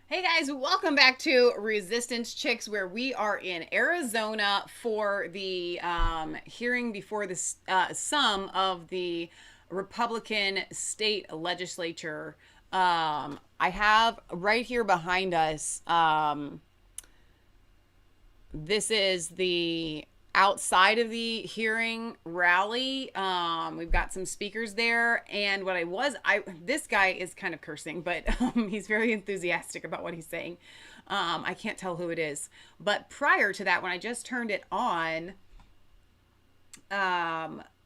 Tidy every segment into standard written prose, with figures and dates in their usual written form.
Hey guys, welcome back to Resistance Chicks, where we are in Arizona for the hearing before some of the Republican state legislature. I have right here behind us, this is the outside of the hearing rally. We've got some speakers there, and I this guy is kind of cursing, but he's very enthusiastic about what he's saying. I can't tell who it is, but prior to that, when I just turned it on,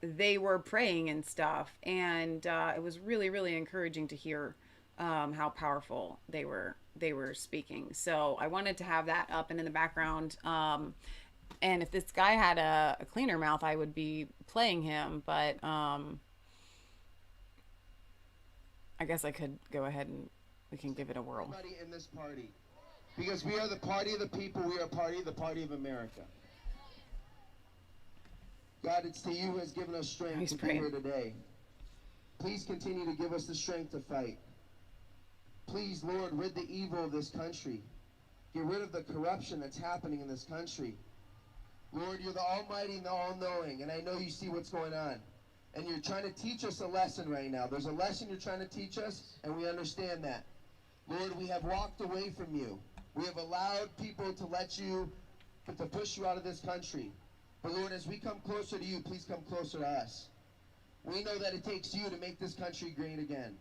they were praying and stuff, and it was really, really encouraging to hear how powerful they were speaking. So I wanted to have that up and in the background. And if this guy had a cleaner mouth, I would be playing him. But I guess I could go ahead and we can give it a whirl. Everybody in this party, because we are the party of the people. We are the party of America. God, it's to you who has given us strength He's to praying. be here today. Please continue to give us the strength to fight. Please, Lord, rid the evil of this country. Get rid of the corruption that's happening in this country. Lord, you're the Almighty and the All-Knowing, and I know you see what's going on. And you're trying to teach us a lesson right now. There's a lesson you're trying to teach us, and we understand that. Lord, we have walked away from you. We have allowed people to push you out of this country. But Lord, as we come closer to you, please come closer to us. We know that it takes you to make this country great again.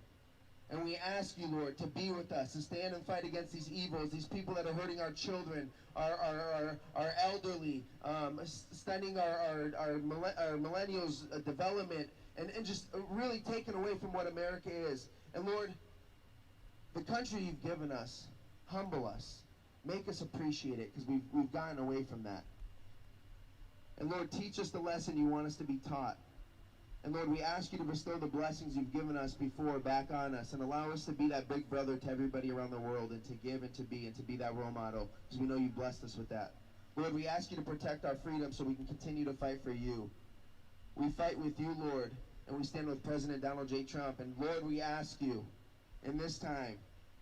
And we ask you, Lord, to be with us, to stand and fight against these evils, these people that are hurting our children, our elderly, stunning our millennials' development, and just really taken away from what America is. And Lord, the country you've given us, humble us. Make us appreciate it, because we've gotten away from that. And Lord, teach us the lesson you want us to be taught. And Lord, we ask you to bestow the blessings you've given us before back on us, and allow us to be that big brother to everybody around the world, and to give and to be that role model, because we know you blessed us with that. Lord, we ask you to protect our freedom so we can continue to fight for you. We fight with you, Lord, and we stand with President Donald J. Trump. And Lord, we ask you, in this time,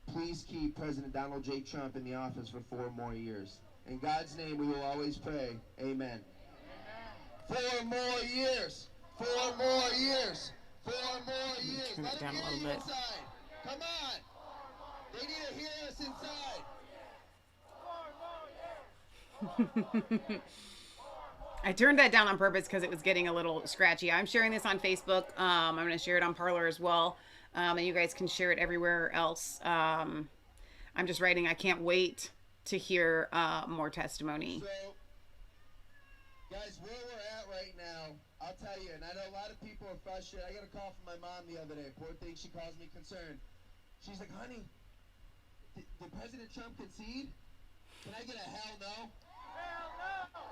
please keep President Donald J. Trump in the office for 4 more years. In God's name, we will always pray. Amen. 4 more years. 4 more years. 4 more years. Turn it Let them down a hear little you bit. inside. Come on. They need to hear us inside. I turned that down on purpose because it was getting a little scratchy. I'm sharing this on Facebook. I'm going to share it on Parlor as well. And you guys can share it everywhere else. I'm just writing, I can't wait to hear more testimony. So, guys, where we're at right now, I'll tell you, and I know a lot of people are frustrated. I got a call from my mom the other day. Poor thing, she calls me concerned. She's like, honey, did President Trump concede? Can I get a hell no? Hell no!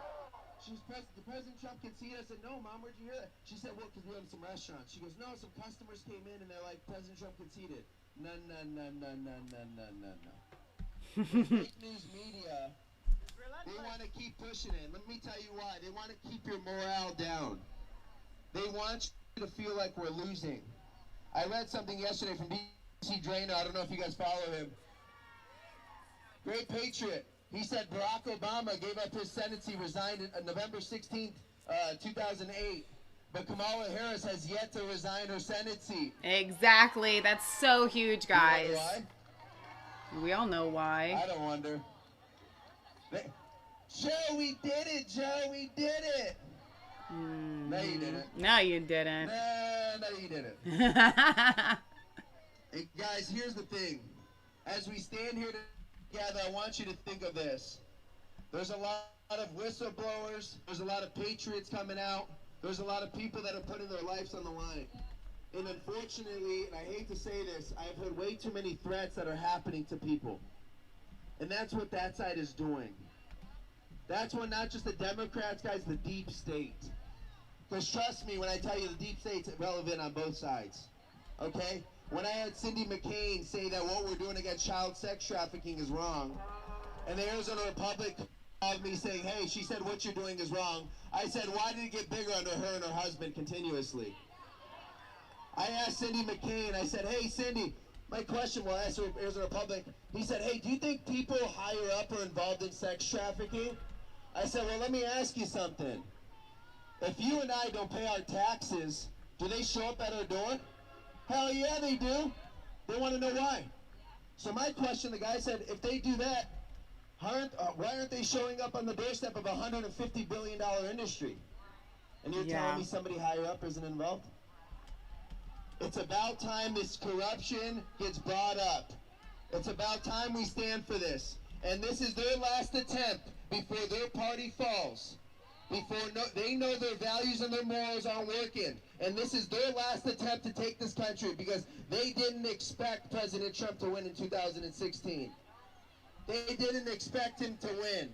Did President Trump concede? I said, no, Mom, where'd you hear that? She said, well, because we were in some restaurants. She goes, no, some customers came in and they're like, President Trump conceded. No, no, no, no, no, no, no, no, no. The fake news media, they want to keep pushing it. Let me tell you why. They want to keep your morale down. They want you to feel like we're losing. I read something yesterday from DC Drainer. I don't know if you guys follow him. Great patriot. He said Barack Obama gave up his Senate. He resigned on November 16th, 2008. But Kamala Harris has yet to resign her Senate seat. Exactly. That's so huge, guys. You know why? We all know why. I don't wonder. Joe, we did it, Joe. We did it. No, you didn't. No, you didn't. No, you didn't. Hey, guys, here's the thing. As we stand here together, I want you to think of this. There's a lot of whistleblowers. There's a lot of patriots coming out. There's a lot of people that are putting their lives on the line. And unfortunately, and I hate to say this, I've heard way too many threats that are happening to people. And that's what that side is doing. That's what not just the Democrats, guys, the deep state. Because trust me when I tell you the deep state's relevant on both sides. Okay? When I had Cindy McCain say that what we're doing against child sex trafficking is wrong, and the Arizona Republic called me saying, hey, she said what you're doing is wrong, I said, why did it get bigger under her and her husband continuously? I asked Cindy McCain, I said, hey, Cindy, My question was, as a Republican, he said, hey, do you think people higher up are involved in sex trafficking? I said, well, let me ask you something. If you and I don't pay our taxes, do they show up at our door? Hell yeah, they do. They want to know why. So my question, the guy said, if they do that, why aren't they showing up on the doorstep of a $150 billion industry? And you're telling me somebody higher up isn't involved? It's about time this corruption gets brought up. It's about time we stand for this. And this is their last attempt before their party falls. They know their values and their morals aren't working. And this is their last attempt to take this country because they didn't expect President Trump to win in 2016. They didn't expect him to win.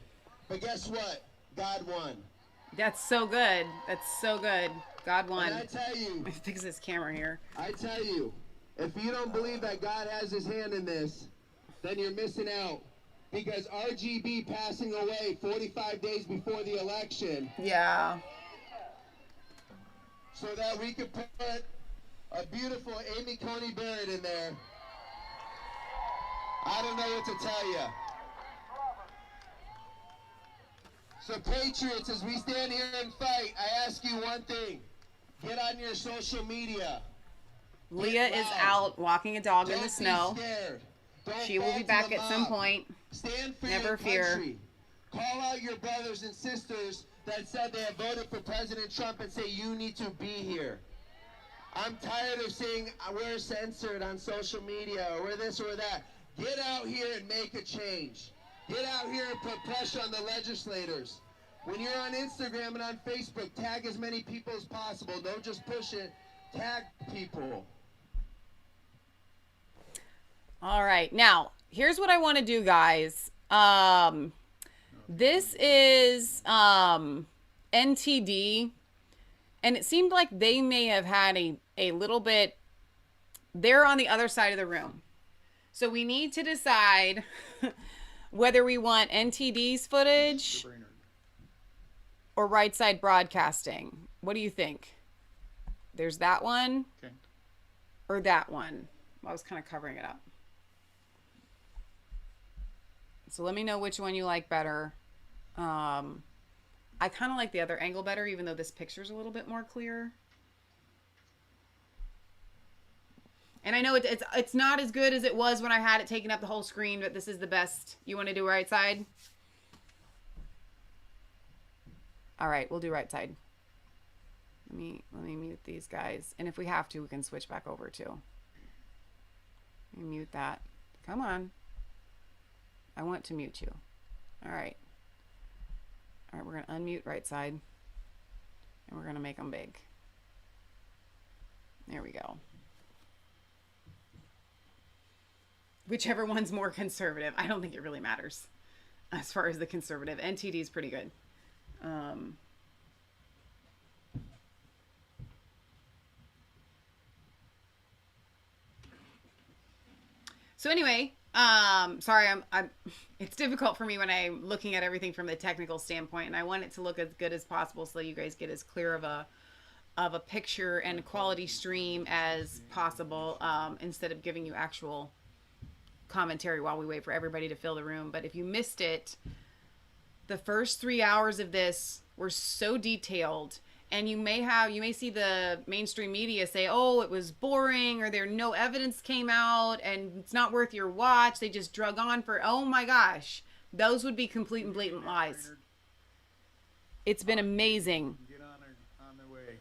But guess what? God won. That's so good. That's so good. God won. And I tell you, Let me fix this camera here. I tell you, if you don't believe that God has his hand in this, then you're missing out. Because RGB passing away 45 days before the election. Yeah. So that we could put a beautiful Amy Coney Barrett in there. I don't know what to tell you. So Patriots, as we stand here and fight, I ask you one thing. Get on your social media. Leah is out walking a dog in the snow. Be scared. She will be back at some point. Stand for Never your fear. country. Call out your brothers and sisters that said they have voted for President Trump and say you need to be here. I'm tired of seeing we're censored on social media or we're this or that. Get out here and make a change. Get out here and put pressure on the legislators. When you're on Instagram and on Facebook, tag as many people as possible. Don't just push it. Tag people. All right. Now, here's what I want to do, guys. This is NTD, and it seemed like they may have had a little bit, they're on the other side of the room. So we need to decide whether we want NTD's footage or right side broadcasting. What do you think? There's that one. Okay. Or that one. I was kind of covering it up. So let me know which one you like better. I kind of like the other angle better, even though this picture's a little bit more clear. And I know it's not as good as it was when I had it taking up the whole screen, but this is the best. You want to do right side? All right, we'll do right side. Let me mute these guys. And if we have to, we can switch back over too. Let me mute that. Come on. I want to mute you. All right. All right, we're going to unmute right side. And we're going to make them big. There we go. Whichever one's more conservative. I don't think it really matters as far as the conservative. NTD is pretty good. So anyway, sorry, it's difficult for me when I'm looking at everything from the technical standpoint, and I want it to look as good as possible so you guys get as clear of a picture and quality stream as possible, instead of giving you actual commentary while we wait for everybody to fill the room. But if you missed it, the first 3 hours of this were so detailed, and you may see the mainstream media say, oh, it was boring, or no evidence came out and it's not worth your watch, they just drug on for, oh my gosh, those would be complete and blatant lies. It's been amazing. Get on their way.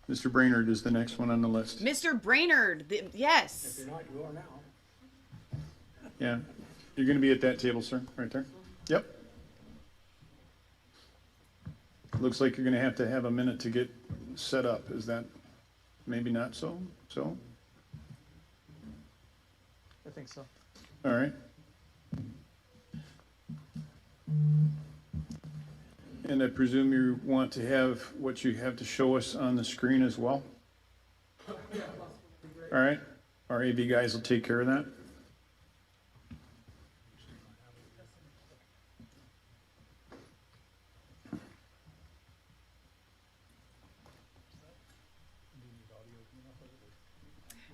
Mr. Brainerd is the next one on the list. Mr. Brainerd, yes. If you're not, you are now. Yeah. You're going to be at that table, sir, right there. Yep. Looks like you're going to have a minute to get set up. Is that maybe not so? I think so. All right. And I presume you want to have what you have to show us on the screen as well? All right. Our AV guys will take care of that.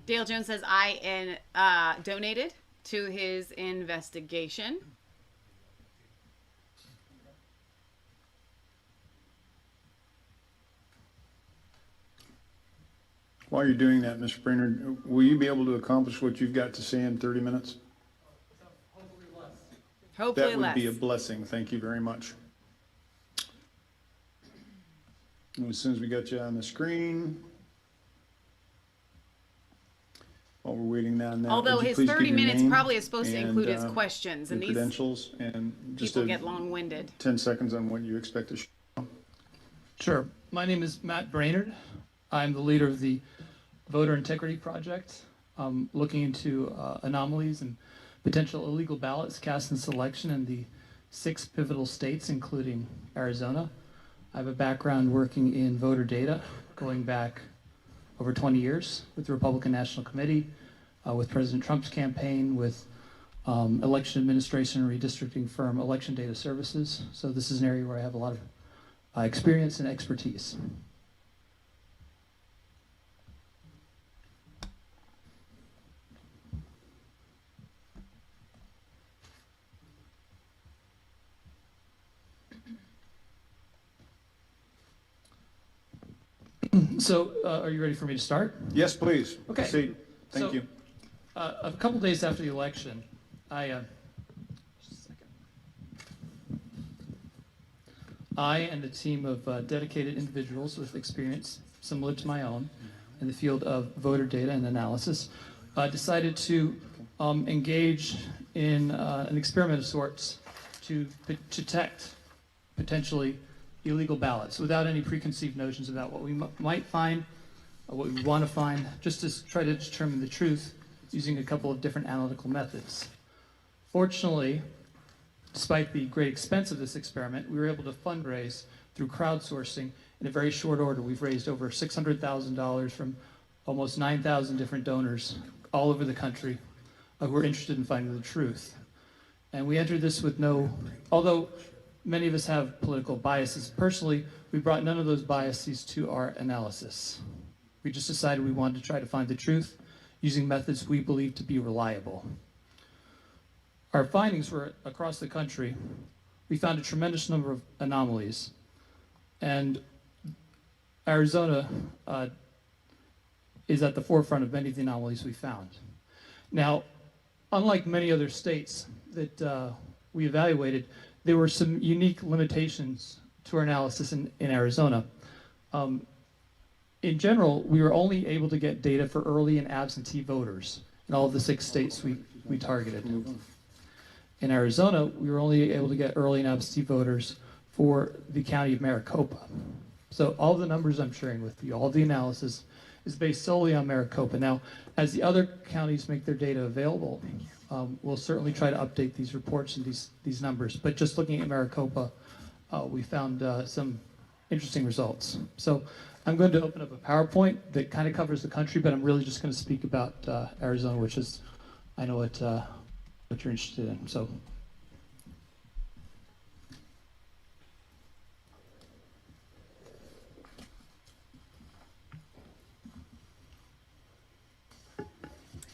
Dale Jones says I donated to his investigation. While you're doing that, Mr. Brainerd, will you be able to accomplish what you've got to say in 30 minutes? Hopefully That would less. be a blessing. Thank you very much. And as soon as we got you on the screen, while we're waiting on that, Although would you his please 30 give your minutes name probably is supposed to and, include his questions, your and these credentials, and just people get long-winded. 10 seconds on what you expect to show. Sure. My name is Matt Brainerd. I'm the leader of the Voter Integrity Project, looking into anomalies and potential illegal ballots cast in this election in the 6 pivotal states, including Arizona. I have a background working in voter data, going back over 20 years with the Republican National Committee, with President Trump's campaign, with election administration and redistricting firm Election Data Services. So this is an area where I have a lot of experience and expertise. So, are you ready for me to start? Yes, please. Okay. Proceed. Thank So, you. A couple days after the election, I and a team of dedicated individuals with experience similar to my own in the field of voter data and analysis decided to engage in an experiment of sorts to detect potentially illegal ballots without any preconceived notions about what we might find, what we want to find, just to try to determine the truth using a couple of different analytical methods. Fortunately, despite the great expense of this experiment, we were able to fundraise through crowdsourcing in a very short order. We've raised over $600,000 from almost 9,000 different donors all over the country who are interested in finding the truth. And we entered this with although many of us have political biases, personally, we brought none of those biases to our analysis. We just decided we wanted to try to find the truth using methods we believe to be reliable. Our findings were across the country. We found a tremendous number of anomalies. And Arizona is at the forefront of many of the anomalies we found. Now, unlike many other states that we evaluated, there were some unique limitations to our analysis in Arizona. In general, we were only able to get data for early and absentee voters in all of the 6 states we targeted. In Arizona, we were only able to get early and absentee voters for the county of Maricopa. So all the numbers I'm sharing with you, all the analysis is based solely on Maricopa. Now, as the other counties make their data available, we'll certainly try to update these reports and these numbers. But just looking at Maricopa, we found some interesting results. So I'm going to open up a PowerPoint that kind of covers the country, but I'm really just going to speak about Arizona, which is, I know what you're interested in. So.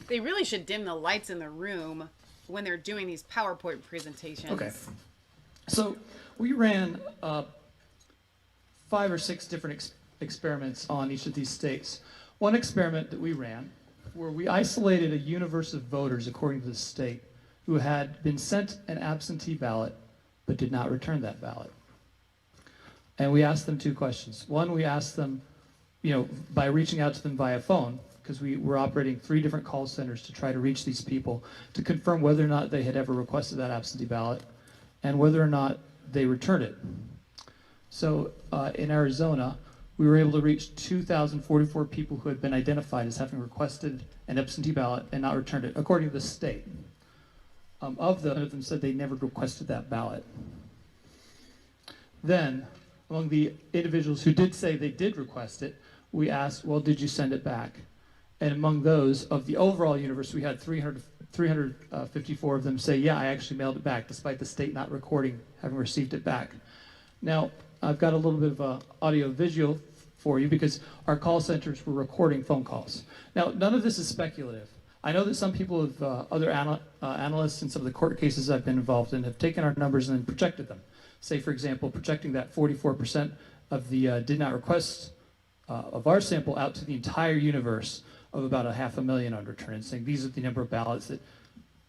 They really should dim the lights in the room when they're doing these PowerPoint presentations. Okay. So we ran 5 or 6 different experiments on each of these states. One experiment that we ran where we isolated a universe of voters according to the state who had been sent an absentee ballot but did not return that ballot. And we asked them 2 questions. One, we asked them, by reaching out to them via phone, because we were operating 3 different call centers to try to reach these people to confirm whether or not they had ever requested that absentee ballot and whether or not they returned it. So in Arizona, we were able to reach 2,044 people who had been identified as having requested an absentee ballot and not returned it, according to the state. Of them said they never requested that ballot. Then, among the individuals who did say they did request it, we asked, well, did you send it back? And among those, of the overall universe, we had 354 of them say, yeah, I actually mailed it back, despite the state not recording having received it back. Now, I've got a little bit of audio-visual for you because our call centers were recording phone calls. Now, none of this is speculative. I know that some people have, other analysts in some of the court cases I've been involved in have taken our numbers and then projected them. Say, for example, projecting that 44% of the did not request of our sample out to the entire universe of about 500,000 unreturned, and saying these are the number of ballots that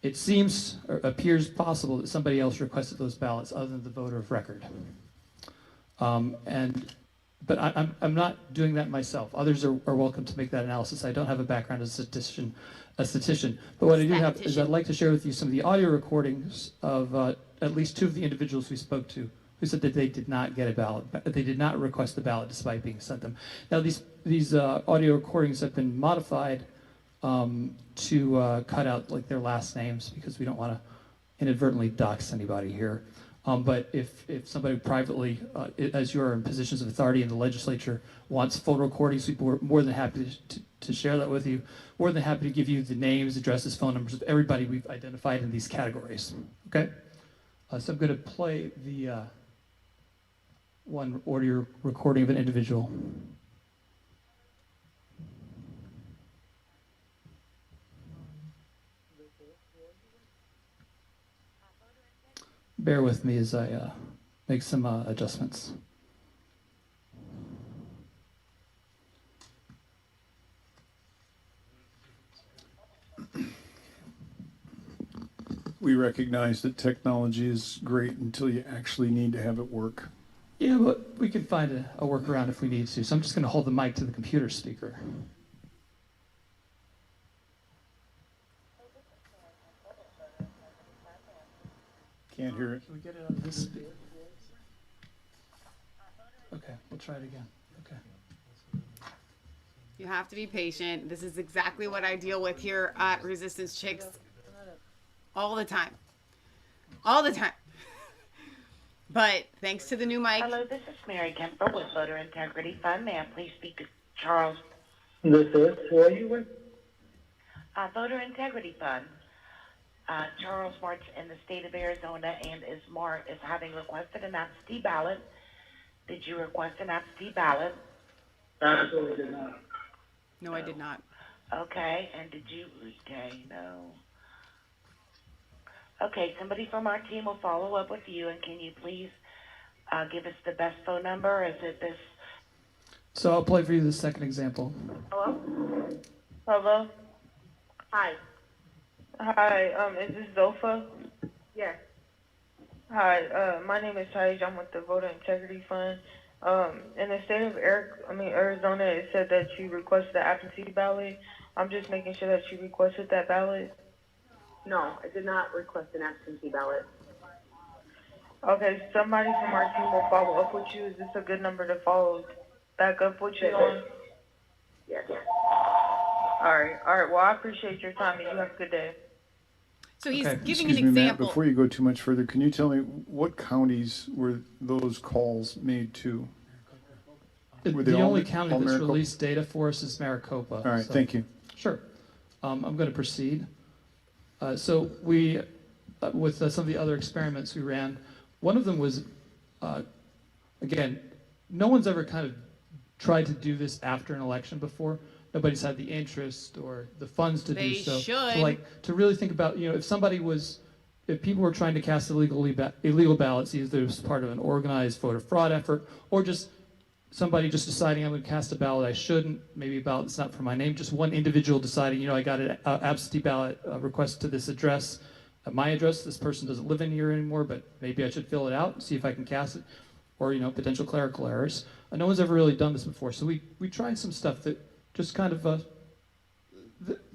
it seems or appears possible that somebody else requested those ballots other than the voter of record. But I'm not doing that myself. Others are welcome to make that analysis. I don't have a background as a statistician. But what I do have is I'd like to share with you some of the audio recordings of at least 2 of the individuals we spoke to who said that they did not get a ballot. They did not request the ballot despite being sent them. Now these audio recordings have been modified to cut out like their last names because we don't want to inadvertently dox anybody here. But if somebody privately, as you're in positions of authority in the legislature, wants full recordings, we're more than happy to share that with you. More than happy to give you the names, addresses, phone numbers of everybody we've identified in these categories. Okay? So I'm going to play the one audio recording of an individual. Bear with me as I make some adjustments. We recognize that technology is great until you actually need to have it work. Yeah, but we can find a workaround if we need to. So I'm just going to hold the mic to the computer speaker. Can't hear it. Can we get it on this speaker? Okay, we'll try it again. Okay. You have to be patient. This is exactly what I deal with here at Resistance Chicks all the time. All the time. But thanks to the new mic. Hello, this is Mary Kemper with Voter Integrity Fund. May I please speak to Charles? This is, who are you with? Voter Integrity Fund. Charles works in the state of Arizona and is having requested an absentee ballot. Did you request an absentee ballot? Absolutely did not. No, I did not. Okay, and did you? Okay, no. Okay, somebody from our team will follow up with you, and can you please give us the best phone number? Is it this? So I'll play for you the second example. Hello? Hello? Hi. Hi, is this Zofa? Yes. Hi, my name is Taj. I'm with the Voter Integrity Fund. In the state of Arizona, it said that you requested the absentee ballot. I'm just making sure that you requested that ballot. No, I did not request an absentee ballot. Okay, somebody from our team will follow up with you. Is this a good number to follow back up with you on? Yes. All right. Well, I appreciate your time, and you have a good day. So he's Okay. giving Excuse an me, Matt, example. before you go too much further, can you tell me what counties were those calls made to? Were they The all- only county all that's Maricopa? released data for us is Maricopa. All right, So- thank you. Sure. I'm going to proceed. So we, with some of the other experiments we ran, one of them was, again, no one's ever kind of tried to do this after an election before. Nobody's had the interest or the funds to They do so. should. To really think about, if people were trying to cast illegal ballots, either it was part of an organized voter fraud effort or just somebody just deciding I'm going to cast a ballot I shouldn't, maybe a ballot that's not for my name, just one individual deciding, I got an absentee ballot request to this address, my address, this person doesn't live in here anymore, but maybe I should fill it out and see if I can cast it, or, potential clerical errors. No one's ever really done this before, so we tried some stuff that just kind of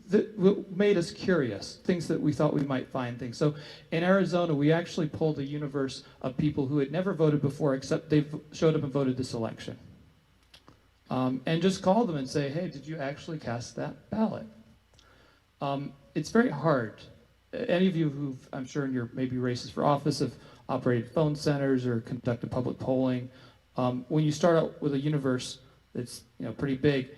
that made us curious, things that we thought we might find things. So in Arizona, we actually pulled a universe of people who had never voted before, except they showed up and voted this election. And just call them and say, hey, did you actually cast that ballot? It's very hard. Any of you who've, I'm sure in your maybe races for office, have operated phone centers or conducted public polling, when you start out with a universe that's pretty big,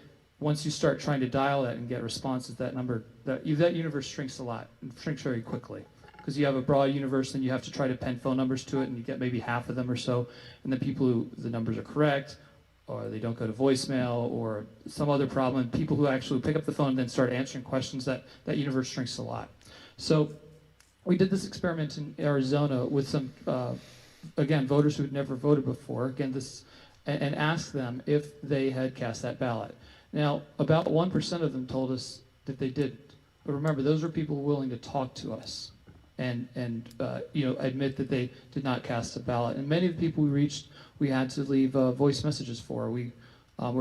once you start trying to dial that and get responses, that universe shrinks a lot and shrinks very quickly. Because you have a broad universe, then you have to try to pen phone numbers to it, and you get maybe half of them or so, and the people who the numbers are correct or they don't go to voicemail, or some other problem. People who actually pick up the phone and then start answering questions, that universe shrinks a lot. So we did this experiment in Arizona with some, again, voters who had never voted before, again, and asked them if they had cast that ballot. Now, about 1% of them told us that they didn't. But remember, those are people willing to talk to us and admit that they did not cast a ballot. And many of the people we reached, we had to leave voice messages for. We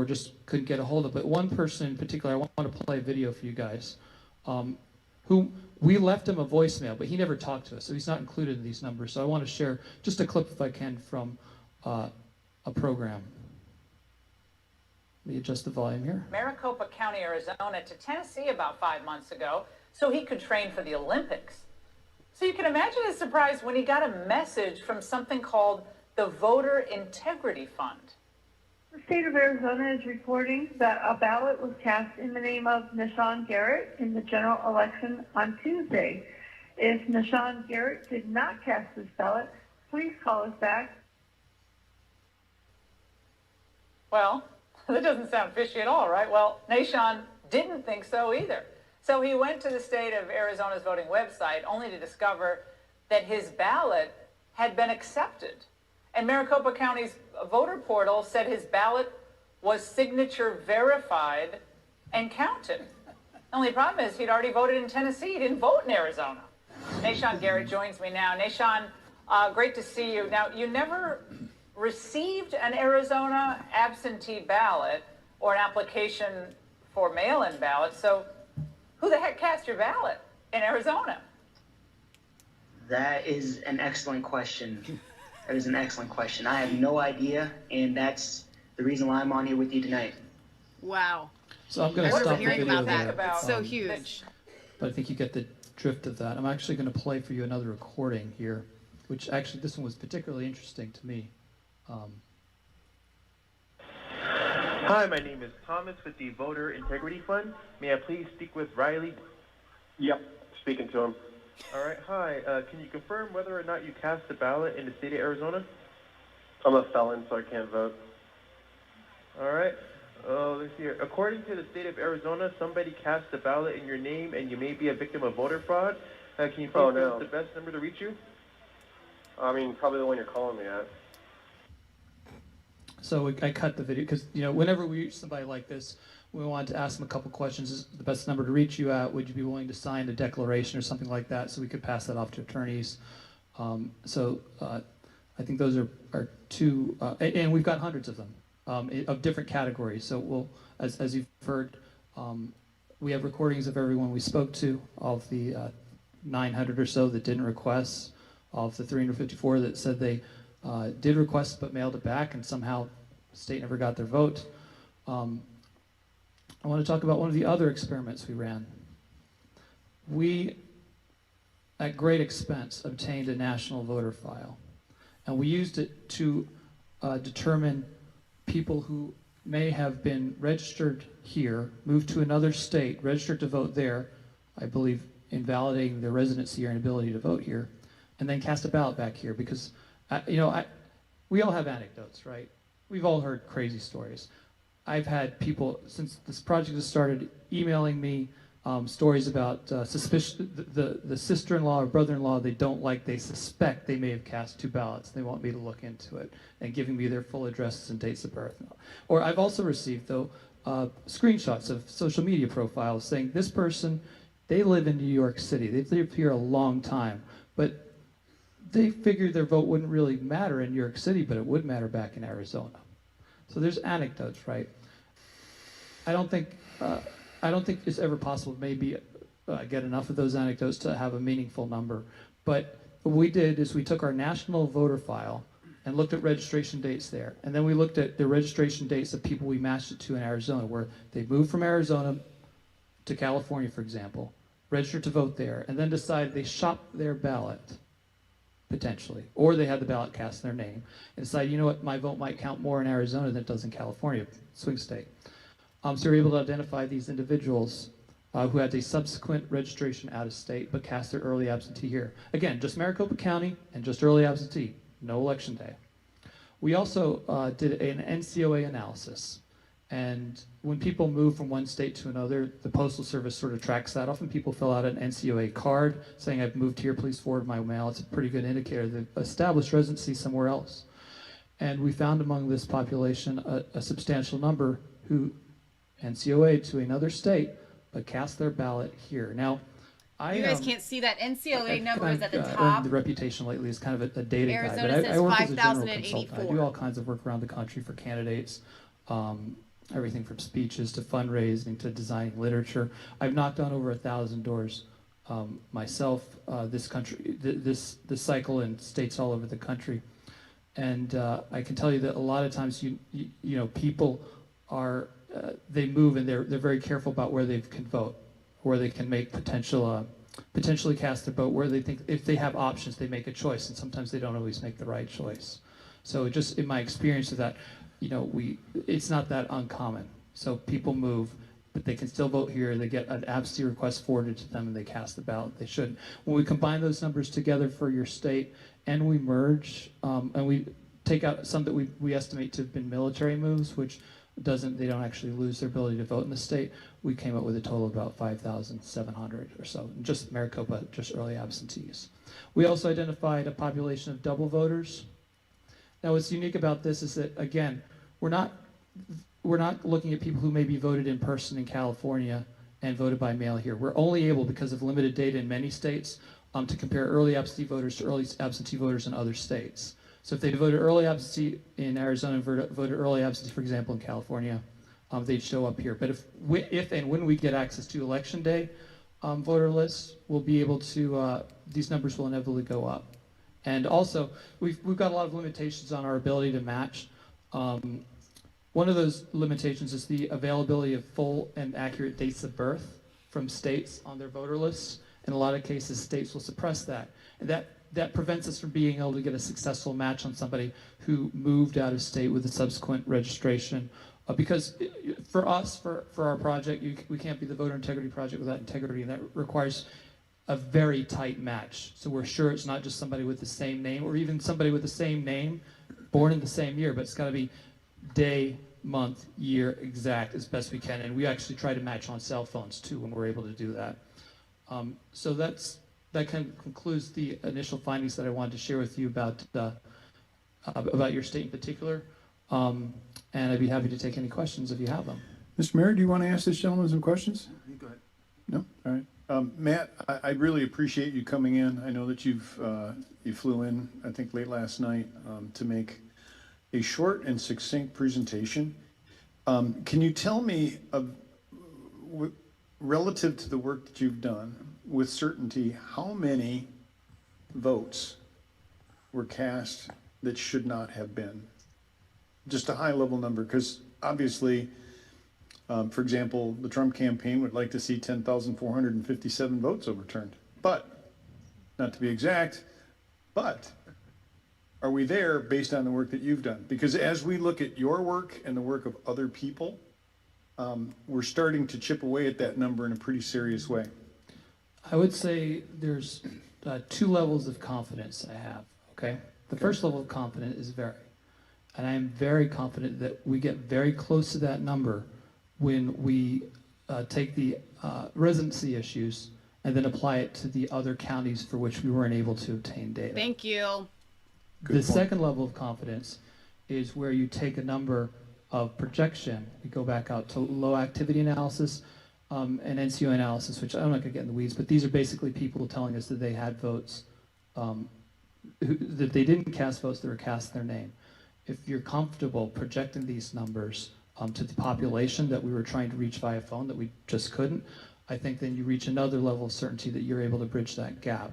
just couldn't get a hold of. But one person in particular, I want to play a video for you guys, who we left him a voicemail, but he never talked to us, so he's not included in these numbers. So I want to share just a clip, if I can, from a program. Let me adjust the volume here. Maricopa County, Arizona, to Tennessee about 5 months ago so he could train for the Olympics. So you can imagine his surprise when he got a message from something called the Voter Integrity Fund. The state of Arizona is reporting that a ballot was cast in the name of Nishan Garrett in the general election on Tuesday. If Nishan Garrett did not cast this ballot, please call us back. Well, that doesn't sound fishy at all, right? Well, Nishan didn't think so either. So he went to the state of Arizona's voting website only to discover that his ballot had been accepted. And Maricopa County's voter portal said his ballot was signature verified and counted. The only problem is he'd already voted in Tennessee. He didn't vote in Arizona. Nishan Garrett joins me now. Nishan, great to see you. Now, you never received an Arizona absentee ballot or an application for mail-in ballot. So who the heck cast your ballot in Arizona? That is an excellent question. That is an excellent question. I have no idea, and that's the reason why I'm on here with you tonight. Wow. So I'm going to stop the hearing video about that. there. It's so huge. But I think you get the drift of that. I'm actually going to play for you another recording here, which actually this one was particularly interesting to me. Hi, my name is Thomas with the Voter Integrity Fund. May I please speak with Riley? Yep, speaking to him. All right, hi. Can you confirm whether or not you cast a ballot in the state of Arizona? I'm a felon, so I can't vote. All right. Let's see here. According to the state of Arizona, somebody cast a ballot in your name, and you may be a victim of voter fraud. Can you please give us the best number to reach you? I mean, probably the one you're calling me at. So I cut the video because, whenever we reach somebody like this, we want to ask them a couple questions. Is the best number to reach you at? Would you be willing to sign a declaration or something like that so we could pass that off to attorneys? I think those are two, and we've got hundreds of them of different categories. So we'll, as you've heard, we have recordings of everyone we spoke to, of the 900 or so that didn't request, of the 354 that said they did request but mailed it back, and somehow the state never got their vote. I want to talk about one of the other experiments we ran. We, at great expense, obtained a national voter file, and we used it to determine people who may have been registered here, moved to another state, registered to vote there, I believe invalidating their residency or inability to vote here, and then cast a ballot back here because we all have anecdotes, right? We've all heard crazy stories. I've had people, since this project has started, emailing me stories about the sister-in-law or brother-in-law they don't like, they suspect they may have cast 2 ballots. They want me to look into it, and giving me their full addresses and dates of birth. Or I've also received, though, screenshots of social media profiles saying this person, they live in New York City. They've lived here a long time, but they figured their vote wouldn't really matter in New York City, but it would matter back in Arizona. So there's anecdotes, right? I don't think it's ever possible to maybe get enough of those anecdotes to have a meaningful number. But what we did is we took our national voter file and looked at registration dates there. And then we looked at the registration dates of people we matched it to in Arizona, where they moved from Arizona to California, for example, registered to vote there, and then decided they shopped their ballot, potentially, or they had the ballot cast in their name, and decided, you know what, my vote might count more in Arizona than it does in California, swing state. So we're able to identify these individuals who had a subsequent registration out of state, but cast their early absentee here. Again, just Maricopa County and just early absentee, no election day. We also did an NCOA analysis. And when people move from one state to another, the Postal Service sort of tracks that. Often people fill out an NCOA card saying, I've moved here, please forward my mail. It's a pretty good indicator they've established residency somewhere else. And we found among this population a substantial number who NCOA to another state, but cast their ballot here. Now, You guys can't see that NCOA number is at the top. The reputation lately is kind of a data Arizona guy, but says I work as a general 5,084. consultant. I do all kinds of work around the country for candidates, everything from speeches to fundraising to designing literature. I've knocked on over 1,000 doors myself this cycle in states all over the country, and I can tell you that a lot of times you know people are they move and they're very careful about where they can vote, where they can make potentially cast their vote, where they think if they have options they make a choice, and sometimes they don't always make the right choice. So just in my experience of that, you know, it's not that uncommon. So people move, but they can still vote here. They get an absentee request forwarded to them and they cast the ballot. They should. When we combine those numbers together for your state and we merge and we take out some that we estimate to have been military moves, which they don't actually lose their ability to vote in the state, we came up with a total of about 5,700 or so, just Maricopa, just early absentees. We also identified a population of double voters. Now, what's unique about this is that, again, we're not looking at people who maybe voted in person in California and voted by mail here. We're only able, because of limited data in many states, to compare early absentee voters to early absentee voters in other states. So if they voted early absentee in Arizona and voted early absentee, for example, in California, they'd show up here. But if and when we get access to election day voter lists, we'll be able to, these numbers will inevitably go up. And also, we've got a lot of limitations on our ability to match. One of those limitations is the availability of full and accurate dates of birth from states on their voter lists. In a lot of cases, states will suppress that. And that prevents us from being able to get a successful match on somebody who moved out of state with a subsequent registration. Because for us, for our project, we can't be the voter integrity project without integrity, and that requires a very tight match. So we're sure it's not just somebody with the same name, or even somebody with the same name, born in the same year, but it's got to be day, month, year exact as best we can. And we actually try to match on cell phones too when we're able to do that. So that kind of concludes the initial findings that I wanted to share with you about your state in particular. And I'd be happy to take any questions if you have them. Mr. Mayor, do you want to ask this gentleman some questions? Go ahead. No? All right. Matt, I really appreciate you coming in. I know that you flew in, I think, late last night to make a short and succinct presentation. Can you tell me, relative to the work that you've done, with certainty, how many votes were cast that should not have been? Just a high-level number, because obviously, for example, the Trump campaign would like to see 10,457 votes overturned. But, not to be exact, but are we there based on the work that you've done? Because as we look at your work and the work of other people, we're starting to chip away at that number in a pretty serious way. I would say there's two levels of confidence I have, okay? The first level of confidence is very. And I am very confident that we get very close to that number when we take the residency issues and then apply it to the other counties for which we weren't able to obtain data. Thank you. The second level of confidence is where you take a number of projection, you go back out to low activity analysis and NCO analysis, which I'm not going to get in the weeds, but these are basically people telling us that they had votes, that they didn't cast votes, that were cast in their name. If you're comfortable projecting these numbers to the population that we were trying to reach via phone that we just couldn't, I think then you reach another level of certainty that you're able to bridge that gap.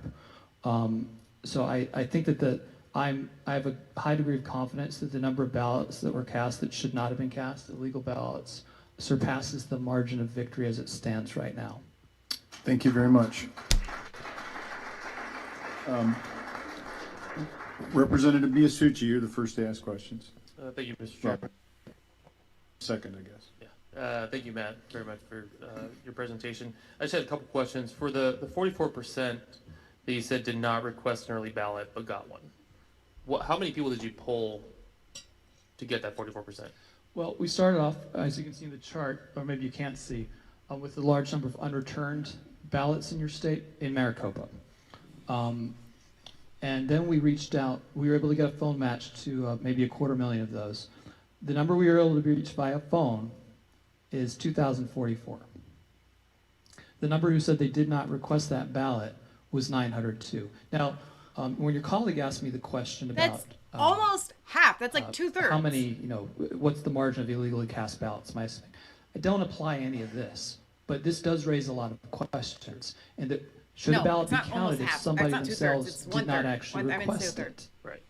So I think that I have a high degree of confidence that the number of ballots that were cast that should not have been cast, illegal ballots, surpasses the margin of victory as it stands right now. Thank you very much. Representative Biasucci, you're the first to ask questions. Thank you, Mr. Chairman. Second, I guess. Yeah. Thank you, Matt, very much for your presentation. I just had a couple questions. For the 44% that you said did not request an early ballot but got one, how many people did you poll to get that 44%? Well, we started off, as you can see in the chart, or maybe you can't see, with a large number of unreturned ballots in your state in Maricopa. And then we reached out, we were able to get a phone match to maybe 250,000 of those. The number we were able to reach via phone is 2,044. The number who said they did not request that ballot was 902. Now, when your colleague asked me the question about... That's almost half. That's like 2/3. How many, what's the margin of illegally cast ballots? I don't apply any of this, but this does raise a lot of questions. And that should a ballot be counted if somebody themselves did not actually request it? Right.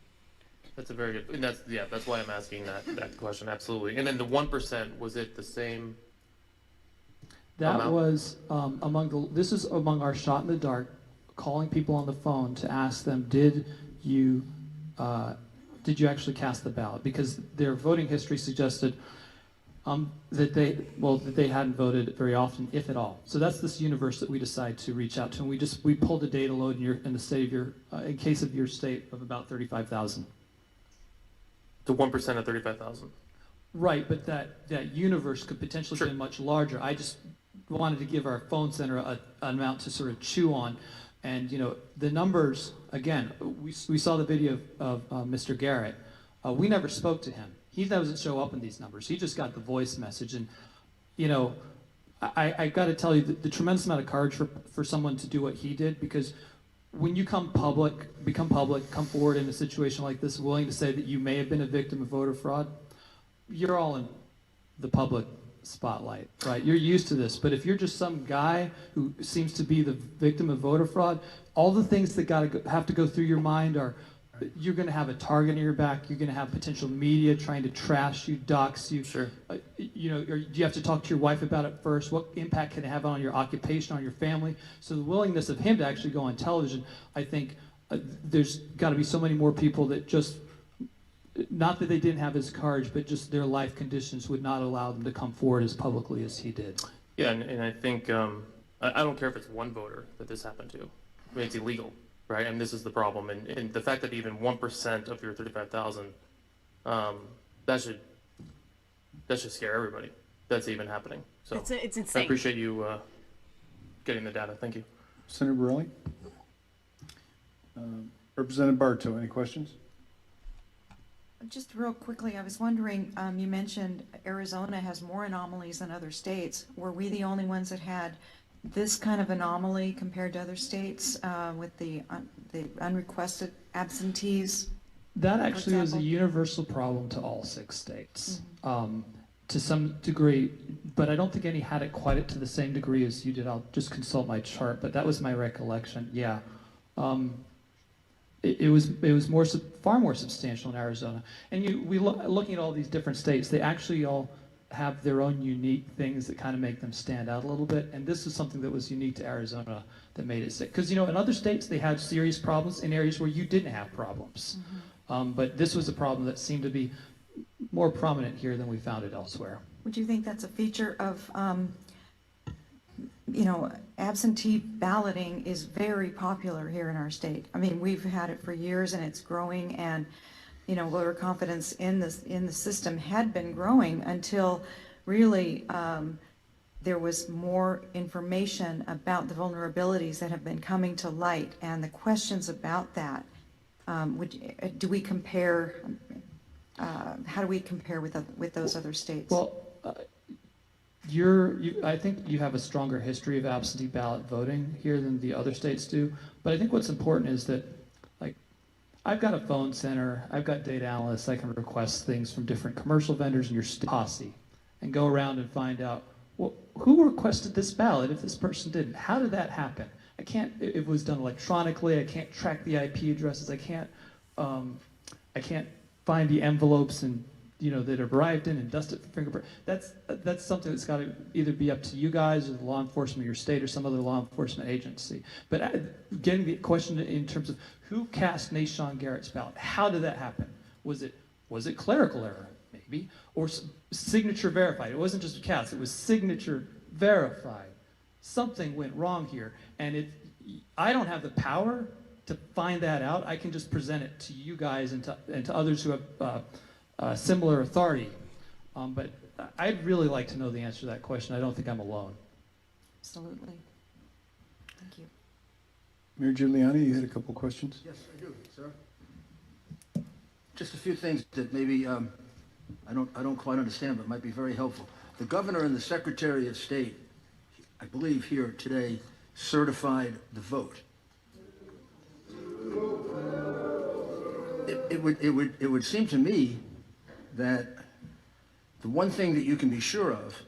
That's a very good, and that's why I'm asking that question, absolutely. And then the 1%, was it the same? That was this is among our shot in the dark, calling people on the phone to ask them, did you actually cast the ballot? Because their voting history suggested that they hadn't voted very often, if at all. So that's this universe that we decide to reach out to, and we pulled a data load in the state of in case of your state of about 35,000. The 1% of 35,000. Right, but that universe could potentially be much larger. I just wanted to give our phone center an amount to sort of chew on. And the numbers, again, we saw the video of Mr. Garrett. We never spoke to him. He doesn't show up in these numbers. He just got the voice message. And I got to tell you the tremendous amount of courage for someone to do what he did, because when you become public, come forward in a situation like this, willing to say that you may have been a victim of voter fraud, you're all in the public spotlight, right? You're used to this. But if you're just some guy who seems to be the victim of voter fraud, all the things that have to go through your mind are, you're going to have a target on your back. You're going to have potential media trying to trash you, dox you. Sure. Or do you have to talk to your wife about it first? What impact can it have on your occupation, on your family? So the willingness of him to actually go on television, I think there's got to be so many more people that just, not that they didn't have his courage, but just their life conditions would not allow them to come forward as publicly as he did. Yeah, and I think, I don't care if it's one voter that this happened to. I mean, it's illegal. Right, and this is the problem, and the fact that even 1% of your 35,000, that should scare everybody. That's even happening. So it's insane. I appreciate you getting the data. Thank you, Senator Borelli. Representative Bartow, any questions? Just real quickly, I was wondering, you mentioned Arizona has more anomalies than other states. Were we the only ones that had this kind of anomaly compared to other states with the unrequested absentees? That actually is a universal problem to all 6 states, to some degree, but I don't think any had it quite to the same degree as you did. I'll just consult my chart, but that was my recollection. Yeah, it was far more substantial in Arizona. And looking at all these different states, they actually all have their own unique things that kind of make them stand out a little bit, and this is something that was unique to Arizona that made it sick. Because in other states they had serious problems in areas where you didn't have problems, but this was a problem that seemed to be more prominent here than we found it elsewhere. Would you think that's a feature of, absentee balloting is very popular here in our state? I mean, we've had it for years and it's growing, and voter confidence in the system had been growing until really there was more information about the vulnerabilities that have been coming to light, and the questions about that. Do we compare? How do we compare with those other states? Well, I think you have a stronger history of absentee ballot voting here than the other states do. But I think what's important is that, I've got a phone center, I've got data analysts, I can request things from different commercial vendors in your posse and go around and find out, well, who requested this ballot if this person didn't? How did that happen? It was done electronically, I can't track the IP addresses, I can't find the envelopes and that arrived in and dust it for fingerprint. That's something that's got to either be up to you guys or the law enforcement of your state or some other law enforcement agency. But getting the question in terms of who cast Nashawn Garrett's ballot, how did that happen? Was it clerical error, maybe, or signature verified? It wasn't just a cast; it was signature verified. Something went wrong here, and I don't have the power to find that out. I can just present it to you guys and to others who have similar authority. But I'd really like to know the answer to that question. I don't think I'm alone. Absolutely. Thank you. Mayor Giuliani, you had a couple questions? Yes, I do, sir. Just a few things that maybe I don't quite understand, but might be very helpful. The governor and the Secretary of State, I believe here today, certified the vote. It would seem to me that the one thing that you can be sure of,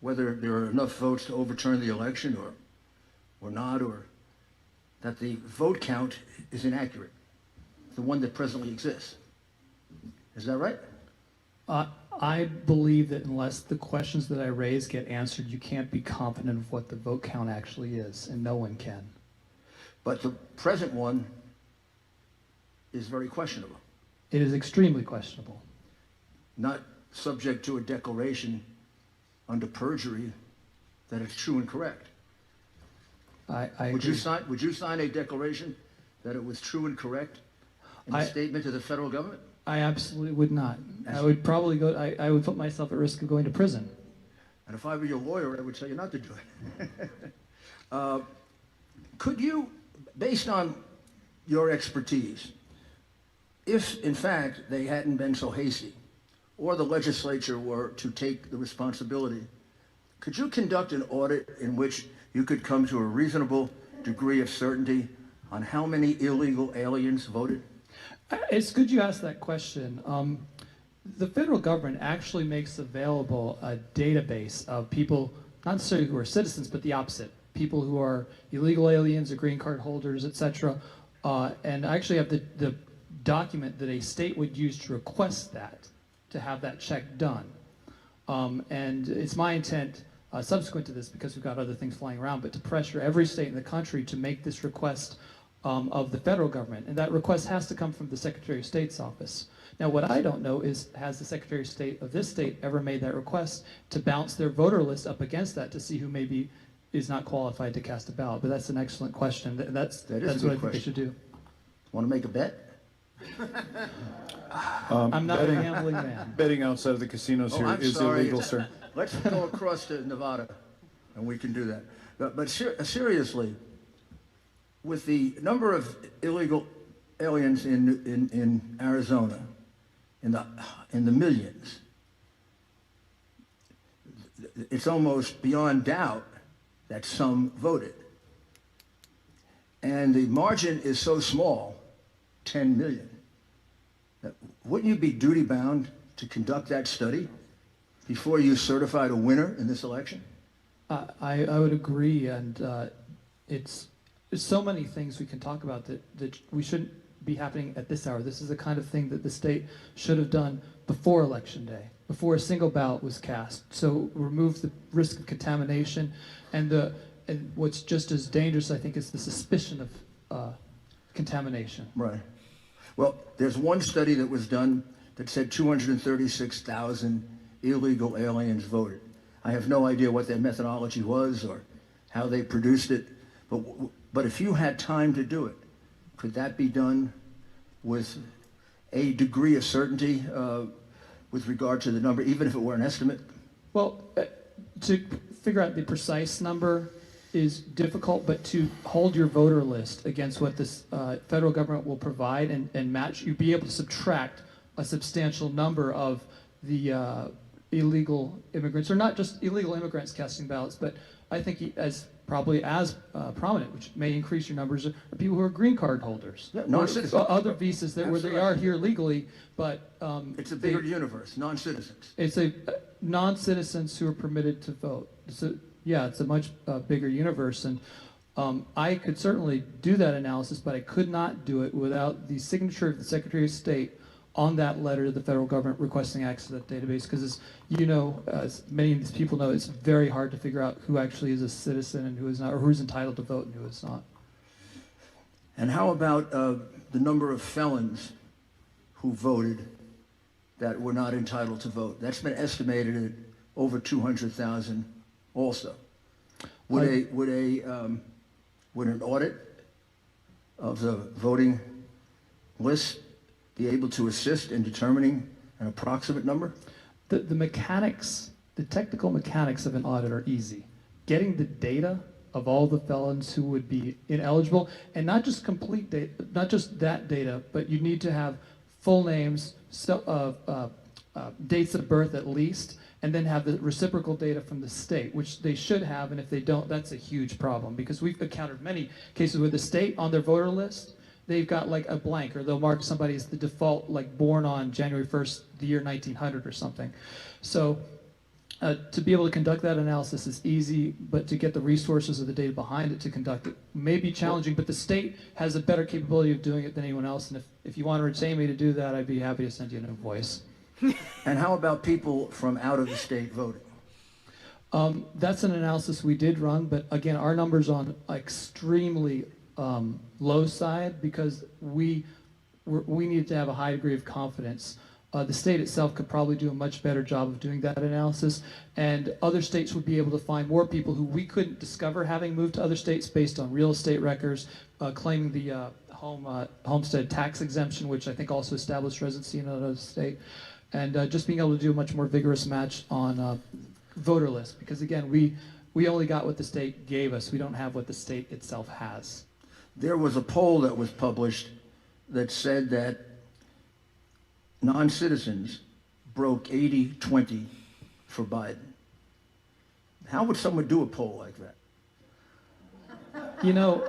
whether there are enough votes to overturn the election or not, or that the vote count is inaccurate, the one that presently exists. Is that right? I believe that unless the questions that I raise get answered, you can't be confident of what the vote count actually is, and no one can. But the present one is very questionable. It is extremely questionable. Not subject to a declaration under perjury that it's true and correct. I would agree. Would you sign a declaration that it was true and correct in a statement to the federal government? I absolutely would not. I would probably go. I would put myself at risk of going to prison. And if I were your lawyer, I would tell you not to do it. Could you, based on your expertise, if in fact they hadn't been so hasty, or the legislature were to take the responsibility, could you conduct an audit in which you could come to a reasonable degree of certainty on how many illegal aliens voted? It's good you asked that question. The federal government actually makes available a database of people, not necessarily who are citizens, but the opposite, people who are illegal aliens or green card holders, etc. And I actually have the document that a state would use to request that, to have that check done. And it's my intent, subsequent to this, because we've got other things flying around, but to pressure every state in the country to make this request of the federal government. And that request has to come from the Secretary of State's office. Now, what I don't know is, has the Secretary of State of this state ever made that request to bounce their voter list up against that to see who maybe is not qualified to cast a ballot? But that's an excellent question. That's what I think they should do. Want to make a bet? I'm not a gambling man. Betting outside of the casinos here is illegal, sir. Let's go across to Nevada, and we can do that. But seriously, with the number of illegal aliens in Arizona, in the millions, it's almost beyond doubt that some voted. And the margin is so small, 10 million. Wouldn't you be duty-bound to conduct that study before you certified a winner in this election? I would agree, and there's so many things we can talk about that we shouldn't be happening at this hour. This is the kind of thing that the state should have done before Election Day, before a single ballot was cast. So remove the risk of contamination, and what's just as dangerous, I think, is the suspicion of contamination. Right. Well, there's one study that was done that said 236,000 illegal aliens voted. I have no idea what their methodology was or how they produced it, but if you had time to do it, could that be done with a degree of certainty with regard to the number, even if it were an estimate? Well, to figure out the precise number is difficult, but to hold your voter list against what this federal government will provide and match, you'd be able to subtract a substantial number of the illegal immigrants, or not just illegal immigrants casting ballots, but I think as prominent, which may increase your numbers, are people who are green card holders. Yeah, non-citizens. Other visas where they are here legally, but it's a bigger universe, non-citizens. It's a non-citizens who are permitted to vote. So yeah, it's a much bigger universe, and I could certainly do that analysis, but I could not do it without the signature of the Secretary of State on that letter to the federal government requesting access to that database, because as you know, as many of these people know, it's very hard to figure out who actually is a citizen and who is not, or who's entitled to vote and who is not. And how about the number of felons who voted that were not entitled to vote? That's been estimated at over 200,000 also. Would an audit of the voting list be able to assist in determining An approximate number? The mechanics, the technical mechanics of an audit are easy. Getting the data of all the felons who would be ineligible, and not just complete data, not just that data, but you need to have full names, dates of birth at least, and then have the reciprocal data from the state, which they should have, and if they don't, that's a huge problem, because we've encountered many cases where the state on their voter list, they've got like a blank, or they'll mark somebody as the default, like born on January 1st, the year 1900 or something. So to be able to conduct that analysis is easy, but to get the resources of the data behind it to conduct it may be challenging, but the state has a better capability of doing it than anyone else, and if you want to retain me to do that, I'd be happy to send you an invoice. And how about people from out of the state voting? That's an analysis we did run, but again, our numbers on extremely low side, because we need to have a high degree of confidence. The state itself could probably do a much better job of doing that analysis, and other states would be able to find more people who we couldn't discover having moved to other states based on real estate records, claiming the homestead tax exemption, which I think also established residency in another state, and just being able to do a much more vigorous match on voter lists, because again, we only got what the state gave us. We don't have what the state itself has. There was a poll that was published that said that non-citizens broke 80-20 for Biden. How would someone do a poll like that? You know,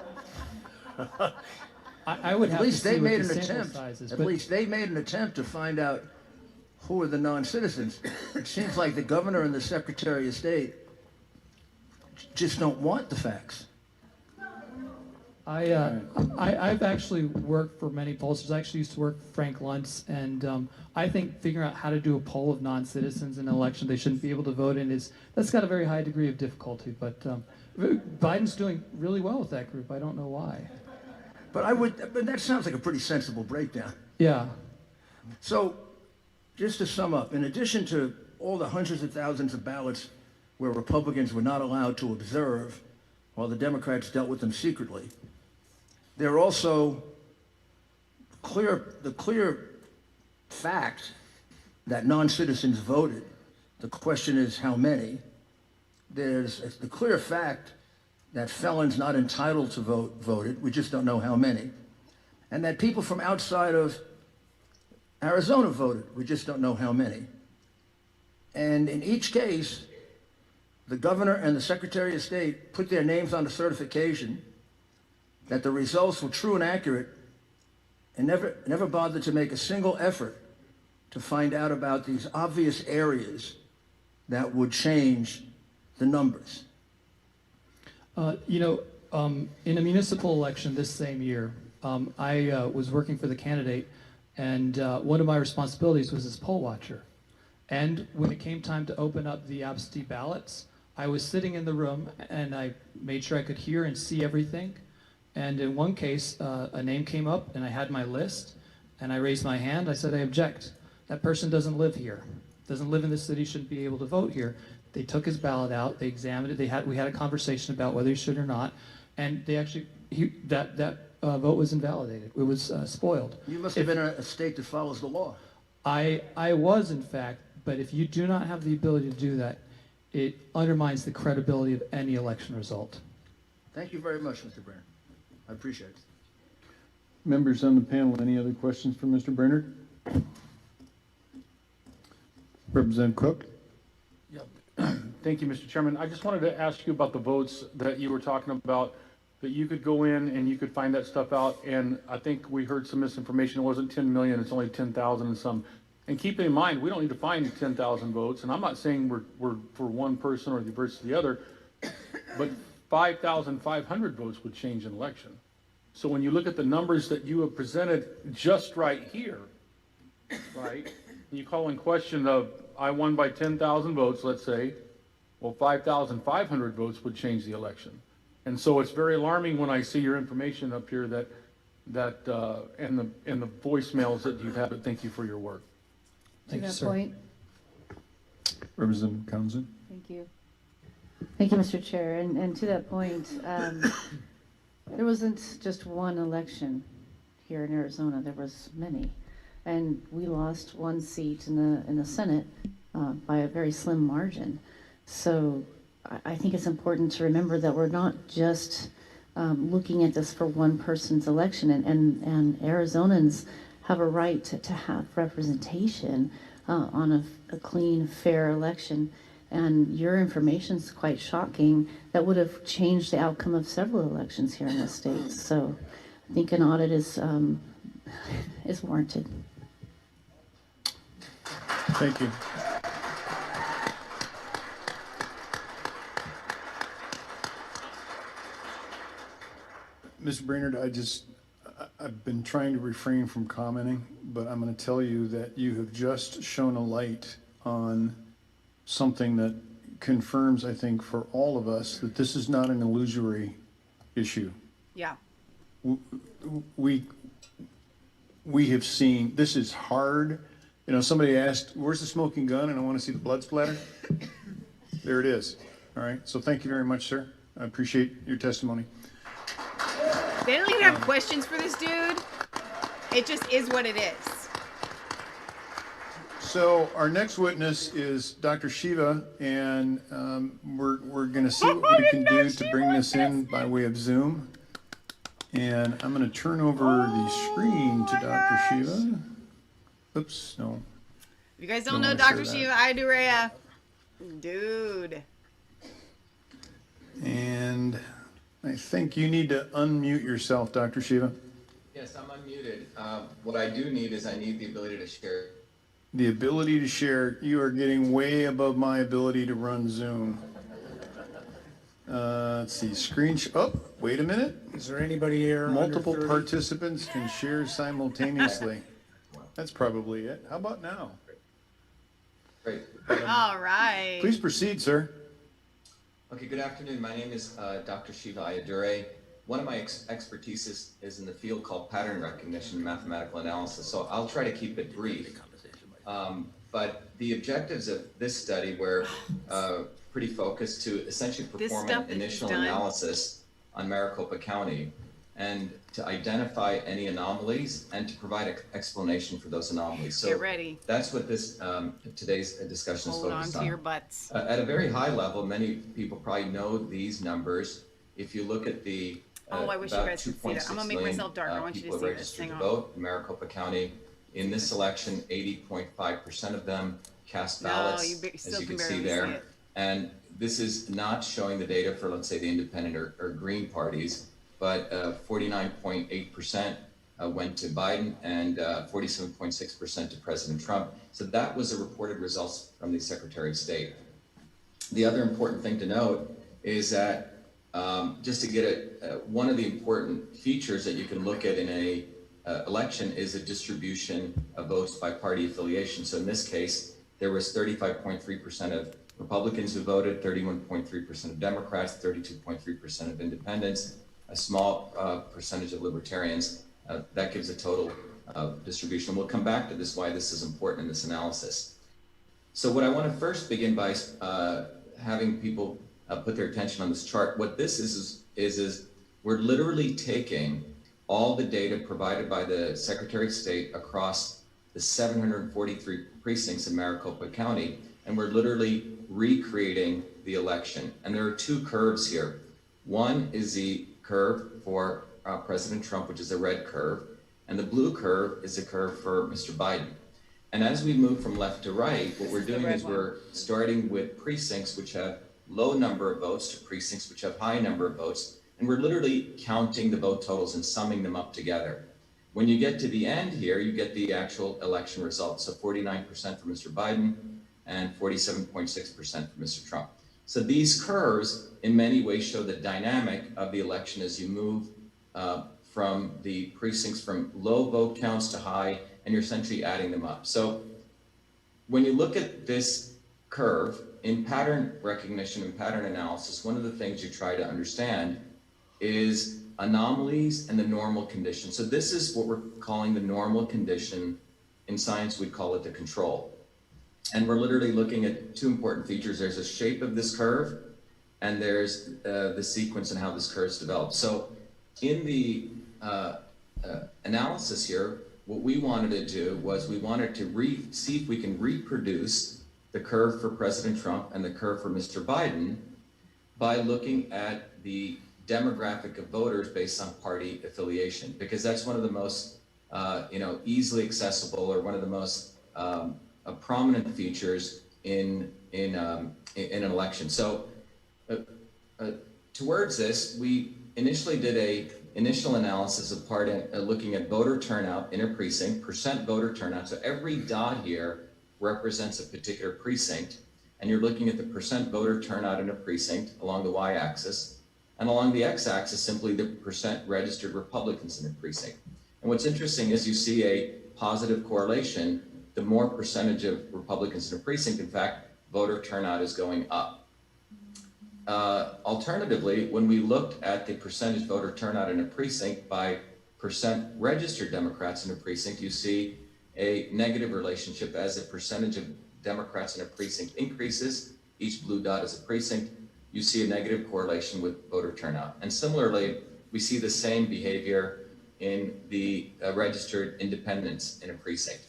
I would have to see what the sample size is. At least they made an attempt to find out who are the non-citizens. It seems like the governor and the Secretary of State just don't want the facts. I've actually worked for many pollsters. I actually used to work for Frank Luntz, and I think figuring out how to do a poll of non-citizens in an election they shouldn't be able to vote in that's got a very high degree of difficulty. But Biden's doing really well with that group. I don't know why. But that sounds like a pretty sensible breakdown. Yeah. So, just to sum up, in addition to all the hundreds of thousands of ballots where Republicans were not allowed to observe while the Democrats dealt with them secretly, there are also the clear fact that non-citizens voted. The question is how many. There's the clear fact that felons not entitled to vote voted. We just don't know how many. And that people from outside of Arizona voted. We just don't know how many. And in each case, the governor and the Secretary of State put their names on the certification that the results were true and accurate, and never bothered to make a single effort to find out about these obvious areas that would change the numbers. In a municipal election this same year, I was working for the candidate, and one of my responsibilities was as poll watcher. And when it came time to open up the absentee ballots, I was sitting in the room, and I made sure I could hear and see everything. And in one case, a name came up, and I had my list, and I raised my hand. I said, I object. That person doesn't live here. Doesn't live in this city, shouldn't be able to vote here. They took his ballot out, they examined it, we had a conversation about whether he should or not, and they actually, that vote was invalidated. It was spoiled. You must have been in a state that follows the law. I was, in fact, but if you do not have the ability to do that, it undermines the credibility of any election result. Thank you very much, Mr. Brenner. I appreciate it. Members on the panel, any other questions for Mr. Bernard? Representative Cook? Yeah. Thank you, Mr. Chairman. I just wanted to ask you about the votes that you were talking about, that you could go in and you could find that stuff out, and I think we heard some misinformation. It wasn't 10 million, it's only 10,000 and some. And keep in mind, we don't need to find 10,000 votes, and I'm not saying we're for one person or versus the other, but 5,500 votes would change an election. So when you look at the numbers that you have presented just right here, right, you call in question of, I won by 10,000 votes, let's say, well, 5,500 votes would change the election. And so it's very alarming when I see your information up here and the voicemails that you've had, but thank you for your work. Thank you, that sir. point. Representative Townsend? Thank you. Thank you, Mr. Chair. And to that point, there wasn't just one election here in Arizona. There was many. and we lost one seat in the Senate by a very slim margin. So I think it's important to remember that we're not just looking at this for one person's election, and Arizonans have a right to have representation on a clean, fair election. And your information is quite shocking. That would have changed the outcome of several elections here in the state. So I think an audit is warranted. Thank you. Ms. Brainerd, I've been trying to refrain from commenting, but I'm going to tell you that you have just shown a light on something that confirms, I think, for all of us that this is not an illusory issue. Yeah. We have seen, this is hard. You know, somebody asked, where's the smoking gun? And I want to see the blood splatter. There it is. All right. So thank you very much, sir. I appreciate your testimony. They don't even have questions for this dude. It just is what it is. So our next witness is Dr. Shiva, and we're going to see what we can do to bring this in by way of Zoom. And I'm going to turn over the screen to Dr. Shiva. Oops, no. If you guys don't know Dr. Shiva Ayyadurai, dude. And I think you need to unmute yourself, Dr. Shiva. Yes, I'm unmuted. What I do need is I need the ability to share. The ability to share. You are getting way above my ability to run Zoom. Let's see, oh, wait a minute. Is there anybody here? Multiple participants can share simultaneously. That's probably it. How about now? Great. All right. Please proceed, sir. Okay, good afternoon. My name is Dr. Shiva Ayyadurai. One of my expertise is in the field called pattern recognition and mathematical analysis, so I'll try to keep it brief. But the objectives of this study were pretty focused to essentially perform an initial analysis on Maricopa County and to identify any anomalies and to provide an explanation for those anomalies. So get ready. That's what this today's discussion is focused on. Hold on to your butts. At a very high level, many people probably know these numbers. If you look at the I wish you guys could see that. I'm gonna make myself darker. I want you to see this thing on. Vote in Maricopa County. In this election, 80.5% of them cast ballots, as you can see there. And this is not showing the data for, let's say, the independent or green parties, but 49.8% went to Biden and 47.6% to President Trump. So that was the reported results from the Secretary of State. The other important thing to note is that just to get it, one of the important features that you can look at in a election is a distribution of votes by party affiliation. So in this case, there was 35.3% of Republicans who voted, 31.3% of Democrats, 32.3% of independents, a small percentage of libertarians. That gives a total distribution. We'll come back to this, why this is important in this analysis. So what I want to first begin by having people put their attention on this chart. What this is we're literally taking all the data provided by the Secretary of State across the 743 precincts in Maricopa County, and we're literally recreating the election. And there are two curves here. One is the curve for President Trump, which is a red curve, and the blue curve is a curve for Mr. Biden. And as we move from left to right, what we're doing is we're starting with precincts which have low number of votes to precincts which have high number of votes. And we're literally counting the vote totals and summing them up together. When you get to the end here, you get the actual election results. So 49% for Mr. Biden and 47.6% for Mr. Trump. So these curves in many ways show the dynamic of the election as you move from the precincts from low vote counts to high, and you're essentially adding them up. So when you look at this curve in pattern recognition and pattern analysis, one of the things you try to understand is anomalies and the normal condition. So this is what we're calling the normal condition. In science, we call it the control. And we're literally looking at two important features. There's a shape of this curve, and there's the sequence and how this curve's developed. So in the analysis here, what we wanted to do was we wanted to see if we can reproduce the curve for President Trump and the curve for Mr. Biden by looking at the demographic of voters based on party affiliation, because that's one of the most easily accessible, or one of the most prominent features in an election. So towards this, we initially did a initial analysis of looking at voter turnout in a precinct, percent voter turnout. So every dot here represents a particular precinct, and you're looking at the percent voter turnout in a precinct along the y-axis, and along the x-axis simply the percent registered Republicans in a precinct. And what's interesting is you see a positive correlation. The more percentage of Republicans in a precinct, in fact, voter turnout is going up. Alternatively, when we looked at the percentage voter turnout in a precinct by percent registered Democrats in a precinct, you see a negative relationship. As the percentage of Democrats in a precinct increases, each blue dot is a precinct, you see a negative correlation with voter turnout. And similarly, we see the same behavior in the registered independents in a precinct.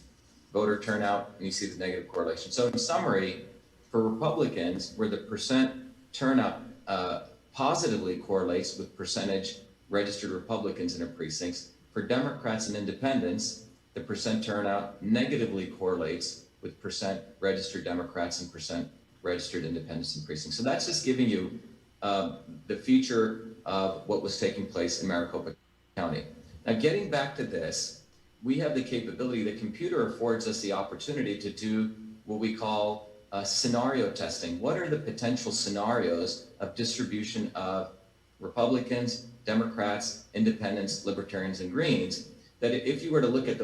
Voter turnout, and you see the negative correlation. So in summary, for Republicans, where the percent turnout positively correlates with percentage registered Republicans in a precincts, for Democrats and independents, the percent turnout negatively correlates with percent registered Democrats and percent registered independents in precincts. So that's just giving you the feature of what was taking place in Maricopa County. Now, getting back to this, we have the capability, the computer affords us the opportunity to do what we call scenario testing. What are the potential scenarios of distribution of Republicans, Democrats, Independents, Libertarians, and Greens, that if you were to look at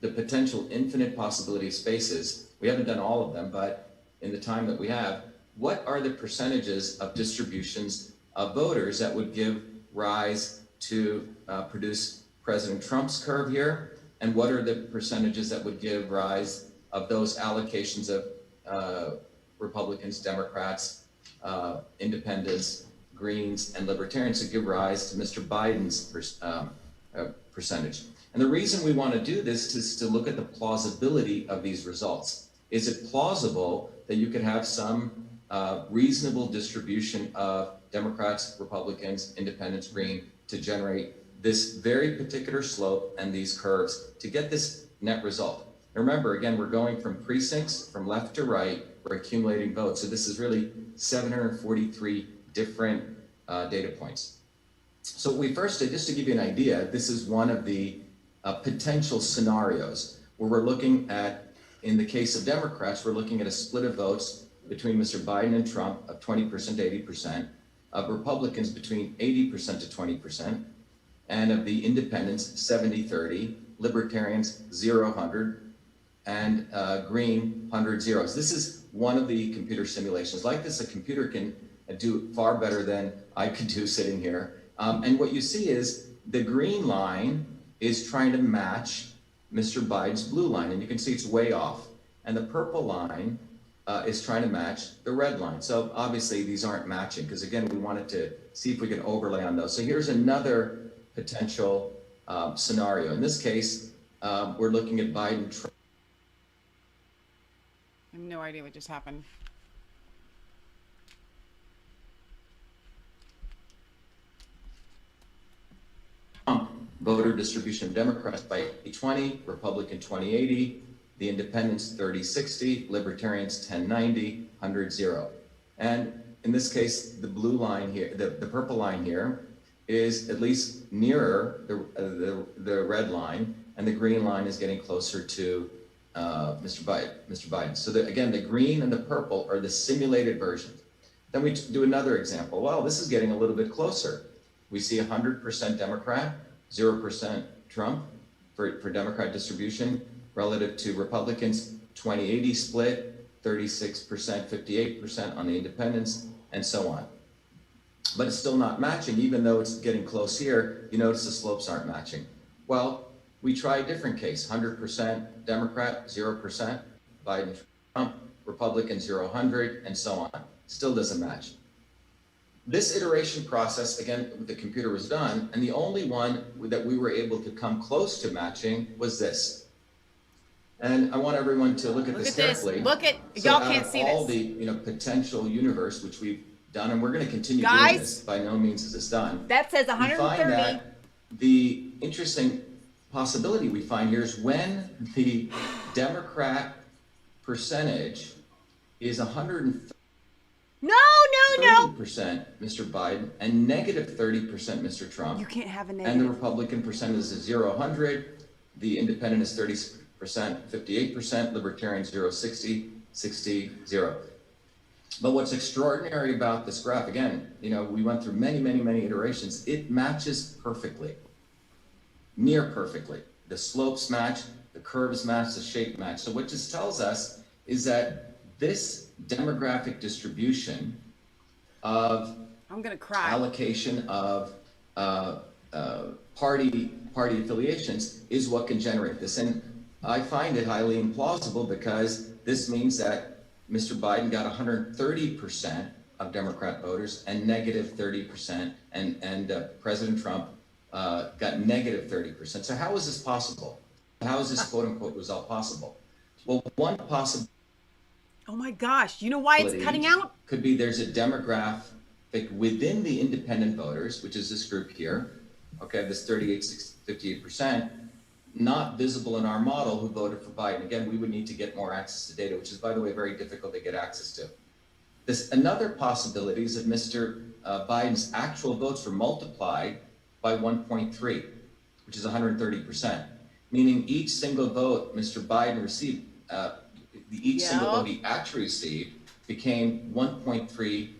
the potential infinite possibility of spaces, we haven't done all of them, but in the time that we have, what are the percentages of distributions of voters that would give rise to produce President Trump's curve here, and what are the percentages that would give rise of those allocations of Republicans, Democrats, Independents, Greens, and Libertarians to give rise to Mr. Biden's percentage. And the reason we want to do this is to look at the plausibility of these results. Is it plausible that you could have some reasonable distribution of Democrats, Republicans, Independents, Green to generate this very particular slope and these curves to get this net result? Remember, again, we're going from precincts from left to right, we're accumulating votes. So this is really 743 different data points. So what we first did, just to give you an idea, this is one of the potential scenarios where we're looking at, in the case of Democrats, we're looking at a split of votes between Mr. Biden and Trump of 20% to 80%, of Republicans between 80% to 20%, and of the Independents 70-30, Libertarians 0-100, and Green 100 zeros. This is one of the computer simulations. Like this, a computer can do far better than I could do sitting here. And what you see is the green line is trying to match Mr. Biden's blue line, and you can see it's way off. And the purple line is trying to match the red line. So obviously these aren't matching, because again, we wanted to see if we can overlay on those. So here's another potential scenario. In this case, we're looking at Biden. I have no idea what just happened. Voter distribution of Democrats by 80-20, Republican 20-80, the Independents 30-60, Libertarians 10-90, 100-0. And in this case, the blue line here, the purple line here, is at least nearer the red line, and the green line is getting closer to Mr. Biden. So again, the green and the purple are the simulated versions. Then we do another example. Well, this is getting a little bit closer. We see 100% Democrat, 0% Trump for Democrat distribution relative to Republicans, 20-80 split, 36%, 58% on the Independents, and so on. But it's still not matching, even though it's getting close here. You notice the slopes aren't matching. Well, we try a different case, 100% Democrat, 0% Biden, Trump, Republican 0-100, and so on. Still doesn't match. this iteration process, again, with the computer was done, and the only one that we were able to come close to matching was this. And I want everyone to look at this carefully. Look at, so y'all can't see all this. the potential universe, which we've done, and we're going to continue doing this. By no means is this done. That says We 130. find that the interesting possibility we find here is when the Democrat percentage is 130%, No. Mr. Biden, and negative 30%, Mr. Trump. You can't have a And negative. the Republican percentage is 0, 100. The Independent is 30%, 58%. Libertarian 0, 60, 60, 0. But what's extraordinary about this graph, again, we went through many iterations. It matches perfectly, near perfectly. The slopes match, the curves match, the shape match. So what this tells us is that this demographic distribution of I'm gonna cry. allocation of party affiliations is what can generate this. And I find it highly implausible because this means that Mr. Biden got 130% of Democrat voters and negative 30%, and President Trump got negative 30%. So how is this possible? How is this quote unquote result possible? Well, one possibility. Oh my gosh, you know why it's cutting out? Could be there's a demographic within the independent voters, which is this group here, okay, this 58%, not visible in our model who voted for Biden. Again, we would need to get more access to data, which is, by the way, very difficult to get access to. Another possibility is that Mr. Biden's actual votes were multiplied by 1.3, which is 130%, meaning each single vote Mr. Biden received, single vote he actually received became 1.3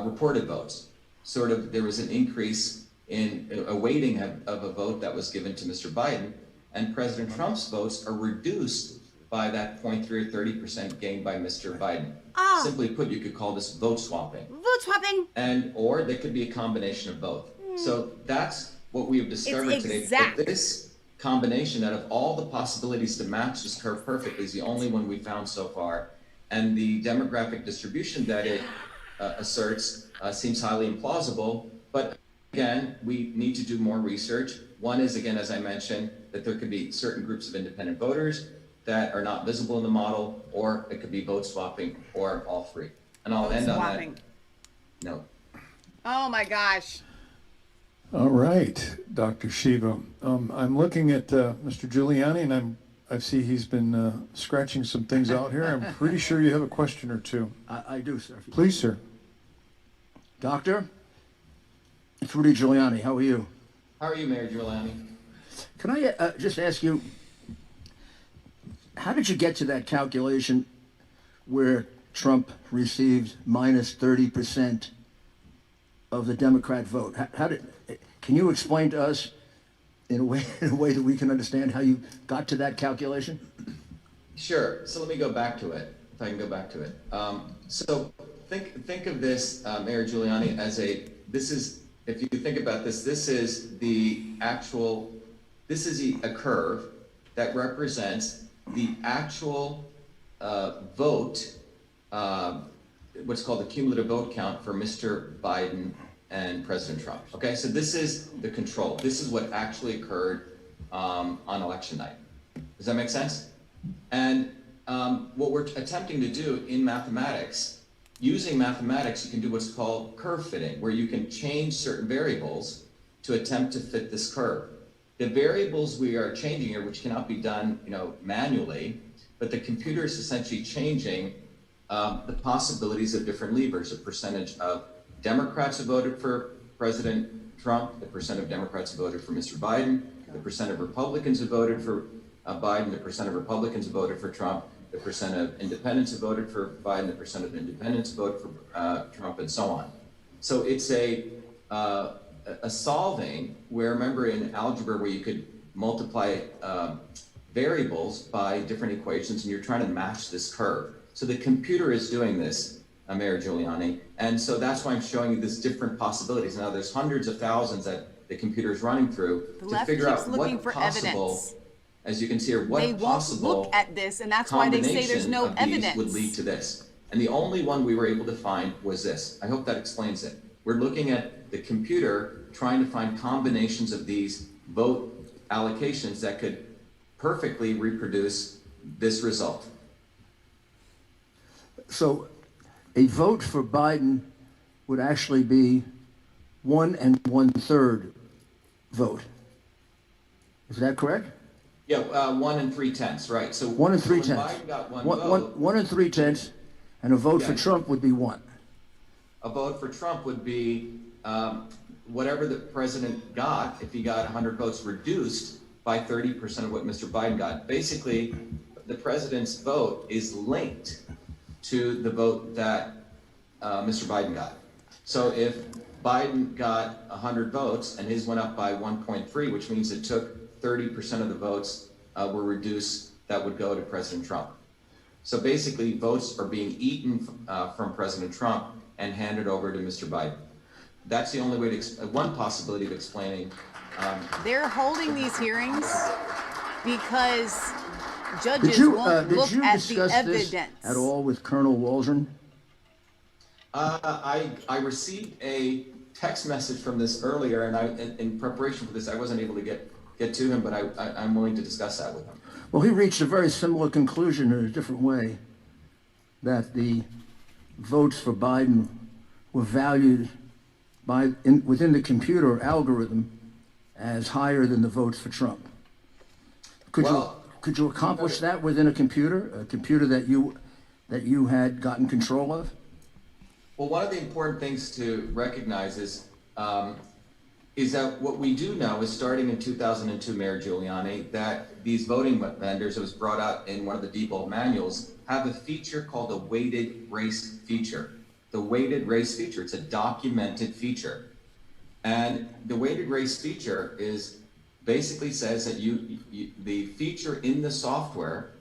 reported votes. There was an increase in a weighting of a vote that was given to Mr. Biden, and President Trump's votes are reduced by that 0.3 or 30% gained by Mr. Biden. Oh. Simply put, you could call this vote swapping. Vote swapping. Or they could be a combination of both. So that's what we have discovered today. That this combination out of all the possibilities to match this curve perfectly is the only one we found so far. And the demographic distribution that it asserts seems highly implausible. But again, we need to do more research. One is, again, as I mentioned, that there could be certain groups of independent voters that are not visible in the model, or it could be vote swapping, or all three. And I'll end on that note. Oh my gosh. All right, Dr. Shiva. I'm looking at Mr. Giuliani, and I see he's been scratching some things out here. I'm pretty sure you have a question or two. I do, sir. Please, sir. Doctor, it's Rudy Giuliani. How are you? How are you, Mayor Giuliani? Can I just ask you, how did you get to that calculation where Trump received minus 30% of the Democrat vote? Can you explain to us in a way that we can understand how you got to that calculation? Sure. So let me go back to it, if I can go back to it. So think of this, Mayor Giuliani, as if you think about this, this is a curve that represents the actual vote, what's called the cumulative vote count for Mr. Biden and President Trump. Okay, so this is the control. This is what actually occurred on election night. Does that make sense? And what we're attempting to do in mathematics, using mathematics, you can do what's called curve fitting, where you can change certain variables to attempt to fit this curve. The variables we are changing here, which cannot be done, manually, but the computer is essentially changing the possibilities of different levers, the percentage of Democrats who voted for President Trump, the percent of Democrats who voted for Mr. Biden, the percent of Republicans who voted for Biden, the percent of Republicans who voted for Trump, the percent of independents who voted for Biden, the percent of independents who voted for Trump, and so on. So it's a solving where, remember in algebra where you could multiply variables by different equations, and you're trying to match this curve. So the computer is doing this, Mayor Giuliani, and so that's why I'm showing you these different possibilities. Now there's hundreds of thousands that the computer is running through to figure out what possible, as you can see here, what possible won't look at this, and that's why they say there's no evidence would lead to this. And the only one we were able to find was this. I hope that explains it. We're looking at the computer trying to find combinations of these vote allocations that could perfectly reproduce this result. So a vote for Biden would actually be 1 1/3 vote. Is that correct? Yeah, 1 3/10, right. So 1 3/10. So when Biden got one vote, 1 3/10, and a vote for Yeah. Trump would be 1. a vote for Trump would be whatever the president got, if he got 100 votes, reduced by 30% of what Mr. Biden got. Basically, the president's vote is linked to the vote that Mr. Biden got. So if Biden got 100 votes and his went up by 1.3, which means it took 30% of the votes were reduced that would go to President Trump. So basically, votes are being eaten from President Trump and handed over to Mr. Biden. That's the only way to, one possibility of explaining. They're holding these hearings because judges won't look at the evidence. This at all with Colonel Waldron? I received a text message from this earlier, and in preparation for this, I wasn't able to get to him, but I'm willing to discuss that with him. Well, he reached a very similar conclusion in a different way, that the votes for Biden were valued within the computer algorithm as higher than the votes for Trump. Could you accomplish that within a computer that you had gotten control of? Well, one of the important things to recognize is that what we do know is, starting in 2002, Mayor Giuliani, that these voting vendors, it was brought out in one of the Diebold manuals, have a feature called a weighted race feature. The weighted race feature, it's a documented feature. And the weighted race feature basically says that the feature in the software,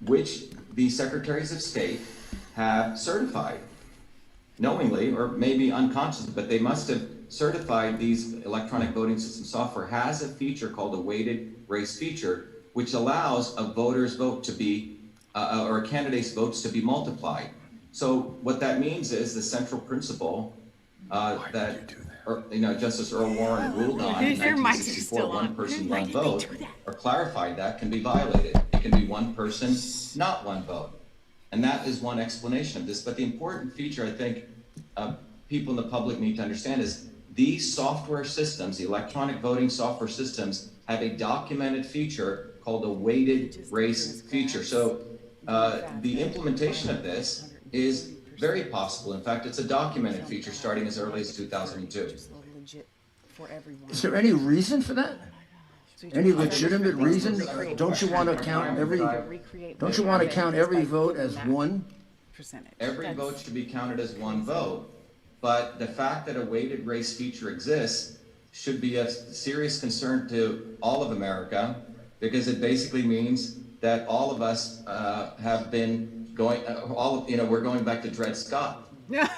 which the secretaries of state have certified, knowingly or maybe unconsciously, but they must have certified these electronic voting system software, has a feature called a weighted race feature, which allows a voter's vote to be, or a candidate's votes to be multiplied. So what that means is the central principle that Justice Earl Warren ruled on in 1964, one person, one vote, or clarified that, can be violated. It can be one person, not one vote. And that is one explanation of this. But the important feature, I think, people in the public need to understand is these software systems, the electronic voting software systems, have a documented feature called a weighted race feature. So the implementation of this is very possible. In fact, it's a documented feature starting as early as 2002. Is there any reason for that? Any legitimate reason? Don't you want to count every vote as one? Every vote should be counted as one vote, but the fact that a weighted race feature exists should be a serious concern to all of America, because it basically means that all of us have been going, we're going back to Dred Scott,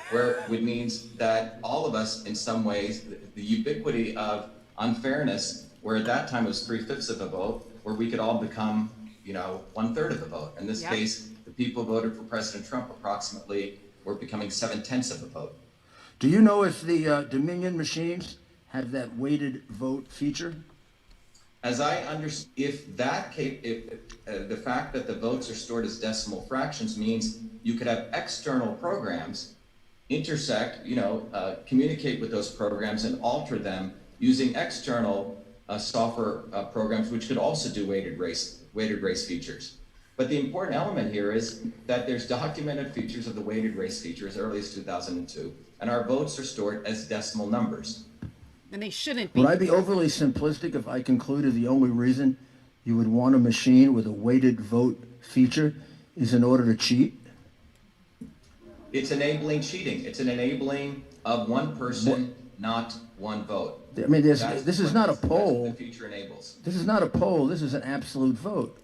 where it means that all of us, in some ways, the ubiquity of unfairness, where at that time it was 3/5 of a vote, where we could all become, 1/3 of a vote. In this case, the people who voted for President Trump approximately were becoming 7/10 of a vote. Do you know if the Dominion machines have that weighted vote feature? As I understand, if the fact that the votes are stored as decimal fractions means you could have external programs intersect, communicate with those programs and alter them using external software programs, which could also do weighted race features. But the important element here is that there's documented features of the weighted race feature as early as 2002, and our votes are stored as decimal numbers. And they shouldn't be. Would I be overly simplistic if I concluded the only reason you would want a machine with a weighted vote feature is in order to cheat? It's enabling cheating. It's an enabling of one person, not one vote. I mean, this is not a poll. That's what the feature enables. This is not a poll. This is an absolute vote.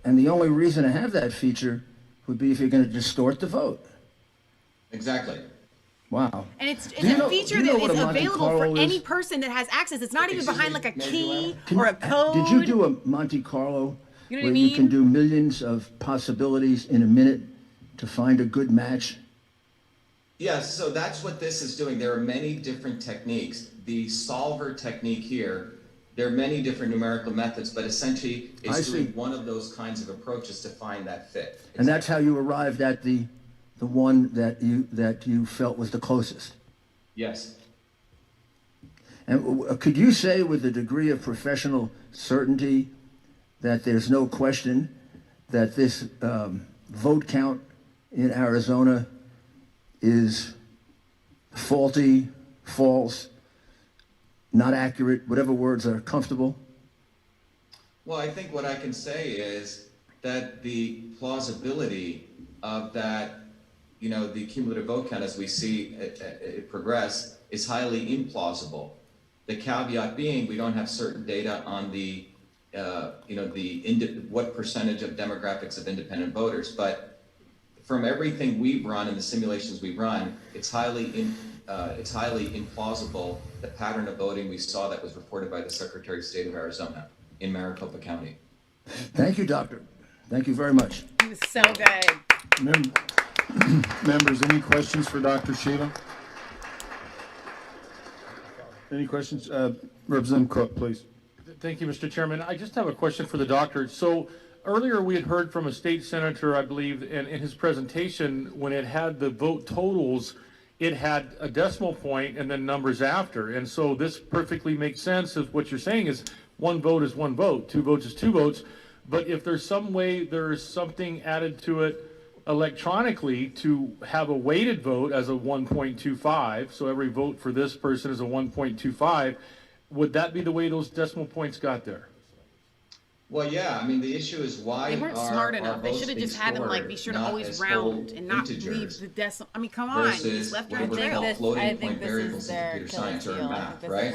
And the only reason to have that feature would be if you're going to distort the vote. Exactly. Wow. And it's a feature that is available for any person that has access. It's not even behind like a key or a code. Did you do a Monte Carlo where you can do millions of possibilities in a minute to find a good match? Yes, so that's what this is doing. There are many different techniques. The solver technique here, there are many different numerical methods, but essentially it's doing one of those kinds of approaches to find that fit. And that's how you arrived at the one that you felt was the closest? Yes. And could you say with a degree of professional certainty that there's no question that this vote count in Arizona is faulty, false, not accurate, whatever words are comfortable? Well, I think what I can say is that the plausibility of that, you know, the cumulative vote count as we see it progress is highly implausible. The caveat being we don't have certain data on the, you know, what percentage of demographics of independent voters, but from everything we've run and the simulations we've run, it's highly implausible the pattern of voting we saw that was reported by the Secretary of State of Arizona in Maricopa County. Thank you, Doctor. Thank you very much. It was so good. Members, any questions for Dr. Sheila? Any questions? Representative Cook, please. Thank you, Mr. Chairman. I just have a question for the doctor. So earlier we had heard from a state senator, I believe, in his presentation, when it had the vote totals, it had a decimal point and then numbers after. And so this perfectly makes sense of what you're saying is one vote is one vote, two votes is two votes. But if there's some way there's something added to it electronically to have a weighted vote as a 1.25, so every vote for this person is a 1.25, would that be the way those decimal points got there? Well, yeah, I mean, the issue is why they weren't smart enough. They should have just had them like be sure to always round and not leave the decimal. I mean, come on, just left her in jail. Floating point variables in computer science or in math, right?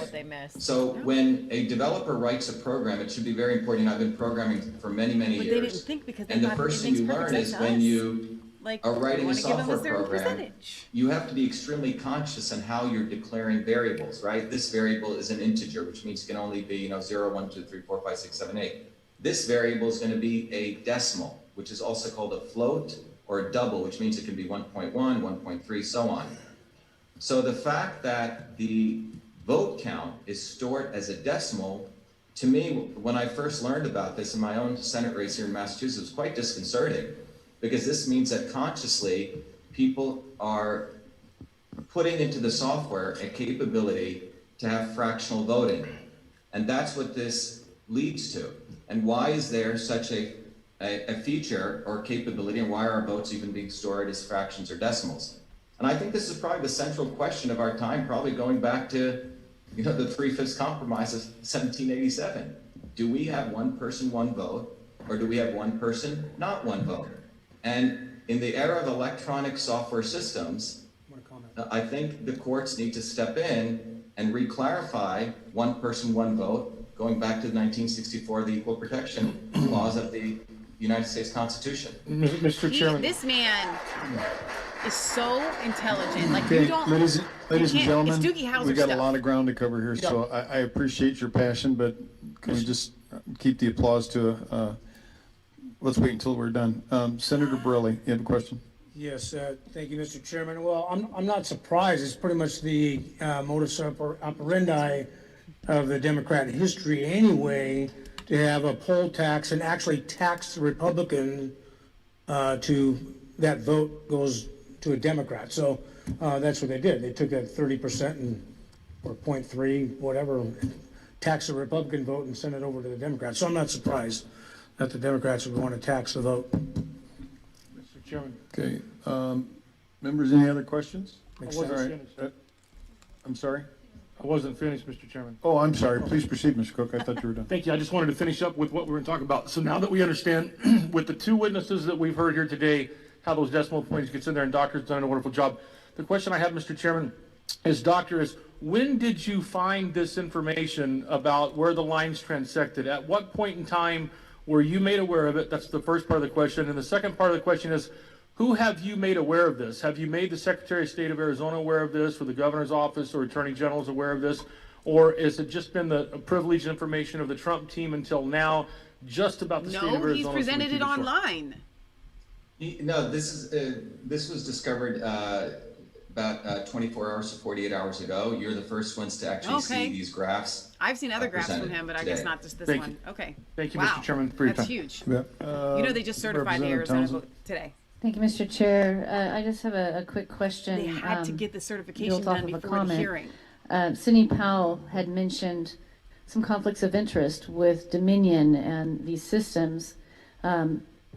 So when a developer writes a program, it should be very important. I've been programming for many, many years. They didn't think because they and the first thing you learn is when you are writing a software program, you have to be extremely conscious on how you're declaring variables, right? This variable is an integer, which means it can only be, 0, 1, 2, 3, 4, 5, 6, 7, 8. This variable is going to be a decimal, which is also called a float, or a double, which means it can be 1.1, 1.3, so on. So the fact that the vote count is stored as a decimal, to me, when I first learned about this in my own Senate race here in Massachusetts, was quite disconcerting, because this means that consciously people are putting into the software a capability to have fractional voting. And that's what this leads to. And why is there such a feature or capability, and why are our votes even being stored as fractions or decimals? And I think this is probably the central question of our time, probably going back to, the 3/5 compromise of 1787. Do we have one person, one vote, or do we have one person, not one vote? And in the era of electronic software systems, I think the courts need to step in and re-clarify one person, one vote, going back to 1964, the Equal Protection Clause of the United States Constitution. Mr. Chairman. This man is so intelligent. Like, Okay, you don't. ladies and gentlemen, it's Doogie Howser we got stuff. a lot of ground to cover here, so I appreciate your passion, but can we just keep the applause to let's wait until we're done. Senator Borelli, you have a question? Yes, thank you, Mr. Chairman. Well, I'm not surprised. It's pretty much the modus operandi of the Democrat history anyway, to have a poll tax and actually tax the Republican to that vote goes to a Democrat. So that's what they did. They took that 30% or 0.3, whatever, tax the Republican vote and send it over to the Democrats. So I'm not surprised that the Democrats would want to tax the vote. Mr. Chairman. Okay, members, any other questions? Makes All sense. right. I'm sorry? I wasn't finished, Mr. Chairman. Oh, I'm sorry. Please proceed, Mr. Cook. I thought you were done. Thank you. I just wanted to finish up with what we were talking about. So now that we understand with the two witnesses that we've heard here today, how those decimal points gets in there, and Doctor's done a wonderful job. The question I have, Mr. Chairman, is when did you find this information about where the lines transected? At what point in time were you made aware of it? That's the first part of the question. And the second part of the question is, who have you made aware of this? Have you made the Secretary of State of Arizona aware of this, or the Governor's Office or Attorney General's aware of this? Or has it just been the privileged information of the Trump team until now, just about the state of Arizona? No, he's presented it online. No, this was discovered about 24 hours to 48 hours ago. You're the first ones to actually see these graphs. I've seen other graphs from him, but I guess not just this one. Okay. Thank you, wow. Mr. Chairman, for your That's time. huge. Yeah. You know, they just certified the Arizona vote today. Thank you, Mr. Chair. I just have a quick question. They had to get the certification built off done of a before the comment. hearing. Sidney Powell had mentioned some conflicts of interest with Dominion and these systems.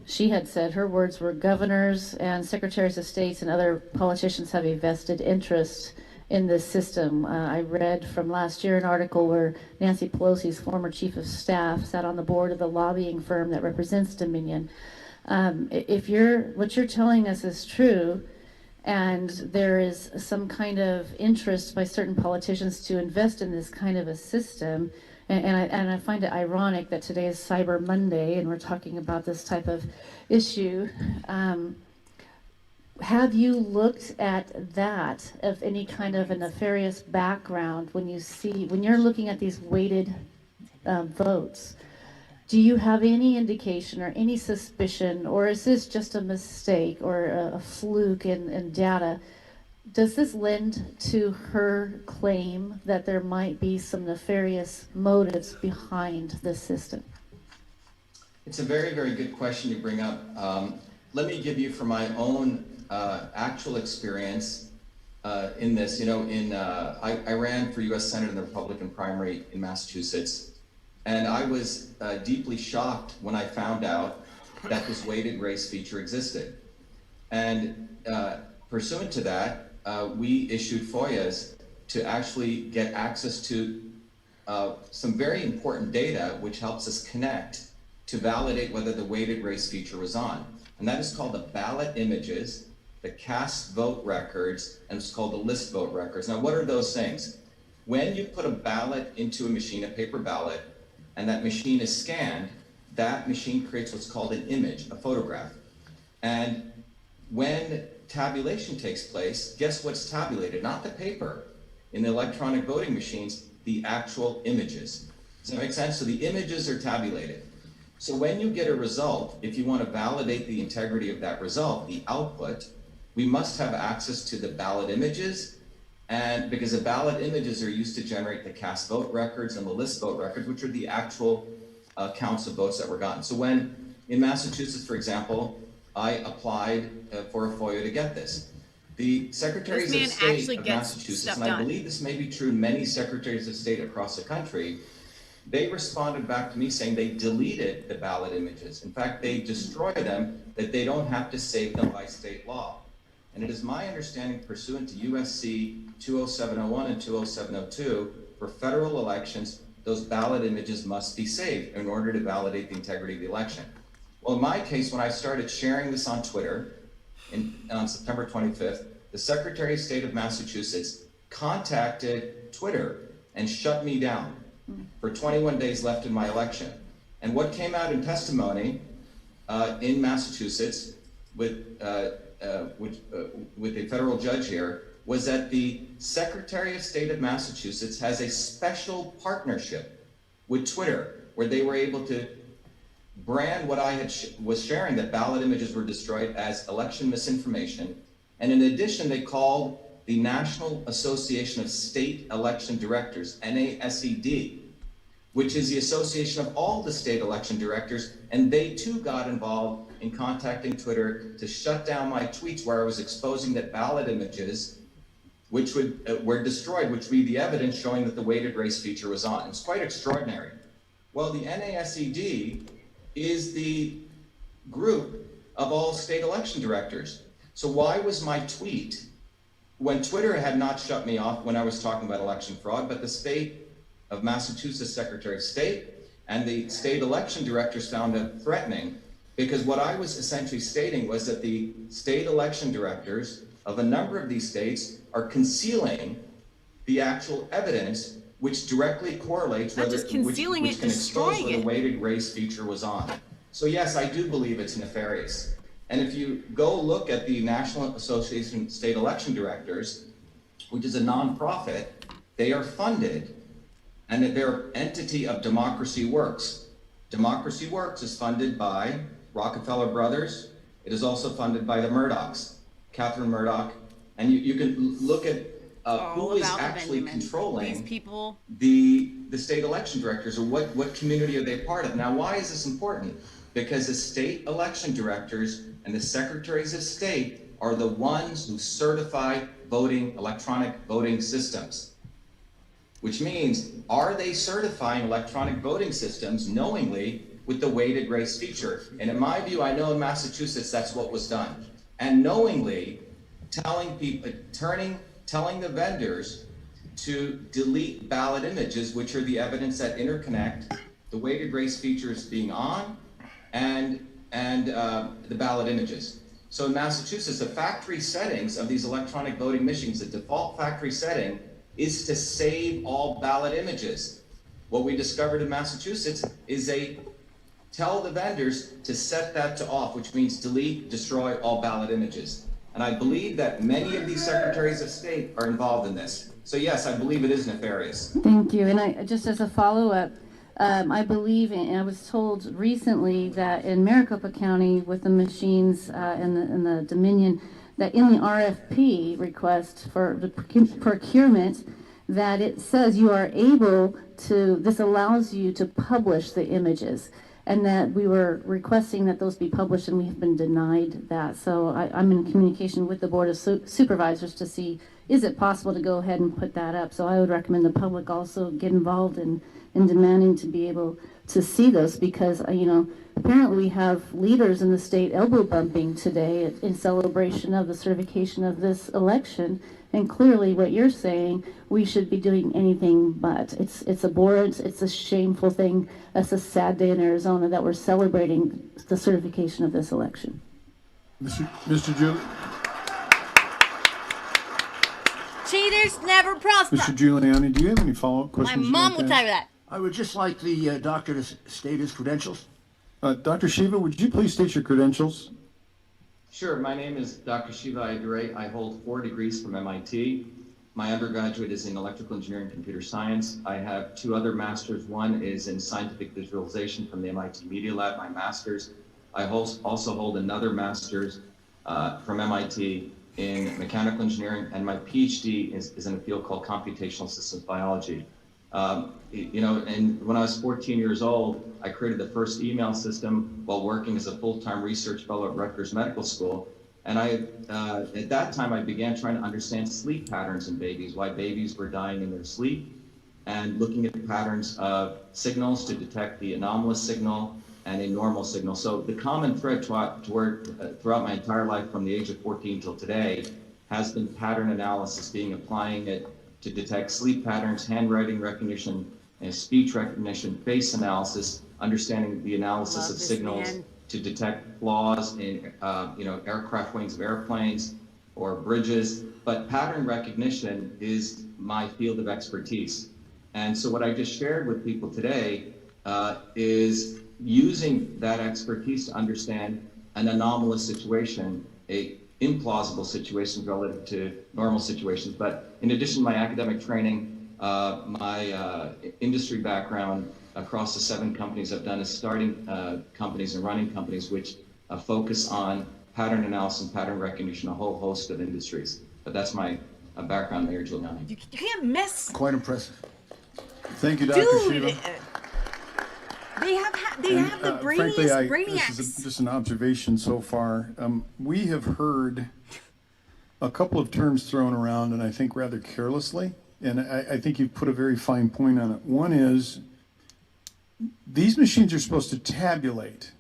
She had said, her words were, governors and secretaries of states and other politicians have a vested interest in this system. I read from last year an article where Nancy Pelosi's former chief of staff sat on the board of the lobbying firm that represents Dominion. If what you're telling us is true, and there is some kind of interest by certain politicians to invest in this kind of a system, and I find it ironic that today is Cyber Monday and we're talking about this type of issue. Have you looked at that of any kind of a nefarious background when you're looking at these weighted votes? Do you have any indication or any suspicion, or is this just a mistake or a fluke in data? Does this lend to her claim that there might be some nefarious motives behind this system? It's a very, very good question you bring up. Let me give you from my own actual experience in this. You know, I ran for U.S. Senate in the Republican primary in Massachusetts, and I was deeply shocked when I found out that this weighted race feature existed. And pursuant to that, we issued FOIAs to actually get access to some very important data which helps us connect to validate whether the weighted race feature was on. And that is called the ballot images, the cast vote records, and it's called the list vote records. Now, what are those things? When you put a ballot into a machine, a paper ballot, and that machine is scanned, that machine creates what's called an image, a photograph. And when tabulation takes place, guess what's tabulated? Not the paper. In the electronic voting machines, the actual images. Does that make sense? So the images are tabulated. So when you get a result, if you want to validate the integrity of that result, the output, we must have access to the ballot images, and because the ballot images are used to generate the cast vote records and the list vote records, which are the actual counts of votes that were gotten. So when, in Massachusetts, for example, I applied for a FOIA to get this. The secretaries of state of Massachusetts, and I believe this may be true in many secretaries of state across the country, they responded back to me saying they deleted the ballot images. In fact, they destroy them, that they don't have to save them by state law. And it is my understanding, pursuant to USC 20701 and 20702, for federal elections, those ballot images must be saved in order to validate the integrity of the election. Well, in my case, when I started sharing this on Twitter on September 25th, the Secretary of State of Massachusetts contacted Twitter and shut me down for 21 days left in my election. And what came out in testimony in Massachusetts with a federal judge here was that the Secretary of State of Massachusetts has a special partnership with Twitter where they were able to brand what I was sharing, that ballot images were destroyed, as election misinformation. And in addition, they called the National Association of State Election Directors, NASED, which is the association of all the state election directors, and they too got involved in contacting Twitter to shut down my tweets where I was exposing that ballot images which were destroyed, which would be the evidence showing that the weighted race feature was on. It's quite extraordinary. Well, the NASED is the group of all state election directors. So why was my tweet, when Twitter had not shut me off when I was talking about election fraud, but the state of Massachusetts Secretary of State and the state election directors found it threatening, because what I was essentially stating was that the state election directors of a number of these states are concealing the actual evidence which directly correlates whether which can expose whether the weighted race feature was on. So yes, I do believe it's nefarious. And if you go look at the National Association of State Election Directors, which is a nonprofit, they are funded, and they're an entity of Democracy Works. Democracy Works is funded by Rockefeller Brothers. It is also funded by the Murdochs, Catherine Murdoch And you can look at who is actually controlling these people, the state election directors, or what community are they part of. Now, why is this important? Because the state election directors and the secretaries of state are the ones who certify electronic voting systems. Which means, are they certifying electronic voting systems knowingly with the weighted race feature? And in my view, I know in Massachusetts that's what was done. And knowingly telling people, telling the vendors to delete ballot images, which are the evidence that interconnect the weighted race features being on and the ballot images. So in Massachusetts, the factory settings of these electronic voting machines, the default factory setting is to save all ballot images. What we discovered in Massachusetts is they tell the vendors to set that to off, which means delete, destroy all ballot images. And I believe that many of these secretaries of state are involved in this. So yes, I believe it is nefarious. Thank you. And I just as a follow-up, I believe, and I was told recently that in Maricopa County with the machines and the Dominion, that in the RFP request for the procurement, that it says you are able to, this allows you to publish the images, and that we were requesting that those be published, and we have been denied that. So I'm in communication with the Board of Supervisors to see, is it possible to go ahead and put that up? So I would recommend the public also get involved in demanding to be able to see those, because apparently we have leaders in the state elbow bumping today in celebration of the certification of this election, and clearly what you're saying, we should be doing anything but. It's abhorrent, it's a shameful thing. That's a sad day in Arizona that we're celebrating the certification of this election. Mr. Giuliani. Cheaters never prosper. Mr. Giuliani, do you have any follow-up questions? My mom will tell you that. I would just like the doctor to state his credentials. Dr. Shiva, would you please state your credentials? Sure, my name is Dr. Shiva Ayyadurai. I hold 4 degrees from MIT. My undergraduate is in electrical engineering and computer science. I have 2 other masters. One is in scientific visualization from the MIT Media Lab, my master's. I also hold another master's from MIT in mechanical engineering, and my PhD is in a field called computational systems biology. And when I was 14 years old, I created the first email system while working as a full-time research fellow at Rutgers Medical School. And at that time, I began trying to understand sleep patterns in babies, why babies were dying in their sleep, and looking at the patterns of signals to detect the anomalous signal and a normal signal. So the common thread throughout my entire life from the age of 14 till today has been pattern analysis, applying it to detect sleep patterns, handwriting recognition, and speech recognition, face analysis, understanding the analysis of signals to detect flaws in aircraft wings of airplanes or bridges. But pattern recognition is my field of expertise. And so what I just shared with people today is using that expertise to understand an anomalous situation, a implausible situation relative to normal situations. But in addition to my academic training, my industry background across the 7 companies I've done is starting companies and running companies which focus on pattern analysis and pattern recognition, a whole host of industries. But that's my background, Mayor Giuliani. You can't miss. Quite impressive. Thank you, Dr. Shiva. They have the Frankly, brainiacs. this is just an observation so far. We have heard a couple of terms thrown around, and I think rather carelessly, and I think you've put a very fine point on it. One is, these machines are supposed to tabulate.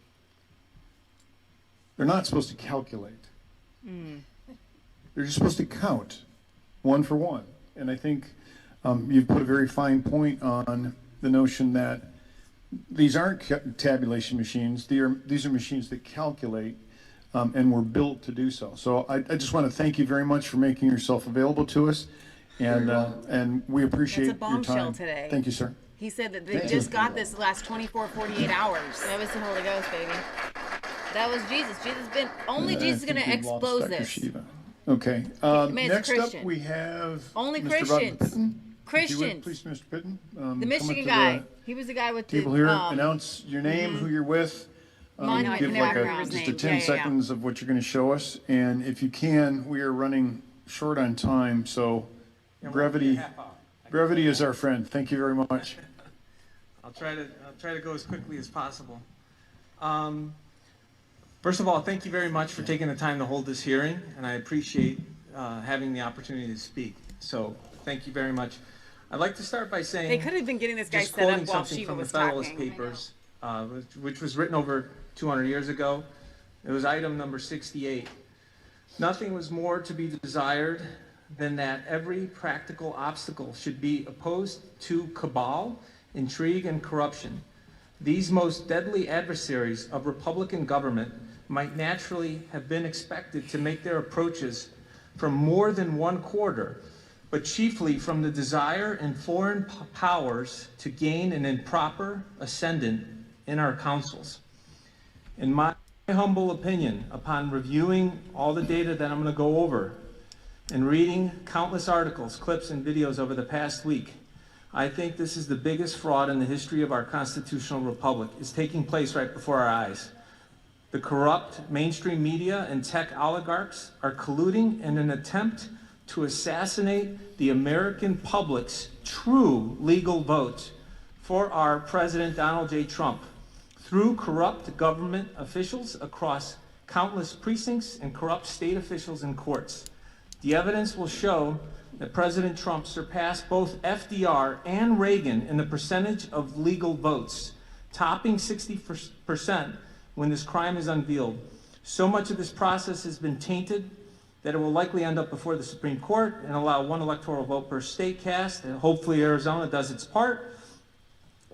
They're not supposed to calculate. They're just supposed to count, one for one. And I think you've put a very fine point on the notion that these aren't tabulation machines. These are machines that calculate and were built to do so. So I just want to thank you very much for making yourself available to us, and we appreciate your time. That's a bombshell today. Thank you, sir. He said that they just got this the last 24, 48 hours. That was the Holy Ghost, baby. That was Jesus. Jesus is going to expose this. Shiva. Okay. Next up, we have only Mr. Christians. Christians. Please, Mr. Pitton. The Michigan guy. He was the guy with the table here. Announce your name, who you're with. I give like just a 10 seconds of what you're going to show us. And if you can, we are running short on time, so Yeah, we'll brevity, be a half hour. brevity is our friend. Thank you very much. I'll try to go as quickly as possible. First of all, thank you very much for taking the time to hold this hearing, and I appreciate having the opportunity to speak. So thank you very much. I'd like to start by saying They could have been getting this guy just set up quoting while something Shiva from the was Federalist talking. Papers, which was written over 200 years ago. It was item number 68. Nothing was more to be desired than that every practical obstacle should be opposed to cabal, intrigue, and corruption. These most deadly adversaries of Republican government might naturally have been expected to make their approaches from more than one quarter, but chiefly from the desire in foreign powers to gain an improper ascendant in our councils. In my humble opinion, upon reviewing all the data that I'm going to go over and reading countless articles, clips, and videos over the past week, I think this is the biggest fraud in the history of our constitutional republic. It's taking place right before our eyes. The corrupt mainstream media and tech oligarchs are colluding in an attempt to assassinate the American public's true legal vote for our President Donald J. Trump through corrupt government officials across countless precincts and corrupt state officials and courts. The evidence will show that President Trump surpassed both FDR and Reagan in the percentage of legal votes, topping 60% when this crime is unveiled. So much of this process has been tainted that it will likely end up before the Supreme Court and allow one electoral vote per state cast, and hopefully Arizona does its part.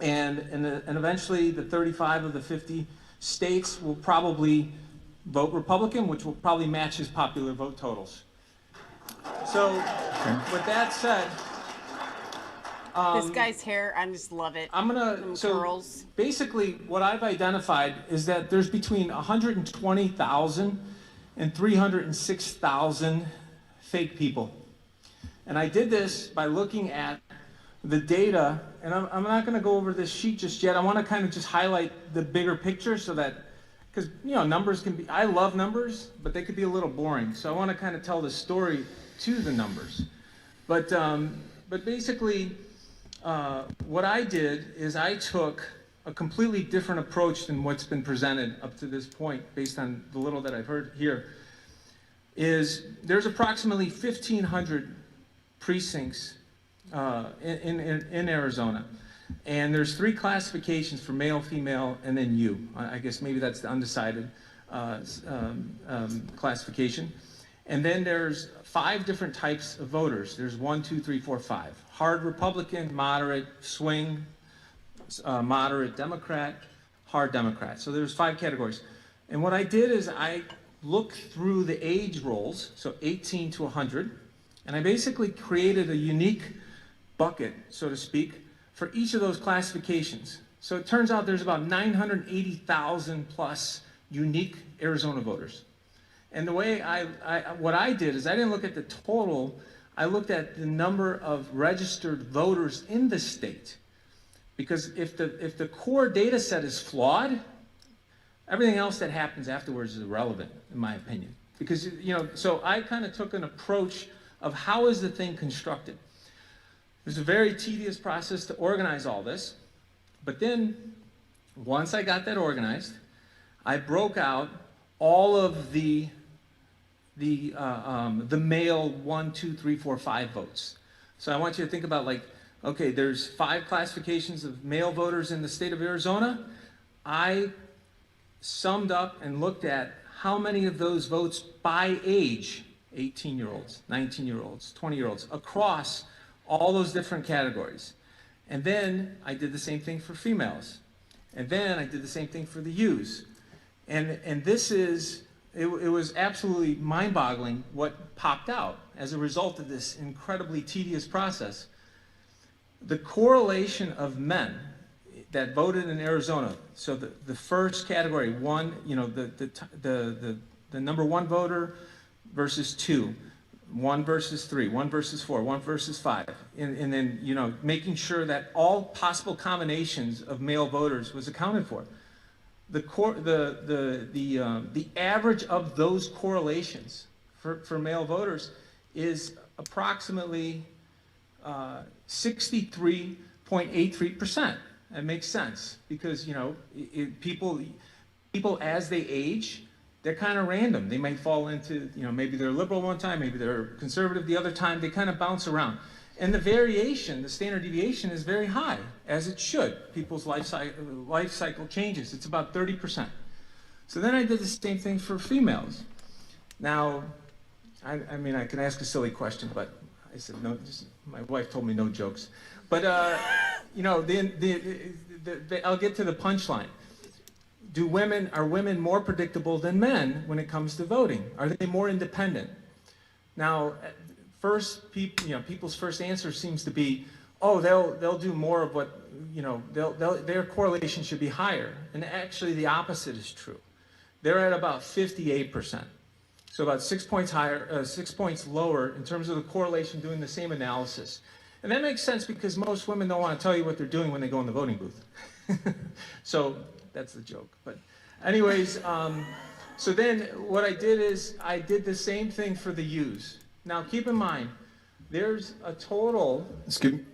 And eventually the 35 of the 50 states will probably vote Republican, which will probably match his popular vote totals. So with that said, This guy's hair, I just love it. I'm gonna, so basically what I've identified is that there's between 120,000 and 306,000 fake people. And I did this by looking at the data, and I'm not gonna go over this sheet just yet. I wanna kind of just highlight the bigger picture so that, because you know, numbers can be, I love numbers, but they could be a little boring. So I wanna kind of tell the story to the numbers. But basically, what I did is I took a completely different approach than what's been presented up to this point, based on the little that I've heard here. Is there's approximately 1,500 precincts in Arizona, and there's 3 classifications for male, female, and then you. I guess maybe that's the undecided classification. And then there's 5 different types of voters. There's 1, 2, 3, 4, 5. Hard Republican, moderate, swing, moderate Democrat, hard Democrat. So there's 5 categories. And what I did is I looked through the age rolls, so 18 to 100, and I basically created a unique bucket, so to speak, for each of those classifications. So it turns out there's about 980,000 plus unique Arizona voters. And the way what I did is I didn't look at the total, I looked at the number of registered voters in the state. Because if the core data set is flawed, everything else that happens afterwards is irrelevant, in my opinion. Because, you know, so I kind of took an approach of how is the thing constructed. It was a very tedious process to organize all this. But then, once I got that organized, I broke out all of the male 1, 2, 3, 4, 5 votes. So I want you to think about, like, okay, there's 5 classifications of male voters in the state of Arizona. I summed up and looked at how many of those votes by age, 18-year-olds, 19-year-olds, 20-year-olds, across all those different categories. And then I did the same thing for females. And then I did the same thing for the U's. And this is, it was absolutely mind-boggling what popped out as a result of this incredibly tedious process. The correlation of men that voted in Arizona, so the first category, 1, you know, the number 1 voter versus 2, 1 versus 3, 1 versus 4, 1 versus 5, and then, you know, making sure that all possible combinations of male voters was accounted for. The average of those correlations for male voters is approximately 63.83%. That makes sense because, you know, people as they age, they're kind of random. They might fall into, you know, maybe they're liberal one time, maybe they're conservative the other time. They kind of bounce around. And the variation, the standard deviation is very high, as it should. People's life cycle changes. It's about 30%. So then I did the same thing for females. Now, I mean, I can ask a silly question, but I said no. My wife told me no jokes. But you know, I'll get to the punchline. Are women more predictable than men when it comes to voting? Are they more independent? Now, people's first answer seems to be, oh, they'll do more of what, you know, their correlation should be higher. And actually, the opposite is true. They're at about 58%. So about 6 points higher, 6 points lower in terms of the correlation doing the same analysis. And that makes sense because most women don't want to tell you what they're doing when they go in the voting booth. So that's the joke. But anyways, so then what I did is I did the same thing for the U's. Now keep in mind, there's a total.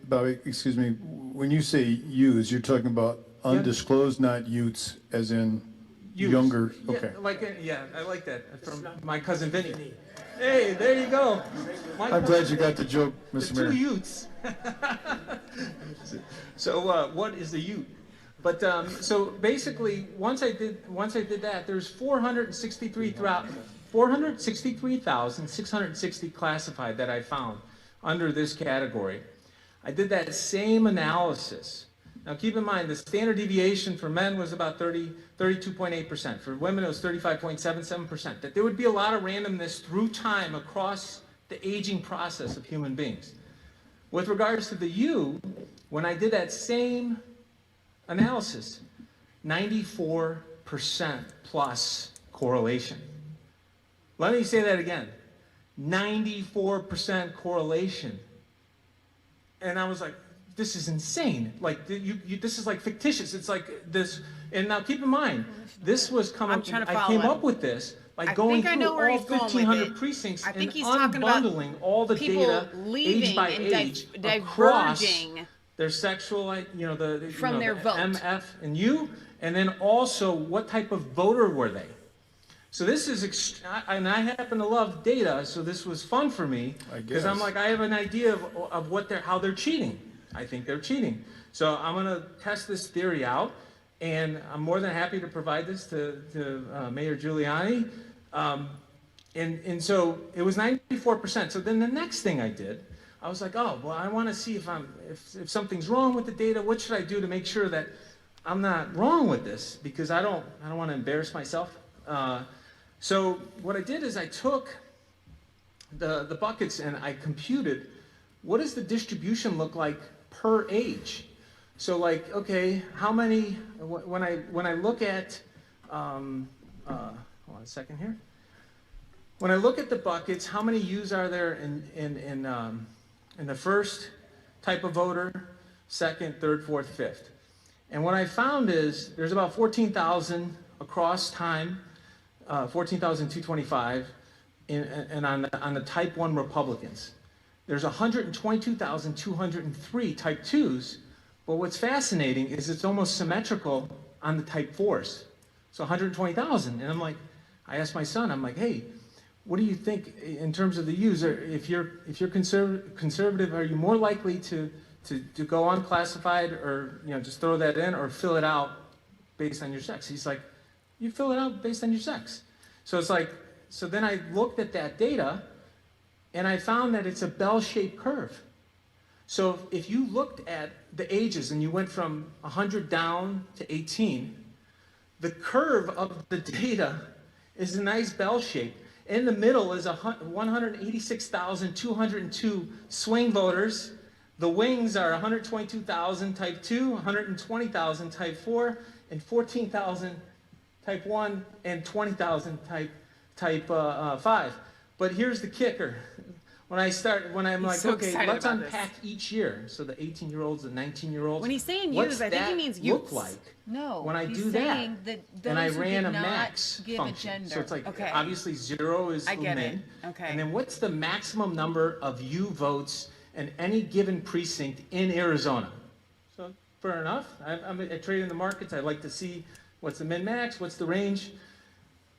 Bobby, excuse me. When you say U's, you're talking about undisclosed, not youths, as in younger. Okay. Yeah, I like that from my cousin Vinny. Hey, there you go. I'm glad you got the joke, Mr. Mayor. Two youths. So what is the youth? But so basically, once I did that, there's 463,660 classified that I found under this category. I did that same analysis. Now keep in mind, the standard deviation for men was about 32.8%. For women, it was 35.77%. That there would be a lot of randomness through time across the aging process of human beings. With regards to the U, when I did that same analysis, 94% plus correlation. Let me say that again. 94% correlation. And I was like, this is insane. Like, this is like fictitious. It's like this. And now keep in mind, this was I came up with this by going through all 1,500 precincts and unbundling all the data age by age across their sexual, you know, the vote. MF and U, and then also what type of voter were they? So this is, and I happen to love data, so this was fun for me because I'm like, I have an idea of how they're cheating. I think they're cheating. So I'm going to test this theory out, and I'm more than happy to provide this to Mayor Giuliani. And so it was 94%. So then the next thing I did, I was like, oh, well, I want to see if something's wrong with the data. What should I do to make sure that I'm not wrong with this? Because I don't want to embarrass myself. So what I did is I took the buckets and I computed what does the distribution look like per age. So like, okay, how many, when I look at, hold on a second here. When I look at the buckets, how many U's are there in the first type of voter, second, third, fourth, fifth? And what I found is there's about 14,000 across time, 14,225 and on the type 1 Republicans. There's 122,203 type 2s, but what's fascinating is it's almost symmetrical on the type 4s. So 120,000, and I'm like, I asked my son, I'm like, hey, what do you think in terms of the user? If you're conservative, are you more likely to go unclassified, or just throw that in, or fill it out based on your sex? He's like, you fill it out based on your sex. So it's like, so then I looked at that data, and I found that it's a bell-shaped curve. So if you looked at the ages and you went from 100 down to 18, the curve of the data is a nice bell shape. In the middle is 186,202 swing voters. The wings are 122,000 type 2, 120,000 type 4, and 14,000 type 1, and 20,000 type 5. But here's the kicker. when I'm like, so okay, excited let's about this. unpack each year. So the 18-year-olds, the 19-year-olds. When he's saying what's use, I think he that means look youths. like No, when I he's do that? saying that And I those who ran did a not max give a function. gender. So it's like Okay. obviously 0 is I get min. it. Okay. And then what's the maximum number of U votes in any given precinct in Arizona? So fair enough. I trade in the markets. I like to see what's the min max, what's the range.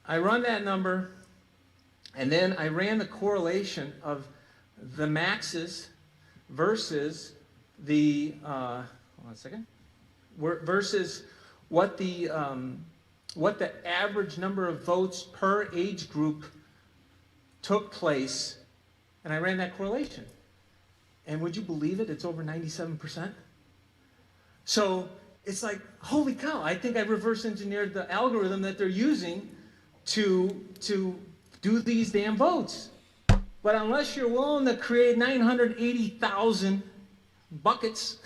I run that number, and then I ran the correlation of the maxes versus the hold on a second, versus what the average number of votes per age group took place, and I ran that correlation. And would you believe it? It's over 97%. So it's like, holy cow, I think I reverse engineered the algorithm that they're using to do these damn votes. But unless you're willing to create 980,000 buckets,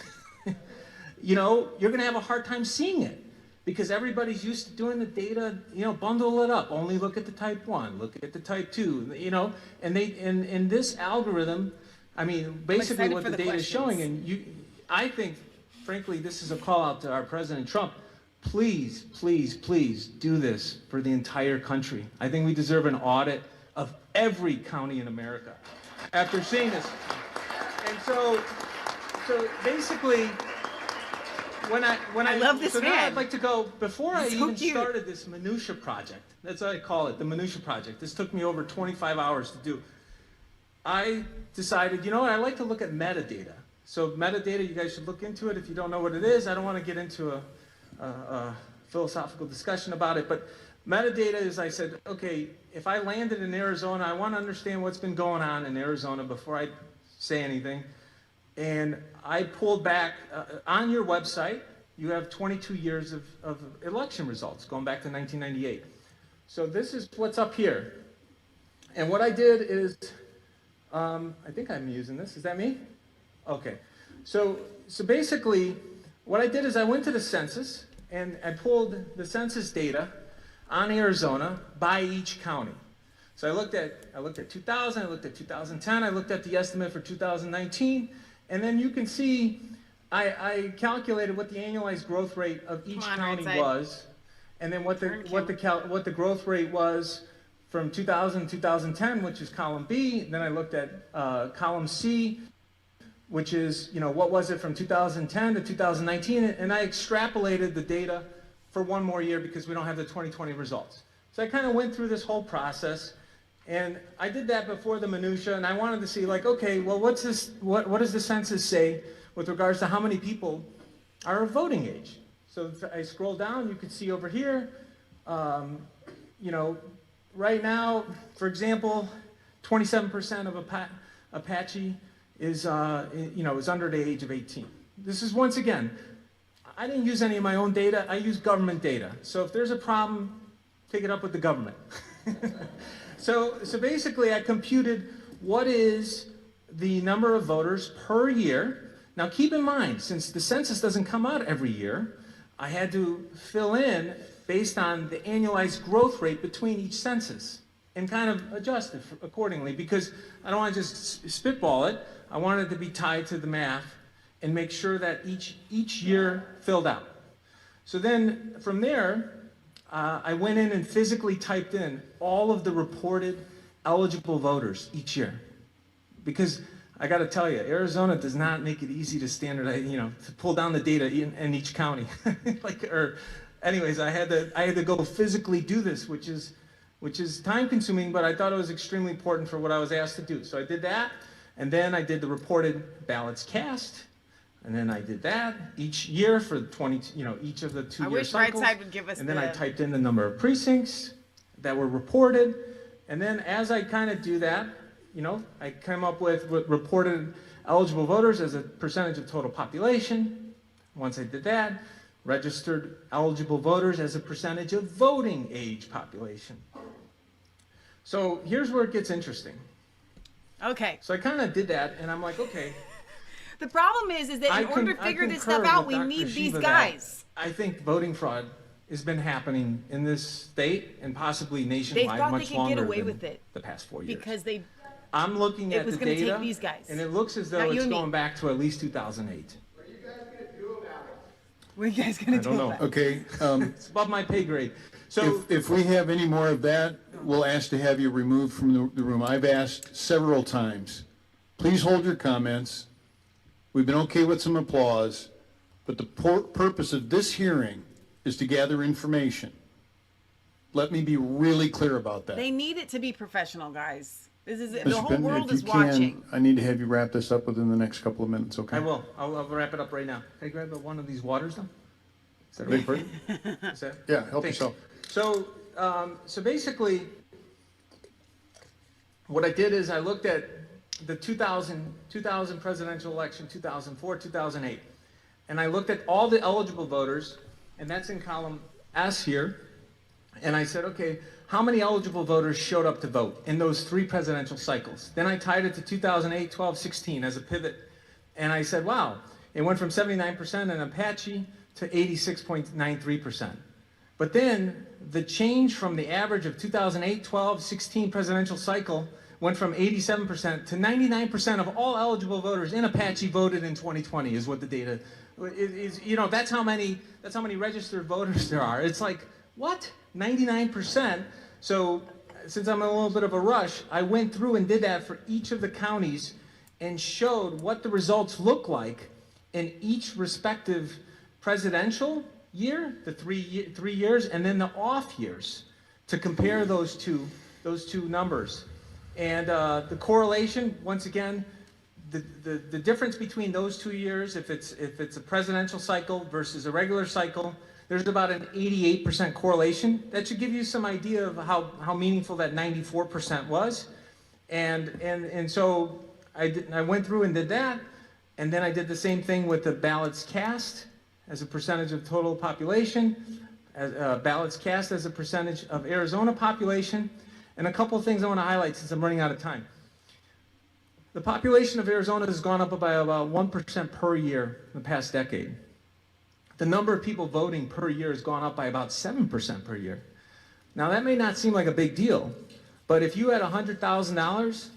you know, you're going to have a hard time seeing it. Because everybody's used to doing the data, you know, bundle it up. Only look at the type 1, look at the type 2, you know. And in this algorithm, I mean, basically what the data is showing, and I think, frankly, this is a call out to our President Trump. Please, please, please do this for the entire country. I think we deserve an audit of every county in America after seeing this. And so basically, when I love this so now man. I'd like to go, before I He's so even cute. started this minutia project, that's what I call it, the minutia project. This took me over 25 hours to do. I decided, you know what, I like to look at metadata. So metadata, you guys should look into it if you don't know what it is. I don't want to get into a philosophical discussion about it, but metadata is, I said, okay, if I landed in Arizona, I want to understand what's been going on in Arizona before I say anything. And I pulled back, on your website, you have 22 years of election results, going back to 1998. So this is what's up here. And what I did is, I think I'm using this, is that me? Okay. So basically, what I did is I went to the census, and I pulled the census data on Arizona by each county. So I looked at 2000, I looked at 2010, I looked at the estimate for 2019, and then you can see I calculated what the annualized growth rate of each county was, and then what the growth rate was from 2000 to 2010, which is column B. Then I looked at column C, which is, you know, what was it from 2010 to 2019, and I extrapolated the data for one more year because we don't have the 2020 results. So I kind of went through this whole process, and I did that before the minutia, and I wanted to see, like, okay, well, what does the census say with regards to how many people are of voting age? So if I scroll down, you can see over here, you know, right now, for example, 27% of Apache is under the age of 18. This is, once again, I didn't use any of my own data. I used government data. So if there's a problem, take it up with the government. So basically, I computed what is the number of voters per year. Now, keep in mind, since the census doesn't come out every year, I had to fill in based on the annualized growth rate between each census and kind of adjust it accordingly, because I don't want to just spitball it. I want it to be tied to the math and make sure that each year filled out. So then from there, I went in and physically typed in all of the reported eligible voters each year. Because I got to tell you, Arizona does not make it easy to standardize, you know, to pull down the data in each county. Anyways, I had to go physically do this, which is time consuming, but I thought it was extremely important for what I was asked to do. So I did that, and then I did the reported ballots cast, and then I did that each year for each of the 2-year cycles. Right Side would give us. And then I typed in the number of precincts that were reported, and then as I kind of do that, you know, I came up with reported eligible voters as a percentage of total population. Once I did that, registered eligible voters as a percentage of voting age population. So here's where it gets interesting. Okay. So I kind of did that, and I'm like, okay. The problem is that in order to figure this stuff out, we need these guys. I think voting fraud has been happening in this state and possibly nationwide much longer than the past 4 years. Because they I'm looking at the data. It was going to take these guys. And it looks as though it's going back to at least 2008. What are you guys going to do about it? Okay. It's above my pay grade. So if we have any more of that, we'll ask to have you removed from the room. I've asked several times. Please hold your comments. We've been okay with some applause, but the purpose of this hearing is to gather information. Let me be really clear about that. They need it to be professional, guys. This is Mr. the whole Benton, world if is you can, watching. I need to have you wrap this up within the next couple of minutes, okay? I will. I'll wrap it up right now. Can I grab one of these waters, though? Is that Big right? Is that? Yeah, help Thanks. yourself. So basically, what I did is I looked at the 2000 presidential election, 2004, 2008, and I looked at all the eligible voters, and that's in column S here, and I said, okay, how many eligible voters showed up to vote in those 3 presidential cycles? Then I tied it to 2008, 12, 16 as a pivot, and I said, wow, it went from 79% in Apache to 86.93%. But then the change from the average of 2008, 12, 16 presidential cycle went from 87% to 99% of all eligible voters in Apache voted in 2020 is what the data is. You know, that's how many registered voters there are. It's like, what? 99%? So since I'm in a little bit of a rush, I went through and did that for each of the counties and showed what the results look like in each respective presidential year, the three years, and then the off years to compare those two numbers. And the correlation, once again, the difference between those 2 years, if it's a presidential cycle versus a regular cycle, there's about an 88% correlation. That should give you some idea of how meaningful that 94% was. And so I went through and did that, and then I did the same thing with the ballots cast as a percentage of total population, ballots cast as a percentage of Arizona population, and a couple of things I want to highlight since I'm running out of time. The population of Arizona has gone up by about 1% per year in the past decade. The number of people voting per year has gone up by about 7% per year. Now that may not seem like a big deal, but if you had $100,000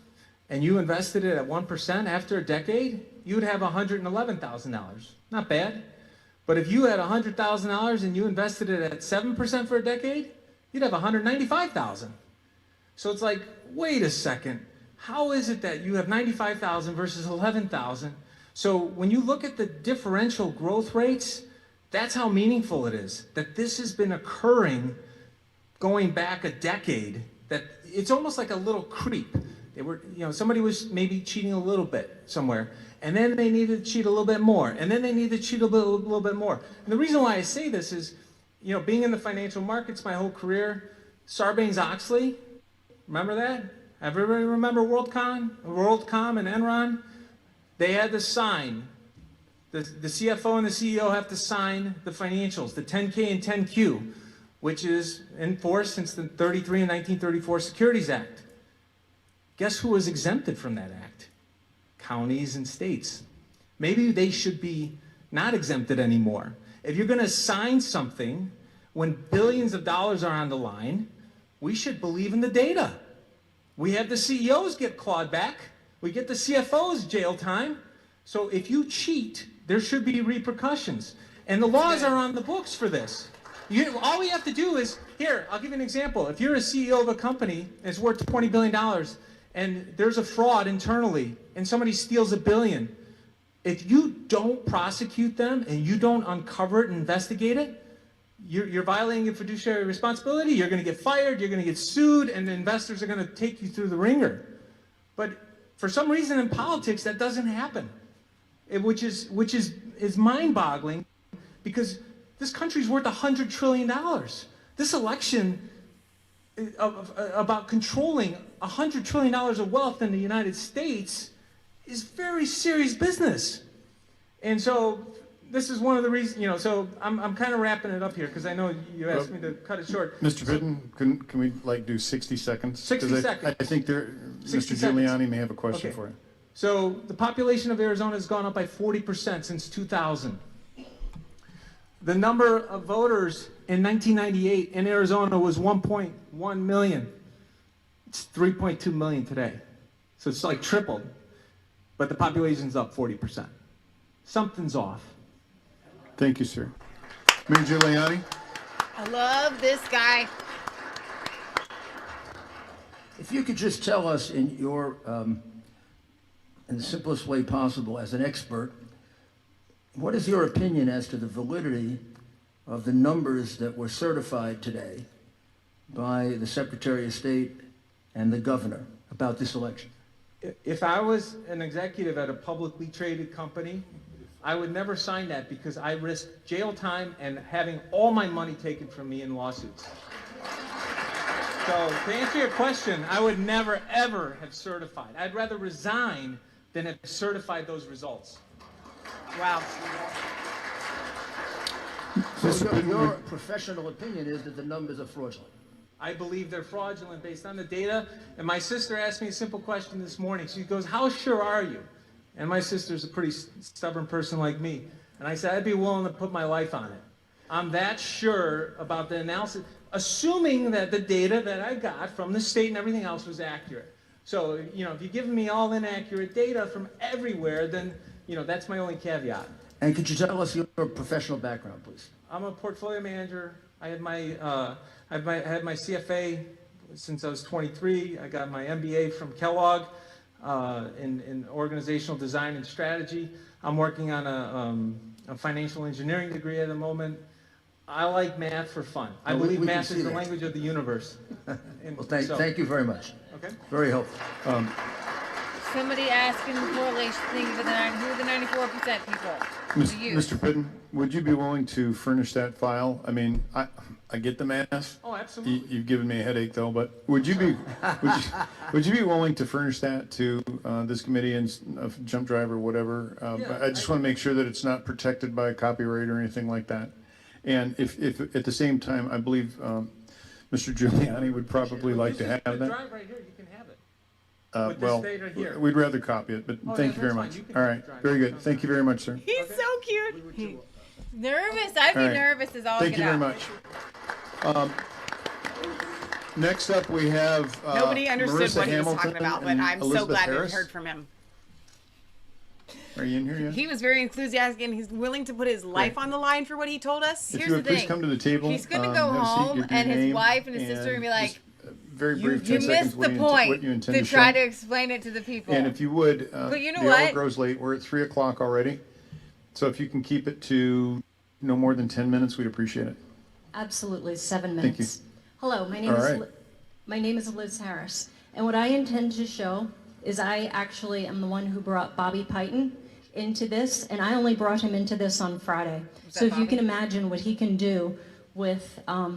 and you invested it at 1% after a decade, you would have $111,000. Not bad. But if you had $100,000 and you invested it at 7% for a decade, you'd have $195,000. So it's like, wait a second, how is it that you have 95,000 versus 11,000? So when you look at the differential growth rates, that's how meaningful it is, that this has been occurring going back a decade, that it's almost like a little creep. They were, somebody was maybe cheating a little bit somewhere, and then they needed to cheat a little bit more, and then they needed to cheat a little bit more. And the reason why I say this is, being in the financial markets my whole career, Sarbanes-Oxley, remember that? Everybody remember WorldCom and Enron? They had to sign. The CFO and the CEO have to sign the financials, the 10K and 10Q, which is in force since the 33 and 1934 Securities Act. Guess who was exempted from that act? Counties and states. Maybe they should be not exempted anymore. If you're going to sign something when billions of dollars are on the line, we should believe in the data. We have the CEOs get clawed back. We get the CFOs jail time. So if you cheat, there should be repercussions. And the laws are on the books for this. All we have to do is, here, I'll give you an example. If you're a CEO of a company and it's worth $20 billion and there's a fraud internally and somebody steals $1 billion, if you don't prosecute them and you don't uncover it and investigate it, you're violating your fiduciary responsibility, you're going to get fired, you're going to get sued, and the investors are going to take you through the ringer. But for some reason in politics, that doesn't happen, which is mind-boggling, because this country's worth $100 trillion. This election about controlling $100 trillion of wealth in the United States is very serious business. And so this is one of the reasons, so I'm kind of wrapping it up here because I know you asked me to cut it short. Mr. Fitton, can we do 60 seconds? 60 seconds. I think Mr. Giuliani may have a question for you. So the population of Arizona has gone up by 40% since 2000. The number of voters in 1998 in Arizona was 1.1 million. It's 3.2 million today. So it's like tripled, but the population's up 40%. Something's off. Thank you, sir. Mayor Giuliani? I love this guy. If you could just tell us in your, in the simplest way possible as an expert, what is your opinion as to the validity of the numbers that were certified today by the Secretary of State and the governor about this election? If I was an executive at a publicly traded company, I would never sign that because I risk jail time and having all my money taken from me in lawsuits. So to answer your question, I would never, ever have certified. I'd rather resign than have certified those results. Wow. So your professional opinion is that the numbers are fraudulent? I believe they're fraudulent based on the data. And my sister asked me a simple question this morning. She goes, how sure are you? And my sister's a pretty stubborn person like me. And I said, I'd be willing to put my life on it. I'm that sure about the analysis, assuming that the data that I got from the state and everything else was accurate. So, you know, if you're giving me all inaccurate data from everywhere, then, you know, that's my only caveat. And could you tell us your professional background, please? I'm a portfolio manager. I had my CFA since I was 23. I got my MBA from Kellogg in organizational design and strategy. I'm working on a financial engineering degree at the moment. I like math for fun. I believe math is the language of the universe. Well, thank you very much. Okay. Very helpful. Somebody asking the correlation thing for who are the 94% people? Mr. Pitten, would you be willing to furnish that file? I mean, I get the math. Oh, absolutely. You've given me a headache though, but would you be willing to furnish that to this committee and Jump Drive or whatever? But I just want to make sure that it's not protected by copyright or anything like that. And if at the same time, I believe Mr. Giuliani would probably like to have that. Drive right here, you can have it. Well, we'd rather copy it, but thank you very much. All right, very good. Thank you very much, sir. He's so cute. Nervous. I'd be nervous as all Thank you very much. Next up, we have Nobody understood Marissa what he was Hamilton talking about, but I'm so Elizabeth glad we Harris. heard from him. Are you in here yet? He was very enthusiastic and he's willing to put his life on the line for what he told us. If Here's you the would please thing. come to the table. He's going to go have a seat, home give your and his name, wife and his sister are going to be like, very brief, you 10 missed seconds, the what you point intend to to try show. to explain it to the people. And if you would, But you know the hour what? grows late. We're at 3 o'clock already. So if you can keep it to no more than 10 minutes, we'd appreciate it. Absolutely, 7 Thank minutes. you. Hello, my name is Liz Harris, and what I intend to show is I actually am the one who brought Bobby Piton into this, and I only brought him into this on Friday. So if you can imagine what he can do with a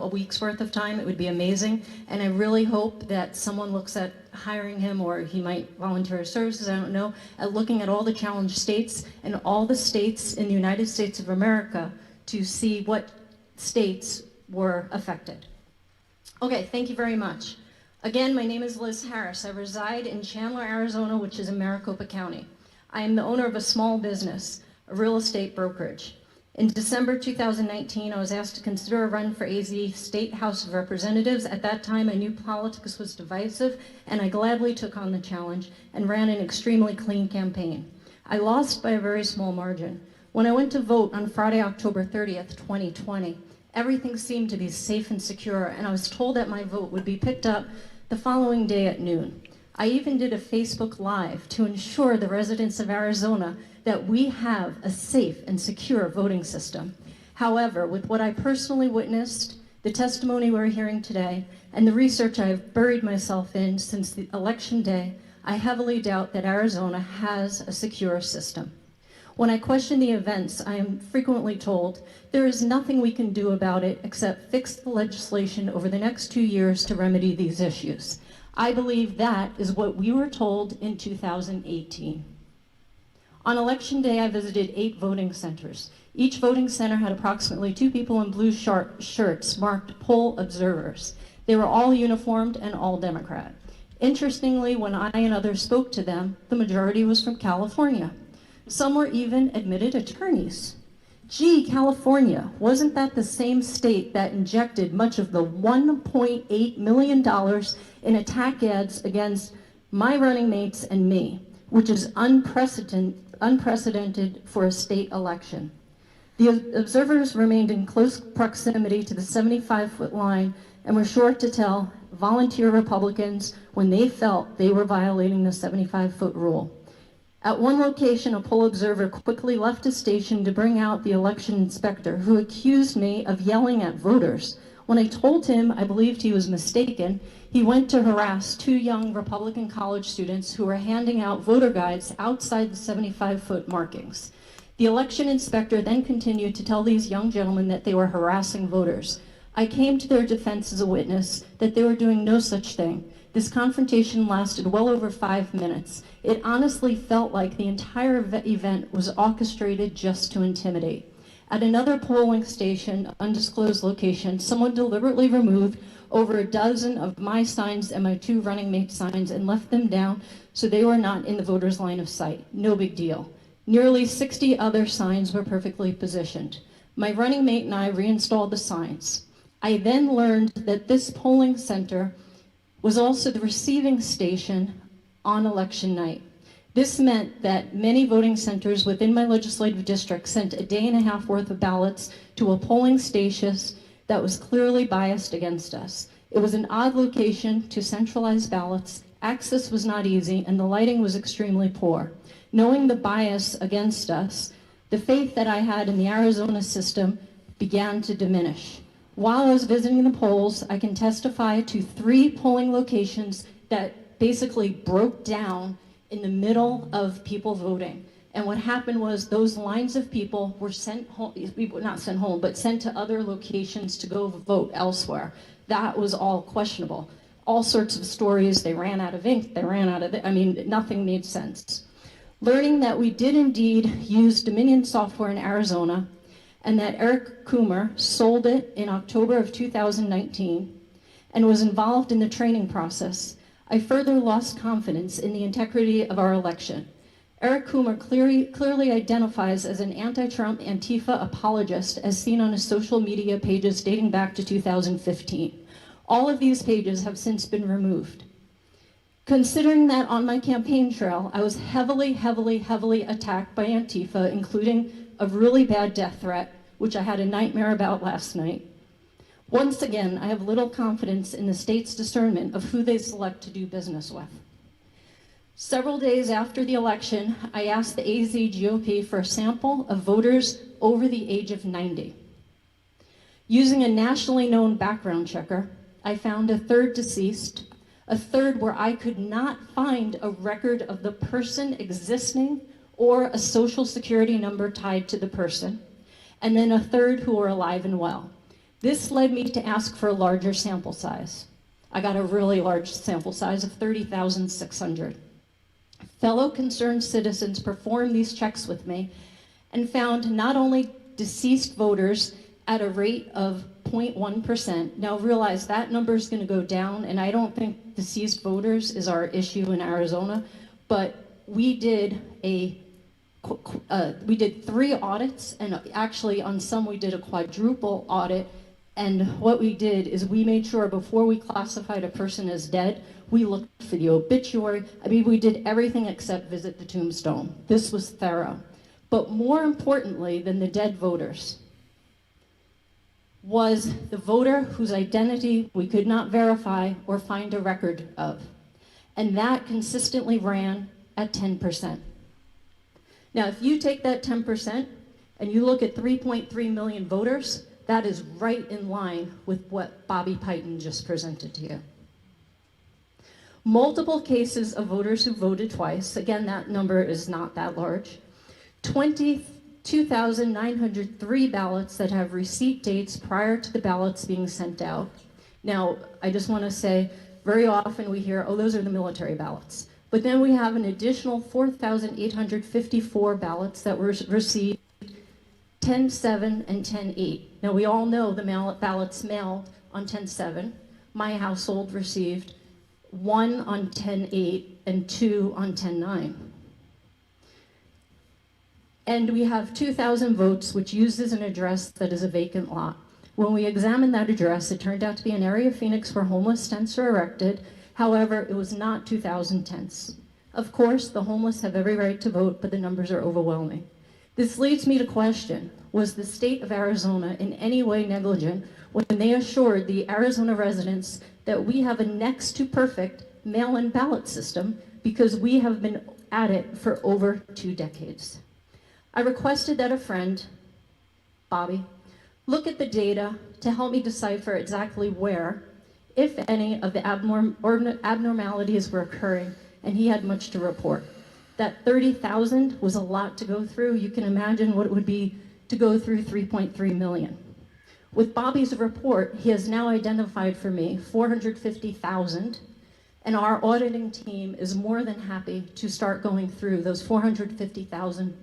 week's worth of time, it would be amazing. And I really hope that someone looks at hiring him, or he might volunteer his services, I don't know, at looking at all the challenged states and all the states in the United States of America to see what states were affected. Okay, thank you very much. Again, my name is Liz Harris. I reside in Chandler, Arizona, which is in Maricopa County. I am the owner of a small business, a real estate brokerage. In December 2019, I was asked to consider a run for AZ State House of Representatives. At that time, I knew politics was divisive, and I gladly took on the challenge and ran an extremely clean campaign. I lost by a very small margin. When I went to vote on Friday, October 30th, 2020, everything seemed to be safe and secure, and I was told that my vote would be picked up the following day at noon. I even did a Facebook Live to ensure the residents of Arizona that we have a safe and secure voting system. However, with what I personally witnessed, the testimony we're hearing today, and the research I have buried myself in since the election day, I heavily doubt that Arizona has a secure system. When I question the events, I am frequently told there is nothing we can do about it except fix the legislation over the next 2 years to remedy these issues. I believe that is what we were told in 2018. On election day, I visited 8 voting centers. Each voting center had approximately 2 people in blue shirts marked poll observers. They were all uniformed and all Democrat. Interestingly, when I and others spoke to them, the majority was from California. Some were even admitted attorneys. Gee, California, wasn't that the same state that injected much of the $1.8 million in attack ads against my running mates and me, which is unprecedented for a state election? The observers remained in close proximity to the 75-foot line and were sure to tell volunteer Republicans when they felt they were violating the 75-foot rule. At one location, a poll observer quickly left his station to bring out the election inspector, who accused me of yelling at voters. When I told him I believed he was mistaken, he went to harass two young Republican college students who were handing out voter guides outside the 75-foot markings. The election inspector then continued to tell these young gentlemen that they were harassing voters. I came to their defense as a witness that they were doing no such thing. This confrontation lasted well over 5 minutes. It honestly felt like the entire event was orchestrated just to intimidate. At another polling station, undisclosed location, someone deliberately removed over a dozen of my signs and my two running mate signs and left them down so they were not in the voters' line of sight. No big deal. Nearly 60 other signs were perfectly positioned. My running mate and I reinstalled the signs. I then learned that this polling center was also the receiving station on election night. This meant that many voting centers within my legislative district sent a day and a half worth of ballots to a polling station that was clearly biased against us. It was an odd location to centralize ballots, access was not easy, and the lighting was extremely poor. Knowing the bias against us, the faith that I had in the Arizona system began to diminish. While I was visiting the polls, I can testify to 3 polling locations that basically broke down in the middle of people voting. And what happened was those lines of people were sent home, not sent home, but sent to other locations to go vote elsewhere. That was all questionable. All sorts of stories, they ran out of ink, they ran out of, nothing made sense. Learning that we did indeed use Dominion software in Arizona, and that Eric Coomer sold it in October of 2019 and was involved in the training process, I further lost confidence in the integrity of our election. Eric Coomer clearly identifies as an anti-Trump Antifa apologist as seen on his social media pages dating back to 2015. All of these pages have since been removed. Considering that on my campaign trail, I was heavily attacked by Antifa, including a really bad death threat, which I had a nightmare about last night. Once again, I have little confidence in the state's discernment of who they select to do business with. Several days after the election, I asked the AZ GOP for a sample of voters over the age of 90. Using a nationally known background checker, I found a third deceased, a third where I could not find a record of the person existing or a social security number tied to the person, and then a third who are alive and well. This led me to ask for a larger sample size. I got a really large sample size of 30,600. Fellow concerned citizens performed these checks with me and found not only deceased voters at a rate of 0.1%. Now realize that number is going to go down, and I don't think deceased voters is our issue in Arizona, but we did 3 audits, and actually on some we did a quadruple audit. And what we did is we made sure before we classified a person as dead, we looked for the obituary. We did everything except visit the tombstone. This was thorough. But more importantly than the dead voters was the voter whose identity we could not verify or find a record of. And that consistently ran at 10%. Now, if you take that 10% and you look at 3.3 million voters, that is right in line with what Bobby Piton just presented to you. Multiple cases of voters who voted twice. Again, that number is not that large. 22,903 ballots that have receipt dates prior to the ballots being sent out. Now, I just want to say, very often we hear, oh, those are the military ballots. But then we have an additional 4,854 ballots that were received 10/7 and 10/8. Now we all know the ballots mailed on 10/7. My household received 1 on 10/8 and 2 on 10/9. And we have 2,000 votes, which uses an address that is a vacant lot. When we examined that address, it turned out to be an area of Phoenix where homeless tents are erected. However, it was not 2,000 tents. Of course, the homeless have every right to vote, but the numbers are overwhelming. This leads me to question, was the state of Arizona in any way negligent when they assured the Arizona residents that we have a next to perfect mail-in ballot system because we have been at it for over 2 decades? I requested that a friend, Bobby, look at the data to help me decipher exactly where, if any, of the abnormalities were occurring, and he had much to report. That 30,000 was a lot to go through. You can imagine what it would be to go through 3.3 million. With Bobby's report, he has now identified for me 450,000, and our auditing team is more than happy to start going through those 450,000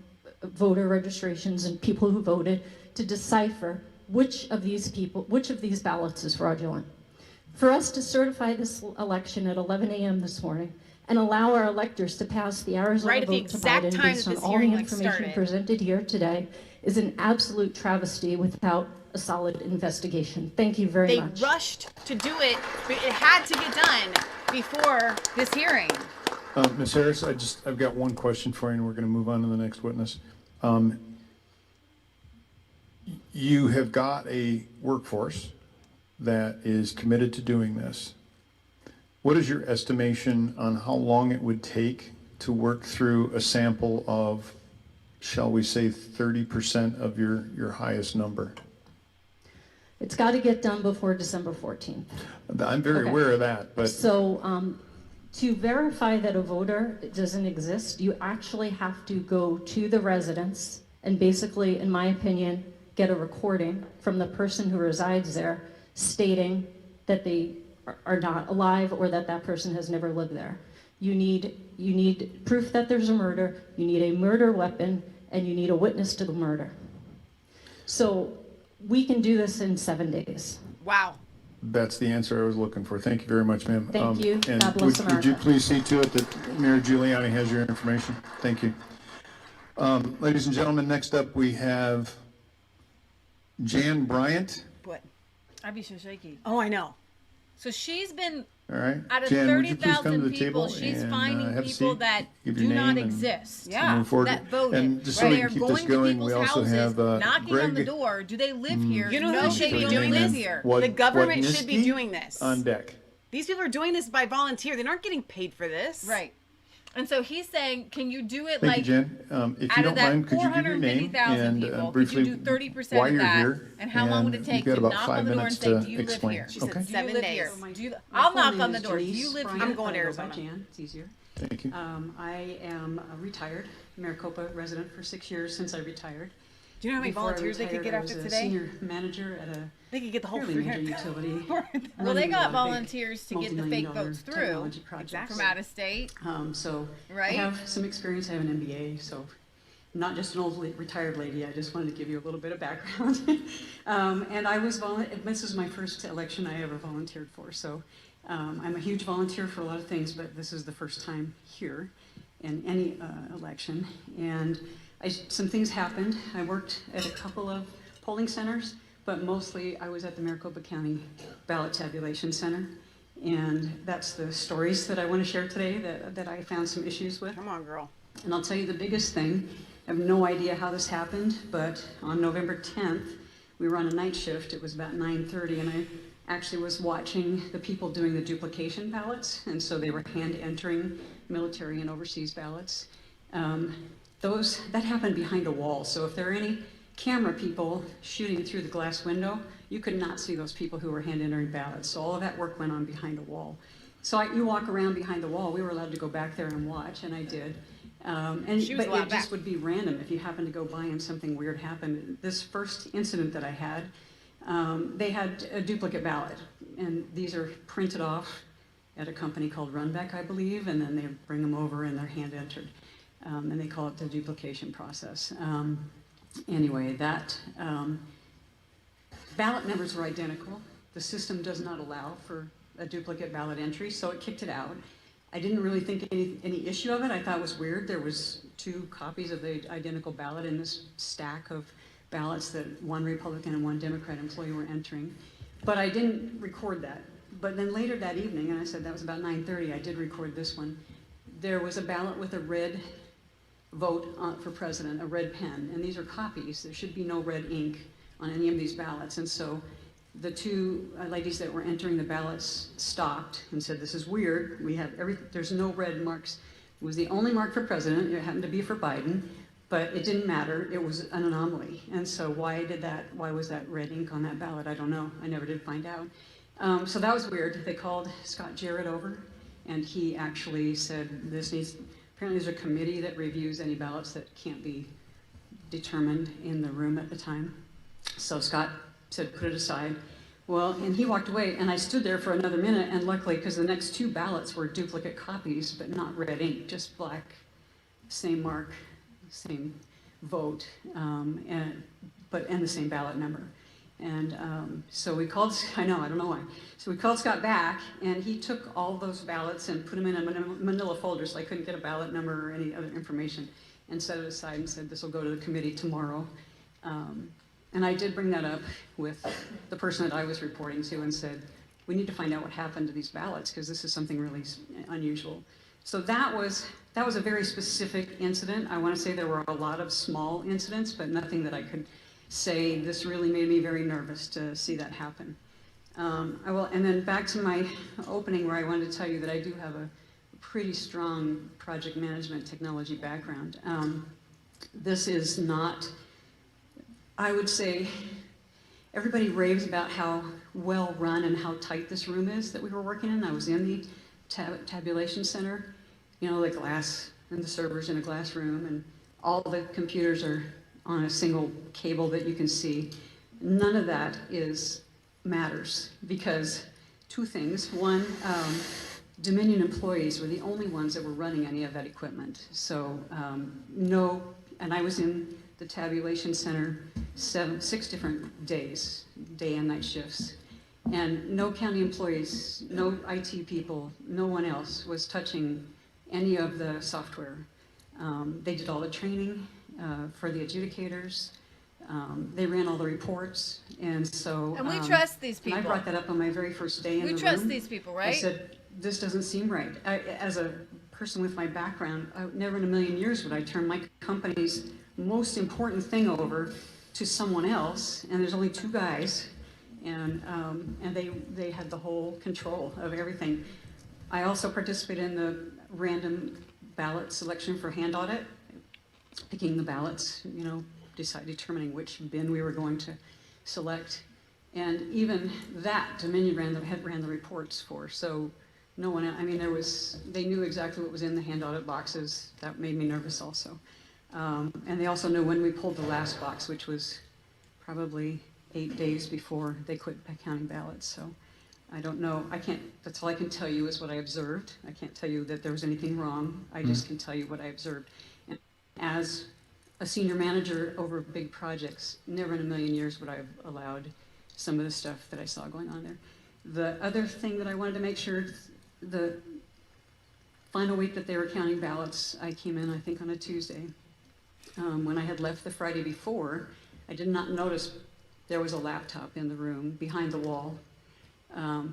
voter registrations and people who voted to decipher which of these ballots is fraudulent. For us to certify this election at 11 a.m. this morning and allow our electors to pass the Arizona vote to Biden based on all the information presented here today is an absolute travesty without a solid investigation. Thank you very much. They rushed to do it, but it had to get done before this hearing. Ms. Harris, I've got one question for you, and we're going to move on to the next witness. You have got a workforce that is committed to doing this. What is your estimation on how long it would take to work through a sample of, shall we say, 30% of your highest number? It's got to get done before December 14th. I'm very aware of that, but... So to verify that a voter doesn't exist, you actually have to go to the residence and basically, in my opinion, get a recording from the person who resides there stating that they are not alive or that that person has never lived there. You need proof that there's a murder, you need a murder weapon, and you need a witness to the murder. So we can do this in 7 days. Wow. That's the answer I was looking for. Thank you very much, ma'am. Thank you. And God bless America. would you please see to it that Mayor Giuliani has your information? Thank you. Ladies and gentlemen, next up we have Jan Bryant. What? I'd be so shaky. Oh, I know. So she's been, All right. out of Jan, would you please come to 30,000 the people, table she's and, finding have a people seat, that give your do not name and exist. move forward. That voted. And just so we They can are keep going this to going, people's we also houses, have knocking on the Greg door. Do they live here? You know no, who should be your doing name this is here? Wod- The government should Wodniski be doing this. on deck. These people are doing this by volunteer. They aren't getting paid for this. Right. And so he's saying, can you do it Thank like you, Jen. If you out of don't that mind, could you give your name 450,000 and people, briefly could you do 30% why of you're that? here? And how long would it and take you've got to about knock 5 on the door minutes and say, to do you live explain. here? She Okay. said 7 days. My I'll full knock name on the is door. Do Denise you live Bryant, here? I'm going to but I go by Arizona. Jan, it's easier. Thank you. I am a retired Maricopa resident for 6 years since I retired. Do you know how many Before I volunteers they could retired, get I after was a today? Senior manager at a They could get the whole fairly major 300. utility. Well, they running a lot got of big volunteers to get the fake multi-million-dollar votes through technology projects. from out of state. So Right? I have some experience. I have an MBA, so I'm not just an old retired lady. I just wanted to give you a little bit of background. And I was this was my first election I ever volunteered for. So I'm a huge volunteer for a lot of things, but this is the first time here in any election. And some things happened. I worked at a couple of polling centers, but mostly I was at the Maricopa County Ballot Tabulation Center. And that's the stories that I want to share today that I found some issues with. Come on, girl. And I'll tell you the biggest thing. I have no idea how this happened, but on November 10th, we were on a night shift. It was about 9:30, and I actually was watching the people doing the duplication ballots, and so they were hand entering military and overseas ballots. That happened behind a wall, so if there are any camera people shooting through the glass window, you could not see those people who were hand entering ballots. So all of that work went on behind a wall. So you walk around behind the wall. We were allowed to go back there and watch, and I did. But it just would be random if you happened to go by and something weird happened. This first incident that I had, they had a duplicate ballot, and these are printed off at a company called Runback, I believe, and then they bring them over and they're hand entered, and they call it the duplication process. Anyway, that ballot numbers were identical. The system does not allow for a duplicate ballot entry, so it kicked it out. I didn't really think any issue of it. I thought it was weird. There was two copies of the identical ballot in this stack of ballots that one Republican and one Democrat employee were entering. But I didn't record that. But then later that evening, and I said that was about 9:30, I did record this one. There was a ballot with a red vote for president, a red pen, and these are copies. There should be no red ink on any of these ballots. And so the two ladies that were entering the ballots stopped and said, "This is weird. We have there's no red marks." It was the only mark for president. It happened to be for Biden, but it didn't matter. It was an anomaly. And so why was that red ink on that ballot? I don't know. I never did find out. So that was weird. They called Scott Jarrett over, and he actually said, apparently there's a committee that reviews any ballots that can't be determined in the room at the time. So Scott said, put it aside. Well, and he walked away, and I stood there for another minute, and luckily, because the next two ballots were duplicate copies, but not red ink, just black, same mark, same vote, and the same ballot number. And so we called, I don't know why. So we called Scott back, and he took all those ballots and put them in a manila folder, so I couldn't get a ballot number or any other information, and set it aside and said, this will go to the committee tomorrow. And I did bring that up with the person that I was reporting to and said, we need to find out what happened to these ballots, because this is something really unusual. So that was a very specific incident. I want to say there were a lot of small incidents, but nothing that I could say this really made me very nervous to see that happen. And then back to my opening, where I wanted to tell you that I do have a pretty strong project management technology background. This is not, I would say, everybody raves about how well run and how tight this room is that we were working in. I was in the tabulation center, the glass and the servers in a glass room, and all the computers are on a single cable that you can see. None of that matters, because two things. One, Dominion employees were the only ones that were running any of that equipment. So and I was in the tabulation center 6 different days, day and night shifts. And no county employees, no IT people, no one else was touching any of the software. They did all the training for the adjudicators. They ran all the reports, and so. And we trust these people. And I brought that up on my very first day in the room. We trust these people, right? I said, this doesn't seem right. As a person with my background, never in a million years would I turn my company's most important thing over to someone else, and there's only 2 guys, and they had the whole control of everything. I also participated in the random ballot selection for hand audit, picking the ballots, determining which bin we were going to select. And even that, Dominion ran the reports for. So no one, they knew exactly what was in the hand audit boxes. That made me nervous also. And they also knew when we pulled the last box, which was probably 8 days before they quit counting ballots. So I don't know. That's all I can tell you is what I observed. I can't tell you that there was anything wrong. I just can tell you what I observed. And as a senior manager over big projects, never in a million years would I have allowed some of the stuff that I saw going on there. The other thing that I wanted to make sure, the final week that they were counting ballots, I came in, I think, on a Tuesday. When I had left the Friday before, I did not notice there was a laptop in the room behind the wall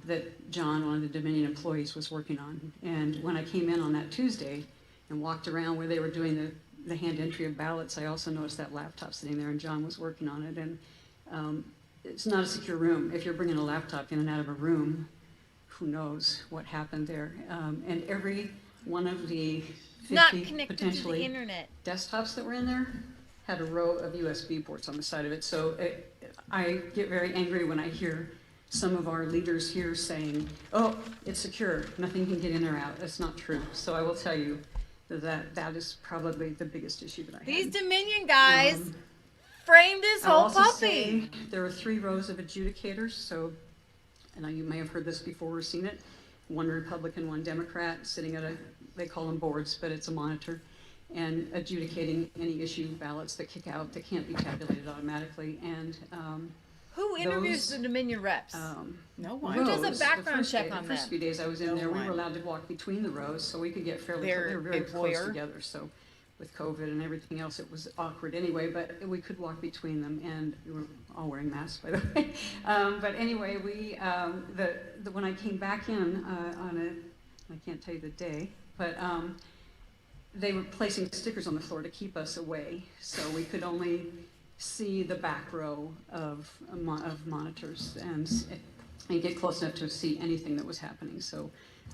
that John, one of the Dominion employees, was working on. And when I came in on that Tuesday and walked around where they were doing the hand entry of ballots, I also noticed that laptop sitting there, and John was working on it. And it's not a secure room. If you're bringing a laptop in and out of a room, who knows what happened there. And every one of the 50 potentially desktops that were in there had a row of USB ports on the side of it. So I get very angry when I hear some of our leaders here saying, oh, it's secure, nothing can get in or out. That's not true. So I will tell you that is probably the biggest issue that I have. These Dominion guys framed his whole puppy. There were 3 rows of adjudicators, so, and you may have heard this before or seen it, 1 Republican, 1 Democrat, sitting at they call them boards, but it's a monitor, and adjudicating any issue ballots that kick out that can't be tabulated automatically. And who interviews the Dominion reps? No one. Who does a background check on them? The first few days I was in there, we were allowed to walk between the rows, so we could get fairly, they were very close together. So with COVID and everything else, it was awkward anyway, but we could walk between them, and we were all wearing masks, by the way. But anyway, when I came back in I can't tell you the day, but they were placing stickers on the floor to keep us away, so we could only see the back row of monitors and get close enough to see anything that was happening. So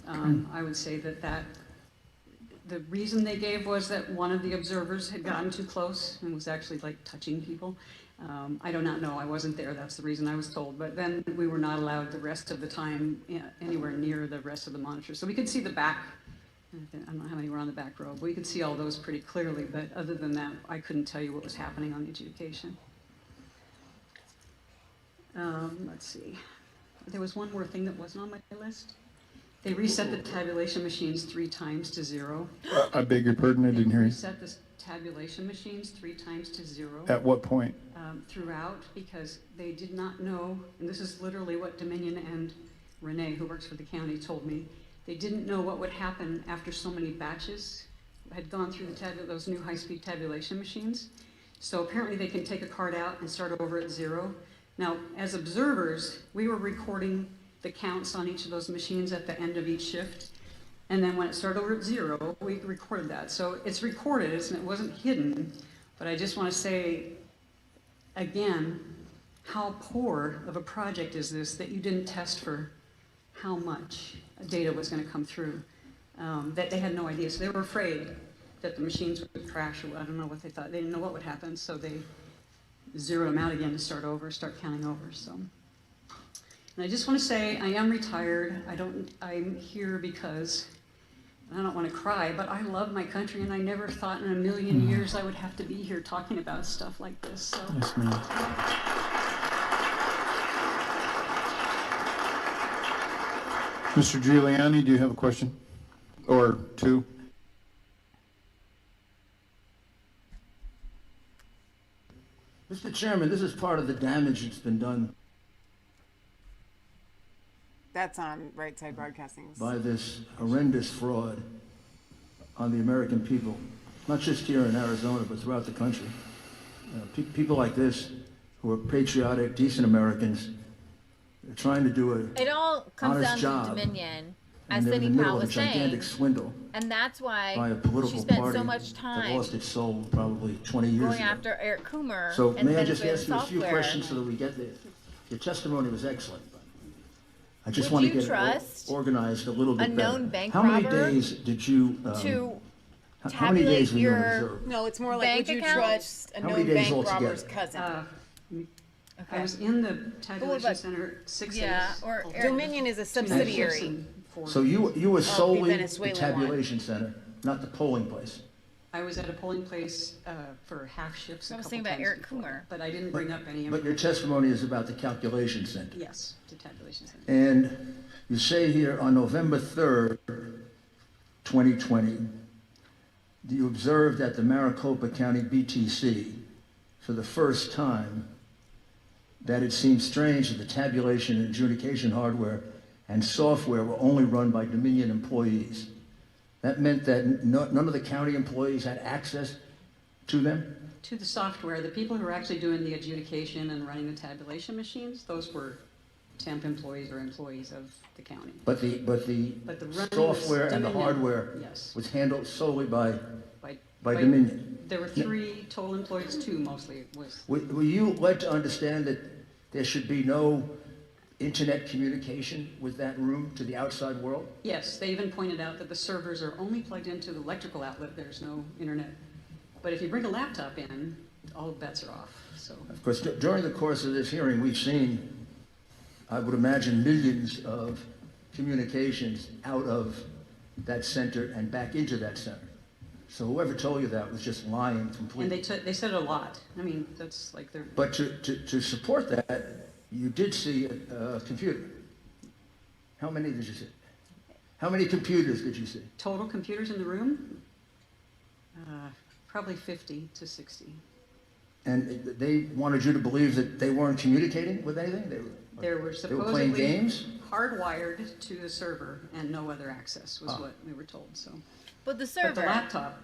I would say that the reason they gave was that one of the observers had gotten too close and was actually like touching people. I do not know, I wasn't there, that's the reason I was told. But then we were not allowed the rest of the time anywhere near the rest of the monitors. So we could see the back. I don't know how many were on the back row, but we could see all those pretty clearly. But other than that, I couldn't tell you what was happening on the adjudication. Let's see. There was one more thing that wasn't on my list. They reset the tabulation machines 3 times to 0. I beg your pardon, I didn't hear you. Reset the tabulation machines 3 times to 0. At what point? Throughout, because they did not know, and this is literally what Dominion and Renee, who works for the county, told me. They didn't know what would happen after so many batches had gone through those new high-speed tabulation machines. So apparently they can take a card out and start over at 0. Now, as observers, we were recording the counts on each of those machines at the end of each shift. And then when it started over at 0, we recorded that. So it's recorded, it wasn't hidden. But I just want to say, again, how poor of a project is this that you didn't test for how much data was going to come through, that they had no idea. So they were afraid that the machines would crash, or I don't know what they thought. They didn't know what would happen, so they zeroed them out again to start counting over. So, and I just want to say, I am retired. I'm here because, I don't want to cry, but I love my country, and I never thought in a million years I would have to be here talking about stuff like this. So. Yes, ma'am. Mr. Giuliani, do you have a question? Or two? Mr. Chairman, this is part of the damage that's been done That's on Right Side Broadcasting. by this horrendous fraud on the American people, not just here in Arizona, but throughout the country. People like this, who are patriotic, decent Americans, they're trying to do It all comes down job, to Dominion, and as they're in Cindy the middle Powell of a was saying. gigantic swindle And that's by why a political she spent party so much that time lost its soul probably 20 years going ago. after Eric Coomer So and may I just Venezuelan ask you a few software. questions so that we get there? Your testimony was excellent. But I just Would want to you get trust it organized a little bit a known better. bank How many robber days did you? to how many days were you on tabulate reserve? No, it's more like, bank would you account? trust a How many known days bank altogether? robber's cousin? I was in the tabulation about- center 6 Yeah, days. or Dominion is a subsidiary. So you were solely the Venezuelan tabulation center, not the polling place. I was at a polling place for half shifts. I was thinking about Eric Coomer. But I didn't bring up any. But your testimony is about the calculation center. Yes, the tabulation center. And you say here on November 3rd, 2020, you observed at the Maricopa County BTC for the first time that it seemed strange that the tabulation and adjudication hardware and software were only run by Dominion employees. That meant that none of the county employees had access to them? To the software, the people who were actually doing the adjudication and running the tabulation machines, those were temp employees or employees of the county. But the running software was and the Dominion. hardware Yes. was handled solely by By Dominion. There were 3 total employees, 2 mostly was. Were you led to understand that there should be no internet communication with that room to the outside world? Yes, they even pointed out that the servers are only plugged into the electrical outlet. There's no internet. But if you bring a laptop in, all bets are off. So. Of course, during the course of this hearing, we've seen, I would imagine, millions of communications out of that center and back into that center. So whoever told you that was just lying completely. And they said a lot. I mean, that's like they're. But to support that, you did see a computer. How many did you see? How many computers did you see? Total computers in the room? Probably 50 to 60. And they wanted you to believe that they weren't communicating with anything? They were playing supposedly games? hardwired to the server and no other access was what we were told. So. But the server. But the laptop,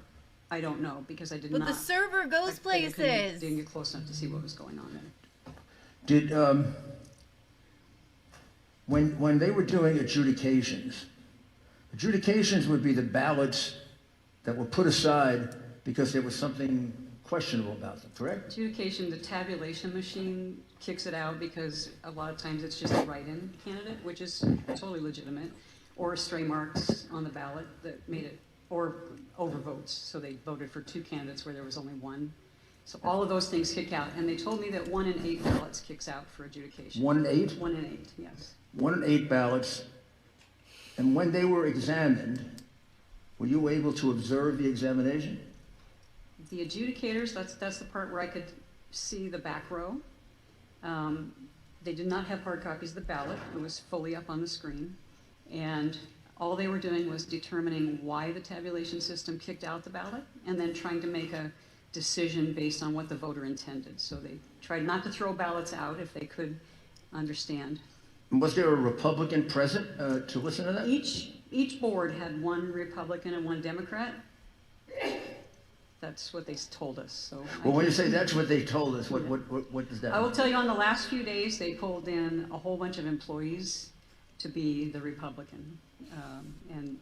I don't know, because I did But not. the server goes places. Didn't get close enough to see what was going on there. Did, when they were doing adjudications would be the ballots that were put aside because there was something questionable about them, correct? Adjudication, the tabulation machine kicks it out because a lot of times it's just a write-in candidate, which is totally legitimate, or stray marks on the ballot that made it, or overvotes, so they voted for 2 candidates where there was only 1. So all of those things kick out, and they told me that 1 in 8 ballots kicks out for adjudication. 1 in 8? 1 in 8, yes. 1 in 8 ballots. And when they were examined, were you able to observe the examination? The adjudicators, that's the part where I could see the back row. They did not have hard copies of the ballot. It was fully up on the screen. And all they were doing was determining why the tabulation system kicked out the ballot and then trying to make a decision based on what the voter intended. So they tried not to throw ballots out if they could understand. Was there a Republican present to listen to that? Each board had 1 Republican and 1 Democrat. That's what they told us. So well, when you say that's what they told us, what does that mean? I will tell you, on the last few days, they pulled in a whole bunch of employees to be the Republican,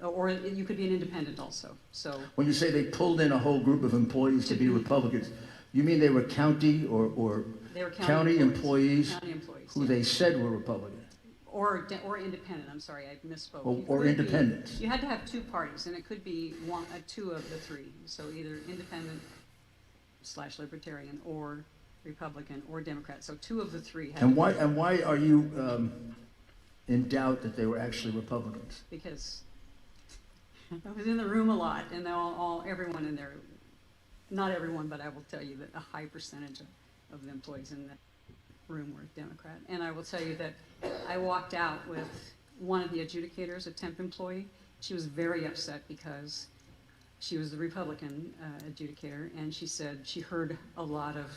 or you could be an independent also. So when you say they pulled in a whole group of employees to be Republicans, you mean they were county or they were county employees who yeah. they said were Republican? Or independent. I'm sorry, I misspoke. Or independents. You had to have 2 parties, and it could be 2 of the 3. So either independent/libertarian, or Republican, or Democrat. So 2 of the 3. And why are you in doubt that they were actually Republicans? Because I was in the room a lot, and everyone in there, not everyone, but I will tell you that a high percentage of the employees in that room were Democrat. And I will tell you that I walked out with one of the adjudicators, a temp employee. She was very upset because she was the Republican adjudicator, and she said she heard a lot of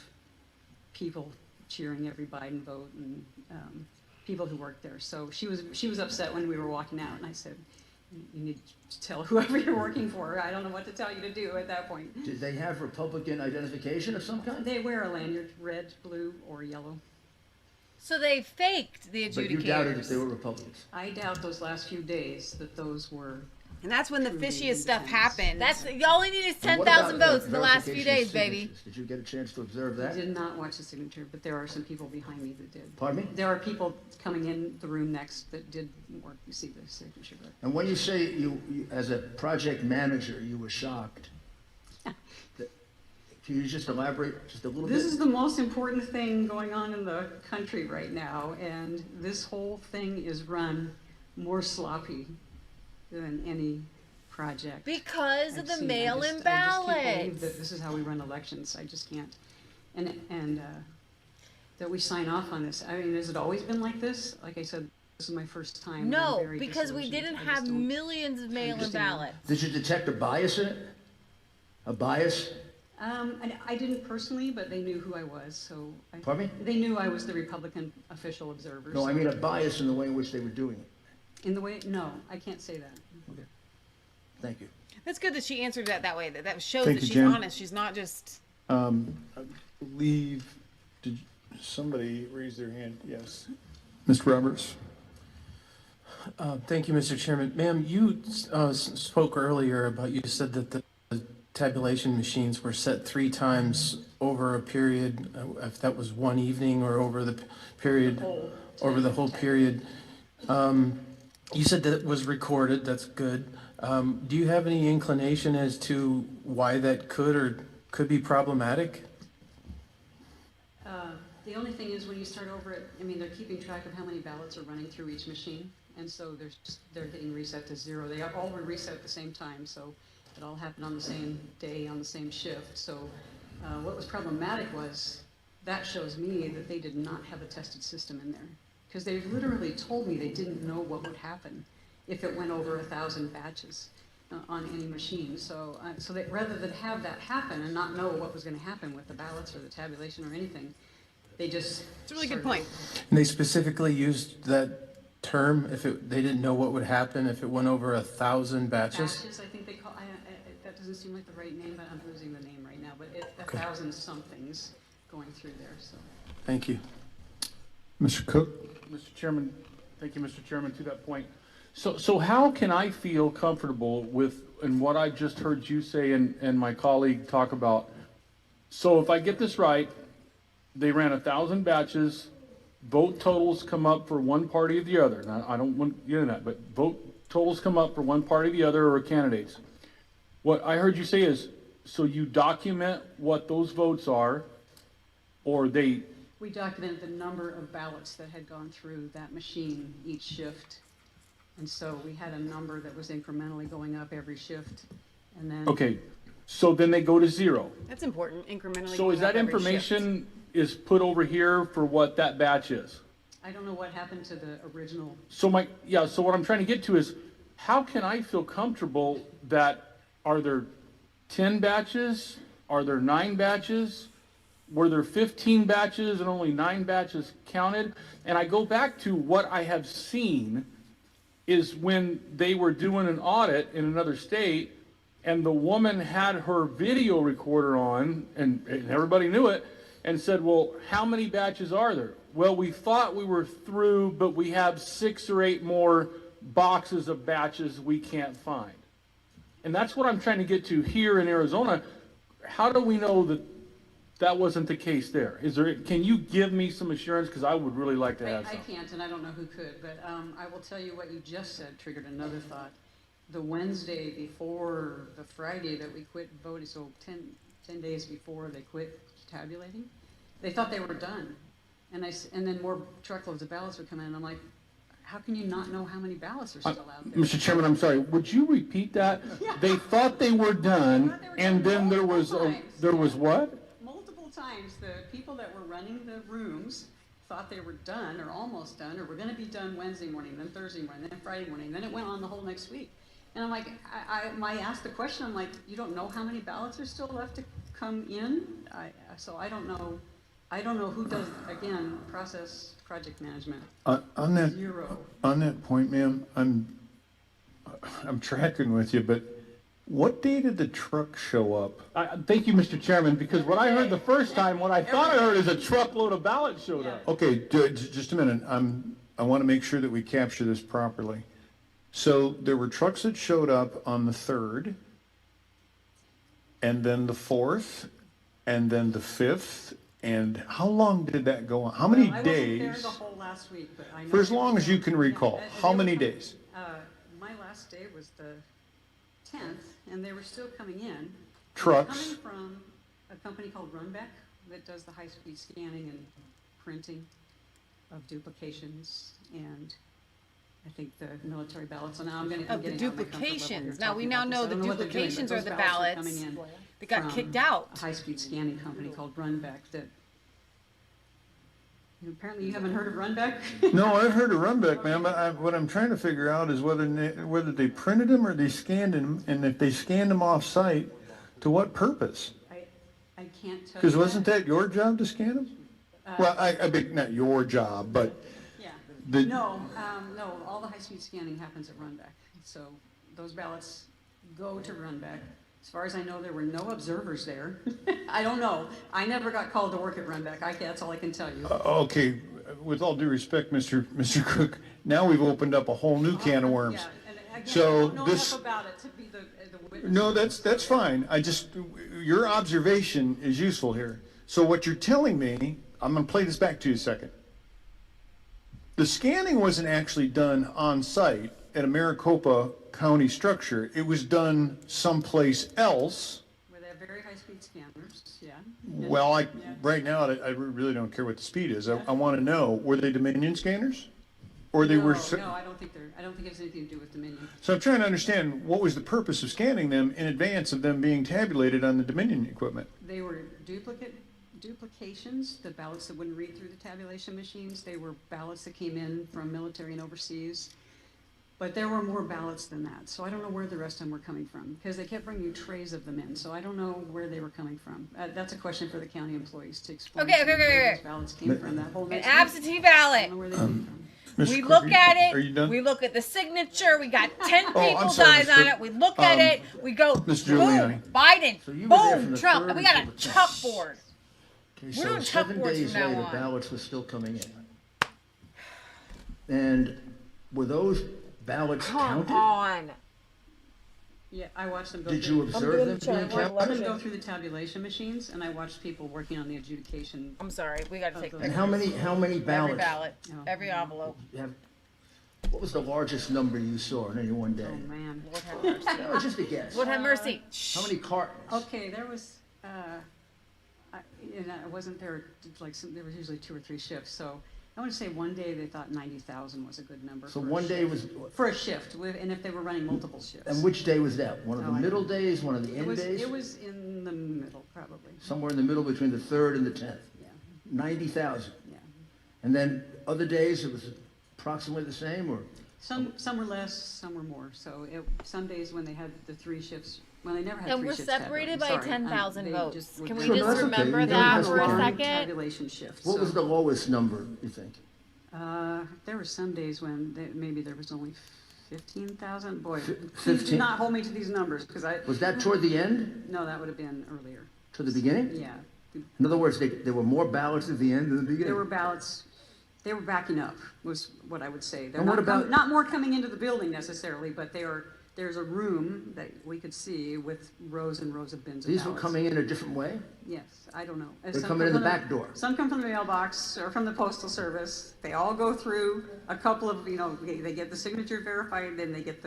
people cheering every Biden vote, and people who worked there. So she was upset when we were walking out, and I said, you need to tell whoever you're working for. I don't know what to tell you to do at that point. Did they have Republican identification of some kind? They wear a lanyard, red, blue, or yellow. So they faked the adjudicators. But you doubted that they were Republicans. I doubt those last few days that those were. And that's when the fishiest stuff happened. You only need 10,000 votes in the last few days, baby. Did you get a chance to observe that? I did not watch the signature, but there are some people behind me that did. Pardon me? There are people coming in the room next that did work. You see the signature. And when you say you as a project manager, you were shocked, can you just elaborate just a little bit? This is the most important thing going on in the country right now, and this whole thing is run more sloppy than any project. Because of the mail-in ballots. ballots. I just can't believe that this is how we run elections. I just can't. And that we sign off on this. I mean, has it always been like this? Like I said, this is my first time. No, because we didn't have millions of mail-in ballots. Did you detect a bias in it? A bias? I didn't personally, but they knew who I was, so. Pardon me? They knew I was the Republican official observer. No, so. I mean a bias in the way in which they were doing it. In the way, no, I can't say that. Okay. Thank you. That's good that she answered that way. That shows Thank that you, she's Jen. honest. She's not just. I believe, did somebody raise their hand? Yes. Mr. Roberts? Thank you, Mr. Chairman. Ma'am, you spoke earlier about, you said that the tabulation machines were set 3 times over a period, if that was one evening or over the period, over the whole period. You said that it was recorded. That's good. Do you have any inclination as to why that could be problematic? The only thing is when you start over it, I mean, they're keeping track of how many ballots are running through each machine, and so they're getting reset to 0. They all were reset at the same time, so it all happened on the same day, on the same shift. So what was problematic was that shows me that they did not have a tested system in there, because they literally told me they didn't know what would happen if it went over 1,000 batches on any machine. So that rather than have that happen and not know what was going to happen with the ballots or the tabulation or anything, they just. It's a really good point. And they specifically used that term, they didn't know what would happen if it went over 1,000 batches? Batches, I think they call. That doesn't seem like the right name, but I'm losing the name right now, but 1,000 somethings going through there, so. Thank you. Mr. Cook? Mr. Chairman, thank you, Mr. Chairman, to that point. So how can I feel comfortable with, and what I just heard you say and my colleague talk about? So if I get this right, they ran 1,000 batches, vote totals come up for one party or the other. Now, I don't want to get into that, but vote totals come up for one party or the other or candidates. What I heard you say is, so you document what those votes are, or they... We documented the number of ballots that had gone through that machine each shift. And so we had a number that was incrementally going up every shift. And then... Okay, so then they go to zero. That's important, incrementally. So is that information is put over here for what that batch is? I don't know what happened to the original. So so what I'm trying to get to is, how can I feel comfortable that, are there 10 batches? Are there 9 batches? Were there 15 batches and only 9 batches counted? And I go back to what I have seen is when they were doing an audit in another state and the woman had her video recorder on and everybody knew it and said, well, how many batches are there? Well, we thought we were through, but we have 6 or 8 more boxes of batches we can't find. And that's what I'm trying to get to here in Arizona. How do we know that that wasn't the case there? Can you give me some assurance? Because I would really like to have some. I can't, and I don't know who could, but I will tell you what you just said triggered another thought. The Wednesday before the Friday that we quit voting, so 10 days before they quit tabulating, they thought they were done. And then more truckloads of ballots would come in, and I'm like, how can you not know how many ballots are still out there? Mr. Chairman, I'm sorry. Would you repeat that? Yeah. They thought they were done, and then there was what? Multiple times, the people that were running the rooms thought they were done or almost done, or were going to be done Wednesday morning, then Thursday morning, then Friday morning, then it went on the whole next week. And I'm like, I asked the question, I'm like, you don't know how many ballots are still left to come in? So I don't know. I don't know who does, again, project management. On that, Zero. On that point, ma'am, I'm tracking with you, but what day did the truck show up? Thank you, Mr. Chairman, because what I heard the first time, what I thought I heard is a truckload of ballots showed up. Okay, just a minute. I want to make sure that we capture this properly. So there were trucks that showed up on the 3rd, and then the 4th, and then the 5th. And how long did that go on? How many days? I wasn't there the whole last week, but I know. For as long as you can recall, how many days? My last day was the 10th, and they were still coming in. Trucks? Coming from a company called Runback that does the high-speed scanning and printing of duplications, and I think the military ballots. So now I'm going to the duplications. Now we now know the duplications are the ballots that got kicked out. A high-speed scanning company called Runback that. Apparently you haven't heard of Runback? No, I've heard of Runback, ma'am. What I'm trying to figure out is whether they printed them or they scanned them, and if they scanned them off-site, to what purpose? I can't tell you. Because wasn't that your job to scan them? Well, I mean, not your job, but... Yeah. No, all the high-speed scanning happens at Runback. So those ballots go to Runback. As far as I know, there were no observers there. I don't know. I never got called to work at Runback. That's all I can tell you. Okay, with all due respect, Mr. Cook, now we've opened up a whole new can of worms. Yeah, and again, so I don't know enough about it to be the witness. No, that's fine. Your observation is useful here. So what you're telling me, I'm going to play this back to you a second. The scanning wasn't actually done on site at a Maricopa County structure. It was done someplace else. Where they have very high-speed scanners, yeah. Well, right now, I really don't care what the speed is. I want to know, were they Dominion scanners? Or they were... No, I don't think it has anything to do with Dominion. So I'm trying to understand, what was the purpose of scanning them in advance of them being tabulated on the Dominion equipment? They were duplications, the ballots that wouldn't read through the tabulation machines. They were ballots that came in from military and overseas. But there were more ballots than that. So I don't know where the rest of them were coming from, because they kept bringing trays of them in. So I don't know where they were coming from. That's a question for the county employees to explain. Okay. Where those ballots came from. That whole an absentee ballot. I don't know where they came from. We Cook, look at are you it. done? We look at the signature. We got 10 Oh, I'm people sorry, dies Ms. on Cook. it. We look at it. We go, Ms. boom, Giuliani. Biden, you were there from boom, the Trump. 3rd And we got a until the 10th. chalkboard. Okay, We're so doing 7 chalkboards days from now later, on. ballots were still coming in. And were those ballots Come counted? on. Yeah, I watched them go Did through. you observe them being I watched them counted? go through the tabulation machines, and I watched people working on the adjudication. I'm sorry, we got to take And pictures. how many ballots? Every ballot, every envelope. What was the largest number you saw in any one day? Oh, man. Lord have mercy. No, just a guess. Lord have mercy. How many cartons? Okay, there was, I wasn't there, like, there was usually 2 or 3 shifts, so I want to say one day they thought 90,000 was a good number. So for a one day shift. was. For a shift, and if they were running multiple shifts. And which day was that? One of the Oh, I middle don't- days, one of the end days? It was in the middle, probably. Somewhere in the middle between the 3rd and the 10th? Yeah. 90,000? Yeah. And then other days, it was approximately the same, or? Some were less, some were more. So some days when they had the 3 shifts, well, they never had And 3 we're shifts. separated by 10,000 they votes. just Can would- we So just that's okay. remember You that don't for a have to- second? Tabulation shift. What was so- the lowest number, you think? There were some days when maybe there was only 15,000. Boy, please 15. do not hold me to these numbers because I. Was that toward the end? No, that would have been earlier. To the beginning? Yeah, In other words, there were more ballots at the end than the beginning? there were ballots. They were backing up, was what I would say. They're And what not about- not more coming into the building necessarily, but there's a room that we could see with rows and rows of bins of These were ballots. coming in a different way? Yes, I don't know. They're Some coming come in the from back door. Some come from the mailbox or from the postal service. They all go through a couple of, they get the signature verified, then they get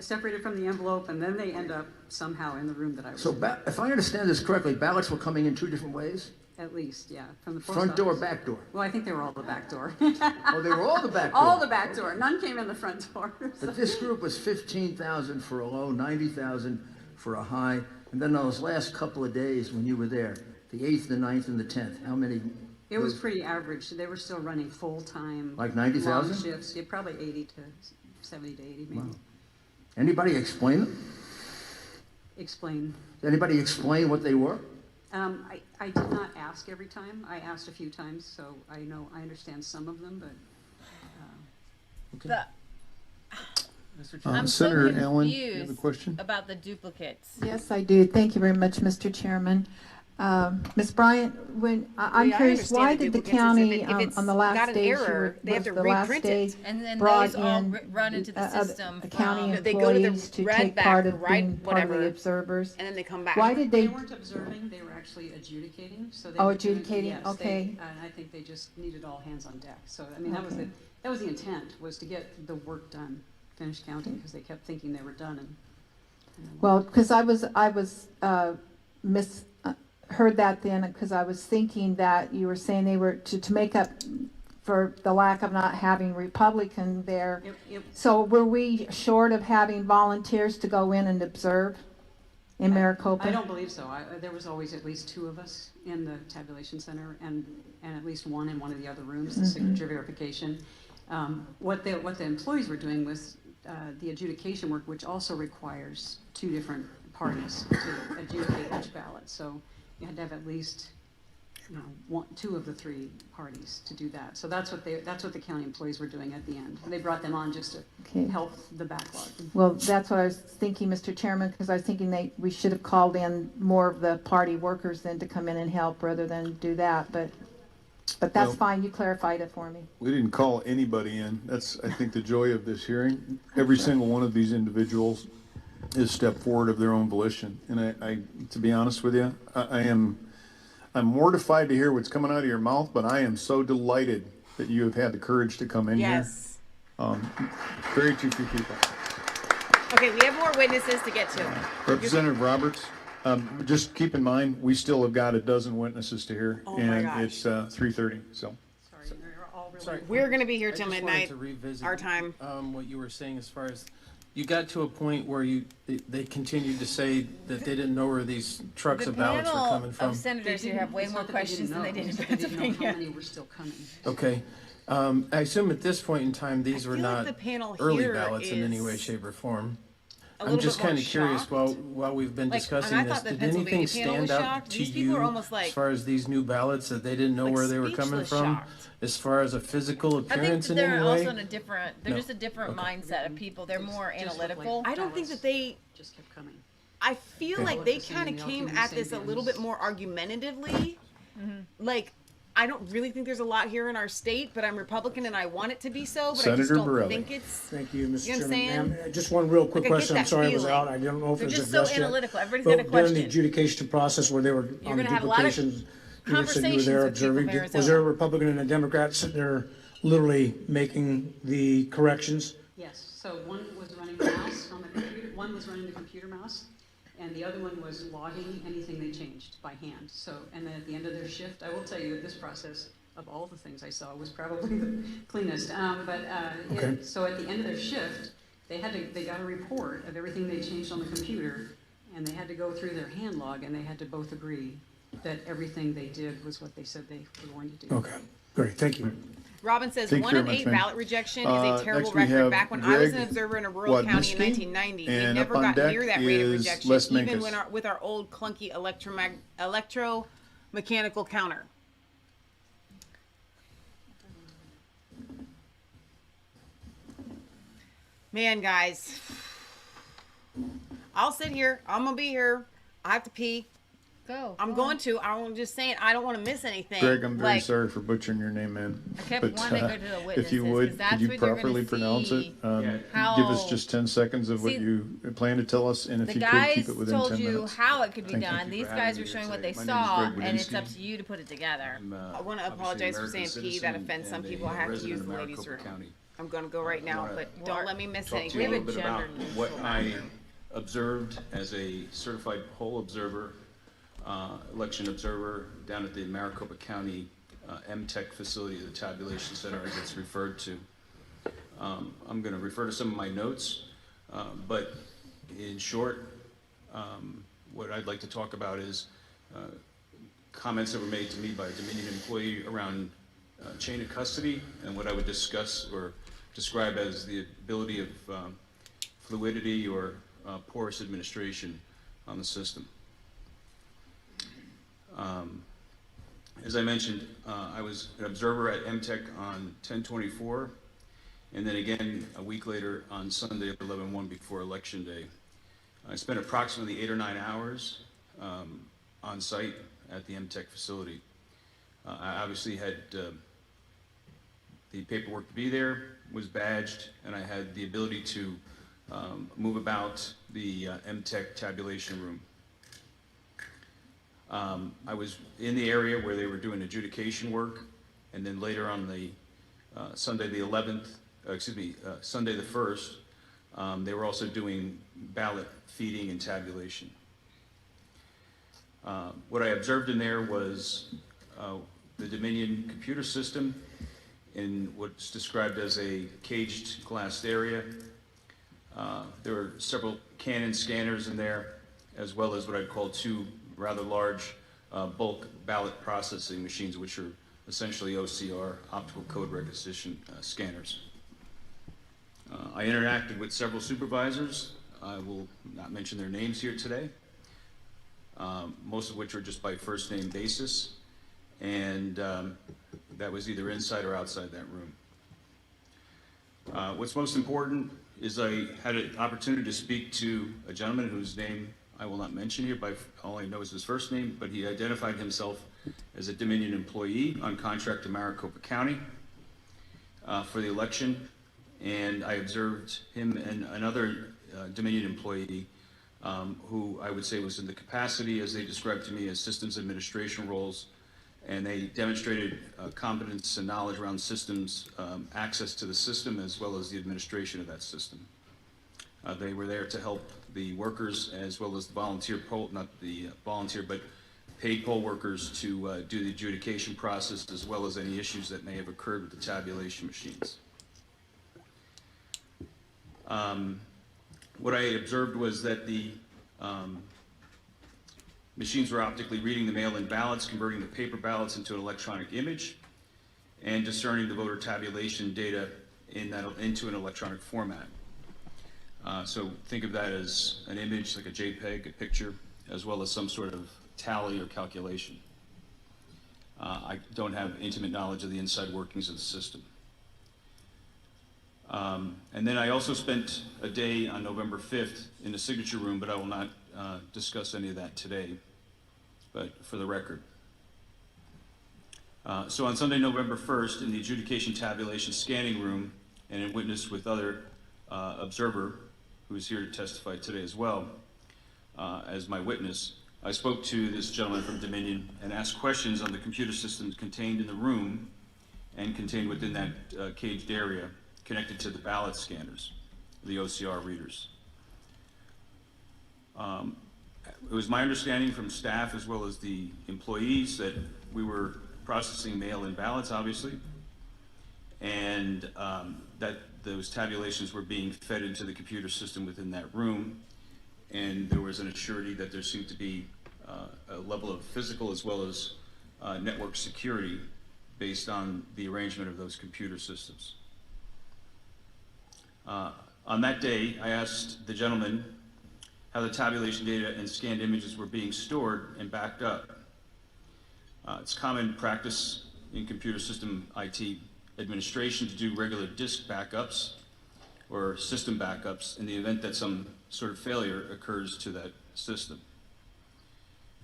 separated from the envelope, and then they end up somehow in the room that I was So in. if I understand this correctly, ballots were coming in 2 different ways? At least, yeah, from the post Front door, office. back door? Well, I think they were all the back door. Oh, they were all the back door? All the back door. None came in the front door. But this group was 15,000 for a low, 90,000 for a high, and then those last couple of days when you were there, the 8th, the 9th, and the 10th, how many? It was pretty average. They were still running full-time. Like 90,000? Long shifts. Yeah, probably 70 to 80 maybe. Wow. Anybody explain them? Explain. Did anybody explain what they were? I did not ask every time. I asked a few times, so I understand some of them, but. I'm Senator so Allen, you have a confused question? about the duplicates. Yes, I do. Thank you very much, Mr. Chairman. Ms. Bryant, I'm Yeah, I curious, understand why the did the duplicates is county, if it's on the got last an day, error, they have to the last reprint day it. And then brought those all in run into the system county from- They go to the employees to red take back, part of right, being part of whatever, the observers? and then they come back. Why did They weren't observing, they were actually adjudicating, so they Oh, were doing- adjudicating, yes, okay. and I think they just needed all hands on deck. So, I mean, that was the intent, was to get the work done, finish counting, because they kept thinking they were done, and Well, because I heard that then, because I was thinking that you were saying they were to make up for the lack of not having Republican there. Yep. So were we short of having volunteers to go in and observe in Maricopa? I don't believe so. There was always at least 2 of us in the tabulation center, and at least one in one of the other rooms, the signature verification. What the employees were doing was the adjudication work, which also requires 2 different parties to adjudicate each ballot. So you had to have at least 2 of the 3 parties to do that. So that's what the county employees were doing at the end. They brought them on just to help the backlog. Well, that's what I was thinking, Mr. Chairman, because I was thinking we should have called in more of the party workers then to come in and help rather than do that. But that's Well, fine. You clarified it for me. We didn't call anybody in. That's, I think, the joy of this hearing. Every single one of these individuals has stepped forward of their own volition. And I to be honest with you, I'm mortified to hear what's coming out of your mouth, but I am so delighted that you have had the courage to come in Yes. here. Very few people. Okay, we have more witnesses to get to. Representative Roberts, just keep in mind, we still have got a dozen witnesses to hear, Oh my and gosh. it's 3:30, so. Sorry. We're going to be here I till just wanted midnight, to revisit, our time. what you were saying as far as, you got to a point where they continued to say that they didn't know where these trucks The of ballots were panel coming from. of senators here have way It's more not that they questions didn't than they know, did in it's that they didn't know how Pennsylvania. many were still coming. Okay. I assume at this point in time, these were feel like not the panel early here ballots in any way, is- shape, or form. a little I'm just bit more kind of curious shocked. while we've been Like, discussing and I this, thought the did anything Pennsylvania panel was stand out shocked. to These people you are almost like, as far as these new ballots that they didn't know like where they were coming speechless from? shocked. As far as a physical I think appearance that in they're any way? also in a different, they're No. just a different mindset of people. They're more analytical. I don't think that they just kept coming. I feel Okay. like they kind of came at this a little bit more argumentatively. Like, I don't really think there's a lot here in our state, but I'm Republican and I want it to be so, but I just Senator don't Borelli. think it's. Thank you, Mr. You know what I'm Chairman. saying? Ma'am, just one real quick Like, I get question. I'm that sorry I was feeling. out. I don't know if They're it was just so addressed yet. analytical. Everybody's But got a during the question. adjudication process where they were You're on the gonna have a lot of duplications, you were saying you were conversations there with people observing. from Was Arizona. there a Republican and a Democrat sitting there literally making the corrections? Yes, so one was running the mouse on the computer, one was running the computer mouse, and the other one was logging anything they changed by hand. So, and then at the end of their shift, I will tell you, this process, of all the things I saw, was probably the cleanest. So at the end of their shift, they got a report of everything they changed on the computer, and they had to go through their hand log, and they had to both agree that everything they did was what they said they were going to do. Okay, great, thank you. Robin says Thank you 1 very in much, 8 ma'am. ballot rejection is a terrible Next we record. have Back when I was an Greg observer in a rural county in Wadniski, 1990, we and never up on got deck near that rate of is rejection, Les even Minkus. with our old clunky electromechanical counter. Man, guys, I'll sit here. I'm gonna be here. I have to pee. Go. I'm going to. I'm just saying I don't want to miss anything. Greg, I'm very Like, sorry for butchering your name, man. I kept wanting to go to the if you witnesses, 'cause would, that's could you what you're gonna properly pronounce it? see how- Give us just 10 seconds of what See, you plan to tell us, and if The you could, guys keep it within 10 told you minutes. how it could be Thank you. done. These guys were showing what they My name is saw, Greg and it's Wadniski. up to you to put it together. I want to apologize for saying pee. That offends some people. I have to use the ladies' room. I'm going to go right now, but don't let me miss Talk to anything. you a little bit about what I observed as a certified poll observer, election observer down at the Maricopa County MTech facility, the tabulation center as it's referred to. I'm going to refer to some of my notes, but in short, what I'd like to talk about is comments that were made to me by a Dominion employee around chain of custody and what I would discuss or describe as the ability of fluidity or porous administration on the system. As I mentioned, I was an observer at MTech on 10/24, and then again a week later on Sunday, 11/1 before Election Day. I spent approximately 8 or 9 hours on site at the MTech facility. I obviously had the paperwork to be there, was badged, and I had the ability to move about the MTech tabulation room. I was in the area where they were doing adjudication work, and then later on the Sunday the 11th, Sunday the 1st, they were also doing ballot feeding and tabulation. What I observed in there was the Dominion computer system in what's described as a caged glassed area. There were several Canon scanners in there, as well as what I'd call 2 rather large bulk ballot processing machines, which are essentially OCR, optical code recognition scanners. I interacted with several supervisors. I will not mention their names here today, most of which are just by first name basis, and that was either inside or outside that room. What's most important is I had an opportunity to speak to a gentleman whose name I will not mention here, but all I know is his first name, but he identified himself as a Dominion employee on contract to Maricopa County for the election, and I observed him and another Dominion employee who I would say was in the capacity, as they described to me, as systems administration roles, and they demonstrated competence and knowledge around systems, access to the system, as well as the administration of that system. They were there to help the workers as well as the volunteer poll, not the volunteer, but paid poll workers to do the adjudication process, as well as any issues that may have occurred with the tabulation machines. What I observed was that the machines were optically reading the mail-in ballots, converting the paper ballots into an electronic image, and discerning the voter tabulation data into an electronic format. So think of that as an image, like a JPEG, a picture, as well as some sort of tally or calculation. I don't have intimate knowledge of the inside workings of the system. And then I also spent a day on November 5th in the signature room, but I will not discuss any of that today, but for the record. So on Sunday, November 1st, in the adjudication tabulation scanning room, and in witness with other observer, who is here to testify today as well, as my witness, I spoke to this gentleman from Dominion and asked questions on the computer systems contained in the room and contained within that caged area connected to the ballot scanners, the OCR readers. It was my understanding from staff as well as the employees that we were processing mail-in ballots, obviously, and that those tabulations were being fed into the computer system within that room, and there was an assurity that there seemed to be a level of physical as well as network security based on the arrangement of those computer systems. On that day, I asked the gentleman how the tabulation data and scanned images were being stored and backed up. It's common practice in computer system IT administration to do regular disk backups or system backups in the event that some sort of failure occurs to that system.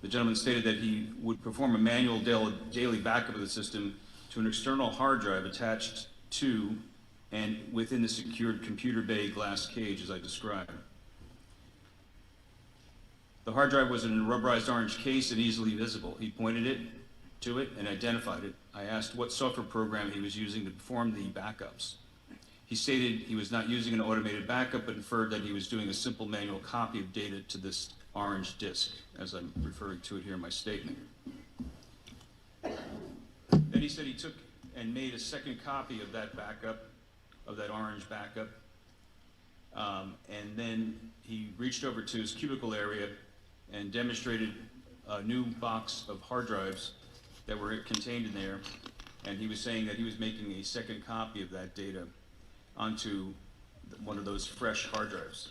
The gentleman stated that he would perform a manual daily backup of the system to an external hard drive attached to and within the secured computer bay glass cage as I described. The hard drive was in a rubberized orange case and easily visible. He pointed to it and identified it. I asked what software program he was using to perform the backups. He stated he was not using an automated backup, but inferred that he was doing a simple manual copy of data to this orange disk, as I'm referring to it here in my statement. Then he said he took and made a second copy of that backup, of that orange backup, and then he reached over to his cubicle area and demonstrated a new box of hard drives that were contained in there, and he was saying that he was making a second copy of that data onto one of those fresh hard drives.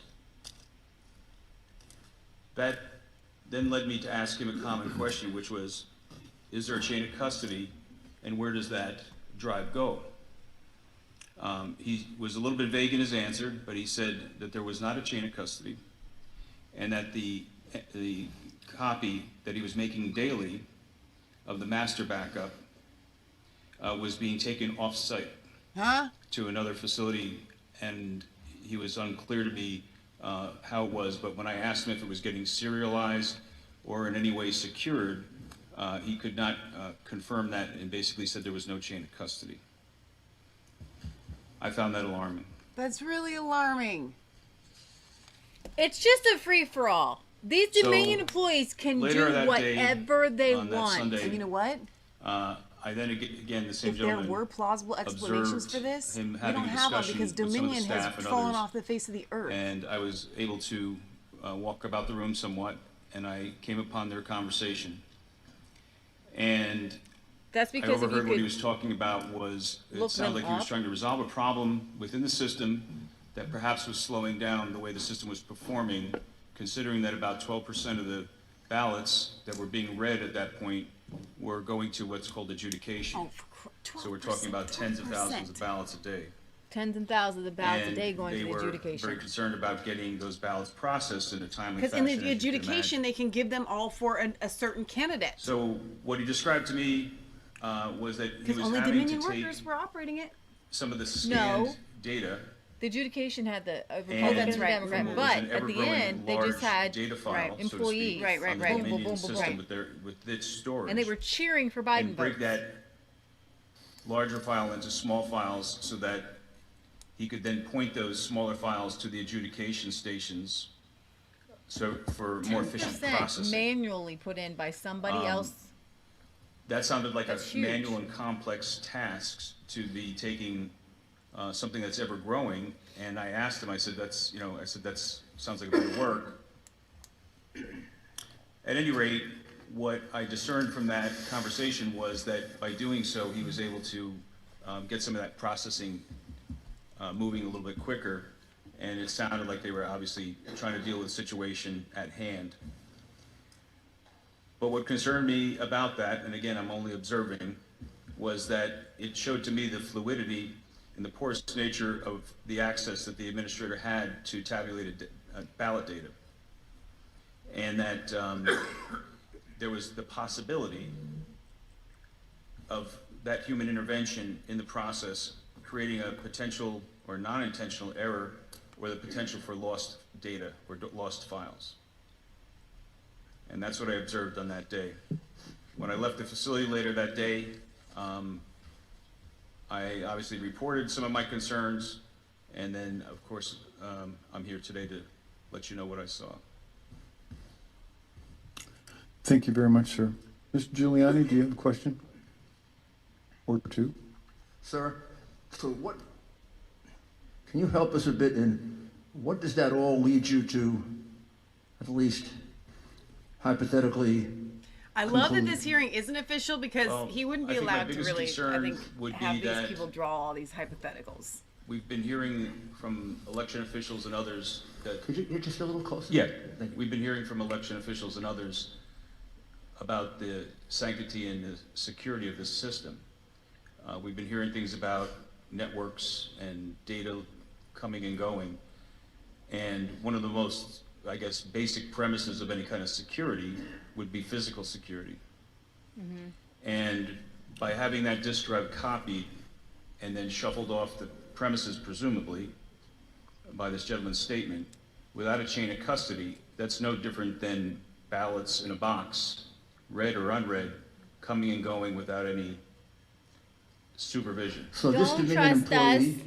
That then led me to ask him a common question, which was, is there a chain of custody, and where does that drive go? He was a little bit vague in his answer, but he said that there was not a chain of custody, and that the copy that he was making daily of the master backup was being taken off-site to another facility, and he was unclear to me how it was, but when I asked him if it was getting serialized or in any way secured, he could not confirm that and basically said there was no chain of custody. I found that alarming. That's really alarming. It's just a free-for-all. These Dominion employees can do whatever they want. Sunday, and you know what? I then again the same if gentleman. If there were plausible explanations for this, we don't have them because Dominion has fallen off the face of the earth. And I was able to walk about the room somewhat, and I came upon their conversation. And that's because I overheard what he was talking about was, it sounded like he was trying to resolve a problem within the system that perhaps was slowing down the way the system was performing, considering that about 12% of the ballots that were being read at that point were going to what's called adjudication. So we're talking about tens of thousands of ballots a day. Tens and thousands of ballots a day going to the adjudication. They were very concerned about getting those ballots processed in a timely fashion. Because in the adjudication, they can give them all for a certain candidate. So what he described to me was that he was only having Dominion to take workers were operating it. some of the scanned data. The adjudication had the that's right. Democrat, but at the end they just had data file, employees, so to speak, on the Dominion system with its storage, and they were cheering for Biden. And break that larger file into small files so that he could then point those smaller files to the adjudication stations, so for more efficient processing. Manually put in by somebody else. That sounded like a manual and complex tasks to be taking something that's ever growing, and I asked him, I said, that's sounds like a bit of work. At any rate, what I discerned from that conversation was that by doing so, he was able to get some of that processing moving a little bit quicker, and it sounded like they were obviously trying to deal with the situation at hand. But what concerned me about that, and again, I'm only observing, was that it showed to me the fluidity and the porous nature of the access that the administrator had to tabulated ballot data. And that there was the possibility of that human intervention in the process creating a potential or non-intentional error or the potential for lost data or lost files. And that's what I observed on that day. When I left the facility later that day, I obviously reported some of my concerns, and then, of course, I'm here today to let you know what I saw. Thank you very much, sir. Mr. Giuliani, do you have a question? Or two? Sir, so what, can you help us a bit in what does that all lead you to, at least hypothetically? I love that this hearing isn't official because he wouldn't be allowed to really, I think, have these people draw all these hypotheticals. We've been hearing from election officials and others that... Could you get just a little closer? Yeah, we've been hearing from election officials and others about the sanctity and the security of this system. We've been hearing things about networks and data coming and going. And one of the most, I guess, basic premises of any kind of security would be physical security. Mm-hmm. And by having that disk drive copied and then shuffled off the premises, presumably, by this gentleman's statement, without a chain of custody, that's no different than ballots in a box, read or unread, coming and going without any supervision. So this Dominion employee,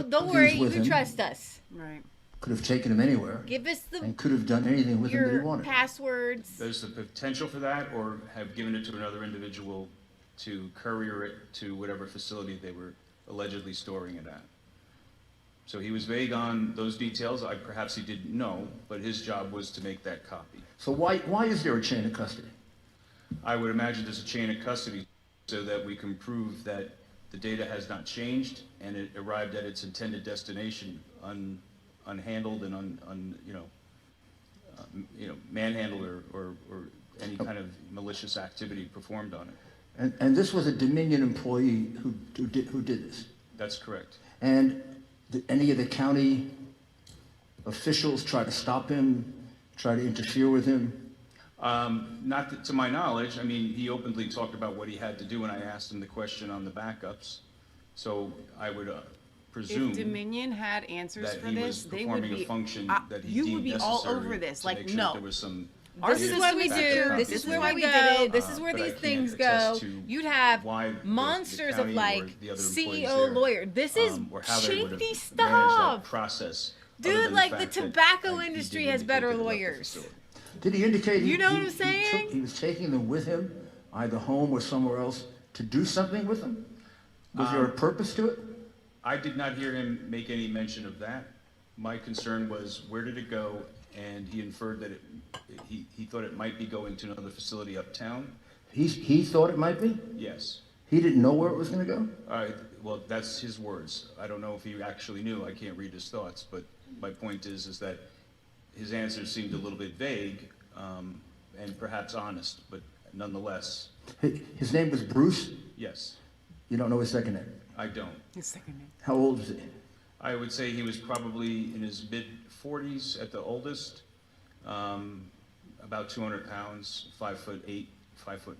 don't worry, you can trust us. Right. Could have taken him anywhere. Give us and could have done anything with him that he wanted. Passwords. There's the potential for that, or have given it to another individual to courier it to whatever facility they were allegedly storing it at. So he was vague on those details. Perhaps he didn't know, but his job was to make that copy. So why is there a chain of custody? I would imagine there's a chain of custody so that we can prove that the data has not changed and it arrived at its intended destination unhandled and manhandled or any kind of malicious activity performed on it. And this was a Dominion employee who did this? That's correct. And did any of the county officials try to stop him, try to interfere with him? Not to my knowledge. I mean, he openly talked about what he had to do when I asked him the question on the backups. So I would presume if Dominion had answers for this, they would be. A function that he you would be all over this. Like, no. There was some this is what we do. This is where we go. This is where these things go. You'd have monsters of like CEO lawyer. This is shady stuff. Process. Dude, like the tobacco industry has better lawyers. Did he indicate you know what I'm saying? He was taking them with him, either home or somewhere else, to do something with them? Was there a purpose to it? I did not hear him make any mention of that. My concern was where did it go, and he inferred that he thought it might be going to another facility uptown. He thought it might be? Yes. He didn't know where it was going to go? Well, that's his words. I don't know if he actually knew. I can't read his thoughts, but my point is that his answers seemed a little bit vague and perhaps honest, but nonetheless. His name was Bruce? Yes. You don't know his second name? I don't. His second name. How old was he? I would say he was probably in his mid-40s at the oldest, about 200 pounds, 5'8", 5'9".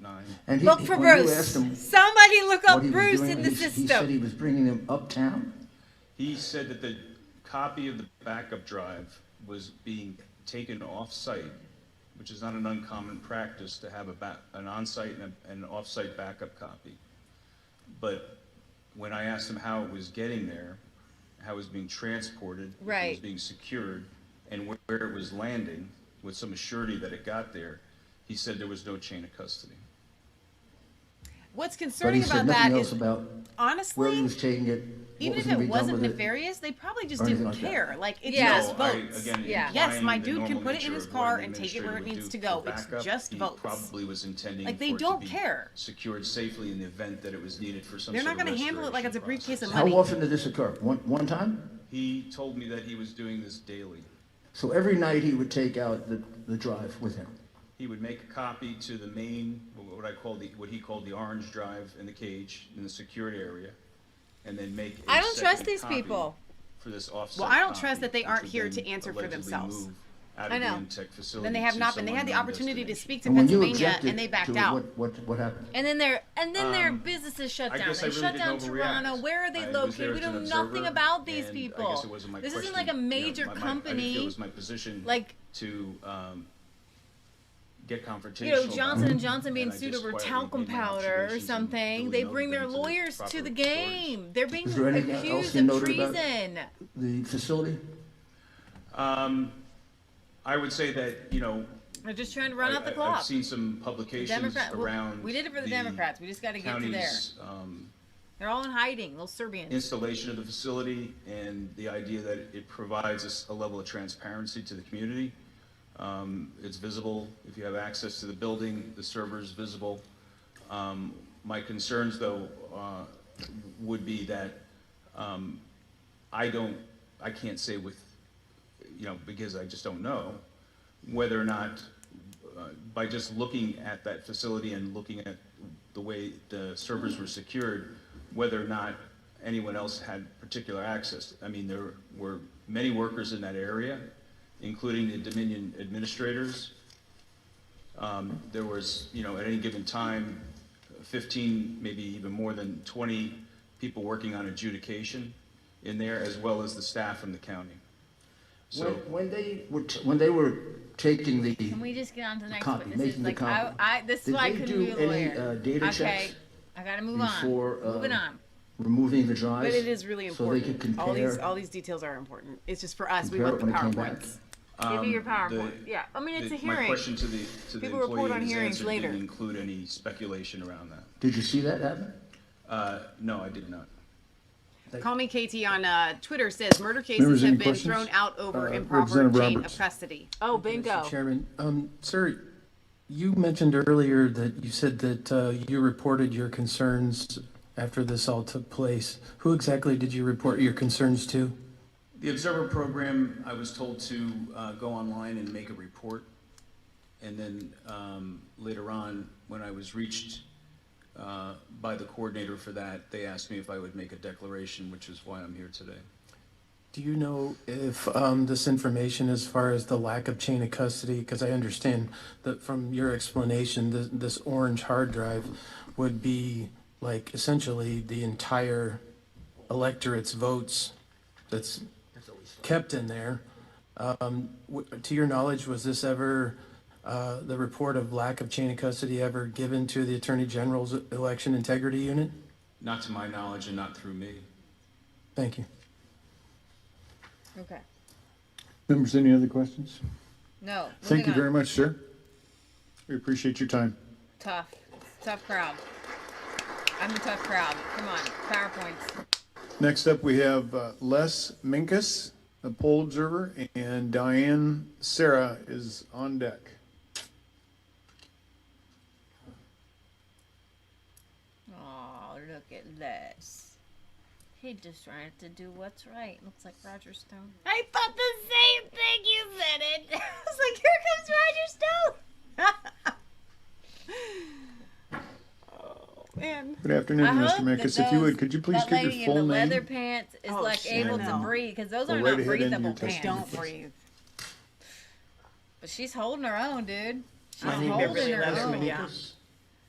And look for Bruce. Somebody look up Bruce in the system. He said he was bringing them uptown? He said that the copy of the backup drive was being taken off-site, which is not an uncommon practice to have an on-site and an off-site backup copy. But when I asked him how it was getting there, how it was being transported, right, it was being secured, and where it was landing, with some assurity that it got there, he said there was no chain of custody. What's concerning about that is, honestly, where he was taking it, even if it wasn't nefarious, they probably just didn't care. Like, it's just votes. Yes, my dude can put it in his car and take it where it needs to go. It's just votes. Probably was intending like, they don't care. Secured safely in the event that it was needed for some They're sort not of going to handle it like it's a briefcase of How money. often did this occur? One time? He told me that he was doing this daily. So every night he would take out the drive with him. He would make a copy to the main, what he called the orange drive in the cage in the secured area, and then make a I don't trust second these copy people. for this offset. Well, I don't copy, trust that they which aren't would here then to answer for allegedly themselves. move out I of know. the Intech facility Then they have to not been. They some had the unknown opportunity to destination. speak to And when you Pennsylvania, objected and they backed to out. what happened? And then their businesses shut I down. guess They I really shut didn't down overreact. Toronto. Where are they I was located? there We as an know observer, nothing about these and people. I guess it wasn't my This question, isn't like a major I didn't company. feel it was my position like to get confrontational. you know, about Johnson it, and Johnson being and I sued just over quietly talcum made my powder or observations and something. duly They noted bring their them to the lawyers proper to the authorities. game. They're being Is there anything else accused you of noted about treason. the facility? I would say that, you know, They're just trying to run out the clock. I've seen some publications around we did it for the Democrats. We just got to get to there. county's, They're all in hiding, little Serbians. installation of the facility and the idea that it provides us a level of transparency to the community. It's visible if you have access to the building, the server's visible. My concerns, though, would be that I can't say with, you know, because I just don't know whether or not, by just looking at that facility and looking at the way the servers were secured, whether or not anyone else had particular access. I mean, there were many workers in that area, including the Dominion administrators. There was, you know, at any given time, 15, maybe even more than 20 people working on adjudication in there, as well as the staff from the county. So When they were taking the Can we just get on to the next copy, witnesses? making the Like, copy, this is did why I they couldn't be a do any lawyer. data Okay, checks I gotta move before on. Moving on. removing the drives? But it is really So they important. could compare. all these details are important. It's just for us. We compare want it the when it came back. PowerPoints. Give me your PowerPoint. Yeah, I mean it's a hearing. My question to the People employee report on in his hearings answer later. didn't include any speculation around that. Did you see that happen? No, I did not. Call me KT on Twitter says murder cases Members, any have been questions? thrown out over improper Representative chain Roberts. of custody. Oh, bingo. Mr. Chairman, sir, you mentioned earlier that you said that you reported your concerns after this all took place. Who exactly did you report your concerns to? The Observer program, I was told to go online and make a report. And then later on, when I was reached by the coordinator for that, they asked me if I would make a declaration, which is why I'm here today. Do you know if this information as far as the lack of chain of custody, because I understand that from your explanation, this orange hard drive would be like essentially the entire electorate's votes that's kept in there. To your knowledge, was this ever, the report of lack of chain of custody ever given to the Attorney General's Election Integrity Unit? Not to my knowledge and not through me. Thank you. Okay. Members, any other questions? No. Thank you moving very on. much, sir. We appreciate your time. Tough crowd. I'm a tough crowd. Come on, PowerPoints. Next up, we have Les Minkus, a poll observer, and Diane Sarah is on deck. Oh, look at this. He just trying to do what's right. Looks like Roger Stone. I thought the same thing. You said it. I was like, here comes Roger Stone. Oh man. Good afternoon, I Mr. hope that Minkus. If you would, could you please that give your lady full in the name? leather pants is like able to breathe, because those Go are right not ahead and your breathable testimony. pants. Don't breathe. But she's holding her own, dude. She's My name holding is her Les own. Minkus,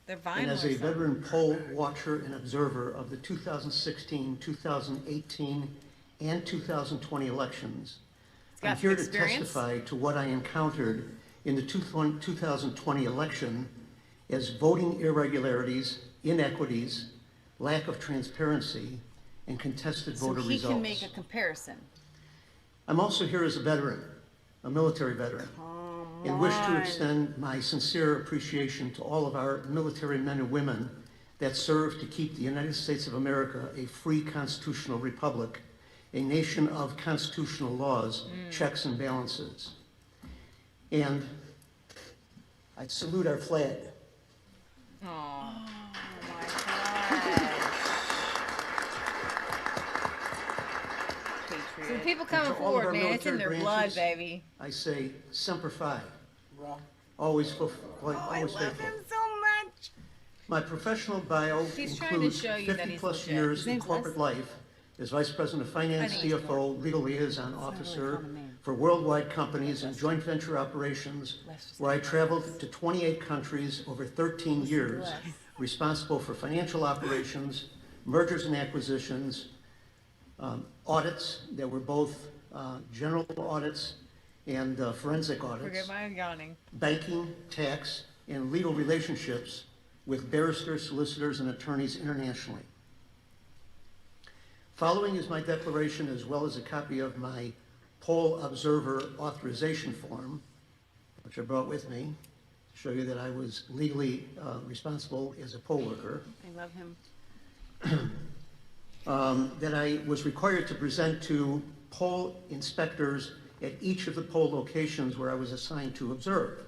They're and vinyl. as or a something. veteran poll watcher and observer of the 2016, 2018, and 2020 elections, got I'm here to experience. testify to what I encountered in the 2020 election as voting irregularities, inequities, lack of transparency, and contested So voter he results. can make a comparison. I'm also here as a veteran, a military veteran, and wish to on. extend my sincere appreciation to all of our military men and women that serve to keep the United States of America a free constitutional republic, a nation of constitutional laws, checks and balances. And I salute our flag. Oh my God. So people coming To all of forward, our man. It's in their military blood, branches, baby. I say semper fi. Always faithful. I love him so much. My professional bio He's trying to includes show you that 50 he's plus legit. years His in name's corporate Les? life as Vice President of Finance, I know. CFO, Legal Liaison Officer for worldwide companies and joint venture operations, where I traveled to 28 countries over 13 years, responsible for financial operations, mergers and acquisitions, audits that were both general audits and forensic audits, Forget my yawning. banking, tax, and legal relationships with barristers, solicitors, and attorneys internationally. Following is my declaration, as well as a copy of my poll observer authorization form, which I brought with me to show you that I was legally responsible as a poll worker. I love him. That I was required to present to poll inspectors at each of the poll locations where I was assigned to observe.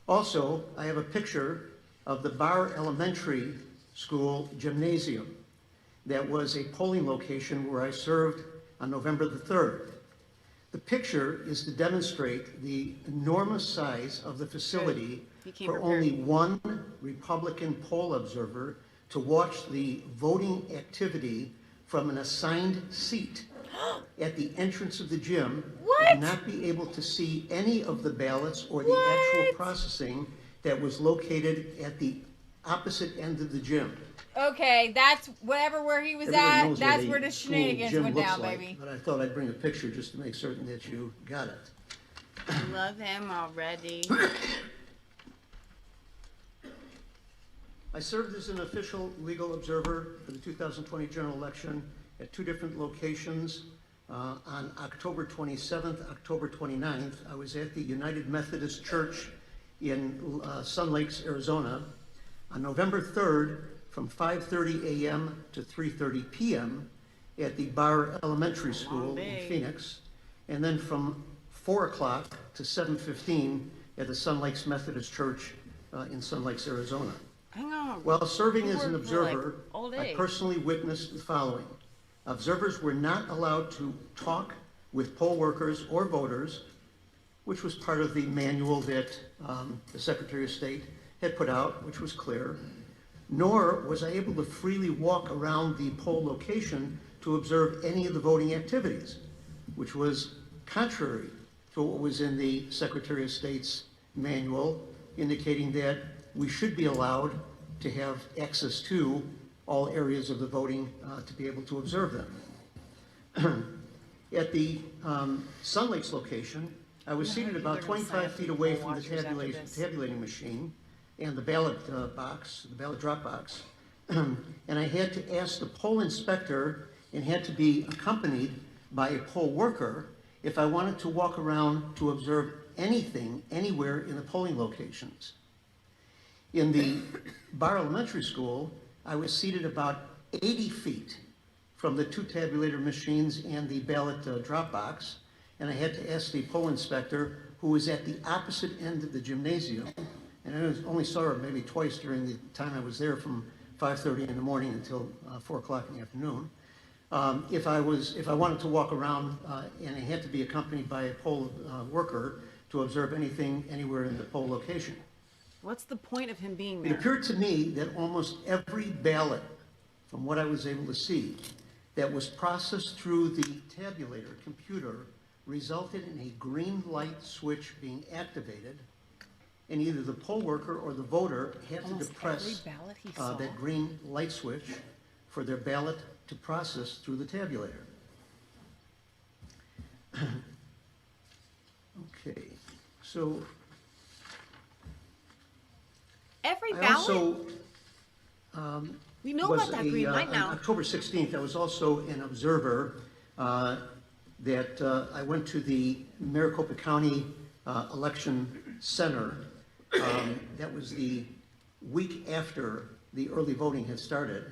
Also, I have a picture of the Barr Elementary School gymnasium that was a polling location where I served on November the 3rd. The picture is to demonstrate the enormous size of the facility for only one Republican poll observer to watch the voting activity from an assigned seat at the entrance of the gym. And not be able to see any of the ballots or the actual processing that was located at the opposite end of the gym. Okay, that's where he was Everybody at. knows That's what where a the school shenanigans gym went looks down, like, baby. But I thought I'd bring a picture just to make certain that you got it. I love him already. I served as an official legal observer for the 2020 general election at two different locations. On October 27th, October 29th, I was at the United Methodist Church in Sun Lakes, Arizona. On November 3rd, from 5:30 a.m. to 3:30 p.m. at the Barr Elementary School in Phoenix, and then from 4 o'clock to 7:15 at the Sun Lakes Methodist Church in Sun Lakes, Arizona. Hang on. While serving You as an worked for, like, observer, all I day. personally witnessed the following. Observers were not allowed to talk with poll workers or voters, which was part of the manual that the Secretary of State had put out, which was clear. Nor was I able to freely walk around the poll location to observe any of the voting activities, which was contrary to what was in the Secretary of State's manual, indicating that we should be allowed to have access to all areas of the voting to be able to observe them. At the Sun Lakes location, I was seated about 25 feet away from the tabulating machine and the ballot box, the ballot drop box, and I had to ask the poll inspector and had to be accompanied by a poll worker if I wanted to walk around to observe anything anywhere in the polling locations. In the Barr Elementary School, I was seated about 80 feet from the two tabulator machines and the ballot drop box, and I had to ask the poll inspector, who was at the opposite end of the gymnasium, and I only saw her maybe twice during the time I was there, from 5:30 in the morning until 4 o'clock in the afternoon. If I wanted to walk around and I had to be accompanied by a poll worker to observe anything anywhere in the poll location. What's the point of him being It there? appeared to me that almost every ballot, from what I was able to see, that was processed through the tabulator computer resulted in a green light switch being activated, and either the poll worker or the voter had to depress that green light switch for their ballot to process through the tabulator. Okay, so Every I ballot? also we know was about that green light now. On October 16th, I was also an observer that I went to the Maricopa County Election Center. That was the week after the early voting had started.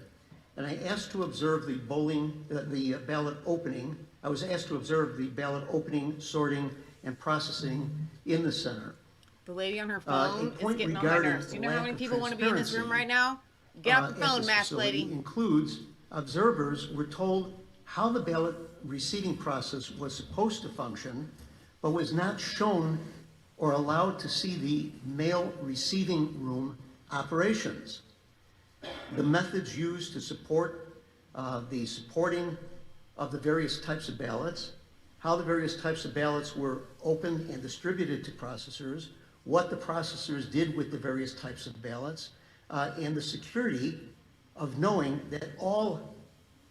And I asked to observe the ballot opening. I was asked to observe the ballot opening, sorting, and processing in the center. The lady on her phone is getting on my regarding nerves. Do you know how lack many of people want to be in this room transparency, right now? Get off the at phone, this mask facility lady. includes observers were told how the ballot receiving process was supposed to function, but was not shown or allowed to see the mail receiving room operations. The methods used to support the supporting of the various types of ballots, how the various types of ballots were opened and distributed to processors, what the processors did with the various types of ballots, and the security of knowing that all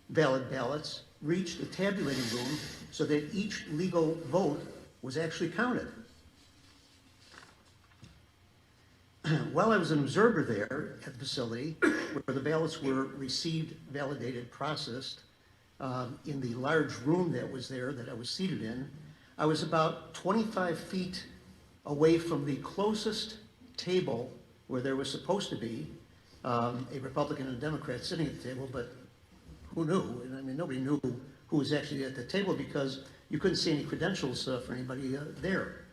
valid ballots reached the tabulating room so that each legal vote was actually counted. While I was an observer there at the facility, where the ballots were received, validated, processed, in the large room that was there that I was seated in, I was about 25 feet away from the closest table where there was supposed to be a Republican and a Democrat sitting at the table, but who knew? I mean, nobody knew who was actually at the table because you couldn't see any credentials for anybody there.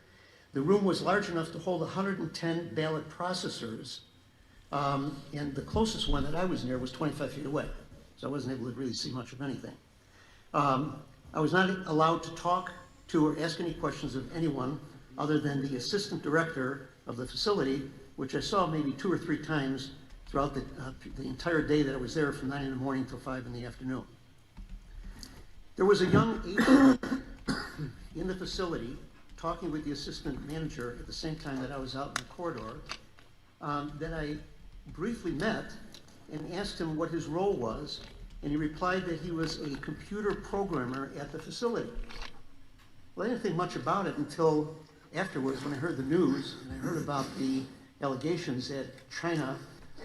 The room was large enough to hold 110 ballot processors, and the closest one that I was near was 25 feet away, so I wasn't able to really see much of anything. I was not allowed to talk to or ask any questions of anyone other than the assistant director of the facility, which I saw maybe 2 or 3 times throughout the entire day that I was there from 9 in the morning till 5 in the afternoon. There was a young agent in the facility talking with the assistant manager at the same time that I was out in the corridor that I briefly met and asked him what his role was, and he replied that he was a computer programmer at the facility. Well, I didn't think much about it until afterwards when I heard the news and I heard about the allegations that China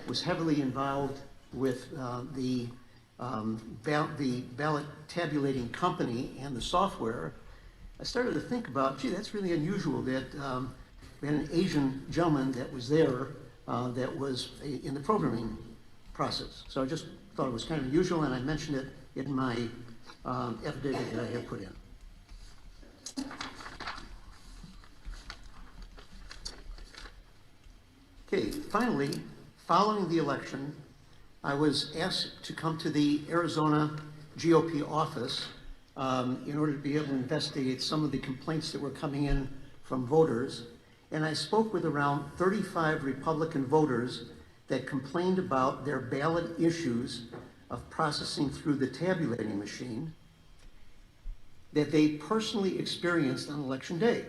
was heavily involved with the ballot tabulating company and the software. I started to think about, gee, that's really unusual that we had an Asian gentleman that was there that was in the programming process. So I just thought it was kind of unusual, and I mentioned it in my affidavit that I had put in. Okay, finally, following the election, I was asked to come to the Arizona GOP office in order to be able to investigate some of the complaints that were coming in from voters. And I spoke with around 35 Republican voters that complained about their ballot issues of processing through the tabulating machine that they personally experienced on election day.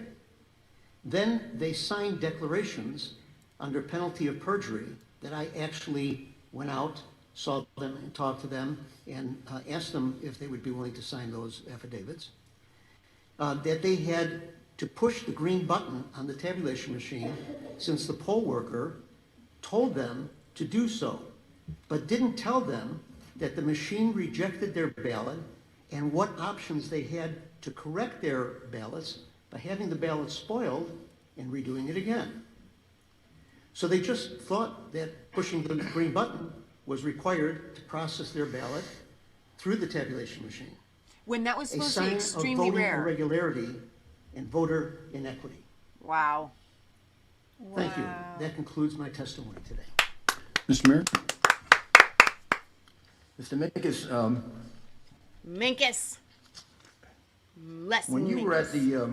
Then they signed declarations under penalty of perjury that I actually went out, saw them and talked to them and asked them if they would be willing to sign those affidavits, that they had to push the green button on the tabulation machine since the poll worker told them to do so, but didn't tell them that the machine rejected their ballot and what options they had to correct their ballots by having the ballot spoiled and redoing it again. So they just thought that pushing the green button was required to process their ballot through the tabulation machine. When that was supposed to be A sign extremely of voting rare. irregularity and voter inequity. Wow. Thank you. That concludes my testimony today. Mr. Mayor? Mr. Minkus, Minkus. Less when you Minkus. were at the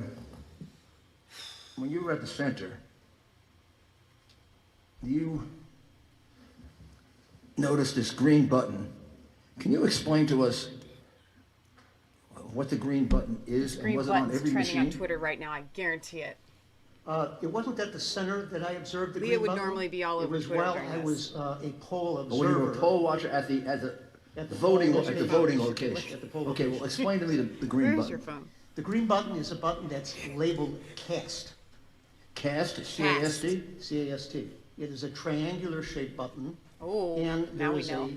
when you were at the center, you noticed this green button. Can you explain to us what the green button is and Green was it on button's every trending machine? on Twitter right now. I guarantee it. It wasn't at the center that I observed the Leah green would button. normally be all over It was Twitter while during I this. was a poll But when you were observer. a poll watcher at the voting poll location. location. At the poll Okay, well, location. explain to me the green Where's button. your phone? The green button is a button that's labeled cast. Cast, C-A-S-T? C-A-S-T. It is a triangular shaped button. Oh, And now there we is know.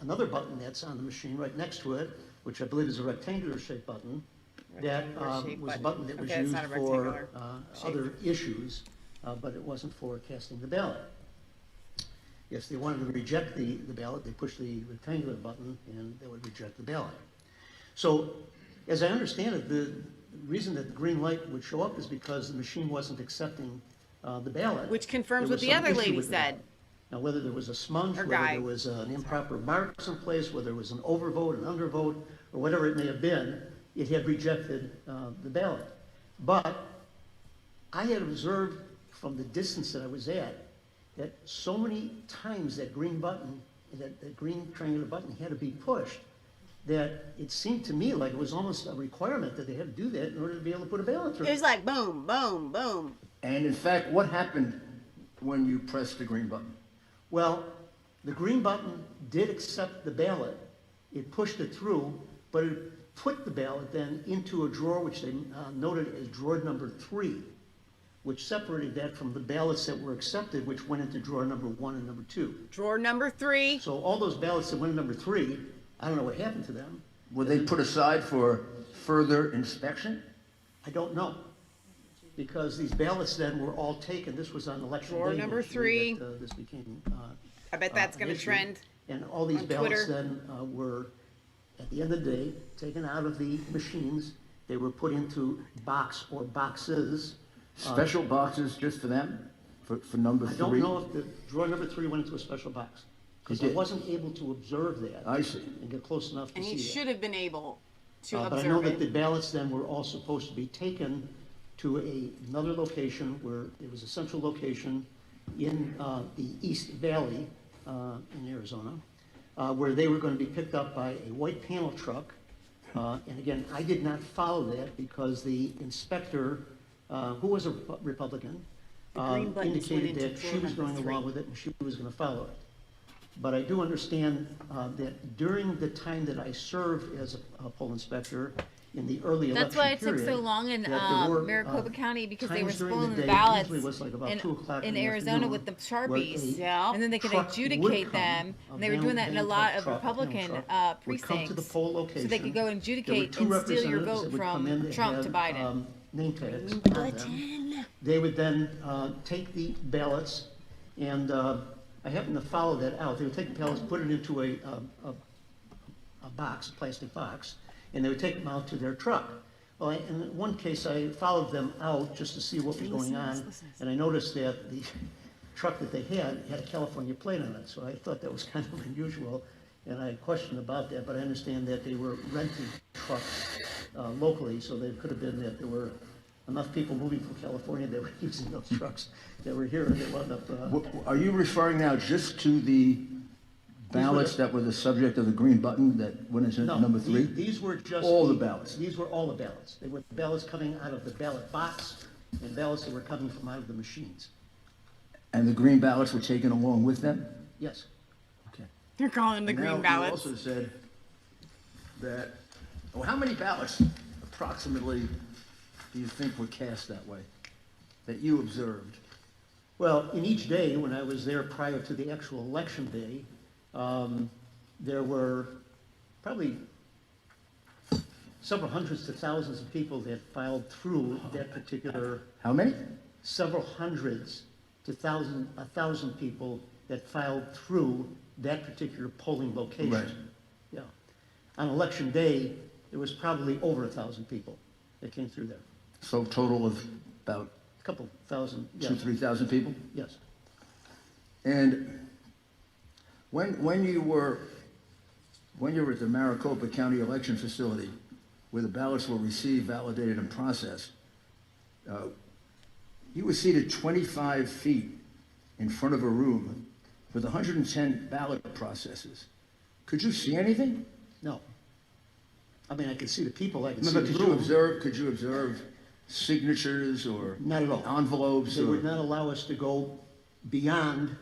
another button that's on the machine right next to it, which I believe is a rectangular shaped button. That Rectangular shaped was a button. button that was Okay, it's used not a for rectangular shape. other issues, but it wasn't for casting the ballot. Yes, they wanted to reject the ballot. They pushed the rectangular button and they would reject the ballot. So, as I understand it, the reason that the green light would show up is because the machine wasn't accepting the ballot. Which confirms There what was the some other issue lady with the said. ballot. Now, whether there was a smudge, Or whether guy. there was an improper mark someplace, whether it was an overvote, an undervote, or whatever it may have been, it had rejected the ballot. But I had observed from the distance that I was at that so many times that green button, that green triangular button had to be pushed, that it seemed to me like it was almost a requirement that they had to do that in order to be able to put a ballot through. It was like boom, boom, boom. And in fact, what happened when you pressed the green button? Well, the green button did accept the ballot. It pushed it through, but it put the ballot then into a drawer which they noted as drawer number 3, which separated that from the ballots that were accepted, which went into drawer number 1 and number 2. Drawer number 3. So all those ballots that went in number 3, I don't know what happened to them. Were they put aside for further inspection? I don't know. Because these ballots then were all taken. This was on election Drawer day. number actually, 3. that, this became I bet that's going an to issue. trend. And all these on ballots Twitter. then were, at the end of the day, taken out of the machines. They were put into box or boxes. Special boxes just for them? For number 3? I don't know if the drawer number 3 went into a special box. Because It I did. wasn't able to observe that. I see. And get close enough to And see he that. should have been able to But I observe know it. that the ballots then were all supposed to be taken to another location where it was a central location in the East Valley in Arizona, where they were going to be picked up by a white panel truck. And again, I did not follow that because the inspector, who was a Republican, The green buttons went indicated into that she drawer was number going 3. along with it and she was going to follow it. But I do understand that during the time that I served as a poll inspector in the early election That's why it took so period, long in that there were, Maricopa County, because they were times during spoiling the the day, ballots usually it was like about 2 o'clock in the Arizona afternoon, with the where Sharpies. a Yeah. And then they could truck would adjudicate come, them. a And they were van- doing that in a van lot type of truck, Republican would come to the precincts. poll So location. they could go and There were adjudicate 2 and steal your representatives vote that would come in from that Trump had, to Biden. Name tags on them. They would then take the ballots, and I happened to follow that out. They would take the ballots, put it into a box, a plastic box, and they would take them out to their truck. Well, in one case, I followed them out just to see what was going on, and I noticed that the truck that they had a California plate on it, so I thought that was kind of unusual, and I questioned about that, but I understand that they were renting trucks locally, so they could have been that there were enough people moving from California that were using those trucks that were here, and they wound up... Are you referring now just to the ballots that were the subject of the green button that went into No, number 3? these were just... All the ballots? These were all the ballots. They were ballots coming out of the ballot box and ballots that were coming from out of the machines. And the green ballots were taken along with them? Yes. Okay. They're calling the And green now ballots. You also said that, well, how many ballots approximately do you think were cast that way, that you observed? Well, in each day, when I was there prior to the actual election day, there were probably several hundreds to thousands of people that filed through that particular... How many? Several hundreds to 1,000 people that filed through that particular polling location. Right. Yeah. On election day, there was probably over 1,000 people that came through there. So total of about A couple thousand, yes. 2,000 to 3,000 people? Yes. And when you were at the Maricopa County election facility, where the ballots were received, validated, and processed, you were seated 25 feet in front of a room with 110 ballot processors. Could you see anything? No. I mean, I could see the people, I could No, see but the could room. you observe signatures or Not at all. envelopes? They or... would not allow us to go beyond.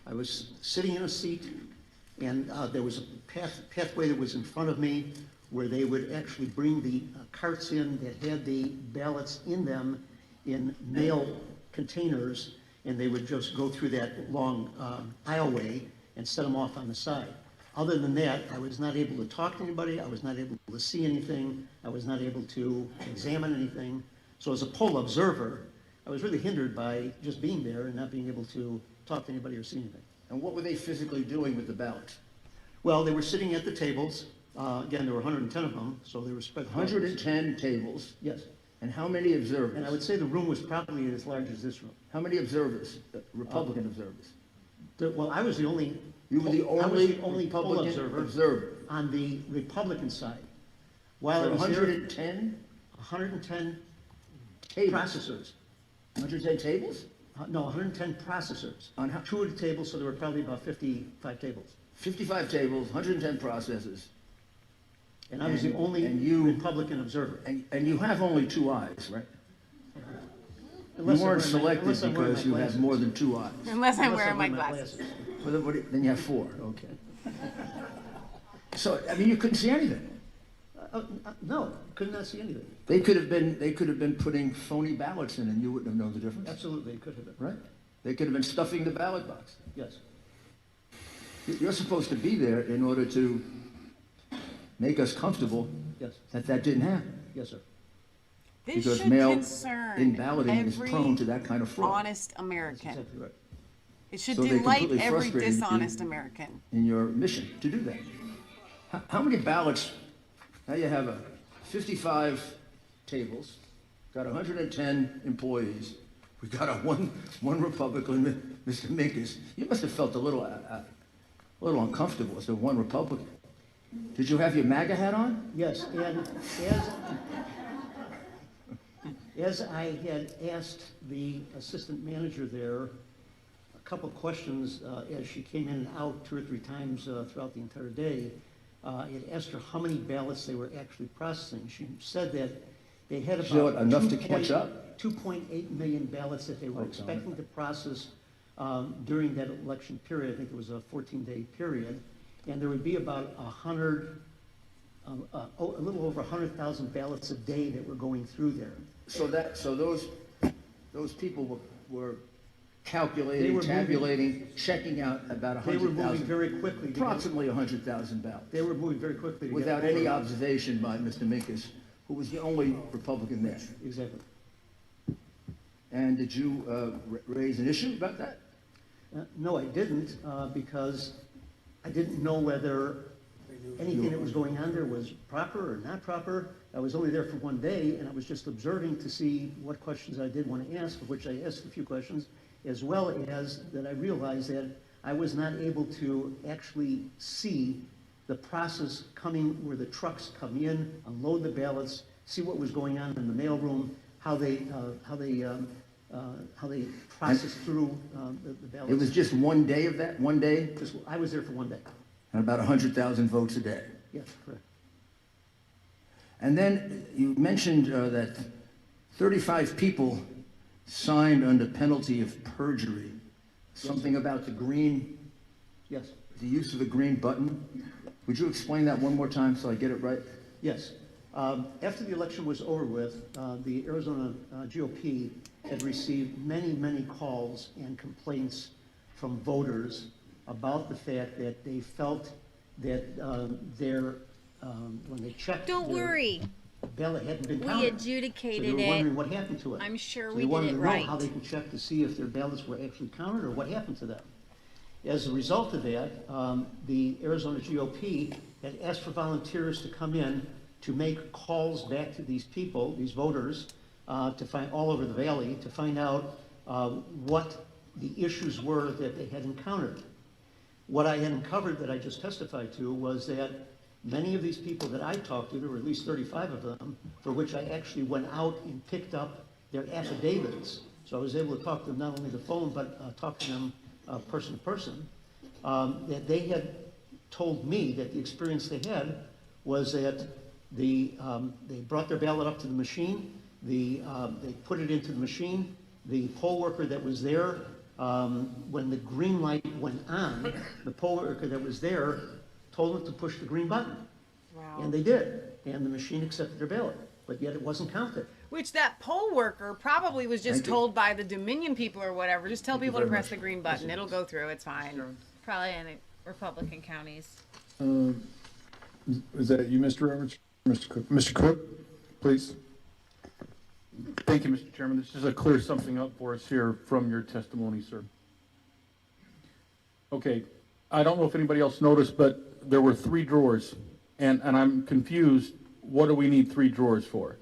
I was sitting in a seat, and there was a pathway that was in front of me where they would actually bring the carts in that had the ballots in them in mail containers, and they would just go through that long aisleway and set them off on the side. Other than that, I was not able to talk to anybody, I was not able to see anything, I was not able to examine anything. So as a poll observer, I was really hindered by just being there and not being able to talk to anybody or see anything. And what were they physically doing with the ballots? Well, they were sitting at the tables. Again, there were 110 of them, so they were spread. 110 tables? Yes. And how many observers? And I would say the room was probably as large as this room. How many observers, Republican observers? Well, I was the only. You were the I was only the only poll Republican observer observer. on the Republican side. While For I was there, 110 110 tables. processors. 110 tables? No, 110 processors. On how? 2 at a table, so there were probably about 55 tables. 55 tables, 110 processes. And I was the only Republican observer. And you have only 2 eyes, right? Unless you I'm weren't wearing my- selected unless I'm wearing because my you have glasses. more than 2 eyes. Unless I'm wearing my glasses. Then you have 4, okay. So, I mean, you couldn't see anything. No, could not see anything. They could have been putting phony ballots in and you wouldn't have known the difference. Absolutely, it could have been. Right? They could have been stuffing the ballot box. Yes. You're supposed to be there in order to make us comfortable Yes. that didn't happen. Yes, sir. This Because should mail concern in balloting is every prone to that kind of fraud. honest American. Exactly right. It should So they're delight completely every frustrated dishonest American. in your mission to do that. How many ballots? Now you have 55 tables, got 110 employees. We got one Republican, Mr. Minkus. You must have felt a little uncomfortable as the one Republican. Did you have your MAGA hat on? Yes, and as I had asked the assistant manager there a couple questions as she came in and out 2 or 3 times throughout the entire day, I had asked her how many ballots they were actually processing. She said that they had So about enough to catch up? 2.8 million ballots that they were expecting to process during that election period. I think it was a 14-day period. And there would be about a little over 100,000 ballots a day that were going through there. So those people were calculating, They were tabulating, checking out about They were 100,000. moving very quickly. Approximately 100,000 ballots. They were moving very quickly. Without any observation by Mr. Minkus, who was the only Republican there. Exactly. And did you raise an issue about that? No, I didn't, because I didn't know whether anything that was going on there was proper or not proper. I was only there for 1 day, and I was just observing to see what questions I did want to ask, of which I asked a few questions, as well as that I realized that I was not able to actually see the process coming where the trucks come in, unload the ballots, see what was going on in the mailroom, how they process through the ballots. It was just 1 day of that, 1 day? I was there for 1 day. And about 100,000 votes a day. Yes, correct. And then you mentioned that 35 people signed under penalty of perjury. Something about the green, Yes. the use of the green button. Would you explain that one more time so I get it right? Yes. After the election was over with, the Arizona GOP had received many, many calls and complaints from voters about the fact that they felt that when they checked Don't worry. ballot hadn't been We counted. adjudicated so they were it. wondering what happened to it. I'm sure So we they did wanted it to know right. how they could check to see if their ballots were actually counted or what happened to them. As a result of that, the Arizona GOP had asked for volunteers to come in to make calls back to these people, these voters, to find all over the valley, to find out what the issues were that they had encountered. What I had uncovered that I just testified to was that many of these people that I talked to, there were at least 35 of them, for which I actually went out and picked up their affidavits. So I was able to talk to them not only the phone, but talk to them person to person, that they had told me that the experience they had was that they brought their ballot up to the machine, they put it into the machine, the poll worker that was there, when the green light went on, the poll worker that was there told them to push the green button. Wow. And they did, and the machine accepted their ballot, but yet it wasn't counted. Which that poll worker probably was just told by the Dominion people or whatever. Just tell people to press the green button. It'll go through. It's fine. Probably in the Republican counties. Is that you, Mr. Roberts? Mr. Cook? Mr. Cook, please. Thank you, Mr. Chairman. This is to clear something up for us here from your testimony, sir. Okay, I don't know if anybody else noticed, but there were 3 drawers, and I'm confused. What do we need 3 drawers for?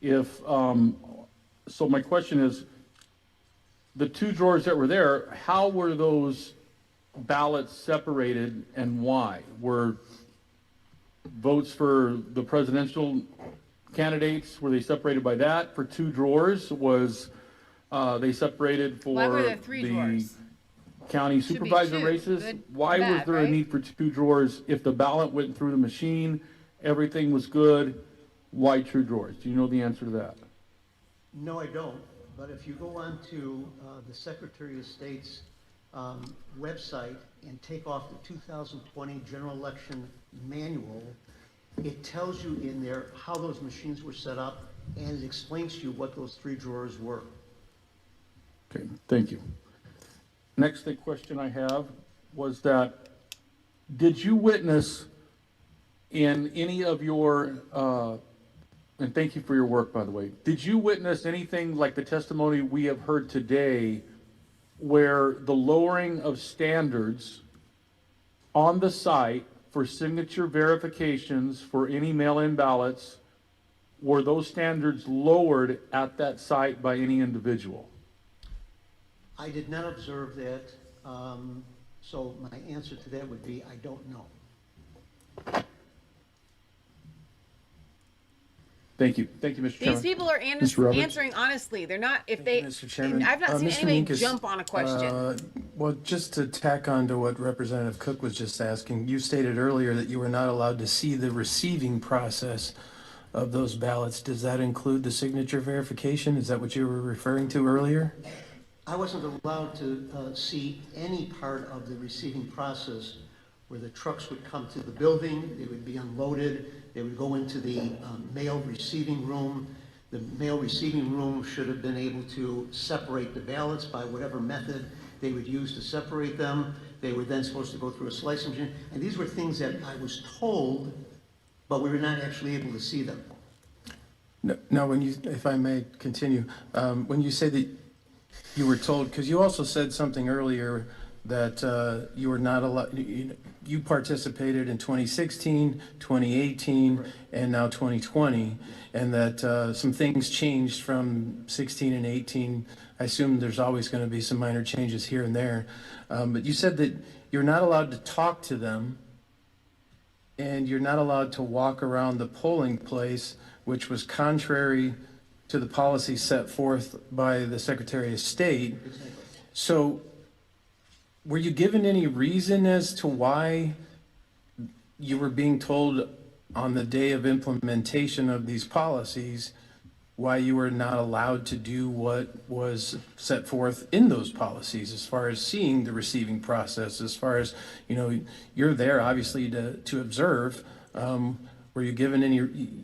If so, my question is, the 2 drawers that were there, how were those ballots separated and why? Were votes for the presidential candidates, were they separated by that? For 2 drawers, was they separated for Why were there 3 drawers? county Should be supervisor 2. races? Good, Why was bad, there a right? need for 2 drawers if the ballot went through the machine, everything was good? Why 2 drawers? Do you know the answer to that? No, I don't. But if you go on to the Secretary of State's website and take off the 2020 general election manual, it tells you in there how those machines were set up, and it explains to you what those 3 drawers were. Okay, thank you. Next question I have was that, did you witness in any of your, and thank you for your work, by the way, did you witness anything like the testimony we have heard today where the lowering of standards on the site for signature verifications for any mail-in ballots, were those standards lowered at that site by any individual? I did not observe that, so my answer to that would be I don't know. Thank you. Thank you, Mr. Chairman. These people are Mr. Roberts? answering honestly. They're not, if they, Mr. Chairman. I've not seen Mr. anybody Minkus, jump on a question. Well, just to tack on to what Representative Cook was just asking, you stated earlier that you were not allowed to see the receiving process of those ballots. Does that include the signature verification? Is that what you were referring to earlier? I wasn't allowed to see any part of the receiving process where the trucks would come to the building, they would be unloaded, they would go into the mail receiving room. The mail receiving room should have been able to separate the ballots by whatever method they would use to separate them. They were then supposed to go through a slicing machine. And these were things that I was told, but we were not actually able to see them. No, when you, if I may continue, when you say that you were told, because you also said something earlier that you were not allowed, you participated in 2016, 2018, right, and now 2020, and that some things changed from 16 and 18. I assume there's always going to be some minor changes here and there, but you said that you're not allowed to talk to them, and you're not allowed to walk around the polling place, which was contrary to the policy set forth by the Secretary of State. So were you given any reason as to why you were being told on the day of implementation of these policies why you were not allowed to do what was set forth in those policies as far as seeing the receiving process, as far as, you know, you're there obviously to observe. Were you given any,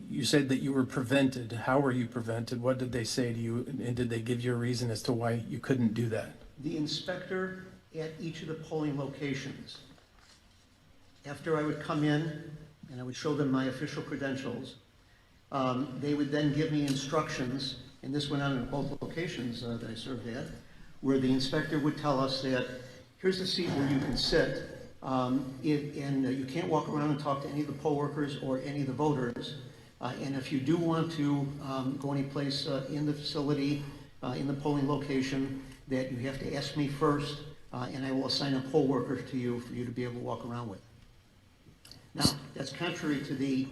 you said that you were prevented. How were you prevented? What did they say to you? And did they give you a reason as to why you couldn't do that? The inspector at each of the polling locations, after I would come in and I would show them my official credentials, they would then give me instructions, and this went on in both locations that I served at, where the inspector would tell us that here's the seat where you can sit, and you can't walk around and talk to any of the poll workers or any of the voters. And if you do want to go any place in the facility, in the polling location, that you have to ask me first, and I will assign a poll worker to you for you to be able to walk around with. Now, that's contrary to the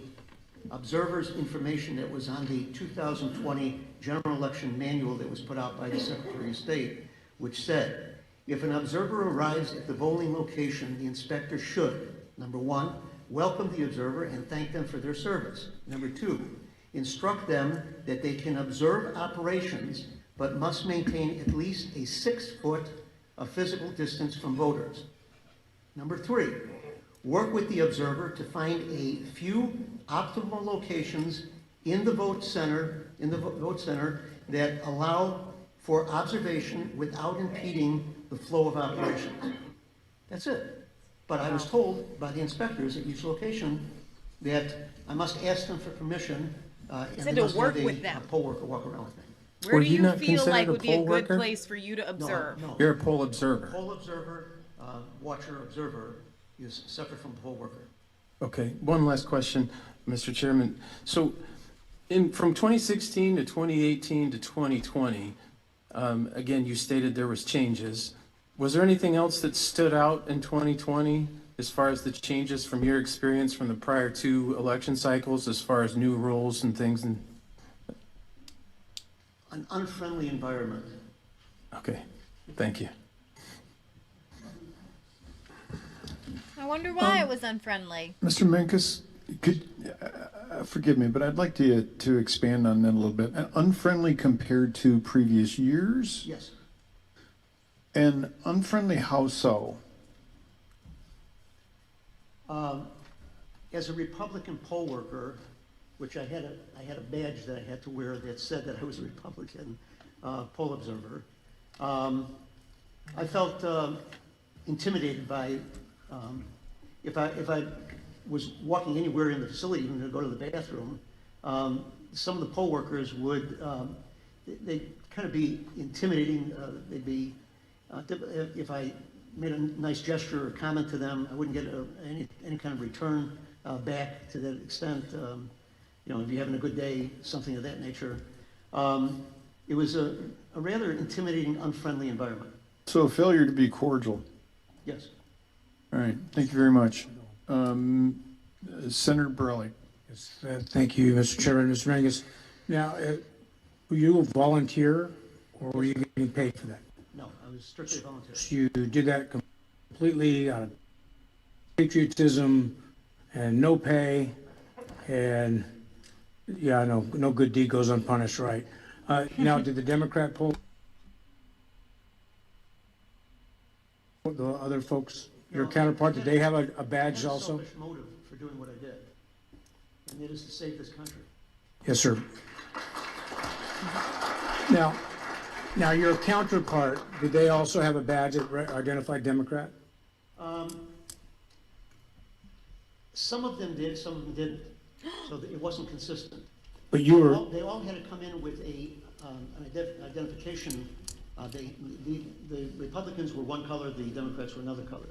observers' information that was on the 2020 general election manual that was put out by the Secretary of State, which said, if an observer arrives at the voting location, the inspector should, number one, welcome the observer and thank them for their service. Number two, instruct them that they can observe operations but must maintain at least a 6 foot of physical distance from voters. Number three, work with the observer to find a few optimal locations in the vote center, that allow for observation without impeding the flow of operations. That's it. But I was told by the inspectors at each location that I must ask them for permission, and they must have a poll worker walk around with me. Where do you feel like would be a good place for you to observe? No. You're a poll observer. Poll observer, watcher observer is separate from poll worker. Okay, one last question, Mr. Chairman. So from 2016 to 2018 to 2020, again, you stated there was changes. Was there anything else that stood out in 2020 as far as the changes from your experience from the prior two election cycles, as far as new rules and things? And An unfriendly environment. okay, thank you. I wonder why it was unfriendly. Mr. Menkes, could, forgive me, but I'd like to expand on that a little bit. Unfriendly compared to previous years? Yes. And unfriendly, how so? As a Republican poll worker, which I had a badge that I had to wear that said that I was a Republican poll observer, I felt intimidated by if I was walking anywhere in the facility, even to go to the bathroom, some of the poll workers would they'd kind of be intimidating. They'd be if I made a nice gesture or comment to them, I wouldn't get any kind of return back to that extent. You know, if you're having a good day, something of that nature. It was a rather intimidating, unfriendly environment. So a failure to be cordial. Yes. All right, thank you very much. Senator Borelli. Yes, thank you, Mr. Chairman. Mr. Mangus. Now, were you a volunteer or were you getting paid for that? No, I was strictly volunteer. So you did that completely out of patriotism and no pay, and yeah, no good deed goes unpunished, right? Now, did the Democrat poll, the other folks, your counterpart, did they have a badge also? I had a selfish motive for doing what I did, and it is to save this country. Yes, sir. Now your counterpart, did they also have a badge that identified Democrat? Some of them did, some of them didn't. So it wasn't consistent. But you were. They all had to come in with an identification. The Republicans were one color, the Democrats were another color.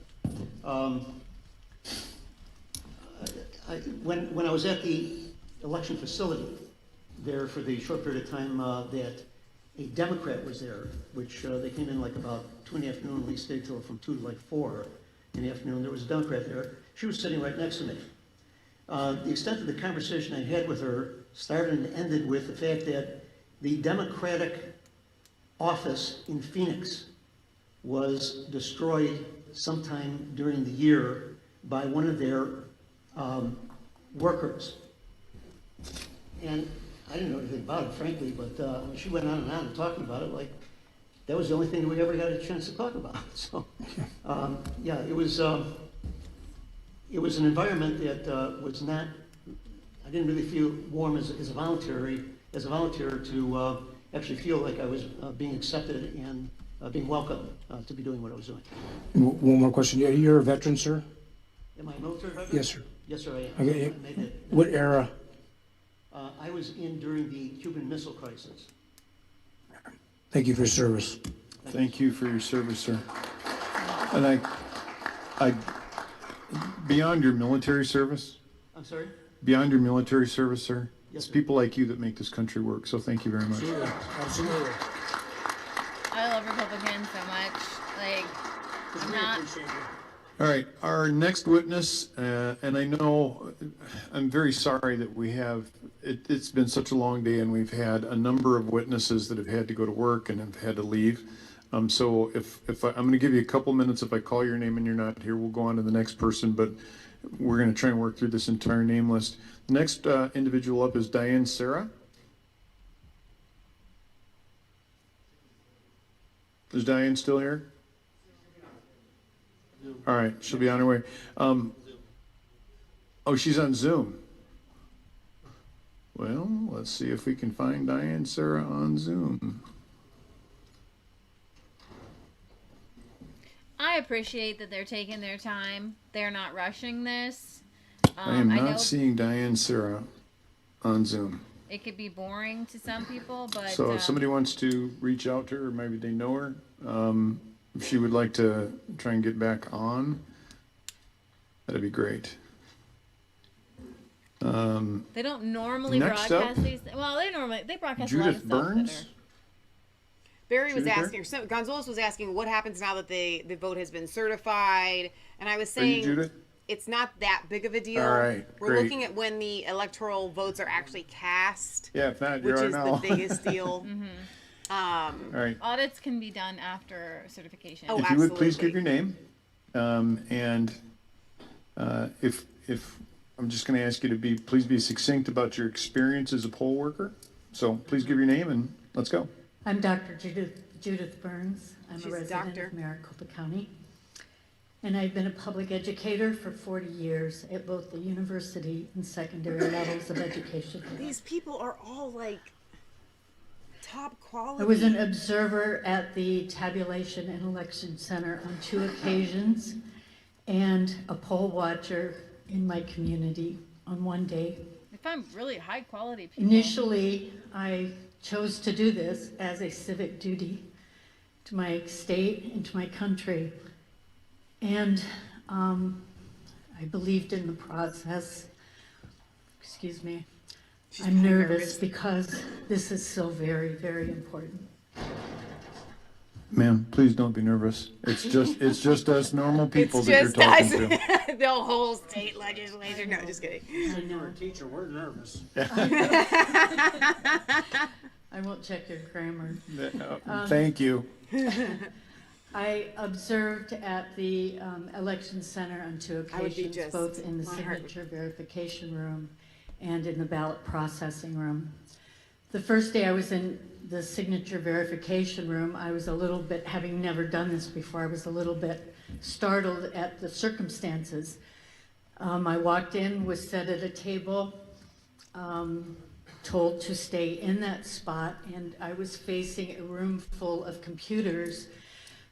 When I was at the election facility there for the short period of time that a Democrat was there, which they came in like about 2 in the afternoon, we stayed till from 2 to like 4 in the afternoon. There was a Democrat there. She was sitting right next to me. The extent of the conversation I had with her started and ended with the fact that the Democratic office in Phoenix was destroyed sometime during the year by one of their workers. And I didn't know anything about it, frankly, but she went on and talking about it like that was the only thing that we ever got a chance to talk about. So, yeah, it was an environment that was not. I didn't really feel warm as a volunteer to actually feel like I was being accepted and being welcome to be doing what I was doing. One more question. You're a veteran, sir? Am I a military veteran? Yes, sir. Yes, sir, I am. Okay. I made that. What era? I was in during the Cuban Missile Crisis. Thank you for your service. Thank you for your service, sir. And I beyond your military service. I'm sorry? Beyond your military service, sir. Yes, It's sir. people like you that make this country work. So thank you very much. Absolutely. Absolutely. I love Republicans so much. Like, I'm not. All right, our next witness, and I know I'm very sorry that we have, it's been such a long day and we've had a number of witnesses that have had to go to work and have had to leave. So I'm going to give you a couple minutes. If I call your name and you're not here, we'll go on to the next person, but we're going to try and work through this entire name list. Next individual up is Diane Sarah. Is Diane still here? All right, she'll be on her way. Oh, she's on Zoom. Well, let's see if we can find Diane Sarah on Zoom. I appreciate that they're taking their time. They're not rushing this. I am I not know seeing Diane Sarah on Zoom. it could be boring to some people, but So if somebody wants to reach out to her, or maybe they know her, if she would like to try and get back on, that'd be great. they don't normally next broadcast up, these. Well, they broadcast a lot of Judith stuff Burns. Barry was asking, so Gonzalez was asking, what happens now that the vote has been certified? And I was saying, Judith? it's not that big of a deal. All right, We're great. looking at when the electoral votes are actually cast. Yeah, if not, which you are is now. the biggest deal. All right. Audits can be done after certification. Oh, If you would please give your name, and if I'm just going to ask you to please be succinct about your experience as a poll worker. So please give your name and let's go. I'm Dr. Judith Burns. I'm She's a resident doctor. of Maricopa County. And I've been a public educator for 40 years at both the university and secondary levels of education. These people are all like top quality. I was an observer at the Tabulation and Election Center on 2 occasions and a poll watcher in my community on 1 day. They find really high quality people. Initially, I chose to do this as a civic duty to my state and to my country. And I believed in the process. Excuse me. I'm nervous because this is so very, very important. Ma'am, please don't be nervous. It's just us normal people that you're talking to. The whole state legislature. No, just kidding. I know our teacher, we're nervous. I won't check your grammar. Thank you. I observed at the election center on 2 occasions, both in the signature verification room and in the ballot processing room. The first day I was in the signature verification room, I was a little bit, having never done this before, I was a little bit startled at the circumstances. I walked in, was set at a table, told to stay in that spot, and I was facing a room full of computers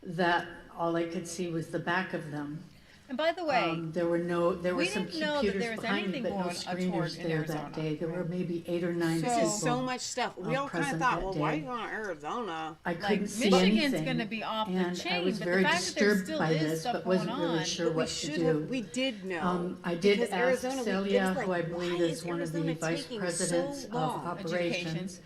that all I could see was the back of them. And by the way, there were some computers behind me, but no screeners there that day. There were maybe 8 or 9 people. So much stuff. We all kind of thought, well, why are you going to Arizona? I couldn't see Michigan's anything, going to be off the and chain, I was but very the fact that there disturbed still by is this, stuff but going wasn't on, really sure what to do. We did know. I did because ask Arizona, Celia, like, who I believe why is one of the Arizona vice taking presidents so of long? operations,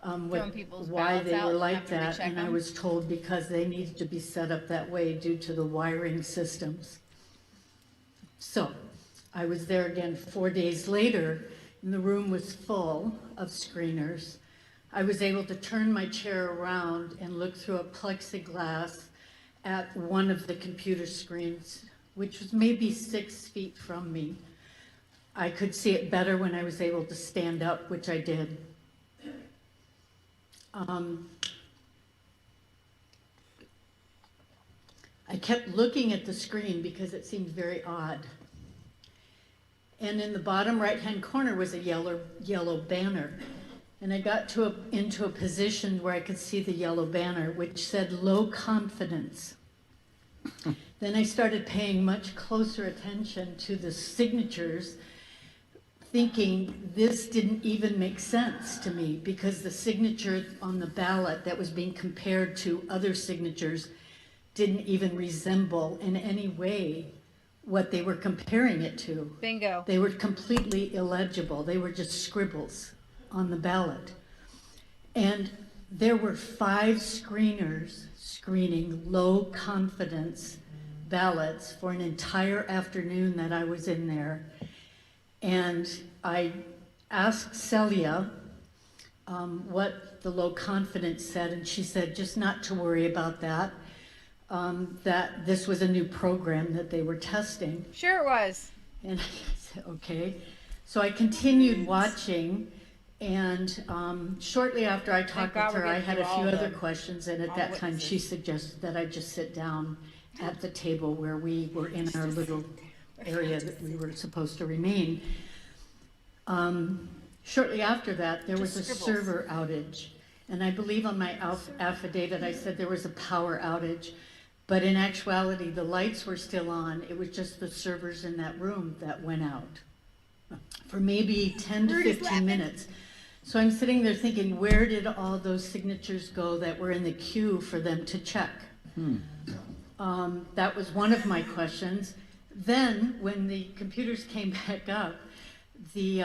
Throwing people's why ballots they out were and like having to that, recheck and I them. was told because they needed to be set up that way due to the wiring systems. So, I was there again 4 days later, and the room was full of screeners. I was able to turn my chair around and look through a plexiglass at one of the computer screens, which was maybe 6 feet from me. I could see it better when I was able to stand up, which I did. I kept looking at the screen because it seemed very odd. And in the bottom right-hand corner was a yellow banner. And I got into a position where I could see the yellow banner, which said low confidence. Then I started paying much closer attention to the signatures, thinking this didn't even make sense to me because the signature on the ballot that was being compared to other signatures didn't even resemble in any way what they were comparing it to. Bingo. They were completely illegible. They were just scribbles on the ballot. And there were 5 screeners screening low confidence ballots for an entire afternoon that I was in there. And I asked Celia what the low confidence said, and she said just not to worry about that. That this was a new program that they were testing. Sure it was. And I said, okay. So I continued watching, and shortly after I talked with her, I had a few other questions, and at that time she suggested that I just sit down at the table where we were in our little area that we were supposed to remain. Shortly after that, there was a server outage. And I believe on my affidavit I said there was a power outage. But in actuality, the lights were still on. It was just the servers in that room that went out for maybe 10 to 15 minutes. So I'm sitting there thinking, where did all those signatures go that were in the queue for them to check? That was one of my questions. Then, when the computers came back up, the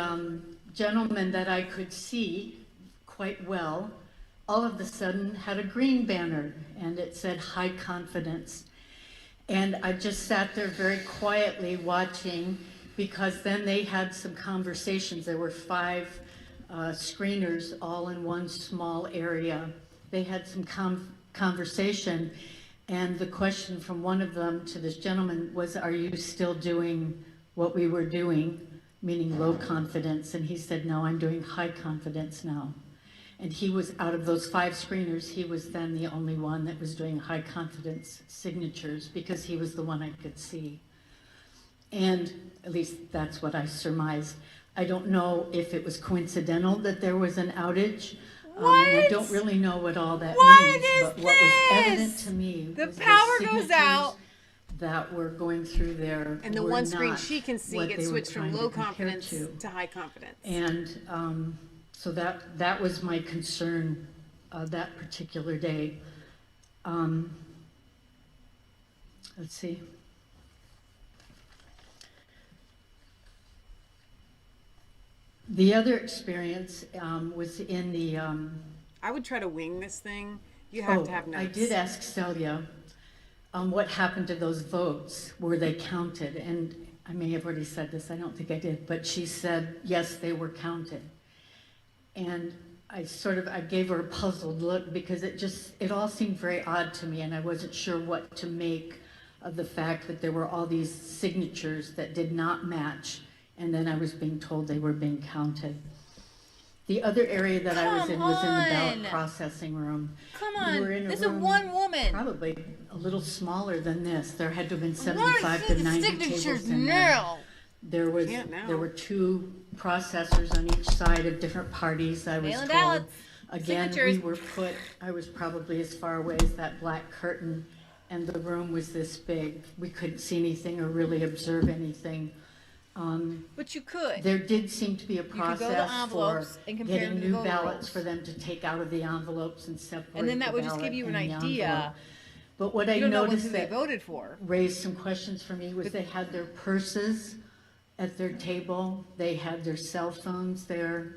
gentleman that I could see quite well all of a sudden had a green banner, and it said high confidence. And I just sat there very quietly watching, because then they had some conversations. There were 5 screeners all in one small area. They had some conversation, and the question from one of them to this gentleman was, "Are you still doing what we were doing?" Meaning low confidence. And he said, "No, I'm doing high confidence now." And he was, out of those 5 screeners, he was then the only one that was doing high confidence signatures, because he was the one I could see. And at least that's what I surmised. I don't know if it was coincidental that there was an outage. And I don't really know what all that means. But what was evident to me was The power the goes out. that were going through there. And the were one screen not she can see what gets they were switched from trying low to compare confidence to high confidence. And so that was my concern that particular day. Let's see. The other experience was in the... I would try to wing this thing. You have to have notes. I did ask Celia what happened to those votes. Were they counted? And I may have already said this, I don't think I did, but she said, yes, they were counted. And I gave her a puzzled look, because it all seemed very odd to me, and I wasn't sure what to make of the fact that there were all these signatures that did not match, and then I was being told they were being counted. The other area that I was in was in the ballot processing room. Come on, We were in a this is room one woman. Probably a little smaller than this. There had to have been 75 to 90 tables in there. now. There were 2 processors on each side of different parties. I was Mail-in told. ballots. Again, Signatures. I was probably as far away as that black curtain, and the room was this big. We couldn't see anything or really observe anything. But you could. There did seem to be a You could go to process for envelopes and compare getting them to new voter ballots rolls. for them to take out of the envelopes and separate And then that the would just ballot give you an and the idea. envelope. But what I You don't know noticed who they that voted for. raised some questions for me was they had their purses at their table. They had their cell phones there.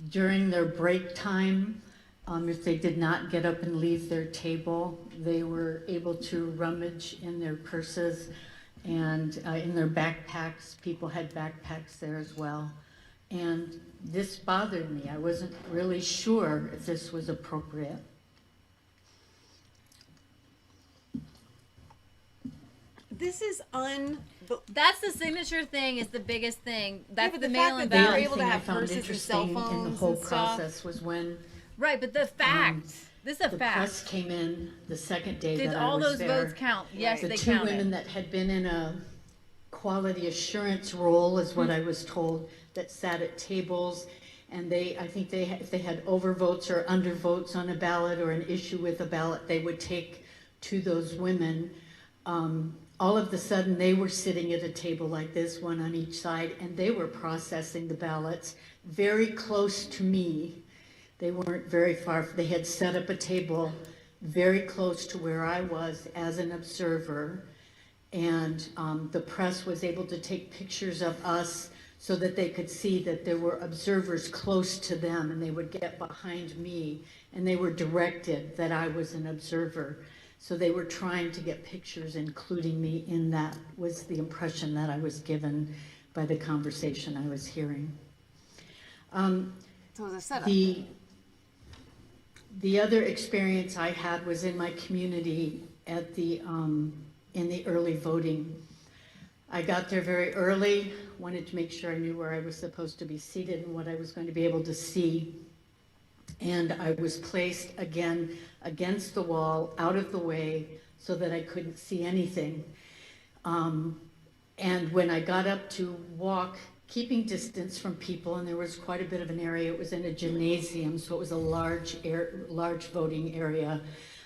During their break time, if they did not get up and leave their table, they were able to rummage in their purses and in their backpacks. People had backpacks there as well. And this bothered me. I wasn't really sure if this was appropriate. This is That's the signature thing is the biggest thing. That's but the the fact mail-in that they were ballot. able to have I found purses and cell interesting in the phones whole and stuff. process was when Right, but the fact. This is a the fact. press came in the second day Did that all I was those there. votes count? Yes, The they 2 counted. women that had been in a quality assurance role, is what I was told, that sat at tables, and I think if they had overvotes or undervotes on a ballot or an issue with a ballot, they would take to those women. All of a sudden, they were sitting at a table like this, one on each side, and they were processing the ballots very close to me. They weren't very far. They had set up a table very close to where I was as an observer, and the press was able to take pictures of us so that they could see that there were observers close to them, and they would get behind me, and they were directed that I was an observer. So they were trying to get pictures, including me in that, was the impression that I was given by the conversation I was hearing. So it was a setup. The other experience I had was in my community at in the early voting. I got there very early, wanted to make sure I knew where I was supposed to be seated and what I was going to be able to see. And I was placed again against the wall, out of the way, so that I couldn't see anything. And when I got up to walk, keeping distance from people, and there was quite a bit of an area, it was in a gymnasium, so it was a large voting area.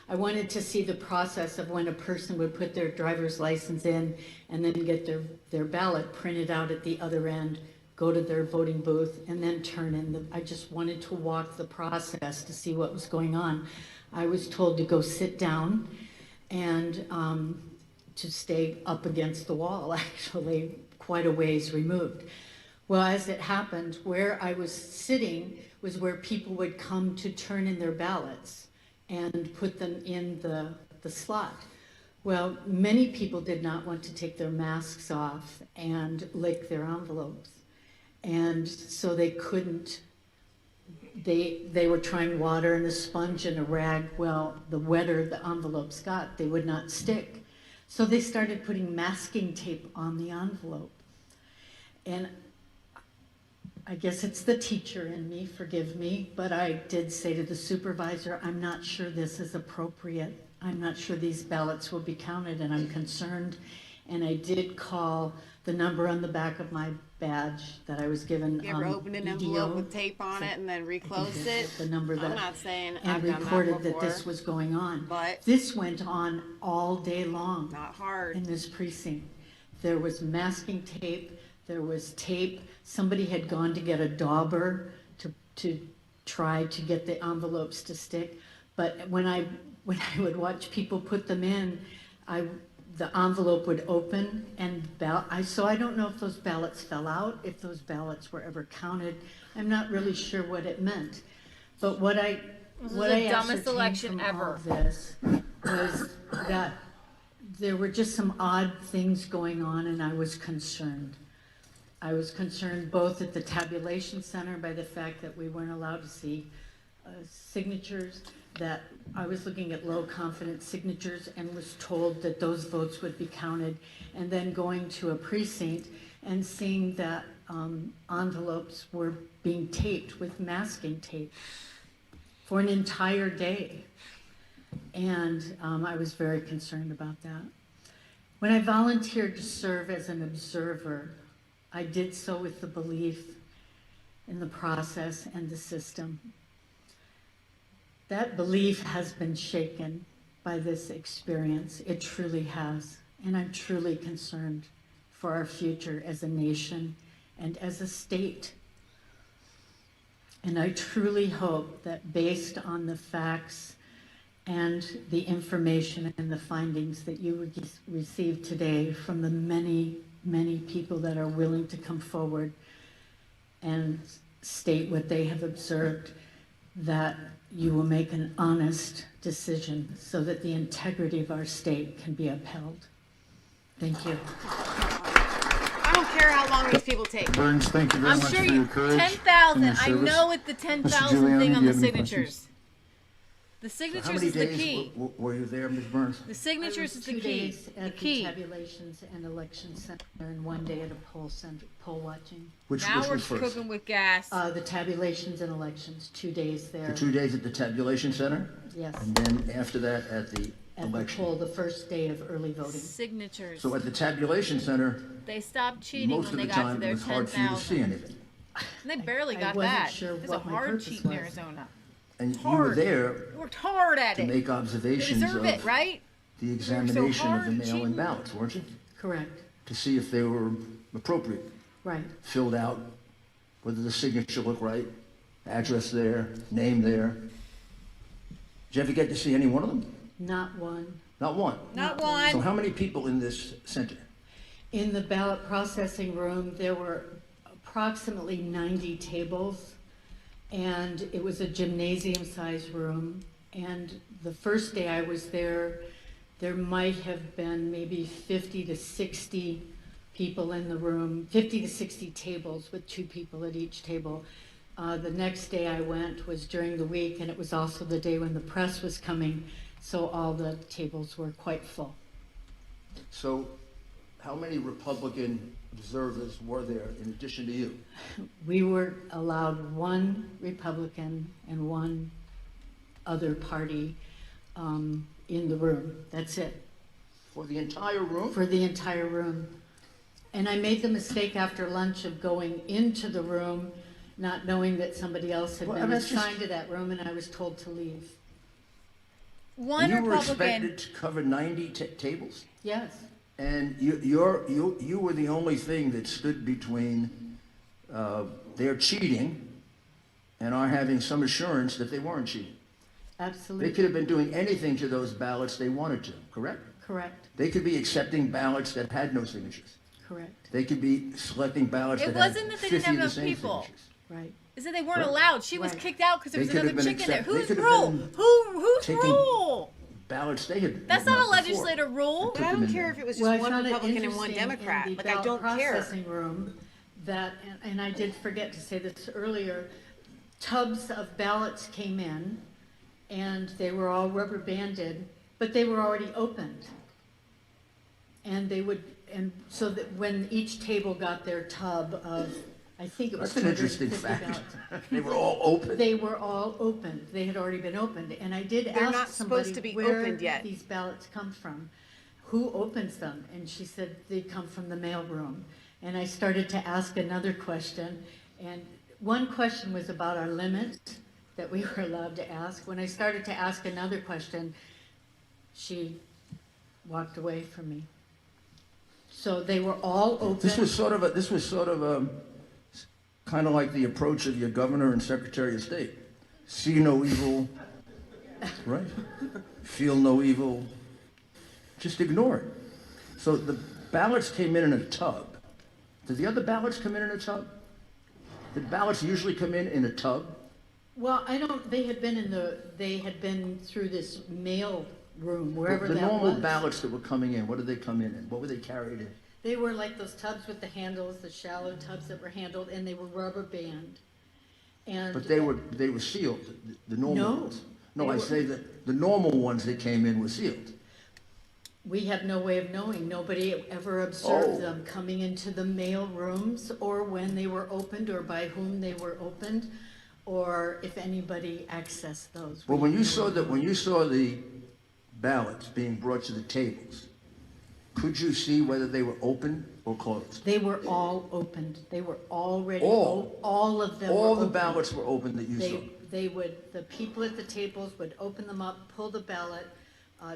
I wanted to see the process of when a person would put their driver's license in and then get their ballot printed out at the other end, go to their voting booth, and then turn in I just wanted to walk the process to see what was going on. I was told to go sit down and to stay up against the wall, actually, quite a ways removed. Well, as it happened, where I was sitting was where people would come to turn in their ballots and put them in the slot. Well, many people did not want to take their masks off and lick their envelopes. And so they couldn't, they were trying water and a sponge and a rag. Well, the wetter the envelopes got, they would not stick. So they started putting masking tape on the envelope. And I guess it's the teacher in me, forgive me, but I did say to the supervisor, I'm not sure this is appropriate. I'm not sure these ballots will be counted, and I'm concerned. And I did call the number on the back of my badge that I was given. You ever opened an envelope with tape on it and then reclosed it? The number that, I'm not saying and I've done recorded that that before, this was going on. but This went on all day long. Not hard. In this precinct. There was masking tape, there was tape. Somebody had gone to get a dauber to try to get the envelopes to stick. But when I would watch people put them in, the envelope would open and so I don't know if those ballots fell out, if those ballots were ever counted. I'm not really sure what it meant. But what I dumbest election from ever. all of this was that there were just some odd things going on, and I was concerned. I was concerned both at the tabulation center by the fact that we weren't allowed to see signatures, that I was looking at low confidence signatures and was told that those votes would be counted, and then going to a precinct and seeing that envelopes were being taped with masking tape for an entire day. And I was very concerned about that. When I volunteered to serve as an observer, I did so with the belief in the process and the system. That belief has been shaken by this experience. It truly has. And I'm truly concerned for our future as a nation and as a state. And I truly hope that based on the facts and the information and the findings that you received today from the many, many people that are willing to come forward and state what they have observed, that you will make an honest decision so that the integrity of our state can be upheld. Thank you. I don't care how long these people take. Burns, thank you very much for your courage. 10,000. and your I service. know it's the 10,000 Giuliani, thing do on you the have any signatures. The How signatures many is the days key. were you there, Ms. Burns? The signatures is the 2 key. days The at the key. tabulations and election center, and 1 day at a poll center, poll watching. Which Now we're was first? cooking with gas. The tabulations and elections, 2 days there. The 2 days at the tabulation center? Yes. And then after that at the At the election? poll, the first day of early voting. Signatures. So at the tabulation center, They stopped cheating most when of they the got to time it their was hard for you to see 10,000. anything. And they barely I got wasn't that. sure It was a what my hard purpose cheat in was. Arizona. And you were Hard. there We worked hard at to it. make They observations deserve it, of right? the so examination of the hard mail-in cheating. ballots, weren't you? Correct, To see if they were appropriate, right. filled out, whether the signature looked right, address there, name there. Did you ever get to see any one of them? Not one. Not one? Not So one. how many people in this center? In the ballot processing room, there were approximately 90 tables, and it was a gymnasium-sized room. And the first day I was there, there might have been maybe 50 to 60 people in the room, 50 to 60 tables with 2 people at each table. The next day I went was during the week, and it was also the day when the press was coming, so all the tables were quite full. So how many Republican observers were there in addition to you? We were allowed 1 Republican and 1 other party in the room. That's it. For the entire room? For the entire room. And I made the mistake after lunch of going into the room, not knowing that somebody else had Well, been that's just- assigned to that room, and I was told to leave. One And you were Republican. expected to cover 90 tables? Yes. And you were the only thing that stood between their cheating and our having some assurance that they weren't cheating. Absolutely. They could have been doing anything to those ballots they wanted to, correct? Correct. They could be accepting ballots that had no signatures. Correct. They could be selecting ballots It that had wasn't that they 50 didn't have of the enough same people. signatures. Right. Is that they weren't Right. allowed. She was Right. kicked out because there was They could another have been chick in there. accept- they Whose could have rule? been Whose taking rule? Ballots they had. That's written not a out before. legislator rule. But I don't care if it was just Well, I one found it Republican and one interesting Democrat. in the Like, I ballot don't care. processing room that, and I did forget to say this earlier, tubs of ballots came in and they were all rubber banded, but they were already opened. And they would, and so that when each table got their tub of, I think it was That's an interesting 250 fact. ballots. They were all open. They were all opened. They had already been opened. And I did They're ask not somebody supposed to be where opened yet. these ballots come from. Who opens them? And she said they come from the mailroom. And I started to ask another question. And one question was about our limit that we were allowed to ask. When I started to ask another question, she walked away from me. So they were all open. This was sort of kind of like the approach of your governor and secretary of state. See no evil, right? Feel no evil, just ignore it. So the ballots came in a tub. Did the other ballots come in a tub? Did ballots usually come in a tub? Well, they had been through this mail room, wherever The that normal was. ballots that were coming in, what did they come in? What were they carried in? They were like those tubs with the handles, the shallow tubs that were handled, and they were rubber band. And But they were sealed, the normal No, ones. No, they I were- say that the normal ones that came in were sealed. we have no way of knowing. Nobody ever observed Oh. them coming into the mail rooms, or when they were opened, or by whom they were opened, or if anybody accessed those. Well, when you saw the ballots being brought to the tables, could you see whether they were open or closed? They were all opened. They were already, All? all of them were All the opened. ballots were open that you saw? The people at the tables would open them up, pull the ballot,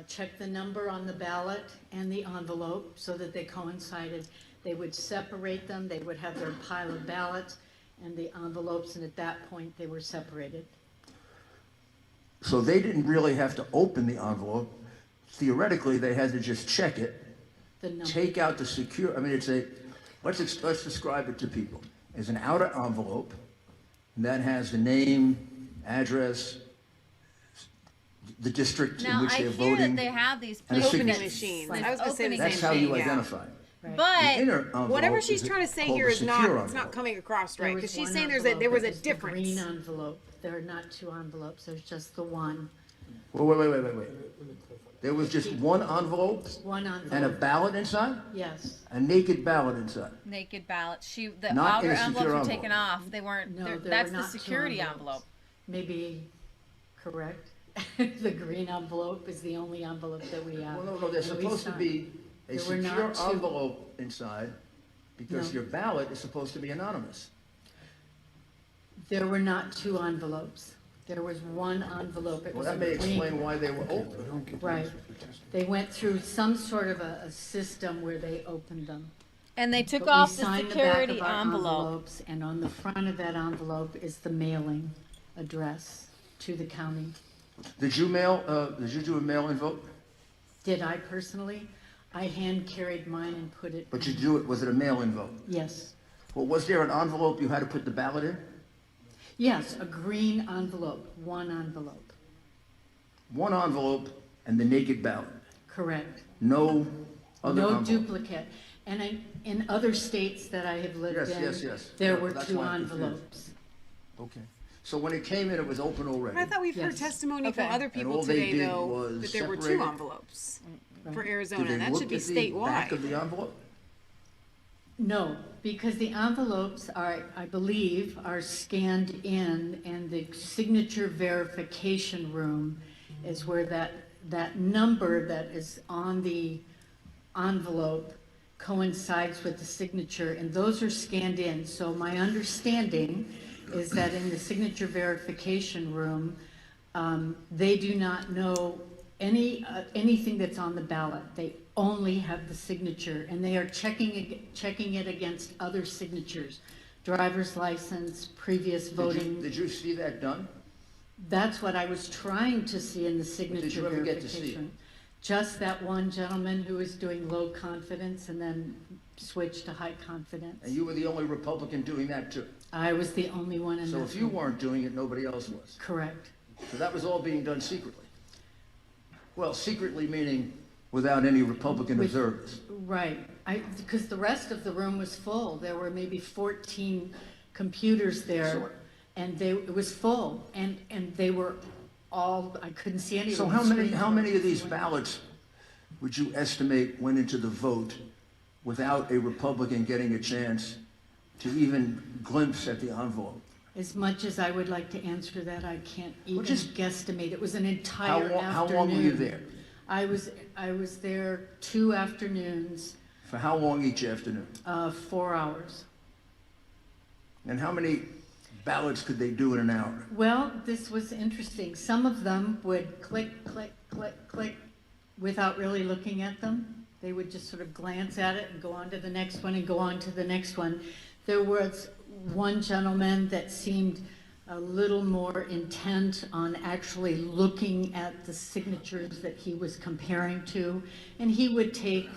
check the number on the ballot and the envelope so that they coincided. They would separate them, they would have their pile of ballots and the envelopes, and at that point, they were separated. So they didn't really have to open the envelope. Theoretically, they had to just check it, The number. take out the let's describe it to people. As an outer envelope that has the name, address, the district in Now, which I they're hear voting. that they have these and a places. Opening signature. machines. Like I was going to say the opening same That's how thing. you yeah. identify. Right. But The inner envelope Whatever she's is trying to say called here a is secure not, it's envelope. not coming across There right, was because she's one saying there envelope. was It a the difference. Green envelope. There are not two envelopes, there's just the one. Well, wait. There was just one envelope One envelope. and a ballot inside? Yes. A naked ballot inside? Naked ballots. The Not in outer a secure envelopes were taken envelope. off. They weren't. No, there That's were the not two security envelopes. envelope. Maybe correct. The green envelope is the only envelope that we have. Well, no, there's And we supposed to signed. be a There were secure not two. envelope inside because No. your ballot is supposed to be anonymous. There were not two envelopes. There was one envelope. It Well, was that a may green- explain why they were open. Right. They went through some sort of a system where they opened them. And they took But we off the signed security back of our envelope. envelopes, and on the front of that envelope is the mailing address to the county. Did you do a mail-in vote? Did I personally? I hand carried mine and put it. But was it a mail-in vote? Yes. Well, was there an envelope you had to put the ballot in? Yes, a green envelope, one envelope. One envelope and the naked ballot. Correct. No other No envelope. duplicate. And in other states that I have lived in, Yes. there Yeah, were that's two why I'm confused. envelopes. Okay. So when it came in, it was open already. But I thought we've heard Yes. testimony from Okay. other And people all they today, did though, was that there were two separate it? envelopes for Right. Arizona. Did they That look should be at the back statewide. of the envelope? No, because the envelopes are, I believe, are scanned in, and the signature verification room is where that number that is on the envelope coincides with the signature, and those are scanned in. So my understanding is that in the signature verification room, they do not know anything that's on the ballot. They only have the signature, and they are checking it against other signatures, driver's license, previous voting. Did you see that done? That's what I was trying to see in the signature you ever get to see it? verification. just that one gentleman who was doing low confidence and then switched to high confidence. And you were the only Republican doing that too? I was the only one in that So if you room. weren't doing it, nobody else was? Correct. So that was all being done secretly? Well, secretly meaning without any Republican observers? Right, because the rest of the room was full. There were maybe 14 computers there, Sure. and it was full, and they were all, I couldn't see any of So them. how many of these ballots would you estimate went into the vote without a Republican getting a chance to even glimpse at the envelope? As much as I would like to answer that, I can't even just guesstimate. It was an entire afternoon. How long were you there? I was there 2 afternoons, For how long each afternoon? 4 hours. And how many ballots could they do in an hour? Well, this was interesting. Some of them would click, click, click, click without really looking at them. They would just sort of glance at it and go on to the next one and go on to the next one. There was one gentleman that seemed a little more intent on actually looking at the signatures that he was comparing to, and he would take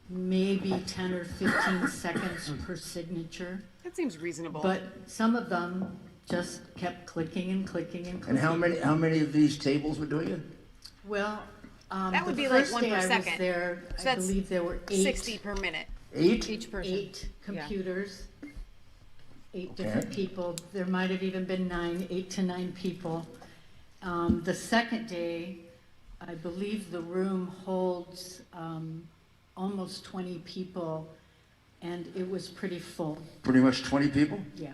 maybe 10 or 15 seconds per signature. That seems reasonable. But some of them just kept clicking and clicking and clicking. And how many of these tables were doing it? Well, that would the be like first 1 day per I was second. there, So I that's believe there were 8. 60 per minute. 8? Each person. 8 computers, 8 Okay. different people. There might have even been 8 to 9 people. The second day, I believe the room holds almost 20 people, and it was pretty full. Pretty much 20 people? Yeah.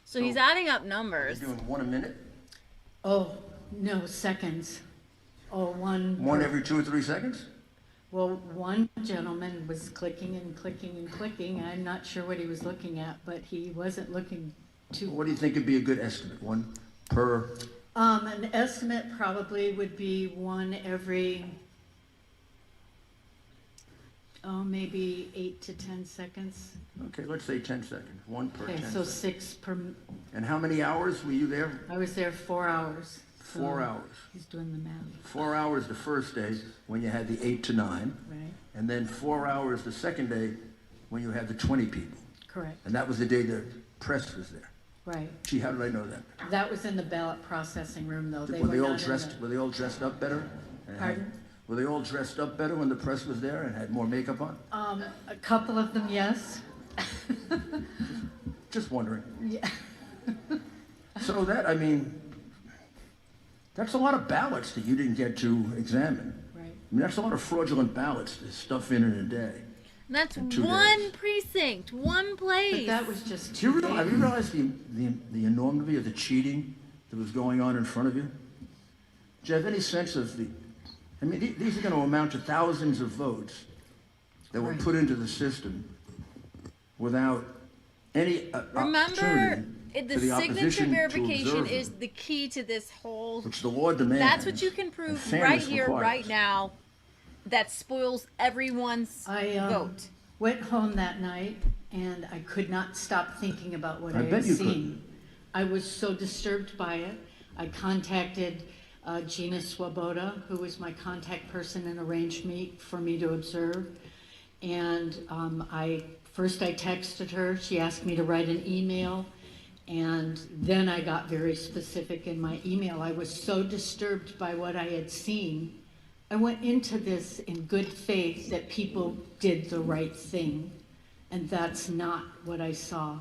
So he's adding up numbers. Doing 1 a minute? Oh, no, seconds. Oh, one. One every 2 or 3 seconds? Well, one gentleman was clicking and clicking and clicking. I'm not sure what he was looking at, but he wasn't looking too. What do you think would be a good estimate? 1 per? An estimate probably would be 1 every, maybe 8 to 10 seconds. Okay, let's say 10 seconds. 1 per 10 Okay, so seconds. 6 per. And how many hours were you there? I was there 4 hours. 4 hours. He's doing the math. 4 hours the first day when you had the 8 to 9. Right. And then 4 hours the second day when you had the 20 people. Correct. And that was the day the press was there. Right. Gee, how did I know that? That was in the ballot processing room, though. They Were they all not in dressed? the- Were they all dressed up better? And Pardon? Were they all dressed up better when the press was there and had more makeup on? A couple of them, yes. Just wondering. Yeah. So that, I mean, that's a lot of ballots that you didn't get to examine. Right. I mean, that's a lot of fraudulent ballots to stuff in a day. And that's In 2 one days. precinct, one place. But that was just. Have you realized the enormity of the cheating that was going on in front of you? Do you have any sense of the, I mean, these are going to amount to thousands of votes that were Right. put into the system without any Remember, opportunity the for the signature opposition to verification observe is them, the key to this whole. which the law demands. That's what you can and prove fairness right here, requires. right now. That spoils everyone's I vote. went home that night and I could not stop thinking about what I I bet had you seen. I was so disturbed by it. I contacted Gina Swoboda, who was my contact person and arranged for me to observe. And I texted her. She asked me to write an email. And then I got very specific in my email. I was so disturbed by what I had seen. I went into this in good faith that people did the right thing, and that's not what I saw.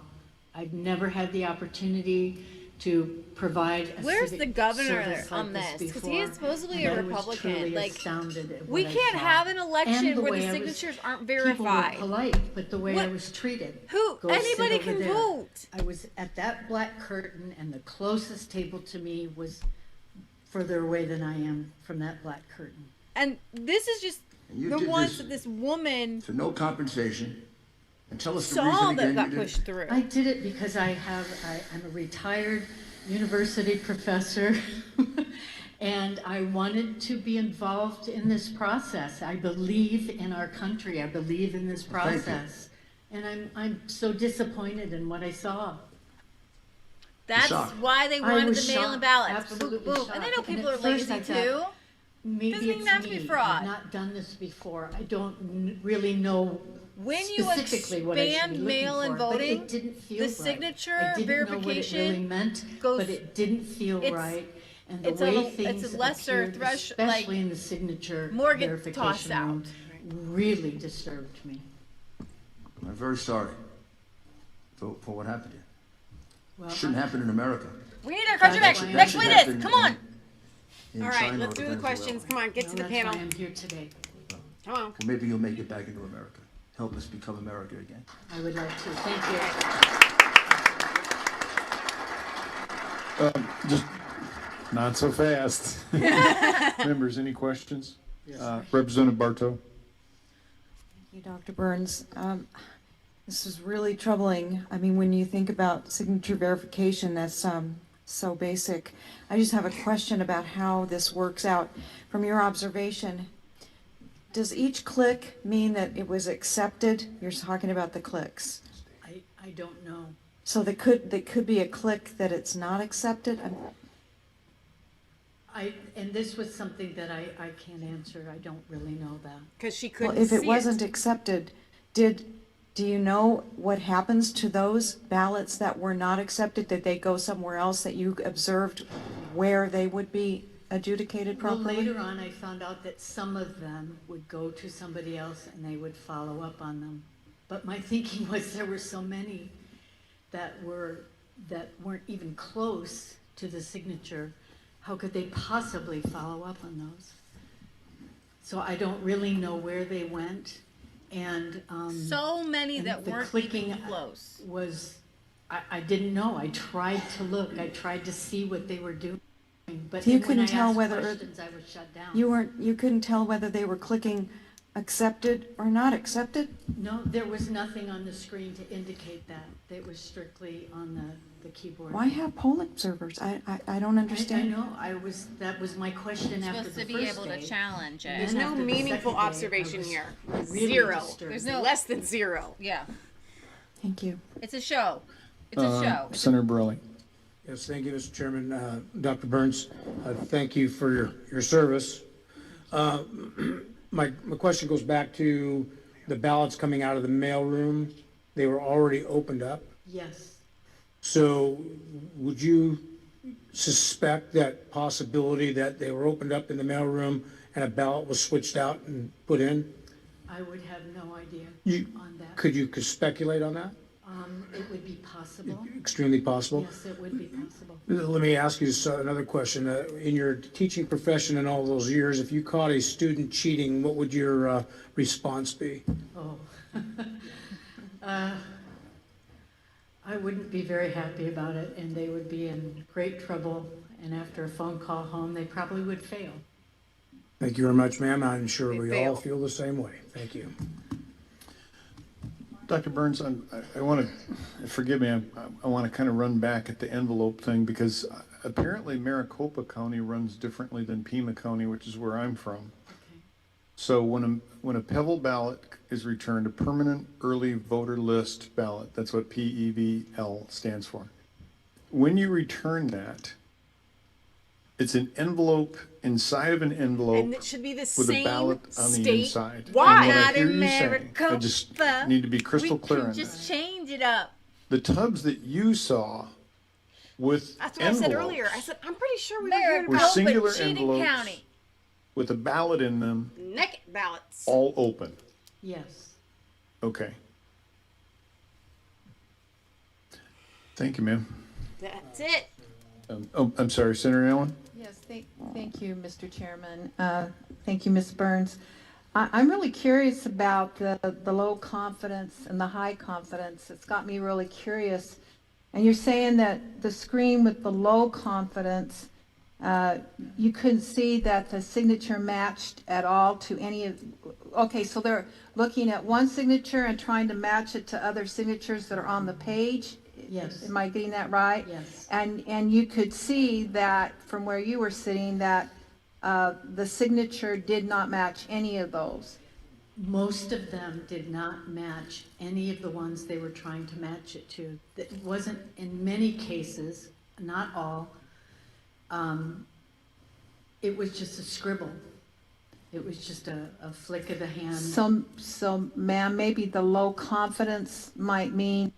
I've never had the opportunity to provide a Where's civic the governor service on like this? Because he is before, supposedly and a I was Republican. truly Like, astounded at we what I can't saw. have an And election the where way the I was- signatures aren't People verified. were polite, but the way I What? was treated. Who? Go sit Anybody over can there. vote. I was at that black curtain, and the closest table to me was further away than I am from that black curtain. And this is just And you the did ones this that this woman for no compensation. And tell us the saw reason that again got you did it. pushed through. I did it because I'm a retired university professor, and I wanted to be involved in this process. I believe in our country. I believe in this Thank you. process. And I'm so disappointed in what I saw. That's shocked. why they I wanted was the mail-in shocked, ballots. absolutely Boom, boom. shocked. And I know people at are first lazy I too. thought, maybe Doesn't even it's have to be me. fraud. I've not done this before. I don't really know When you specifically what I should be expand looking mail-in for, but voting, it didn't feel the right. signature I didn't know what it verification really meant, goes- but it didn't feel it's- right. And the it's way a things lesser appeared, thresh- like, especially in the signature more get tossed verification out. room, really disturbed me. I'm very sorry for what happened here. Well, Shouldn't happen in America. We need our country back. That Next should witness, happen come on. in All right, China let's or do the Venezuela. questions. Come on, get to the That's panel. why I'm here today. Come on. Well, maybe you'll make it back into America. Help us become America again. I would like to. Thank you. Just not so fast. Members, any questions? Representative Bartow. Thank you, Dr. Burns. This is really troubling. I mean, when you think about signature verification, that's so basic. I just have a question about how this works out. From your observation, does each click mean that it was accepted? You're talking about the clicks. I don't know. So there could be a click that it's not accepted? And this was something that I can't answer. I don't really know that. Because she couldn't Well, if it see wasn't accepted, do you know what happens to those ballots that were not accepted? Did they go somewhere else that you observed where they would be adjudicated Well, properly? later on, I found out that some of them would go to somebody else and they would follow up on them. But my thinking was there were so many that weren't even close to the signature. How could they possibly follow up on those? So I don't really know where they went. And So many and that the weren't clicking even close. was, I didn't know. I tried to look. I tried to see what they were doing. But So you then when couldn't I tell asked whether questions, I was shut down. you couldn't tell whether they were clicking accepted or not accepted? No, there was nothing on the screen to indicate that. It was strictly on the keyboard. Why have poll observers? I don't understand. I know. That was my question You're after supposed the to first be able day. to challenge it. And There's then no after the meaningful second day, I observation was here. really Zero. disturbed. There's no less than zero. Yeah, Thank you. it's a show. It's a show. Senator Borelli. Yes, thank you, Mr. Chairman. Dr. Burns, thank you for your service. My question goes back to the ballots coming out of the mailroom. They were already opened up. Yes. So would you suspect that possibility that they were opened up in the mailroom and a ballot was switched out and put in? I would have no idea on that. Could you speculate on that? It would be possible. Extremely possible. Yes, it would be possible. Let me ask you another question. In your teaching profession in all those years, if you caught a student cheating, what would your response be? Oh. I wouldn't be very happy about it, and they would be in great trouble. And after a phone call home, they probably would fail. Thank you very much, ma'am. I'm sure we fail. all feel the same way. Thank you. Dr. Burns, I want to, forgive me, I want to kind of run back at the envelope thing because apparently Maricopa County runs differently than Pima County, which is where I'm from. Okay. So when a Pebble ballot is returned, a permanent early voter list ballot, that's what PEVL stands for. When you return that, it's an envelope inside of an envelope And it should be the with same a ballot on the state. inside. Why? And what I Not hear in you saying, I Maricopa. just need to be crystal clear on Just that. change it up. The tubs that you saw with That's what envelopes I said earlier. I said, I'm pretty sure we were hearing were about singular cheating envelopes county. with a ballot in them, naked ballots. all open. Yes. Okay. Thank you, ma'am. That's it. I'm sorry, Senator Allen? Yes, thank you, Mr. Chairman. Thank you, Ms. Burns. I'm really curious about the low confidence and the high confidence. It's got me really curious. And you're saying that the screen with the low confidence, you couldn't see that the signature matched at all to any of, okay, so they're looking at one signature and trying to match it to other signatures that are on the page? Yes. Am I getting that right? Yes. And you could see that from where you were sitting that the signature did not match any of those. Most of them did not match any of the ones they were trying to match it to. It wasn't, in many cases, not all, it was just a scribble. It was just a flick of the hand. So ma'am, maybe the low confidence might mean,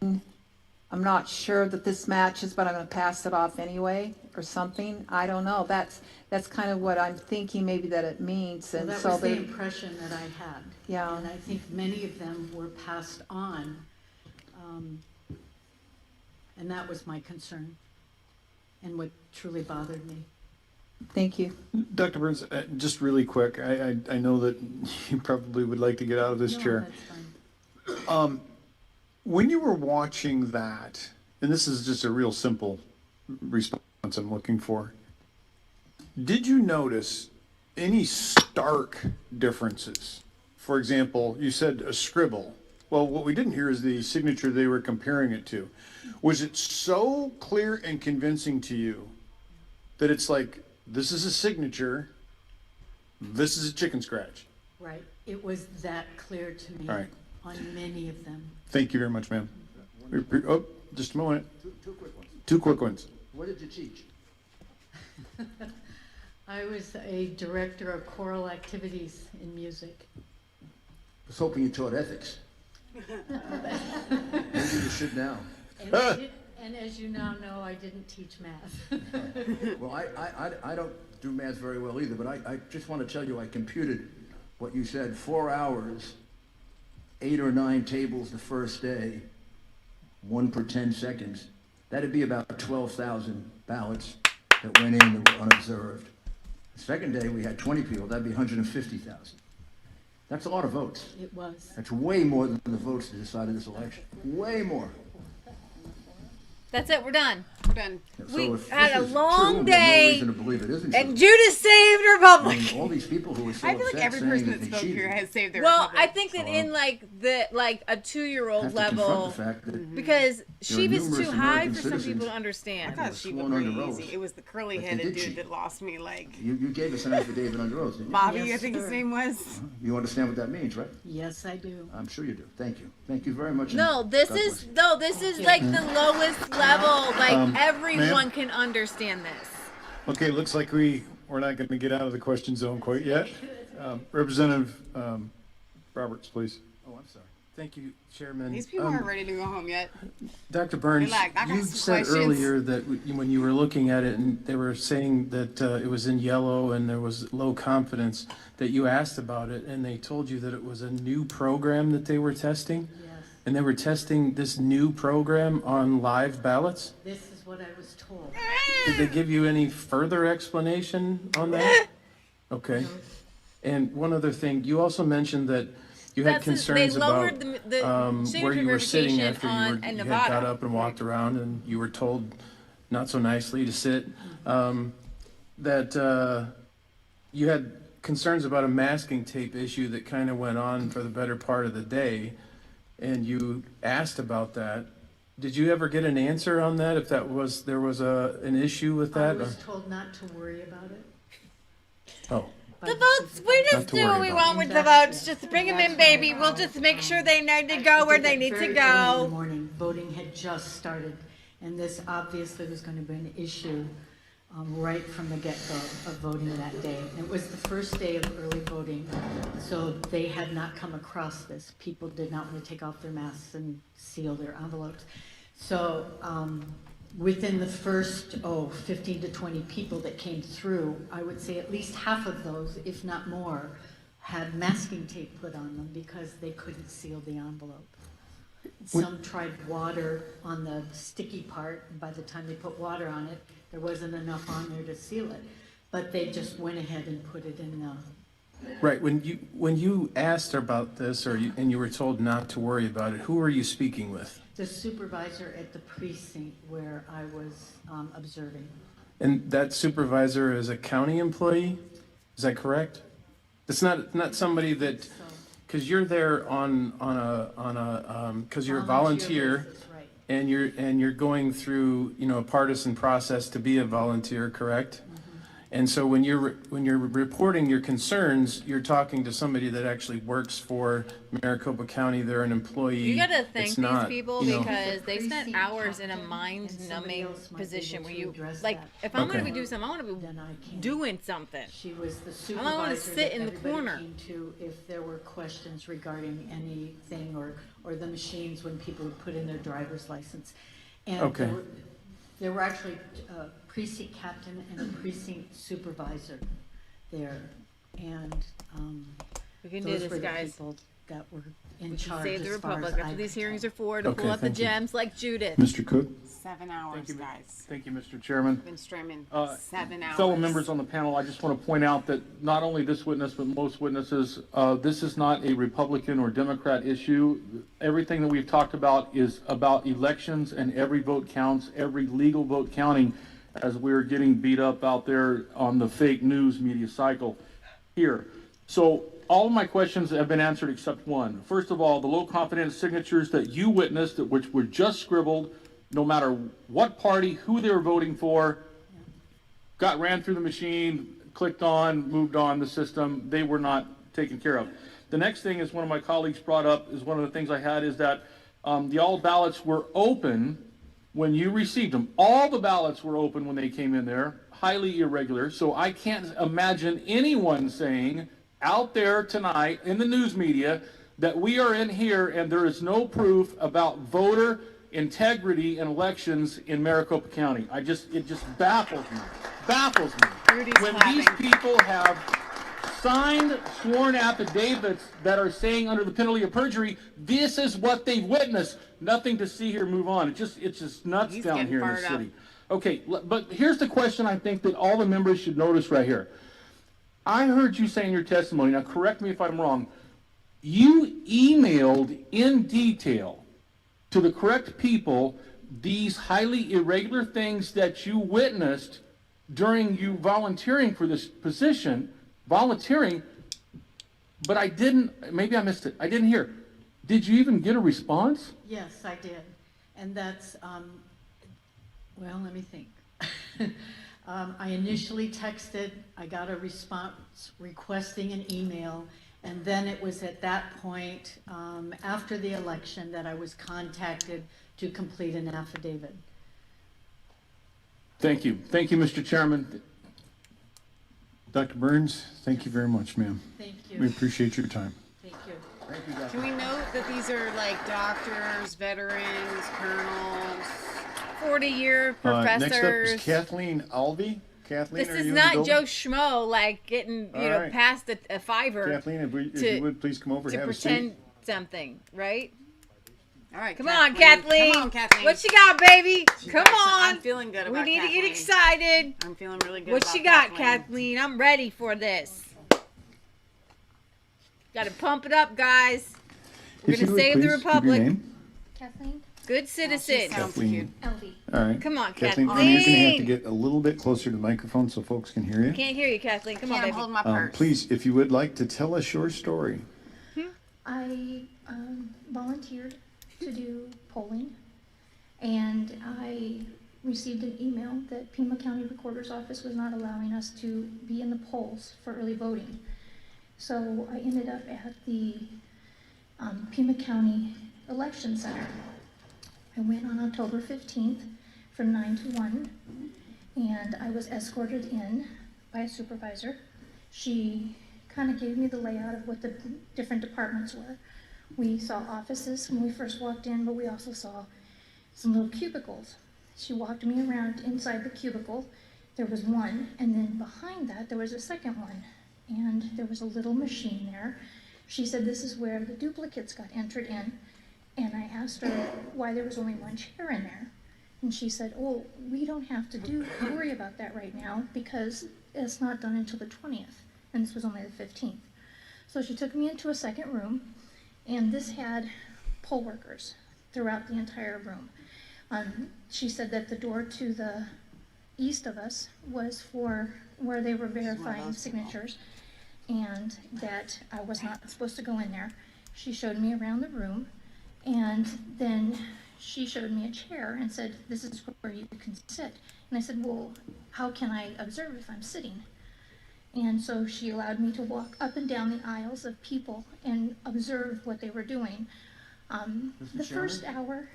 I'm not sure that this matches, but I'm gonna pass it off anyway, or something. I don't know. That's kind of what I'm thinking maybe that it means. Well, And that so was the they, impression that I had. Yeah. And I think many of them were passed on. And that was my concern and what truly bothered me. thank you. Dr. Burns, just really quick, I know that you probably would like to get out of this chair. That's fine. When you were watching that, and this is just a real simple response I'm looking for, did you notice any stark differences? For example, you said a scribble. Well, what we didn't hear is the signature they were comparing it to. Was it so clear and convincing to you that it's like, this is a signature, this is a chicken scratch? Right. It was that clear to me. All right. On many of them. Thank you very much, ma'am. Oh, just a moment. Two quick ones. Two quick ones. What did you teach? I was a director of choral activities in music. I was hoping you taught ethics. Maybe you should now. And as you now know, I didn't teach math. Well, I don't do math very well either, but I just want to tell you I computed what you said, 4 hours, 8 or 9 tables the first day, 1 per 10 seconds. That'd be about 12,000 ballots that went in that were unobserved. The second day we had 20 people, that'd be 150,000. That's a lot of votes. It was. That's way more than the votes that decided this election. Way more. That's it. We're done. We're done. We So if had a this is long true, we have no day, reason to believe it isn't and true. Judas saved I Republic. mean, all these people who were so I feel like upset every saying person that that they spoke here cheated. has saved their Well, republic. I think that in like a 2-year-old Have to confront level, the fact that because there are Shiva's numerous too high American for some people citizens to understand. I thought she was sworn under pretty oath easy. It was the that curly-headed they did dude cheat. that lost me. Like You gave us an affidavit under oath, didn't you? Bobby, Yes, I think his sir. name was. You understand what that means, right? Yes, I do. I'm sure you do. Thank you. Thank you very much. No, and this God is bless you. like the lowest level. Like everyone ma'am? can understand this. Okay, looks like we're not going to get out of the question zone quite yet. Representative Roberts, please. Oh, I'm sorry. Thank you, Chairman. These people aren't ready to go home yet. Dr. Burns, Relax, I got you some said questions. earlier that when you were looking at it and they were saying that it was in yellow and there was low confidence, that you asked about it and they told you that it was a new program that they were testing? Yes. And they were testing this new program on live ballots? This is what I was told. Did they give you any further explanation on that? Okay. And one other thing, you also mentioned that you had concerns they about lowered the where signature you were sitting verification after in you had Nevada. got up and walked around and you were told not so nicely to sit. That you had concerns about a masking tape issue that kind of went on for the better part of the day, and you asked about that. Did you ever get an answer on that? If there was an issue with I that? was told not to worry about it. Oh. The votes, we Not just to do worry what we about. want with the votes. Just bring them in, baby. We'll just make sure they need to go where they need to Very early in the go. morning, voting had just started, and this obviously was going to be an issue right from the get-go of voting that day. It was the first day of early voting, so they had not come across this. People did not want to take off their masks and seal their envelopes. So within the first, 15 to 20 people that came through, I would say at least half of those, if not more, had masking tape put on them because they couldn't seal the envelope. Some tried water on the sticky part, and by the time they put water on it, there wasn't enough on there to seal it. But they just went ahead and put it in the... Right, when you asked about this and you were told not to worry about it, who were you speaking with? The supervisor at the precinct where I was observing. And that supervisor is a county employee? Is that correct? It's not somebody that, because you're there because you're a volunteer, basis, right. and you're going through a partisan process to be a volunteer, correct? And so when you're reporting your concerns, you're talking to somebody that actually works for Maricopa County. They're an employee. You gotta It's thank not, these people you know- because they spent hours in a mind-numbing position where you, like, if I'm gonna be doing something, I wanna be doing something. She was the I don't wanna supervisor sit that in the everybody corner. came to if there were questions regarding anything or the machines when people would put in their driver's license. And Okay. there were actually a precinct captain and a precinct supervisor there. And We can do those this, were the guys. people that were in We can charge save the as far Republic as after I these could hearings tell. are for to Okay, pull out the thank you. gems like Judith. Mr. Cook? 7 hours, guys. Thank you, Mr. Chairman. Been streaming 7 hours. Fellow members on the panel, I just want to point out that not only this witness, but most witnesses, this is not a Republican or Democrat issue. Everything that we've talked about is about elections, and every vote counts, every legal vote counting, as we're getting beat up out there on the fake news media cycle here. So all of my questions have been answered except one. First of all, the low confidence signatures that you witnessed, which were just scribbled, no matter what party, who they were voting for, ran through the machine, clicked on, moved on the system. They were not taken care of. The next thing is one of my colleagues brought up is one of the things I had is that the all ballots were open when you received them. All the ballots were open when they came in there, highly irregular. So I can't imagine anyone saying out there tonight in the news media that we are in here and there is no proof about voter integrity in elections in Maricopa County. It just baffles me. When these people have signed sworn affidavits that are saying under the penalty of perjury, this is what they've witnessed. Nothing to see here, move on. It's just nuts down here in the city. Okay, but here's the question I think that all the members should notice right here. I heard you say in your testimony, now correct me if I'm wrong, you emailed in detail to the correct people these highly irregular things that you witnessed during you volunteering for this position, but I didn't, maybe I missed it, I didn't hear. Did you even get a response? Yes, I did. And that's, well, let me think. I initially texted, I got a response requesting an email, and then it was at that point, after the election, that I was contacted to complete an affidavit. Thank you. Thank you, Mr. Chairman. Dr. Burns, thank you very much, ma'am. Thank you. We appreciate your time. Thank you. Thank you, Dr. Can we note that these are like doctors, veterans, colonels, 40-year professors? Next up is Kathleen Alvey. Kathleen, This are is you in the not building? Joe Schmo like getting All right. past a fiver. Kathleen, if you would please come over and to have a pretend seat. something, right? All right, Come on, Kathleen. Come on, Kathleen. What you got, baby? Come on. I'm feeling good about We need to Kathleen. get excited. I'm feeling really good What about you got, Kathleen? Kathleen? I'm ready for this. Got to pump it up, guys. We're If you gonna would save the please give your Republic. name. Kathleen? Good citizen. Kathleen. Elvie. All right. Come on, Kathleen. And you're going to have to Kathleen. get a little bit closer to the microphone so folks can hear you. Can't hear you, Kathleen. Come on, baby. Hold my purse. Please, if you would like to tell us your story. I volunteered to do polling, and I received an email that Pima County Recorder's Office was not allowing us to be in the polls for early voting. So I ended up at the Pima County Election Center. I went on October 15th from 9 to 1, and I was escorted in by a supervisor. She kind of gave me the layout of what the different departments were. We saw offices when we first walked in, but we also saw some little cubicles. She walked me around inside the cubicle. There was one, and then behind that there was a second one, and there was a little machine there. She said this is where the duplicates got entered in, and I asked her why there was only one chair in there. And she said, oh, we don't have to worry about that right now because it's not done until the 20th, and this was only the 15th. So she took me into a second room, and this had poll workers throughout the entire room. She said that the door to the east of us was for where they were verifying signatures, and that I was not supposed to go in there. She showed me around the room, and then she showed me a chair and said, "This is where you can sit." And I said, "Well, how can I observe if I'm sitting?" And so she allowed me to walk up and down the aisles of people and observe what they were doing. The first hour.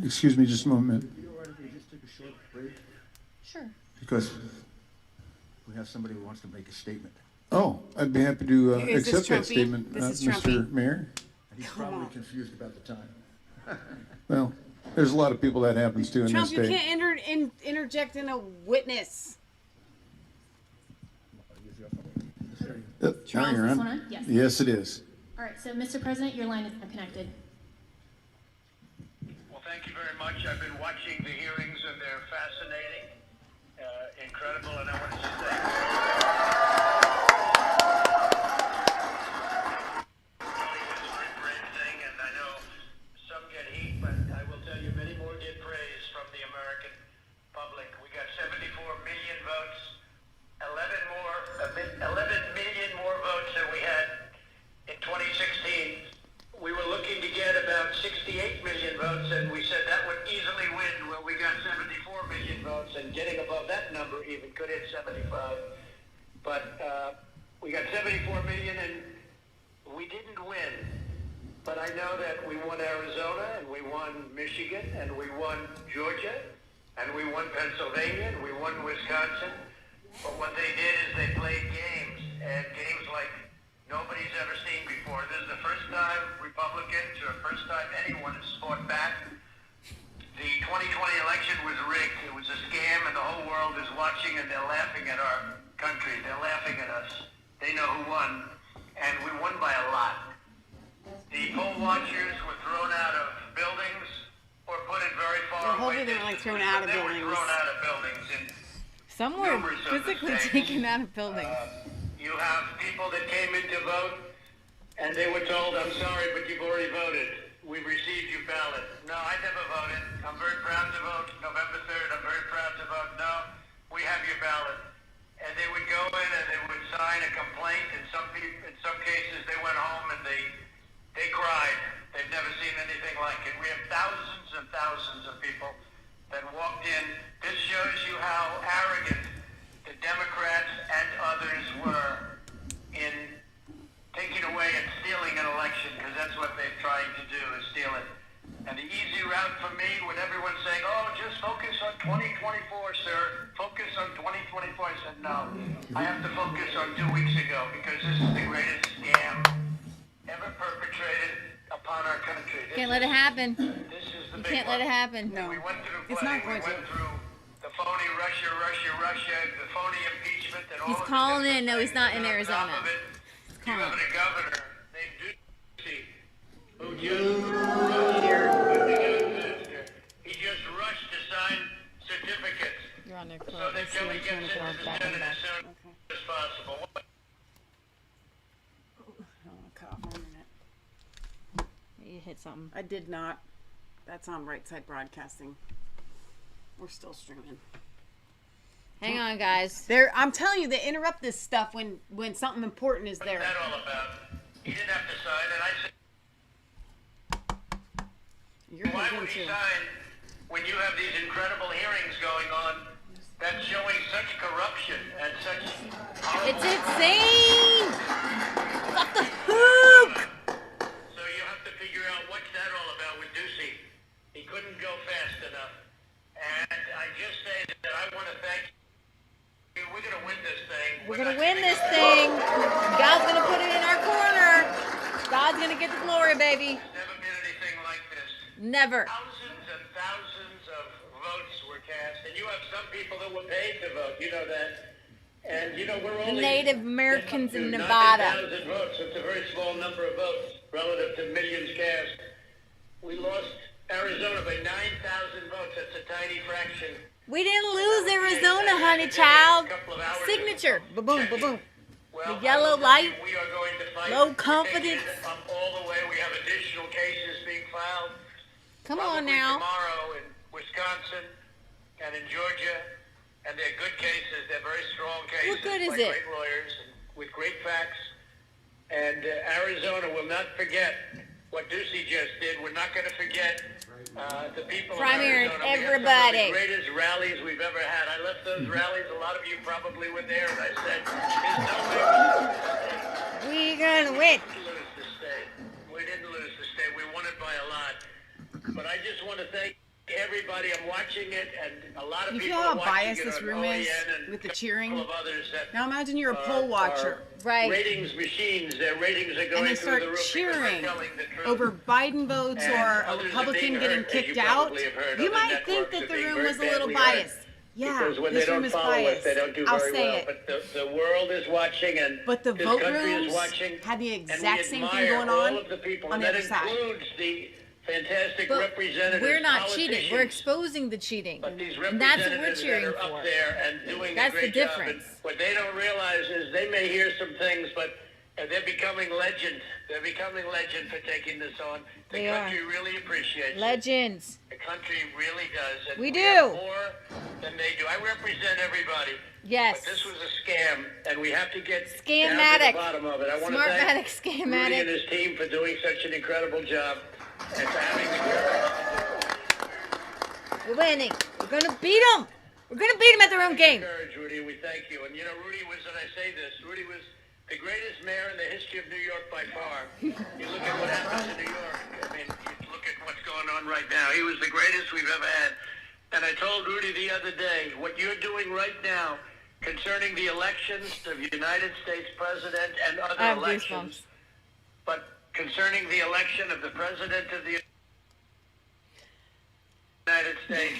Excuse me just a moment. If you all right if we just take a short break? Sure. Because we have somebody who wants to make a statement. Oh, I'd be happy to Is this accept that Trumpy? statement, This is Mr. Trumpy. Mayor. And he's probably confused about the time. Well, there's a lot of people that happens to in Trump, this you state. can't interject in a witness. Now you're Is this on. one on? Yes. Yes, it is. All right, so Mr. President, your line is now connected. Well, thank you very much. I've been watching the hearings and they're fascinating, incredible, and I want to say it's a very brave thing, and I know some get heat, but I will tell you many more get praise from the American public. We got 74 million votes, 11 million more votes than we had in 2016. We were looking to get about 68 million votes, and we said that would easily win. Well, we got 74 million votes, and getting above that number even could hit 75. But we got 74 million, and we didn't win. But I know that we won Arizona, and we won Michigan, and we won Georgia, and we won Pennsylvania, and we won Wisconsin. But what they did is they played games, and games like nobody's ever seen before. This is the first time Republicans, or first time anyone has fought back. The 2020 election was rigged. It was a scam, and the whole world is watching, and they're laughing at our country. They're laughing at us. They know who won, and we won by a lot. The poll watchers were thrown out of buildings or put in very far away Hopefully they're like thrown out of They were buildings. thrown out of buildings in Some were numbers of the physically states. taken out of buildings. You have people that came in to vote, and they were told, "I'm sorry, but you've already voted. We've received your ballot." No, I never voted. I'm very proud to vote. November 3rd, I'm very proud to vote. No, we have your ballot. And they would go in and they would sign a complaint. In some cases, they went home and they cried. They've never seen anything like it. We have thousands and thousands of people that walked in. This shows you how arrogant the Democrats and others were in taking away and stealing an election, because that's what they're trying to do, is steal it. And the easy route for me, when everyone's saying, "Oh, just focus on 2024, sir. Focus on 2024. I said, no. I have to focus on 2 weeks ago, because this is the greatest scam ever perpetrated upon our country. Can't let it happen. This is the You big can't let one. it happen. We went through It's play. not going We went through the phony Russia, the phony impeachment, and all He's of the calling different in. No, he's things. not And in on Arizona. top of it, He's you calling. have a governor named Odysee, who he just rushed to sign certificates You're on their so quote. that Let's see Kelly which gets one into to the back Senate and as back. soon as possible. I don't want to cut off my internet. You hit something. I did not. That's on Right Side Broadcasting. We're still streaming. Hang on, guys. I'm telling you, they interrupt this stuff when something important is there. What's that all about? He didn't have to sign, and I said, why would he sign when you have these incredible hearings going on that's showing such corruption and such horrible... It's insane! It's off the hook! So you have to figure out what's that all about with Ducey. He couldn't go fast enough. And I just say that I want to thank you. We're going to win this thing. We're gonna win this thing. God's gonna put it in our corner. God's gonna get the glory, baby. Never been anything like this. Never. Thousands and thousands of votes were cast, and you have some people that were paid to vote. You know that. And you know we're The only Native Americans in Nevada. 9,000 votes. It's a very small number of votes relative to millions cast. We lost Arizona by 9,000 votes. That's a tiny fraction. We didn't lose Arizona, honey child. Signature. Ba-boom, ba-boom. The yellow light. We are going to fight. Low confidence. Up all the way. We have additional cases being filed. Come on Probably now. tomorrow in Wisconsin and in Georgia, and they're good cases. They're very strong cases. What good is by it? Great lawyers and with great facts. And Arizona will not forget what Odysee just did. We're not going to forget the people Primary of Arizona. everybody. We had some of the greatest rallies we've ever had. I left those rallies. A lot of you probably were there, and I said, "There's no way we're gonna win." We didn't lose the state. We won it by a lot. But I just want to thank everybody. I'm watching it, and a lot of You people feel how are watching biased it this on room is OAN and with the a cheering? couple of others that Now imagine you're a poll watcher. Right. ratings machines. Their ratings are And going they through start the roof because cheering they're telling the truth. over Biden votes And or a others are Republican being getting hurt, as kicked you out. probably have heard. You Other might think networks that are the being room very was a little badly hurt. biased. Yeah, Because when this they room don't is follow biased. us, they don't do I'll very say well. it. But the world is watching, and But the this vote country rooms is watching. had the and exact we same admire thing going all on of the people, on and the that other side. includes the fantastic But representatives. we're not politicians, cheating. We're exposing the cheating. But these And that's what we're representatives cheering that are for. up there and doing That's a great the job. difference. And what they don't realize is they may hear some things, but they're becoming legend. They're becoming legend for taking this on. The They are. country really appreciates it. Legends. The country really does. And We have do. more than they do. I represent everybody. Yes. But this was a scam, and we have to get down to Scamatic. the bottom of it. I want to Smartmatic, thank scamatic. Rudy and his team for doing such an incredible job and for having the courage. We're winning. We're gonna beat them. We're gonna beat them at their own game. Courage, Rudy. We thank you. And you know, Rudy was, and I say this, Rudy was the greatest mayor in the history of New York by far. You look at what happens in New York. I mean, you look at what's going on right now. He was the greatest we've ever had. And I told Rudy the other day, what you're doing right now concerning the elections of United States President and I other have elections, goosebumps. but concerning the election of the President of the United States,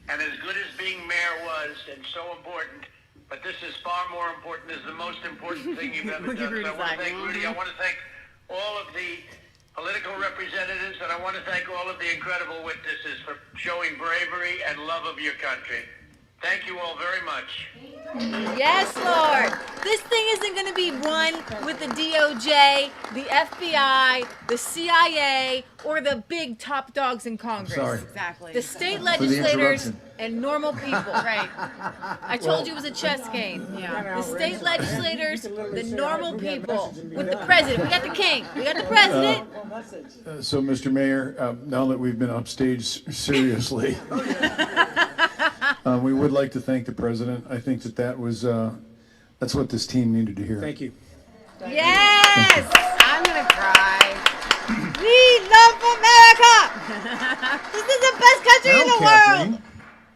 and as good as being mayor was and so important, but this is far more important, is the most important thing you've ever Look at done. So I Rudy's want to like, thank Rudy. I want to thank all of the political representatives, and I want to thank all of the incredible witnesses for showing bravery and love of your country. Thank you all very much. Yes, Lord. This thing isn't going to be won with the DOJ, the FBI, the CIA, or the big top dogs in Congress. Sorry. Exactly. The state the legislators interruption. and normal people. Right. I told you it was a chess game. Yeah. The state legislators, the normal people, with the president. We got the king. We got the president. So, Mr. Mayor, now that we've been upstage seriously, we would like to thank the president. I think that was, that's what this team needed to hear. Thank you. Yes! I'm gonna cry. We love America! This is the best country in the world! Kathleen,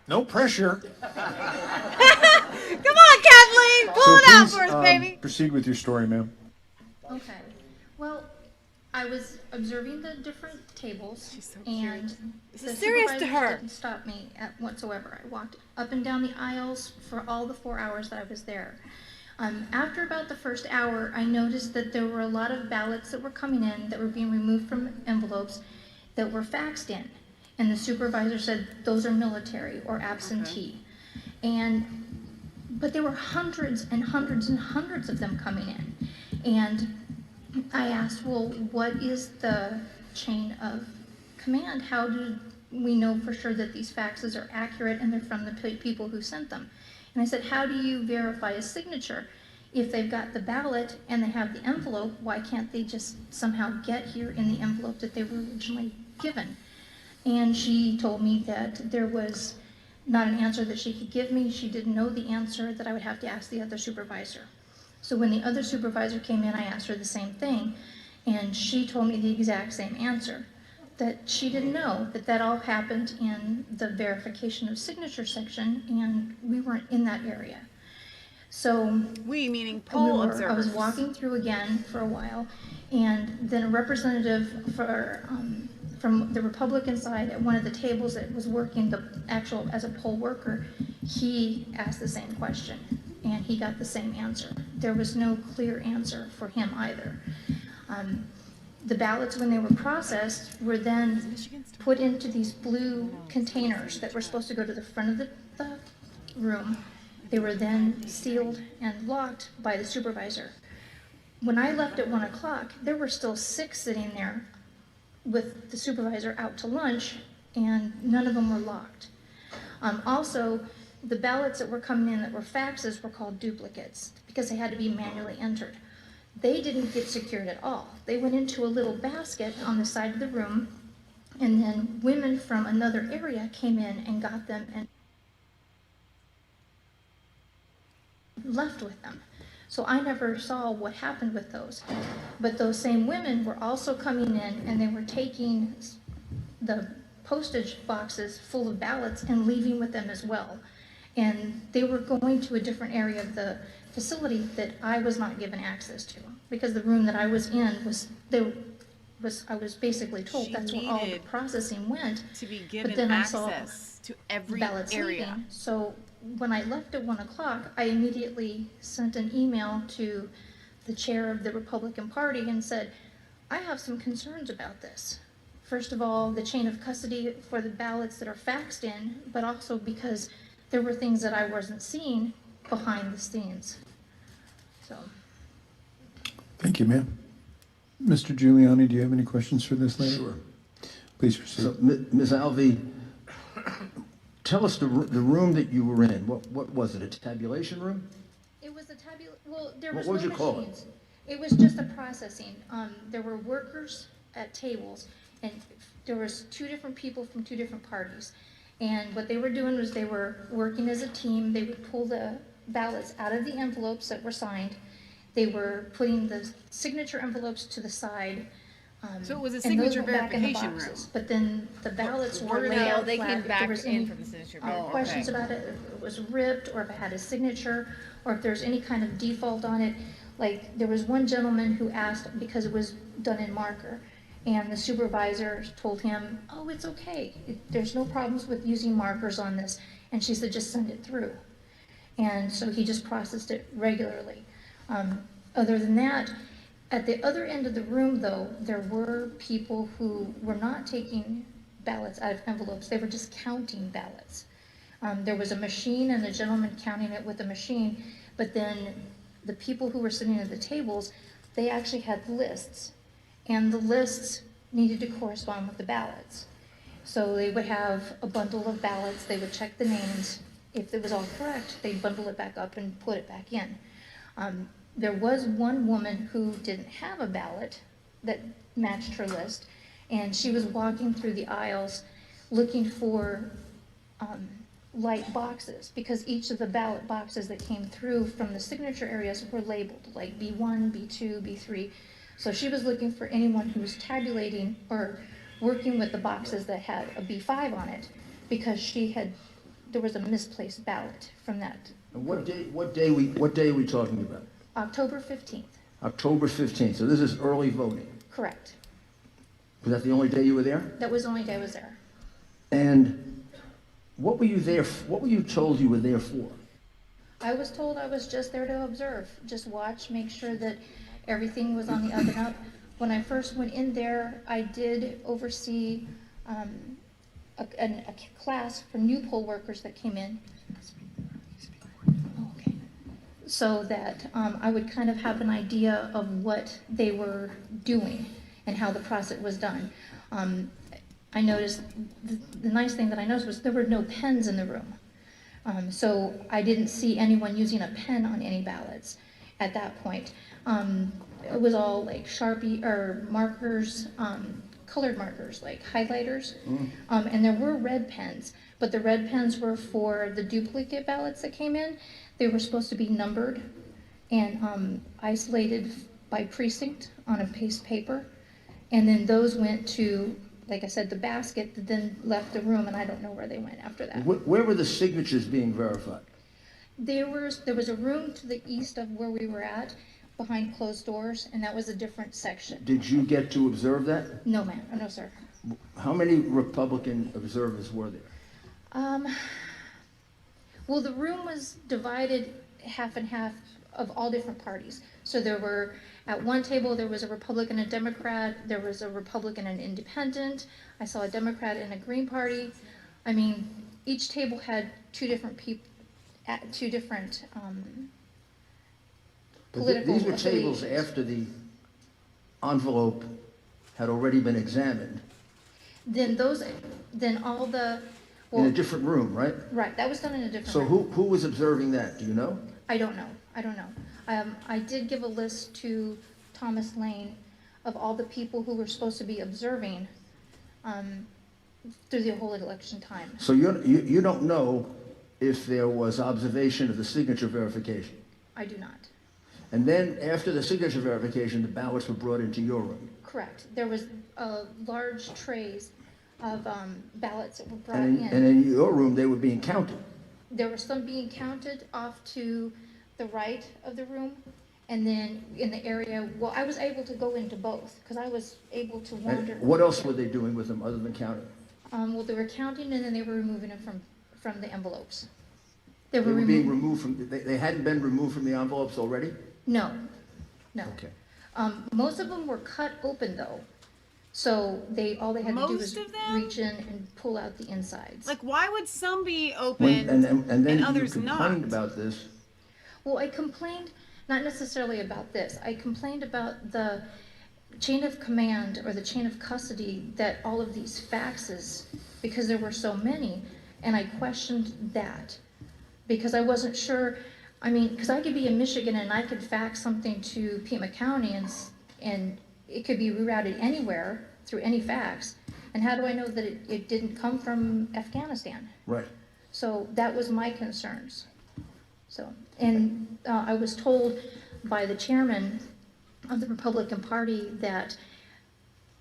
no pressure. Come on, Kathleen! Pull it out please, for us, baby! proceed with your story, ma'am. Okay. Well, I was observing the different tables, and This the is serious to supervisors her. didn't stop me at whatsoever. I walked up and down the aisles for all the 4 hours that I was there. After about the first hour, I noticed that there were a lot of ballots that were coming in that were being removed from envelopes that were faxed in, and the supervisor said those are military or absentee. But there were hundreds and hundreds and hundreds of them coming in, and I asked, well, what is the chain of command? How do we know for sure that these faxes are accurate and they're from the people who sent them? And I said, how do you verify a signature? If they've got the ballot and they have the envelope, why can't they just somehow get here in the envelope that they were originally given? And she told me that there was not an answer that she could give me. She didn't know the answer, that I would have to ask the other supervisor. So when the other supervisor came in, I asked her the same thing, and she told me the exact same answer, that she didn't know that that all happened in the verification of signature section, and we weren't in that area. So we, meaning poll observers. I was walking through again for a while, and then a representative from the Republican side at one of the tables that was working the actual as a poll worker, he asked the same question, and he got the same answer. There was no clear answer for him either. The ballots, when they were processed, were then put into these blue containers that were supposed to go to the front of the room. They were then sealed and locked by the supervisor. When I left at 1 o'clock, there were still 6 sitting there with the supervisor out to lunch, and none of them were locked. Also, the ballots that were coming in that were faxes were called duplicates because they had to be manually entered. They didn't get secured at all. They went into a little basket on the side of the room, and then women from another area came in and got them and left with them. So I never saw what happened with those. But those same women were also coming in and they were taking the postage boxes full of ballots and leaving with them as well. And they were going to a different area of the facility that I was not given access to, because the room that I was in I was basically told that's where all the processing went. To be But given then I saw access to every ballots area. leaving. So when I left at 1 o'clock, I immediately sent an email to the chair of the Republican Party and said, I have some concerns about this. First of all, the chain of custody for the ballots that are faxed in, but also because there were things that I wasn't seeing behind the scenes. So. Thank you, ma'am. Mr. Giuliani, do you have any questions for this lady? Sure. Please proceed. So, Ms. Alvey, tell us the room that you were in. What was it, a tabulation room? It was a well, there was What would no you call machines. It was just a processing. There were workers at tables, and there was 2 different people from 2 different parties. And what they were doing was they were working as a team. They would pull the ballots out of the envelopes that were signed. They were putting the signature envelopes to the side. So it was a and those signature went back in the verification boxes. room. But then the ballots were laid No, out they flat. came If back there was in any from the signature questions about it, if it was ripped, or if it had a signature, or if there's any kind of default on it. Like, there was one gentleman who asked, because it was done in marker, and the supervisor told him, oh, it's okay. There's no problems with using markers on this. And she said, just send it through. And so he just processed it regularly. Other than that, at the other end of the room, though, there were people who were not taking ballots out of envelopes. They were just counting ballots. There was a machine and a gentleman counting it with a machine, but then the people who were sitting at the tables, they actually had lists, and the lists needed to correspond with the ballots. So they would have a bundle of ballots, they would check the names. If it was all correct, they'd bundle it back up and put it back in. There was one woman who didn't have a ballot that matched her list, and she was walking through the aisles looking for light boxes, because each of the ballot boxes that came through from the signature areas were labeled, like B1, B2, B3. So she was looking for anyone who was tabulating or working with the boxes that had a B5 on it, because there was a misplaced ballot from that. And what day are we talking about? October 15th. October 15th, so this is early voting. Correct. Was that the only day you were there? That was the only day I was there. And what were you there, what were you told you were there for? I was told I was just there to observe, just watch, make sure that everything was on the up and up. When I first went in there, I did oversee a class for new poll workers that came in. Okay. So that I would kind of have an idea of what they were doing and how the process was done. I noticed, the nice thing that I noticed was there were no pens in the room. So I didn't see anyone using a pen on any ballots at that point. It was all like Sharpie or markers, colored markers, like highlighters. And there were red pens, but the red pens were for the duplicate ballots that came in. They were supposed to be numbered and isolated by precinct on a piece of paper. And then those went to, like I said, the basket that then left the room, and I don't know where they went after that. Where were the signatures being verified? There was a room to the east of where we were at, behind closed doors, and that was a different section. Did you get to observe that? No, ma'am. No, sir. How many Republican observers were there? Well, the room was divided half and half of all different parties. So there were, at one table, there was a Republican and a Democrat. There was a Republican and independent. I saw a Democrat and a Green Party. I mean, each table had two different people, two different political These were tables after the envelope had already been examined. Then all the, in a different room, right? Right, that was done in a different So room. who was observing that? Do you know? I don't know. I don't know. I did give a list to Thomas Lane of all the people who were supposed to be observing through the whole election time. So you don't know if there was observation of the signature verification? I do not. And then after the signature verification, the ballots were brought into your room? Correct. There was large trays of ballots that were brought And in. and in your room, they were being counted? There were some being counted off to the right of the room, and then in the area, well, I was able to go into both, because I was able to wander. And what else were they doing with them other than counting? Well, they were counting, and then they were removing them from the envelopes. They They were were being removed. removed from, they hadn't been removed from the envelopes already? No, no. Okay. Most of them were cut open, though. So all they had to do was Most of them? reach in and pull out the insides. Like, why would some be When, open and then you others not? complained about this. Well, I complained, not necessarily about this, I complained about the chain of command or the chain of custody that all of these faxes, because there were so many, and I questioned that. Because I wasn't sure, I mean, because I could be in Michigan and I could fax something to Pima County and it could be rerouted anywhere through any fax. And how do I know that it didn't come from Afghanistan? Right. So that was my concerns. So, and I was told by the chairman of the Republican Party that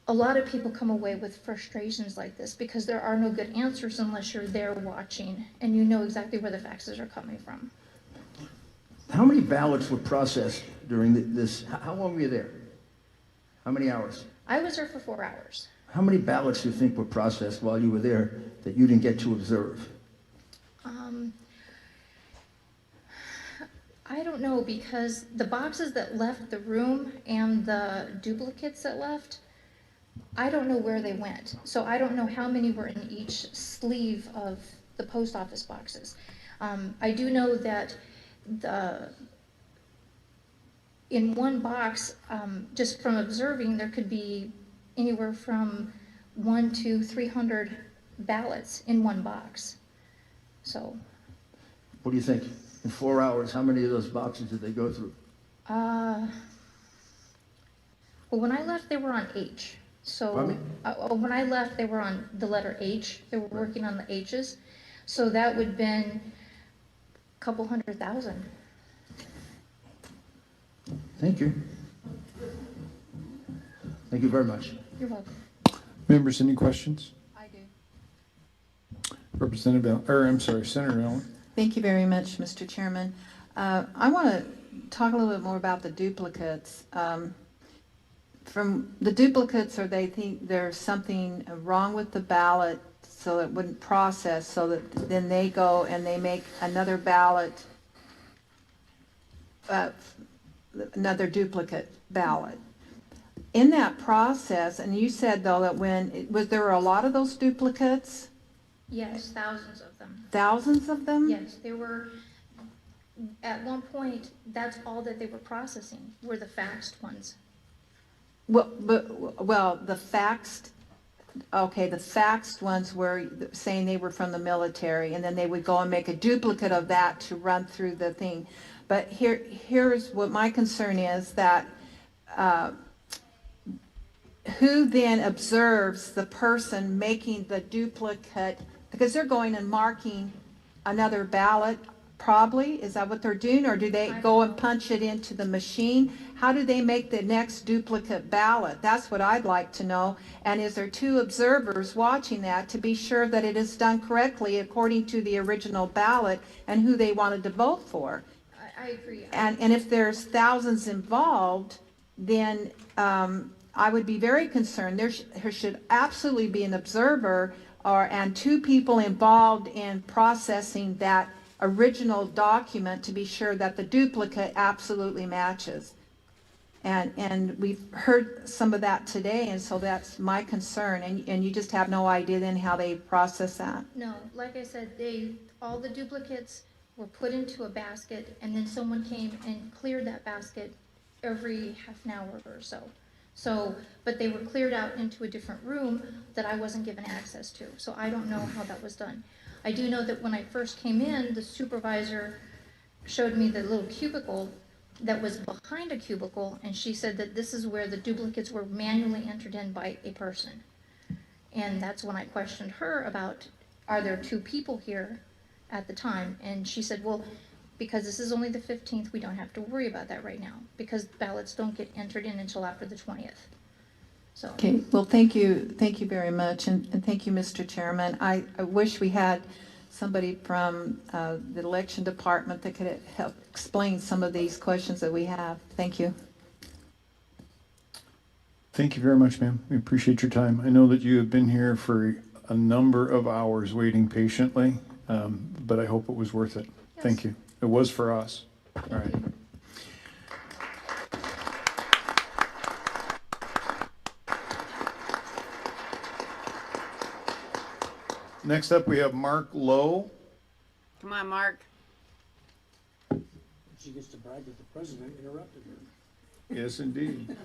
a lot of people come away with frustrations like this because there are no good answers unless you're there watching and you know exactly where the faxes are coming from. How many ballots were processed during this? How long were you there? How many hours? I was there for 4 hours. How many ballots do you think were processed while you were there that you didn't get to observe? I don't know, because the boxes that left the room and the duplicates that left, I don't know where they went. So I don't know how many were in each sleeve of the post office boxes. I do know that in one box, just from observing, there could be anywhere from 100 to 300 ballots in one box. So. What do you think? In 4 hours, how many of those boxes did they go through? Well, when I left, they were on H. So when I left, they were on the letter H. They were working on the H's. So that would have been a couple 100,000. Thank you. Thank you very much. You're welcome. Members, any questions? I do. Representative, Senator Allen. Thank you very much, Mr. Chairman. I want to talk a little bit more about the duplicates. From the duplicates, or they think there's something wrong with the ballot so it wouldn't process, so that then they go and they make another ballot, another duplicate ballot. In that process, and you said though that there were a lot of those duplicates? Yes, thousands of them. Thousands of them? Yes, they were, at one point, that's all that they were processing, were the faxed ones. Well, the faxed ones were saying they were from the military, and then they would go and make a duplicate of that to run through the thing. But here's what my concern is, that who then observes the person making the duplicate, because they're going and marking another ballot, probably, is that what they're doing, or do they go and punch it into the machine? How do they make the next duplicate ballot? That's what I'd like to know. And is there two observers watching that to be sure that it is done correctly according to the original ballot and who they wanted to vote for? I agree. And if there's thousands involved, then I would be very concerned. There should absolutely be an observer and two people involved in processing that original document to be sure that the duplicate absolutely matches. And we've heard some of that today, and so that's my concern. And you just have no idea then how they process that. No, like I said, all the duplicates were put into a basket, and then someone came and cleared that basket every half an hour or so. But they were cleared out into a different room that I wasn't given access to. So I don't know how that was done. I do know that when I first came in, the supervisor showed me the little cubicle that was behind a cubicle, and she said that this is where the duplicates were manually entered in by a person. And that's when I questioned her about, are there 2 people here at the time? And she said, well, because this is only the 15th, we don't have to worry about that right now, because ballots don't get entered in until after the 20th. So. Okay, well, thank you very much, and thank you, Mr. Chairman. I wish we had somebody from the election department that could help explain some of these questions that we have. Thank you. Thank you very much, ma'am. We appreciate your time. I know that you have been here for a number of hours waiting patiently, but I hope it was worth it. Yes. Thank you. It was for us. All right. Next up, we have Mark Lowe. Come on, Mark. She gets to brag that the president interrupted her. Yes, indeed.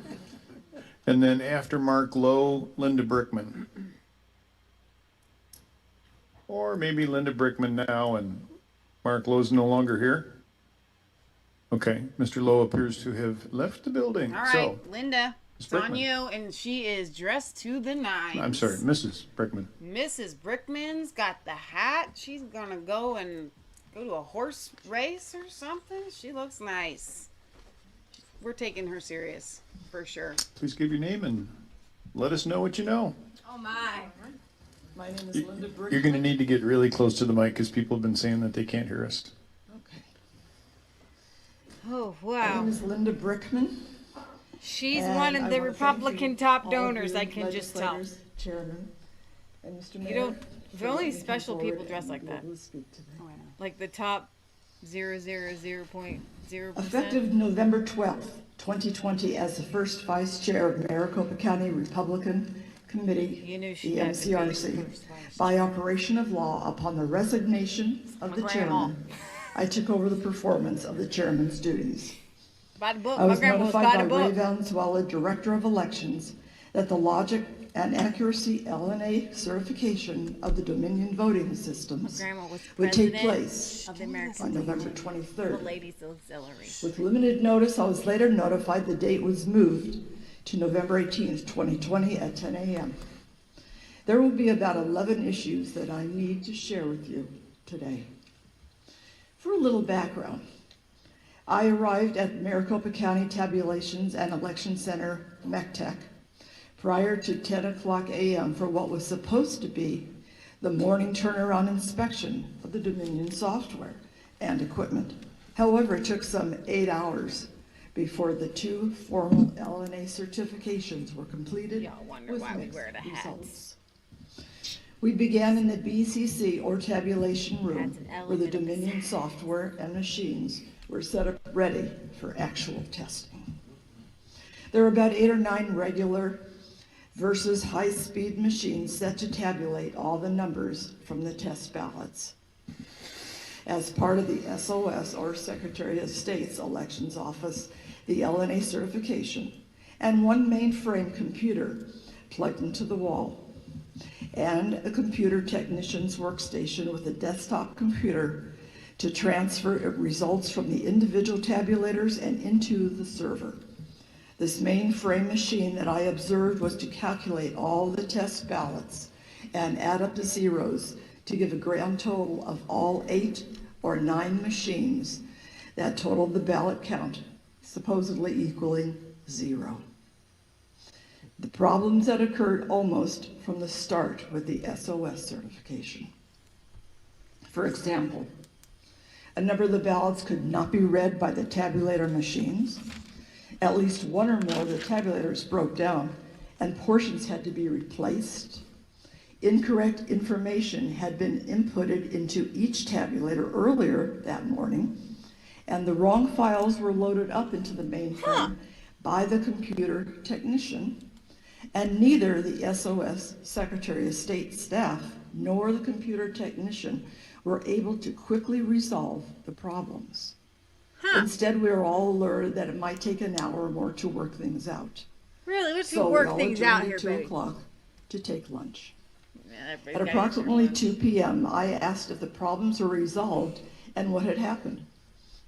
And then after Mark Lowe, Linda Brickman. Or maybe Linda Brickman now and Mark Lowe's no longer here. Okay, Mr. Lowe appears to have left the building. All right, so, Linda, it's on you, and she is dressed to the nines. I'm sorry, Mrs. Brickman. Mrs. Brickman's got the hat. She's gonna go to a horse race or something. She looks nice. We're taking her serious, for sure. Please give your name and let us know what you know. Oh my. My name is Linda Brickman. You're going to need to get really close to the mic because people have been saying that they can't hear us. Okay. Oh, My wow. name is Linda Brickman. She's and one I of the wanna Republican thank you, top all of donors, you I can just tell. legislators, Chairman, and Mr. Mayor. You don't, for only letting me come special people forward dress and like be that. able to speak today. Oh, I know. Like the top 0.0%. Effective November 12th, 2020, as the first Vice Chair of Maricopa County Republican Committee, the MCRC, by operation of law upon the resignation of the chairman, I took over the performance of the chairman's duties. By the book. I My was grandma was notified by by the Ray book. Valenzuela, Director of Elections, that the logic and accuracy LNA certification of the Dominion voting systems would take place of the American on November Legion, 23rd. the Ladies Auxiliary. With limited notice, I was later notified the date was moved to November 18th, 2020 at 10 a.m. There will be about 11 issues that I need to share with you today. For a little background, I arrived at Maricopa County Tabulations and Election Center, MECTEC, prior to 10 o'clock a.m. for what was supposed to be the morning turnaround inspection of the Dominion software and equipment. However, it took some 8 hours before the 2 formal LNA certifications were completed. Y'all wonder with why we mixed wear the hats. results. We began in the BCC or tabulation room where the Dominion software and machines were set up ready for actual testing. There were about 8 or 9 regular versus high-speed machines set to tabulate all the numbers from the test ballots. As part of the SOS, or Secretary of State's Elections Office, the LNA certification, and 1 mainframe computer plugged into the wall, and a computer technician's workstation with a desktop computer to transfer results from the individual tabulators and into the server. This mainframe machine that I observed was to calculate all the test ballots and add up the zeros to give a grand total of all 8 or 9 machines that totaled the ballot count, supposedly equaling 0. The problems that occurred almost from the start with the SOS certification. For example, a number of the ballots could not be read by the tabulator machines. At least 1 or more of the tabulators broke down and portions had to be replaced. Incorrect information had been inputted into each tabulator earlier that morning, and the wrong files were loaded up into the mainframe by the computer technician, and neither the SOS Secretary of State staff nor the computer technician were able to quickly resolve the problems. Instead, we were all alerted that it might take an hour or more to work things out. Really? Let's So work we all things adjourned out at here, 2 baby. o'clock to take lunch. Yeah, At approximately 2 p.m., I asked if the problems were resolved and what had happened.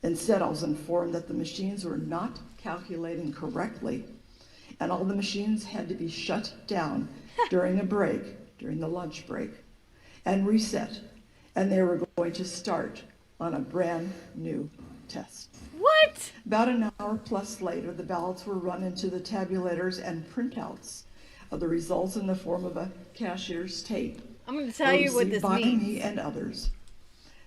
Instead, I was informed that the machines were not calculating correctly, and all the machines had to be shut down during a break, during the lunch break, and reset, and they were going to start on a brand new test. What? About an hour plus later, the ballots were run into the tabulators, and printouts of the results in the form of a cashier's tape I'm going to tell you what this by means. me and others.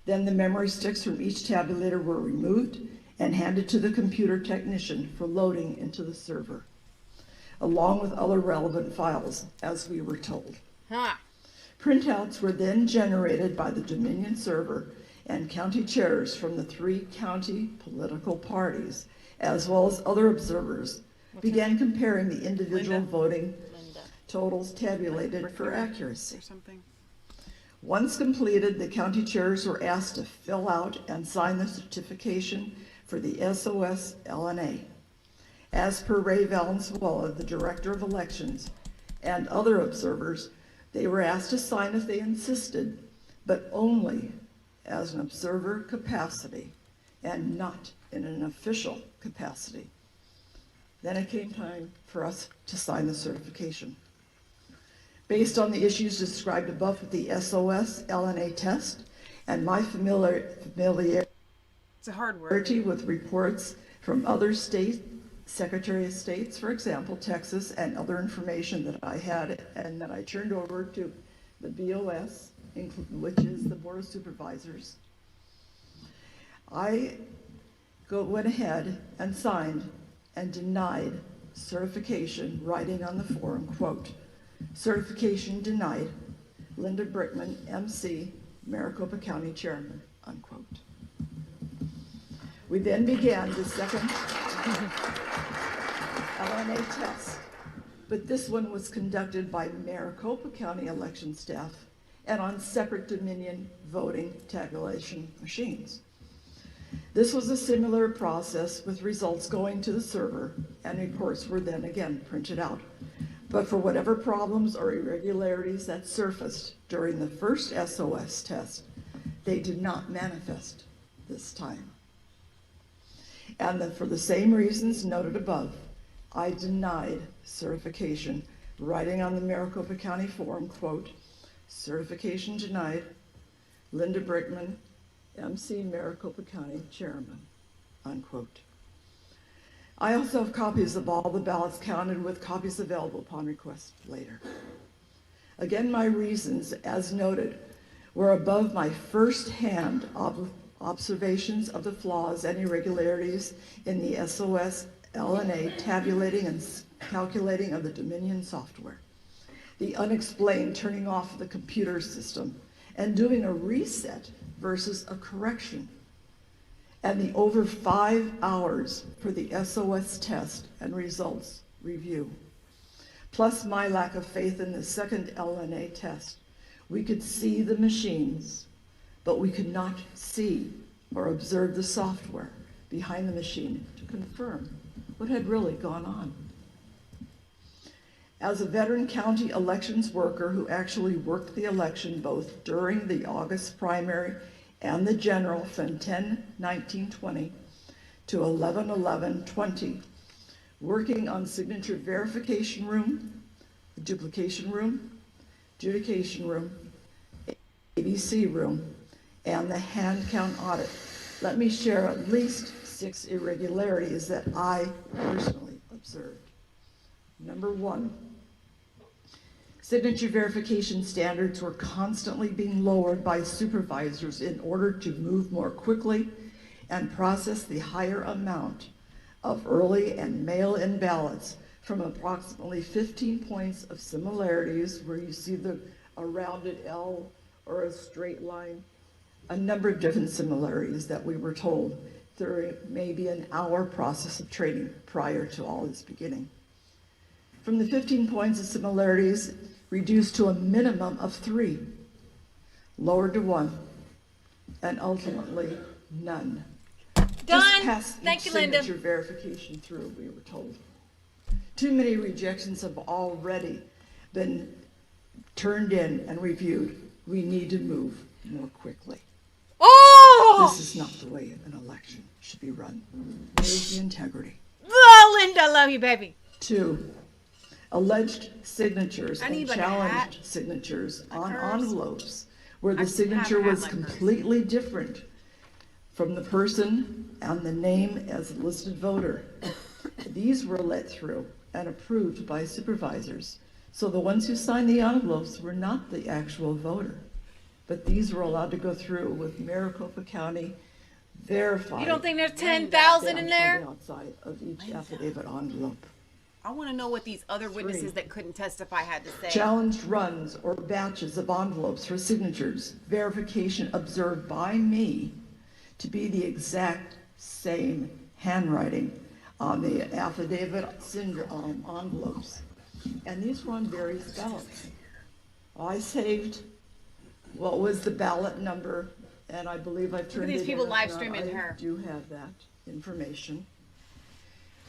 Then the memory sticks from each tabulator were removed and handed to the computer technician for loading into the server, along with other relevant files, as we were told. Huh. Printouts were then generated by the Dominion server, and county chairs from the 3 county political parties, as well as other observers, began comparing the individual voting totals tabulated for accuracy. Once completed, the county chairs were asked to fill out and sign the certification for the SOS LNA. As per Ray Valenzuela, the director of elections, and other observers, they were asked to sign if they insisted, but only as an observer capacity and not in an official capacity. Then it came time for us to sign the certification. Based on the issues described above with the SOS LNA test and my familiarity It's a hard word. with reports from other state Secretary of States, for example, Texas, and other information that I had and that I turned over to the BOS, which is the Board of Supervisors, I went ahead and signed and denied certification, writing on the form, quote, certification denied, Linda Brickman, MC, Maricopa County Chairman, unquote. We then began the second LNA test, but this one was conducted by Maricopa County election staff and on separate Dominion voting tabulation machines. This was a similar process with results going to the server, and reports were then again printed out. But for whatever problems or irregularities that surfaced during the first SOS test, they did not manifest this time. And for the same reasons noted above, I denied certification, writing on the Maricopa County form, quote, certification denied, Linda Brickman, MC, Maricopa County Chairman, unquote. I also have copies of all the ballots counted, with copies available upon request later. Again, my reasons, as noted, were above my first-hand observations of the flaws and irregularities in the SOS LNA tabulating and calculating of the Dominion software, the unexplained turning off of the computer system and doing a reset versus a correction, and the over 5 hours for the SOS test and results review, plus my lack of faith in the second LNA test. We could see the machines, but we could not see or observe the software behind the machine to confirm what had really gone on. As a veteran county elections worker who actually worked the election both during the August primary and the general from 10/19/20 to 11/11/20, working on signature verification room, the duplication room, adjudication room, ABC room, and the hand count audit, let me share at least 6 irregularities that I personally observed. Number 1, signature verification standards were constantly being lowered by supervisors in order to move more quickly and process the higher amount of early and mail-in ballots from approximately 15 points of similarities, where you see a rounded L or a straight line, a number of different similarities that we were told through maybe an hour process of training prior to all this beginning. From the 15 points of similarities, reduced to a minimum of 3, lowered to 1, and ultimately none. Done. Just past Thank each you, Linda. signature verification through, we were told. Too many rejections have already been turned in and reviewed. We need to move more quickly. Oh! This is not the way an election should be run. Where's the integrity? Oh, Linda, love you, baby. 2, alleged signatures I and need like a challenged hat. signatures on hers. envelopes where the I have a signature hat was like hers. completely different from the person and the name as a listed voter. These were let through and approved by supervisors. So the ones who signed the envelopes were not the actual voter, but these were allowed to go through with Maricopa County verified. You don't think there's 10,000 in on there? the outside of each affidavit envelope. I want to know what these other witnesses that couldn't testify had to say. Challenged runs or batches of envelopes for signatures, verification observed by me to be the exact same handwriting on the affidavit envelopes. And these were on various ballots. I saved what was the ballot number, and I believe I've turned it in. Look at these people If live not, streaming I her. do have that information.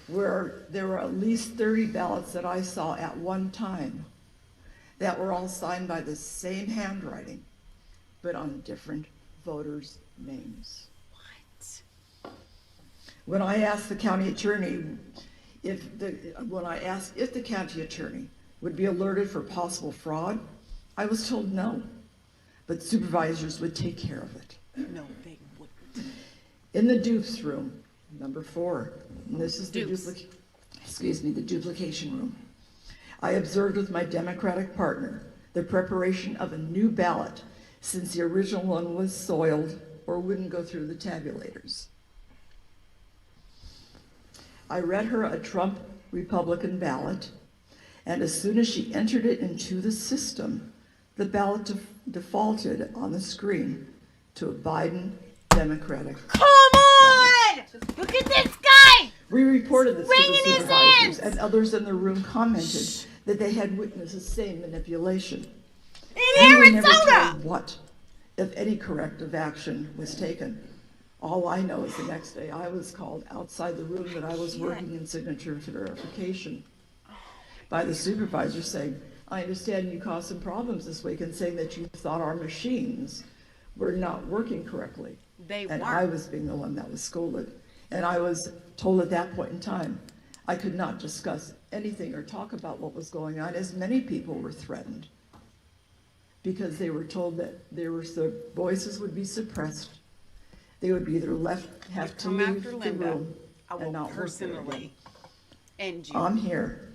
Where there were at least 30 ballots that I saw at one time that were all signed by the same handwriting, but on different voters' names. What? When I asked the county attorney if the county attorney would be alerted for possible fraud, I was told no, but supervisors would take care of it. No, they wouldn't. In the dupes room, number 4, and this is the Dupes. the duplication room. I observed with my Democratic partner the preparation of a new ballot since the original one was soiled or wouldn't go through the tabulators. I read her a Trump Republican ballot, and as soon as she entered it into the system, the ballot defaulted on the screen to a Biden Democratic. Come on! Look at this guy! We reported this to Wringing the his supervisors, hands! and others in the room commented that they had witnessed the same manipulation. In We were never Arizona! told what, if any, corrective action was taken. All I know is the next day I was called outside the room that I was working in signature verification by the supervisor saying, I understand you caused some problems this week, and saying that you thought our machines were not working correctly. They And weren't. I was being the one that was scolded. And I was told at that point in time, I could not discuss anything or talk about what was going on, as many people were threatened because they were told that their voices would be suppressed. They would be either have to Come leave after the Linda. room I will and not work there again. personally end you. I'm here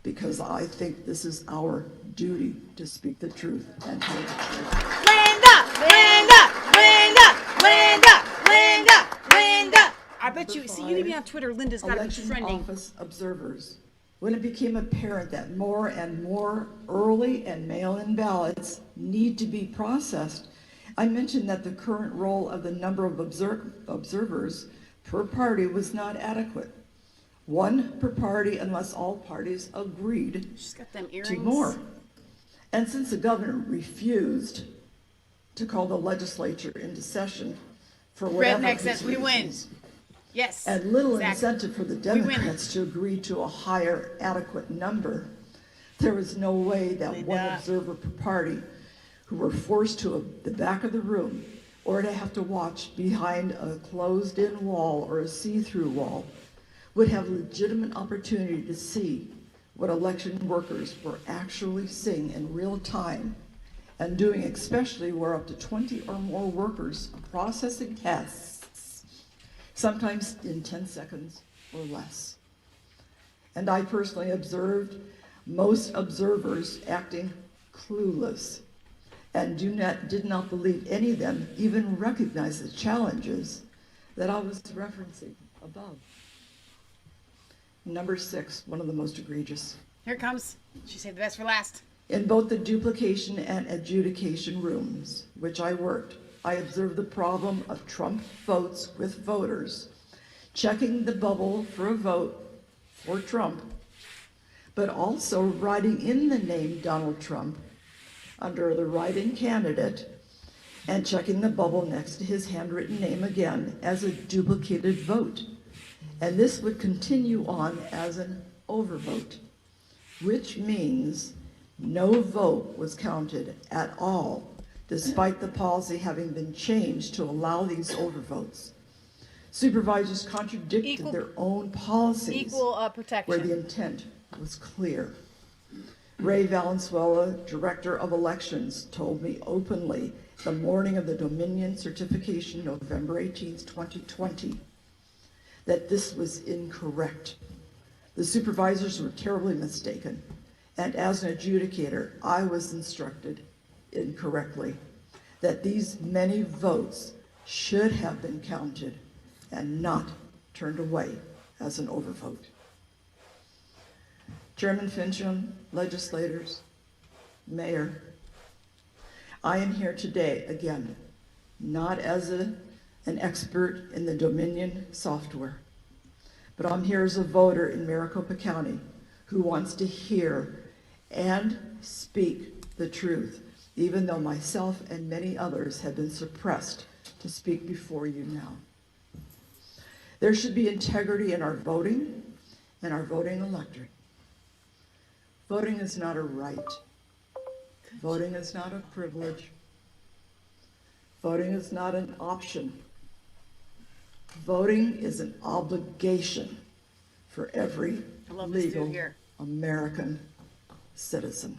because I think this is our duty to speak the truth and tell the truth. Linda! I bet you, see, you need to be on Twitter. Linda's got to be Election trending. office observers. When it became apparent that more and more early and mail-in ballots need to be processed, I mentioned that the current role of the number of observers per party was not adequate. 1 per party unless all parties agreed She's got them to earrings. more. And since the governor refused to call the legislature into session for whatever Redneck his says we win. reasons, Yes. and little exactly. incentive for the We win. Democrats to agree to a higher adequate number, there was no way that one observer per party who were forced to the back of the room or to have to watch behind a closed-in wall or a see-through wall would have legitimate opportunity to see what election workers were actually seeing in real time and doing, especially where up to 20 or more workers processing tests, sometimes in 10 seconds or less. And I personally observed most observers acting clueless and did not believe any of them even recognize the challenges that I was referencing above. Number 6, one of the most egregious. Here it comes. She saved the best for last. In both the duplication and adjudication rooms, which I worked, I observed the problem of Trump votes with voters, checking the bubble for a vote for Trump, but also writing in the name Donald Trump under the write-in candidate and checking the bubble next to his handwritten name again as a duplicated vote. And this would continue on as an overvote, which means no vote was counted at all despite the policy having been changed to allow these overvotes. Supervisors contradicted their own policies Equal protection. where the intent was clear. Ray Valenzuela, Director of Elections, told me openly the morning of the Dominion certification, November 18th, 2020, that this was incorrect. The supervisors were terribly mistaken, and as an adjudicator, I was instructed incorrectly that these many votes should have been counted and not turned away as an overvote. Chairman Fincham, legislators, Mayor, I am here today, again, not as an expert in the Dominion software, but I'm here as a voter in Maricopa County who wants to hear and speak the truth, even though myself and many others have been suppressed to speak before you now. There should be integrity in our voting and our voting electorate. Voting is not a right. Voting is not a privilege. Voting is not an option. Voting is an obligation for every legal American citizen.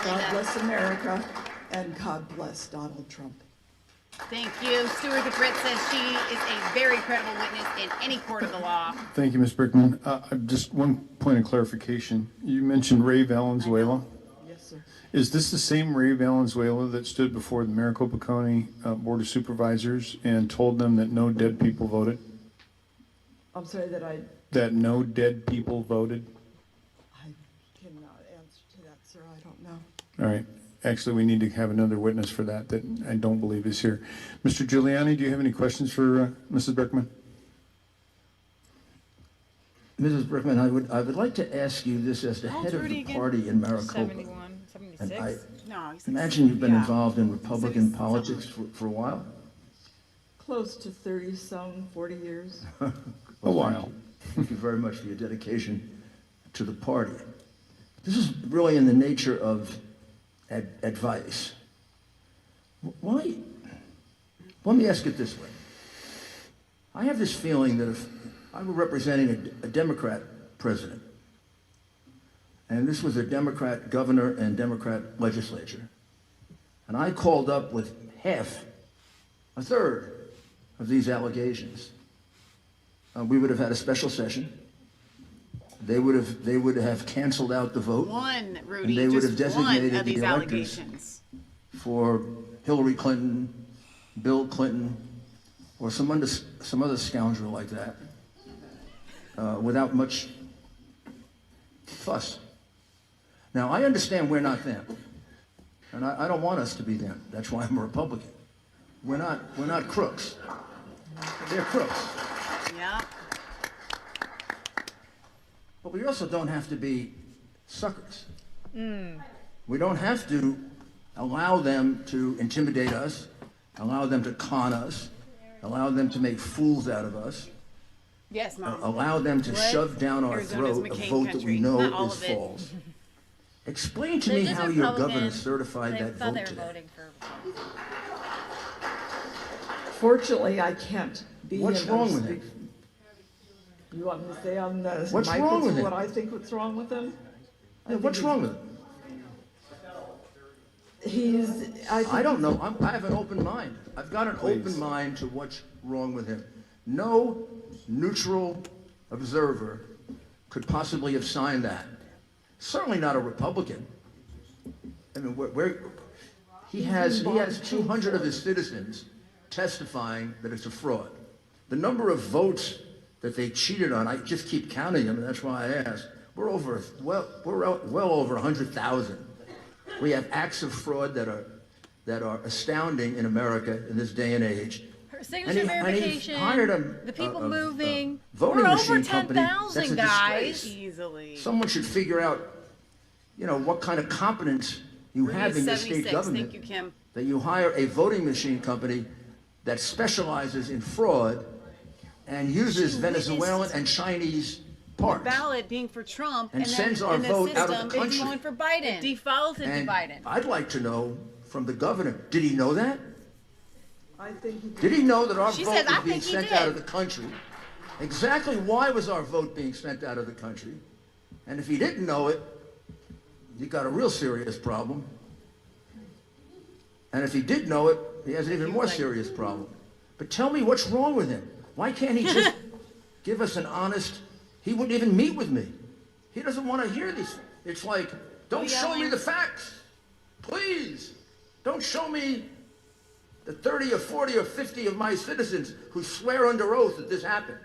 God bless America, and God bless Donald Trump. Thank you. Stuart the Brit says she is a very credible witness in any court of the law. Thank you, Ms. Brickman. Just one point of clarification. You mentioned Ray Valenzuela. Yes, sir. Is this the same Ray Valenzuela that stood before the Maricopa County Board of Supervisors and told them that no dead people voted? I'm sorry That no dead people voted? I cannot answer to that, sir. I don't know. All right. Actually, we need to have another witness for that I don't believe is here. Mr. Giuliani, do you have any questions for Mrs. Brickman? Mrs. Brickman, I would like to ask you this as the head of the party in Maricopa. 71, 76? And I No, he's imagine you've been involved in Republican politics for a while? Close to 30-some, 40 years. A while. Thank you very much for your dedication to the party. This is really in the nature of advice. Why? Let me ask it this way. I have this feeling that if I were representing a Democrat president, and this was a Democrat governor and Democrat legislature, and I called up with a third of these allegations, we would have had a special session. They would have canceled out the vote. One, Rudy, and they would have just one designated of these the electors allegations. for Hillary Clinton, Bill Clinton, or some other scoundrel like that, without much fuss. Now, I understand we're not them, and I don't want us to be them. That's why I'm a Republican. We're not crooks. They're crooks. Yeah. But we also don't have to be suckers. Mm. We don't have to allow them to intimidate us, allow them to con us, allow them to make fools out of us, Yes, Mom. allow them to What? shove down our Arizona's throat a McCain vote that country. we Not know all is of it. false. Explain to They're me just how your Republican. governor certified They that thought vote they were today. voting for. Fortunately, I can't be What's in wrong those with him? You want me to say on the What's mic wrong with what him? I think what's wrong with him? Yeah, what's wrong with him? I don't know. I have an open mind. I've got an open mind to what's wrong with him. No neutral observer could possibly have signed that. Certainly not a Republican. I mean, he has 200 of his citizens testifying that it's a fraud. The number of votes that they cheated on, I just keep counting them, and that's why I asked. We're well over 100,000. We have acts of fraud that are astounding in America in this day and age. Signature verification, the people moving. Voting We're machine over company that's 10,000 a guys. disgrace. Easily. Someone should figure out, what kind of competence you Rudy's have in your 76. state government. Thank you, Kim. That you hire a voting machine company that specializes in fraud and uses Venezuelan and Chinese parts. ballot being for Trump And and sends then our in the vote out of the system it's country. going for Biden. It defaulted And to Biden. I'd like to know from the governor, did he know that? I think he Did he know that our She vote says, was "I being think he sent did." out of the country? Exactly why was our vote being sent out of the country? And if he didn't know it, you got a real serious problem. And if he did know it, he has an even more serious problem. But tell me what's wrong with him. Why can't he just give us an honest, he wouldn't even meet with me. He doesn't want to hear these. It's like, don't show me the facts. Please. Don't show me the 30 or 40 or 50 of my citizens who swear under oath that this happened.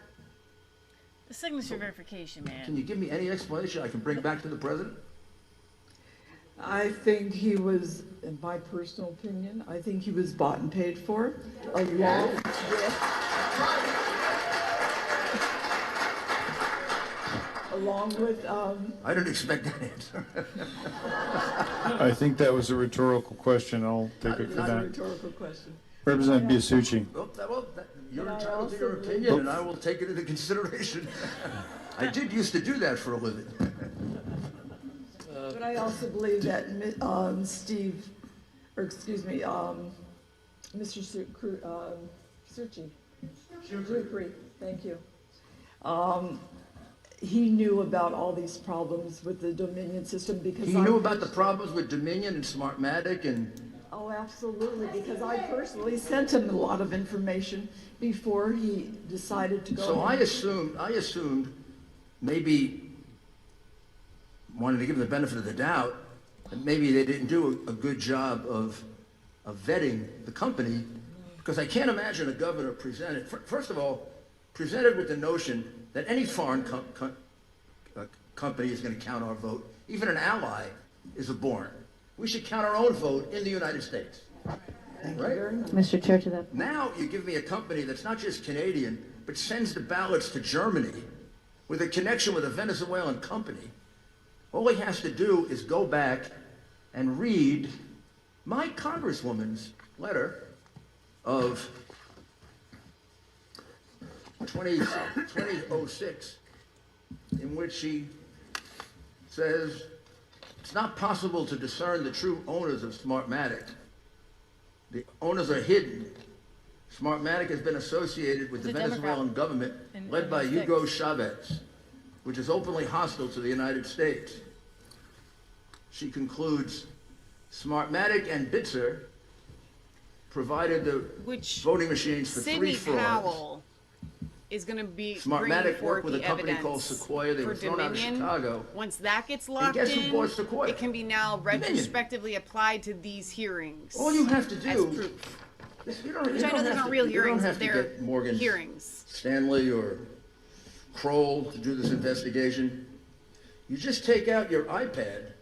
The signature verification, man. Can you give me any explanation I can bring back to the president? I think he was, in my personal opinion, I think he was bought and paid for, along with, I didn't expect that answer. I think that was a rhetorical question. I'll take it for not a that. rhetorical question. Representative Biasucci. You're entitled to your opinion, and I will take it into consideration. I did used to do that for a living. But I also believe that Steve, or excuse me, Mr. Dupree, thank you. He knew about all these problems with the Dominion system because He knew about the problems with Dominion and Smartmatic and... Oh, absolutely, because I personally sent him a lot of information before he decided to go. So I assumed, maybe wanted to give him the benefit of the doubt, that maybe they didn't do a good job of vetting the company, because I can't imagine a governor presented, first of all, presented with the notion that any foreign company is going to count our vote. Even an ally is abhorrent. We should count our own vote in the United States. Thank right? you very much. Mr. Chair, to that. Now you give me a company that's not just Canadian, but sends the ballots to Germany with a connection with a Venezuelan company. All he has to do is go back and read my congresswoman's letter of 2006, in which she says it's not possible to discern the true owners of Smartmatic. The owners are hidden. Smartmatic has been associated with the Venezuelan government led by Hugo Chavez, which is openly hostile to the United States. She concludes, Smartmatic and Bitzer provided the voting machines for Sidney 3 frauds. Powell is going to be Smartmatic bringing forth worked with a the company evidence called Sequoia. They for were thrown out of Dominion. Chicago. Once that gets locked guess who in, bought Sequoia? it can be now retrospectively applied to these hearings. All you have to as do, proof. you don't, Which you I know don't they're have not to- real you don't hearings, have but to they're get Morgan hearings. Stanley or Kroll to do this investigation. You just take out your iPad,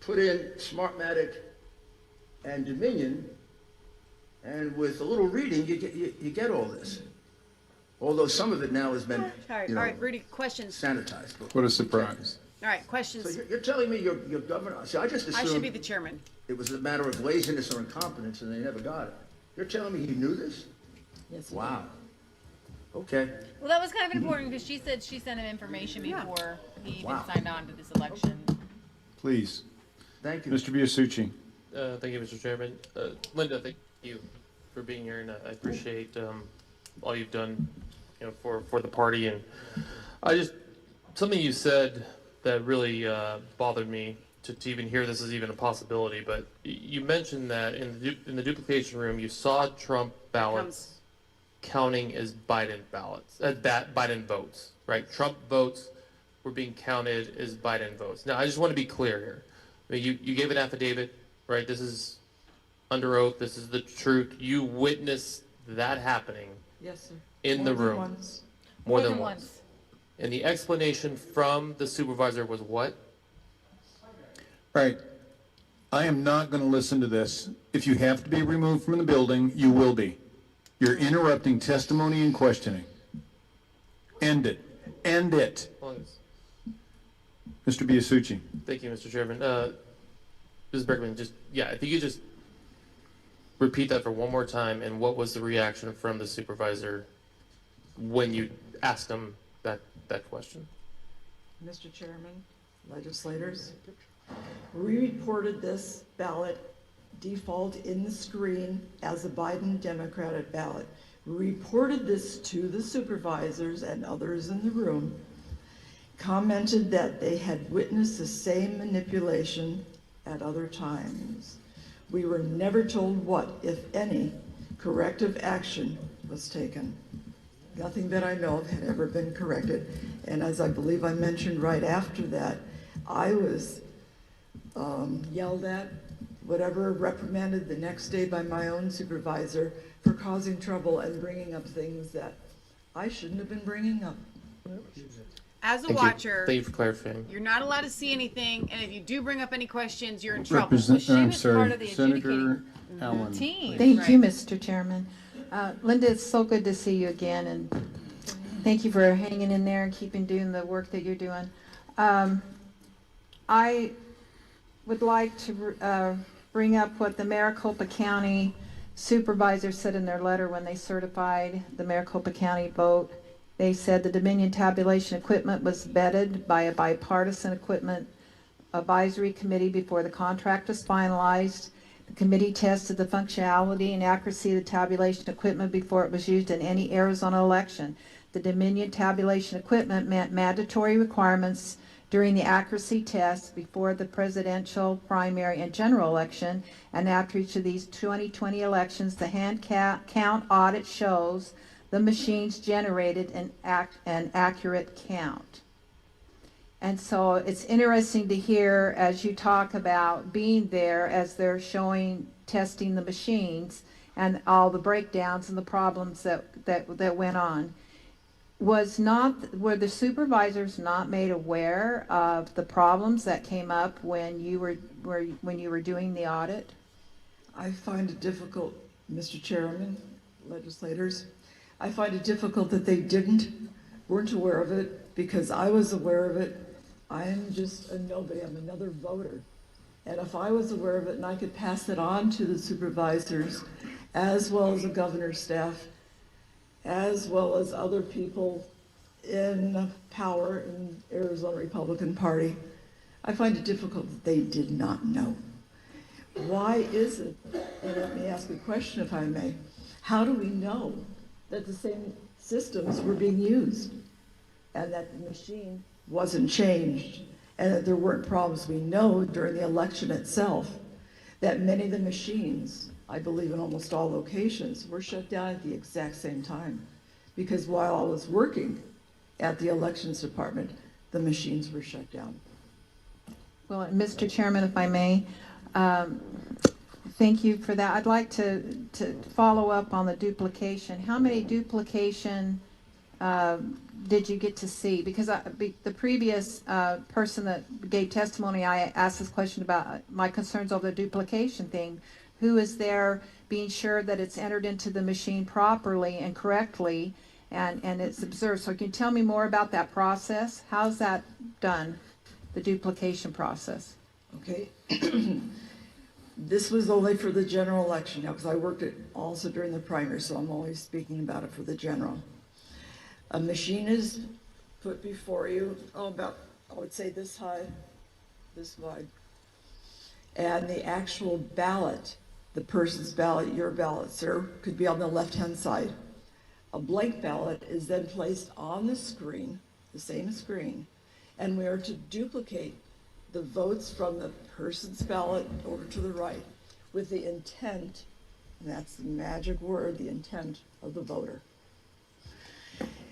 put in Smartmatic and Dominion, and with a little reading, you get all this. Although some of it now has been, All right, you know, all right, Rudy, questions. sanitized. What a surprise. All right, questions. So you're telling me your governor, see, I just I should assumed be the chairman. it was a matter of laziness or incompetence and they never got it. You're telling me he knew this? Yes. Wow. Okay. Well, that was kind of important because she said she sent him information before he even Wow. signed on to this election. Please. Thank you. Mr. Biasucci. Thank you, Mr. Chairman. Linda, thank you for being here, and I appreciate all you've done, you know, for the party. And I just something you said that really bothered me to even hear this is even a possibility. But you mentioned that in the duplication room, you saw Trump ballots counting as Biden ballots, Biden votes, right? Trump votes were being counted as Biden votes. Now, I just want to be clear here. I mean, you gave an affidavit, right? This is under oath. This is the truth. You witnessed that happening. Yes, sir. In the room. Once. More than once. And the explanation from the supervisor was what? Right. I am not going to listen to this. If you have to be removed from the building, you will be. You're interrupting testimony and questioning. End it. End it. Mr. Biasucci. Thank you, Mr. Chairman. Ms. Bergman, if you could just repeat that for one more time, and what was the reaction from the supervisor when you asked him that question? Mr. Chairman, legislators, we reported this ballot default in the screen as a Biden Democratic ballot. We reported this to the supervisors and others in the room, commented that they had witnessed the same manipulation at other times. We were never told what, if any, corrective action was taken. Nothing that I know of had ever been corrected. And as I believe I mentioned right after that, I was yelled at, whatever, reprimanded the next day by my own supervisor for causing trouble and bringing up things that I shouldn't have been bringing up. As a Thank watcher, you. Thank you for clarifying. you're not allowed to see anything, and if you do bring up any questions, you're in trouble. I'm sorry, Senator Allen. Thank you, Mr. Chairman. Linda, it's so good to see you again, and thank you for hanging in there and doing the work that you're doing. I would like to bring up what the Maricopa County supervisor said in their letter when they certified the Maricopa County vote. They said the Dominion tabulation equipment was vetted by a bipartisan equipment advisory committee before the contract was finalized. The committee tested the functionality and accuracy of the tabulation equipment before it was used in any Arizona election. The Dominion tabulation equipment met mandatory requirements during the accuracy test before the presidential, primary, and general election, and after each of these 2020 elections, the hand count audit shows the machines generated an accurate count. And so it's interesting to hear as you talk about being there as they're showing, testing the machines and all the breakdowns and the problems that went on. Were the supervisors not made aware of the problems that came up when you were doing the audit? I find it difficult, Mr. Chairman, legislators, I find it difficult that they weren't aware of it, because I was aware of it. I am just a nobody, I'm another voter. And if I was aware of it and I could pass it on to the supervisors, as well as the governor's staff, as well as other people in power in Arizona Republican Party, I find it difficult that they did not know. Why is it, and let me ask a question if I may, how do we know that the same systems were being used and that the machine wasn't changed and that there weren't problems? We know during the election itself that many of the machines, I believe in almost all locations, were shut down at the exact same time, because while I was working at the elections department, the machines were shut down. Well, Mr. Chairman, if I may, thank you for that. I'd like to follow up on the duplication. How many duplication did you get to see? Because the previous person that gave testimony, I asked this question about my concerns over the duplication thing. Who is there being sure that it's entered into the machine properly and correctly and it's observed? So can you tell me more about that process? How's that done, the duplication process? Okay. This was only for the general election, because I worked it also during the primary, so I'm only speaking about it for the general. A machine is put before you, about, I would say this high, this wide. And the actual ballot, the person's ballot, your ballot, sir, could be on the left-hand side. A blank ballot is then placed on the screen, the same screen, and we are to duplicate the votes from the person's ballot over to the right with the intent, and that's the magic word, the intent of the voter.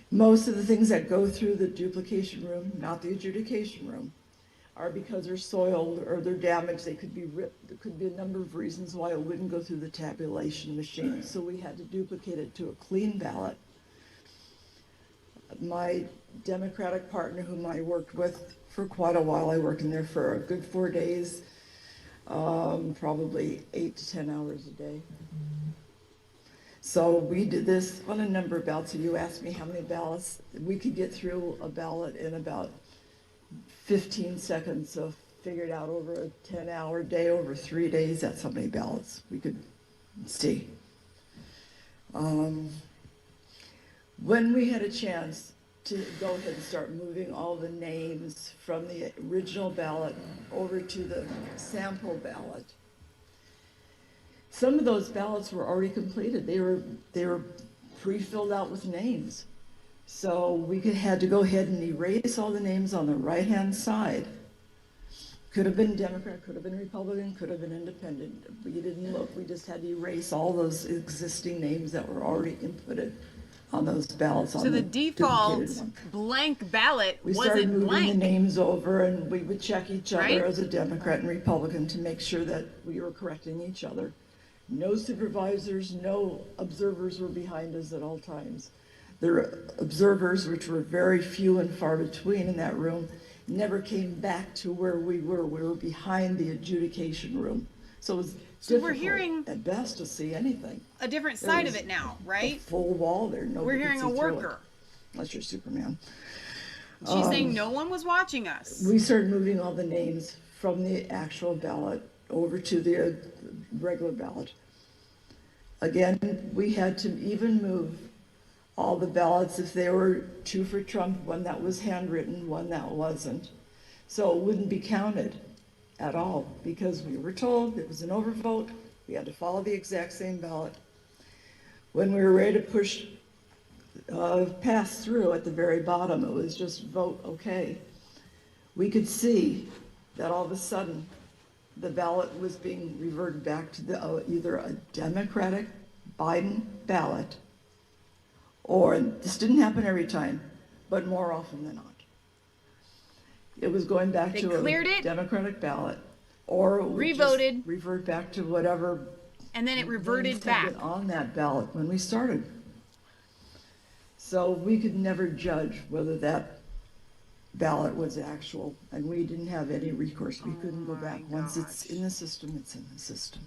Most of the things that go through the duplication room, not the adjudication room, are because they're soiled or they're damaged. They could be ripped. There could be a number of reasons why it wouldn't go through the tabulation machine. So we had to duplicate it to a clean ballot. My Democratic partner, whom I worked with for quite a while, I worked in there for a good 4 days, probably 8 to 10 hours a day. So we did this on a number of ballots. So you asked me how many ballots. We could get through a ballot in about 15 seconds. So figured out over a 10-hour day, over 3 days, that's how many ballots we could see. When we had a chance to go ahead and start moving all the names from the original ballot over to the sample ballot. Some of those ballots were already completed. They were pre-filled out with names. So we had to go ahead and erase all the names on the right-hand side. Could have been Democrat, could have been Republican, could have been independent. We didn't look, we just had to erase all those existing names that were already inputted on those ballots. So the default blank ballot We started wasn't moving blank. the names over, and we would check each other Right? as a Democrat and Republican to make sure that we were correcting each other. No supervisors, no observers were behind us at all times. The observers, which were very few and far between in that room, never came back to where we were. We were behind the adjudication room. So it was we're difficult hearing at best to see anything. a different There side was of it now, A right? full wall there. Nobody We're could hearing a see through it, worker. unless you're Superman. She's saying no one was watching us. We started moving all the names from the actual ballot over to the regular ballot. Again, we had to even move all the ballots if they were two for Trump, one that was handwritten, one that wasn't. So it wouldn't be counted at all because we were told it was an overvote. We had to follow the exact same ballot. When we were ready to push pass through at the very bottom, it was just vote okay. We could see that all of a sudden the ballot was being reverted back to the, either a Democratic Biden ballot, or this didn't happen every time, but more often than not. It was going back They to cleared a it, Democratic ballot, or it would revoted, just revert back to whatever and then it reverted names had back. been on that ballot when we started. So we could never judge whether that ballot was actual, and we didn't have any recourse. We couldn't go back. Once it's in the system, it's in the system.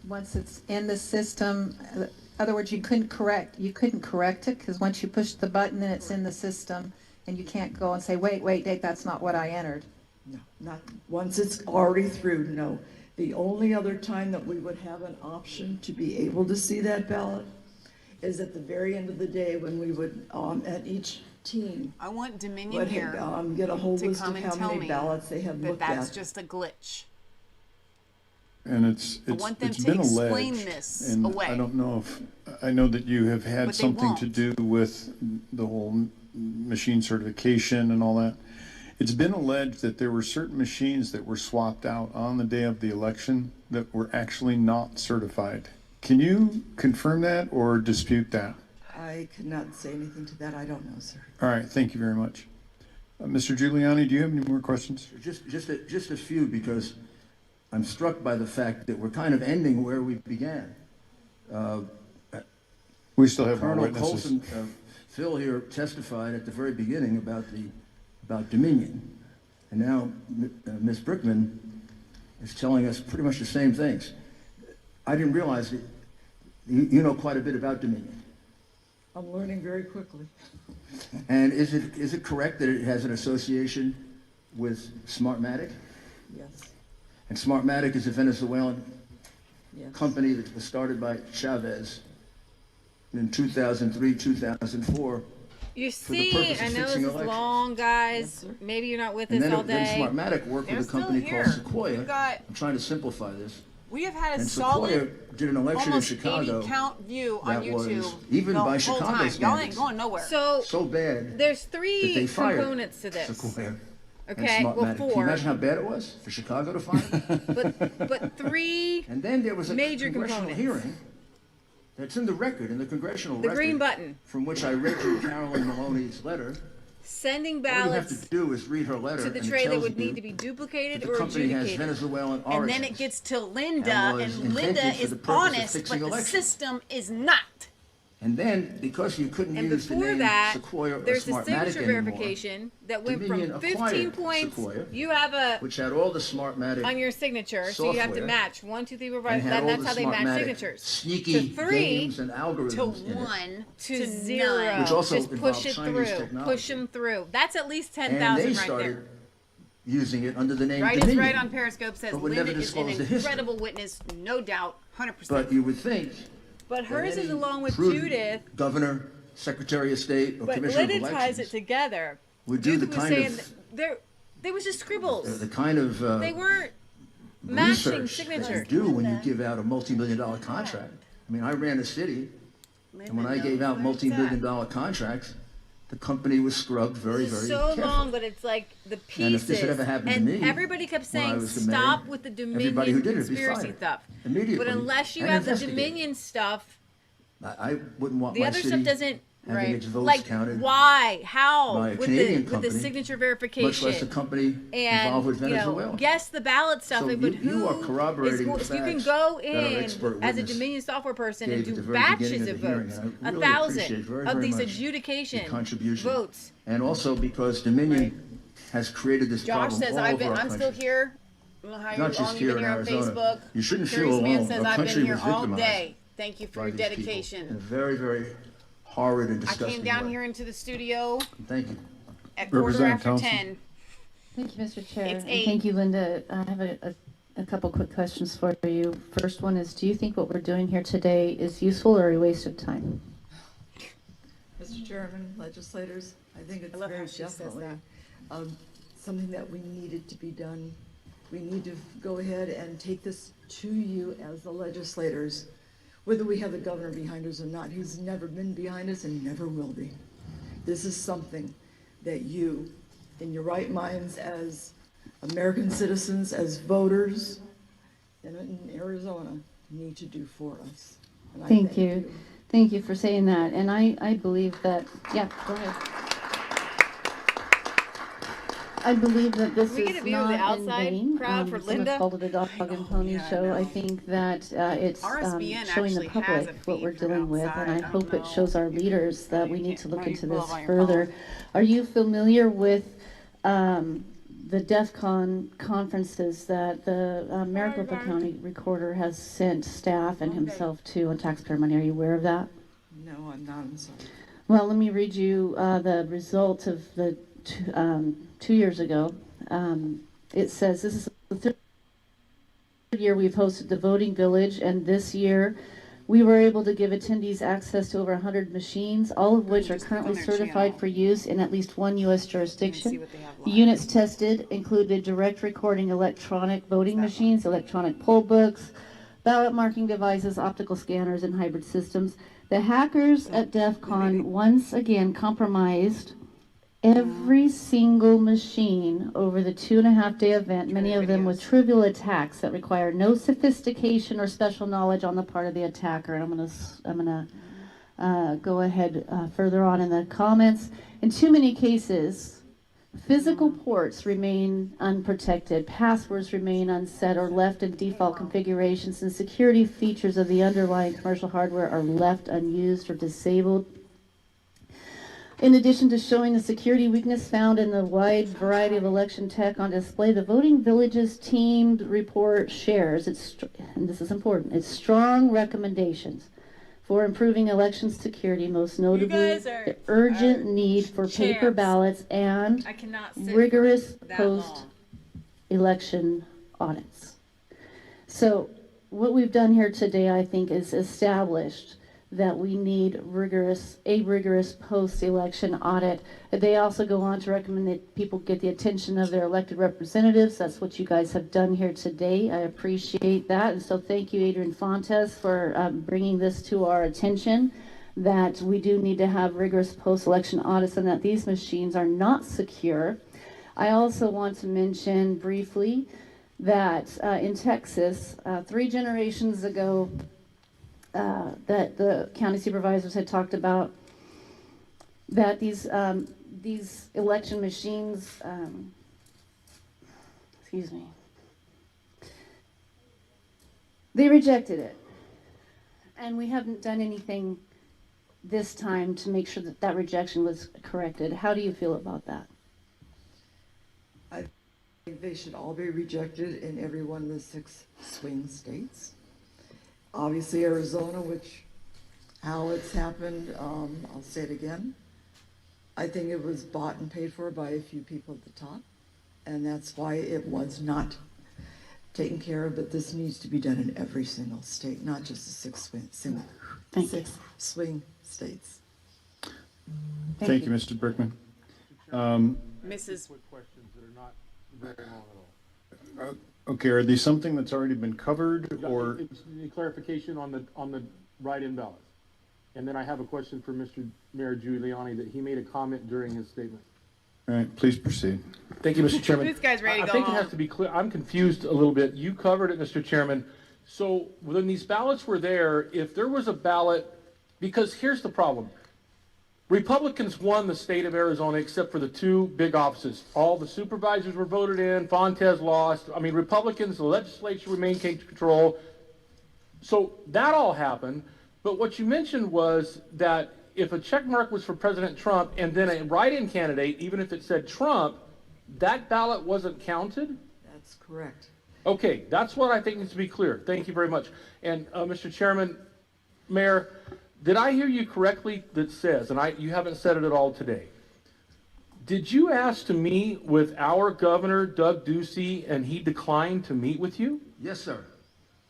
Once it's in the system, in other words, you couldn't correct it, because once you push the button, then it's in the system, and you can't go and say, wait, that's not what I entered. No, not, once it's already through, no. The only other time that we would have an option to be able to see that ballot is at the very end of the day when we would, at each team. I want Dominion would here get a whole to list come of and how tell many me ballots they have looked that's at. just a glitch. And I want them it's to been explain alleged, this and away. I don't know if, I know that you have had But they something to won't. do with the whole machine certification and all that. It's been alleged that there were certain machines that were swapped out on the day of the election that were actually not certified. Can you confirm that or dispute that? I cannot say anything to that. I don't know, sir. All right, thank you very much. Mr. Giuliani, do you have any more questions? Just a few, because I'm struck by the fact that we're kind of ending where we began. We still have more Colonel witnesses. Colson, Phil here testified at the very beginning about Dominion, and now Ms. Brickman is telling us pretty much the same things. I didn't realize that you know quite a bit about Dominion. I'm learning very quickly. And is it correct that it has an association with Smartmatic? Yes. And Smartmatic is a Venezuelan Yes. company that was started by Chavez in 2003, 2004. You for the see, purpose of I know this fixing is elections. long, guys. Maybe you're not with And us then, all day. Smartmatic worked They're with a still company here. called Sequoia. We've got- I'm trying to simplify this. We have had a And solid, Sequoia did an election in almost Chicago 80 count view on that was, YouTube even the by whole Chicago time. Y'all ain't standards, going nowhere. so bad There's that three they fired components to this. Sequoia. Okay, and well, Smartmatic. Can you four. imagine how bad it was for Chicago to fire? But three And then there was a major congressional components. hearing that's in the record, in the congressional The record. green button. From which I read you Carolyn Maloney's letter. Sending All you have ballots to do is read her letter, to the and it tray that tells would you need to be duplicated that or the company has adjudicated. Venezuelan And origins. then it gets to Linda, And was and Linda invented for is the purpose of honest, fixing but the elections. system is not. And then, because you couldn't And use the before name that, Sequoia or there's the Smartmatic signature anymore, verification that went Dominion from acquired 15 points. Sequoia, You have a which had all the Smartmatic on your signature, so you have to software, match 1, 2, 3, 4, 5. and had all That's the how they match Smartmatic signatures. sneaky To 3 games and algorithms To in it. 1 to to 0. 9. Which also Just involved push it Chinese through. technology. Push them through. That's at least And they 10,000 right started there. using it under the name Right is Dominion. right on Periscope says but would Linda never is an disclose the history. incredible witness, no doubt, 100%. But you would think But hers that is any along with prudent Judith. governor Secretary of State or But Commissioner of Linda ties it Elections together. would do the was kind saying of there was just scribbles. the kind of They weren't matching research that signatures. you do when you give out a multi-million-dollar contract. I mean, I ran a city, and when I gave out multi-million-dollar contracts, the company was scrubbed very, very so carefully. long, but it's like the pieces. And if this had ever happened to me, everybody kept when I saying, was the mayor, "Stop with the everybody who Dominion did it would be conspiracy fired stuff." immediately But unless you and have the investigated. Dominion stuff, I wouldn't want the my other city stuff doesn't. having Right? its votes Like counted why? How? by a With Canadian the company, signature verification. much less a company and, involved with you know, Venezuela. yes, the ballot stuff, So but you are who corroborating is, the if you can facts go that our in expert as a witness Dominion software person and gave do at the very batches beginning of of the hearing, votes, and I really 1,000 appreciate very, of very these much adjudication your contribution. votes. And also because Dominion has created this Josh problem says all over our I'm country. still here. I don't know how Not just long you've here been in here on Arizona. Facebook. You shouldn't feel Curious Man alone. says Our I've country been here was all victimized day. Thank you for by your these people dedication. in a very, very horrid and I disgusting came down way. here into the studio Thank you. at quarter Representative after Thompson. 10. Thank you, Mr. Chair. It's And 8. thank you, Linda. I have a couple quick questions for you. First one is, do you think what we're doing here today is useful or a waste of time? Mr. Chairman, legislators, I think it's I love how very she says definitely that. something that we needed to be done. We need to go ahead and take this to you as the legislators, whether we have the governor behind us or not. He's never been behind us and never will be. This is something that you, in your right minds as American citizens, as voters in Arizona, need to do for us. And I Thank you. Thank you for saying that. And I believe that, yeah, go ahead. I believe that this Can we get a is view of the not in outside vain. crowd for Someone Linda? called it a dog and pony yeah, I show. I know. think that it's RSBN showing the actually has public a what we're feed from dealing with, and outside. I I don't hope it know. shows our leaders that we need to look probably into pull this up on your further. phone. Are you familiar with the DEF CON conferences that the Maricopa County Recorder has sent staff and himself to on taxpayer money? Are you aware of that? No, I'm not, I'm sorry. Well, let me read you the results of the 2 years ago. It says, this is the third year we've hosted the voting village, and this year we were able to give attendees access to over 100 machines, all of which are currently certified for use in at least one U.S. jurisdiction. The units tested included direct recording electronic voting machines, electronic poll books, ballot marking devices, optical scanners, and hybrid systems. The hackers at DEF CON once again compromised every single machine over the 2.5-day event, many of them with trivial attacks that require no sophistication or special knowledge on the part of the attacker. And I'm gonna go ahead further on in the comments. In too many cases, physical ports remain unprotected, passwords remain unset or left in default configurations, and security features of the underlying commercial hardware are left unused or disabled. In addition to showing the security weakness found in the wide variety of election tech on display, the Voting Village's team report shares, and this is important, its strong recommendations for improving election security, most notably the urgent need for paper ballots and rigorous post-election audits. So what we've done here today, I think, is established that we need a rigorous post-election audit. They also go on to recommend that people get the attention of their elected representatives. That's what you guys have done here today. I appreciate that. And so thank you, Adrian Fontes, for bringing this to our attention, that we do need to have rigorous post-election audits and that these machines are not secure. I also want to mention briefly that in Texas, 3 generations ago, that the county supervisors had talked about, that these election machines, they rejected it. And we haven't done anything this time to make sure that that rejection was corrected. How do you feel about that? I think they should all be rejected in every one of the 6 swing states. Obviously Arizona, how it's happened, I'll say it again. I think it was bought and paid for by a few people at the top, and that's why it was not taken care of, but this needs to be done in every single state, not just the 6 swing states. Thank you, Mr. Brickman. Mrs. Questions that are not very long at all. Okay, are these something that's already been covered, or? It's a clarification on the write-in ballots. And then I have a question for Mr. Mayor Giuliani that he made a comment during his statement. All right, please proceed. Thank you, Mr. Chairman. This guy's ready to I go think home. it has to be clear. I'm confused a little bit. You covered it, Mr. Chairman. So when these ballots were there, if there was a ballot, because here's the problem. Republicans won the state of Arizona except for the two big offices. All the supervisors were voted in. Fontes lost. I mean, Republicans, the legislature remained in control. So that all happened. But what you mentioned was that if a check mark was for President Trump and then a write-in candidate, even if it said Trump, that ballot wasn't counted? That's correct. Okay, that's what I think needs to be clear. Thank you very much. And Mr. Chairman, Mayor, did I hear you correctly that says, and you haven't said it at all today, did you ask to meet with our governor, Doug Ducey, and he declined to meet with you? Yes, sir.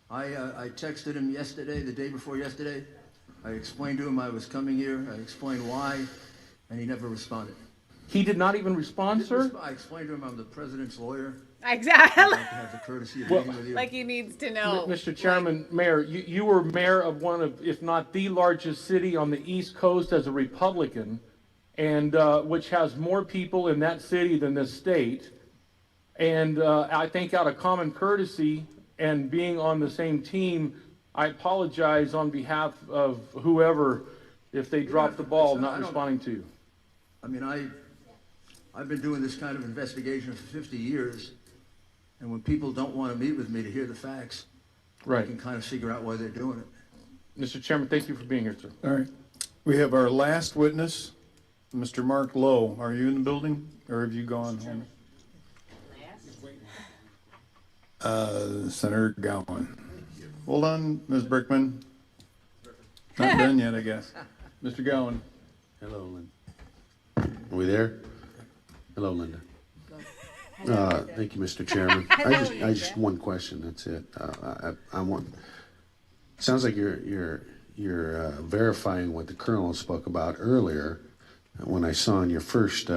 I texted him yesterday, the day before yesterday. I explained to him I was coming here. I explained why, and he never responded. He did not even respond, sir? I explained to him I'm the president's lawyer. Exactly. I'd like to have the courtesy of meeting with you. Like he needs to know. Mr. Chairman, Mayor, you were mayor of one of, if not the largest city on the East Coast as a Republican, and which has more people in that city than this state. And I think out of common courtesy and being on the same team, I apologize on behalf of whoever if they dropped the ball not responding to you. I mean, I've been doing this kind of investigation for 50 years, and when people don't want to meet with me to hear the facts, right, I can kind of figure out why they're doing it. Mr. Chairman, thank you for being here, sir. All right. We have our last witness, Mr. Mark Lowe. Are you in the building, or have you gone home? Senator Gowan. Hold on, Ms. Brickman. Not done yet, I guess. Mr. Gowan. Hello, Linda. Are we there? Hello, Linda. Thank you, Mr. Chairman. I just one question. That's it. I want. Sounds like you're verifying what the Colonel spoke about earlier when I saw in your first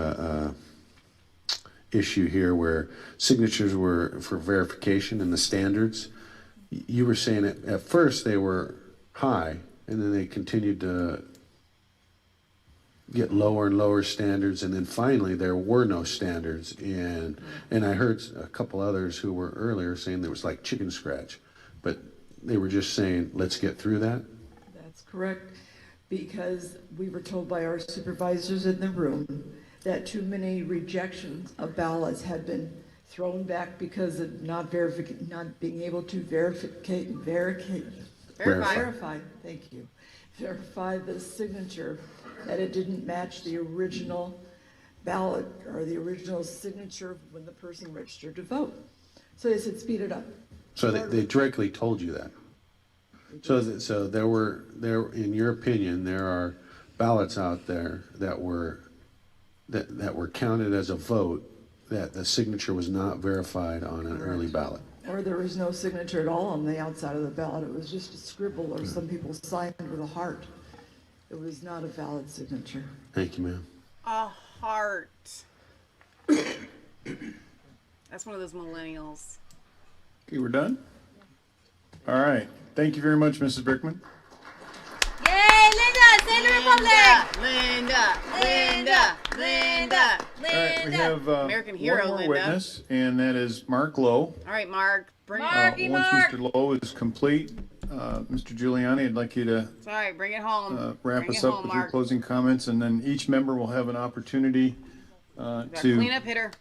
issue here where signatures were for verification and the standards. You were saying at first they were high and then they continued to get lower and lower standards, and then finally there were no standards, and I heard a couple others who were earlier saying there was like chicken scratch, but they were just saying let's get through that. That's correct, because we were told by our supervisors in the room that too many rejections of ballots had been thrown back because of not being able to verify the signature, that it didn't match the original ballot or the original signature when the person registered to vote. So they said speed it up. So they directly told you that. So there in your opinion, there are ballots out there that were counted as a vote that the signature was not verified on an early ballot. Or there was no signature at all on the outside of the ballot. It was just a scribble, or some people signed with a heart. It was not a valid signature. Thank you, ma'am. A heart. That's one of those millennials. Okay, we're done? All right. Thank you very much, Mrs. Brickman. Yay, Linda! Save the Republic! Linda! All right, we have American hero, one more Linda. witness, and that is Mark Lowe. All right, Mark. Bring it Once Mr. Lowe is complete, Mr. Giuliani, I'd like you to Sorry, bring it home. wrap Bring us it up home, with Mark. your closing comments, and then each member will have an opportunity to Cleanup hitter.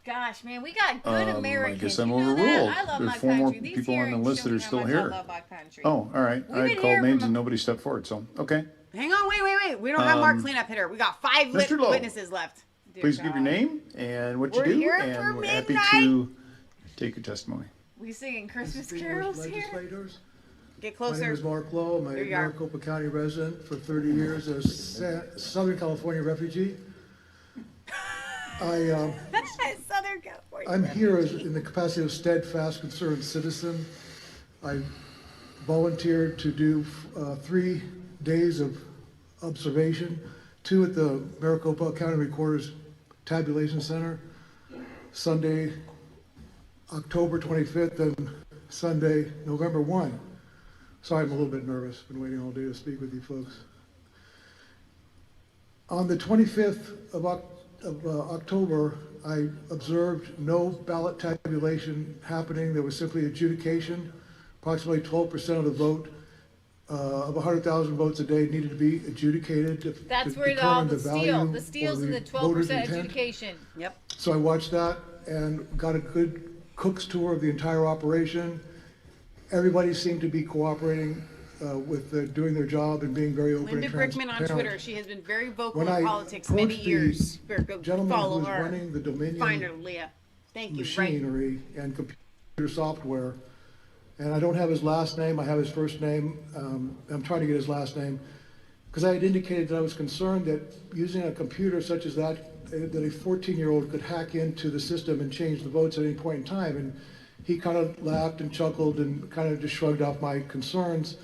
Gosh, man, we got good I Americans. guess I'm You know that? overruled. I love There's my 4 more country. These people on the hearings list show that are me how still much here. I love my country. Oh, all right. We've I been called here names from and nobody stepped forward, so, okay. Hang on, wait. We don't have Mark cleanup hitter. We got 5 Mr. Lowe, witnesses left. Please give your name and what you We're do, here and for we're happy midnight. to take your testimony. We singing Christmas carols here. Legislators. Get My name closer. is Mark Lowe. I'm a There you are. Maricopa County resident for 30 years, a Southern California refugee. Southern California. I'm here in the capacity of steadfast, concerned citizen. I volunteered to do 3 days of observation, 2 at the Maricopa County Recorder's Tabulation Center, Sunday, October 25th, and Sunday, November 1. Sorry, I'm a little bit nervous. Been waiting all day to speak with you folks. On the 25th of October, I observed no ballot tabulation happening. There was simply adjudication. Approximately 12% of the vote of 100,000 votes a day needed to be adjudicated to That's to where determine the value the steals or and the voter's 12% intent. adjudication. Yep. So I watched that and got a good cook's tour of the entire operation. Everybody seemed to be cooperating with doing their job and being very open Linda and Brickman transparent. on Twitter. She has been very vocal When in I politics many approached the years. Better go gentleman who follow was her. running the Dominion Find her, Leah. Thank you. Right. machinery and computer software, and I don't have his last name, I have his first name. I'm trying to get his last name, because I had indicated that I was concerned that using a computer such as that a 14-year-old could hack into the system and change the votes at any point in time. And he kind of laughed and chuckled and kind of just shrugged off my concerns.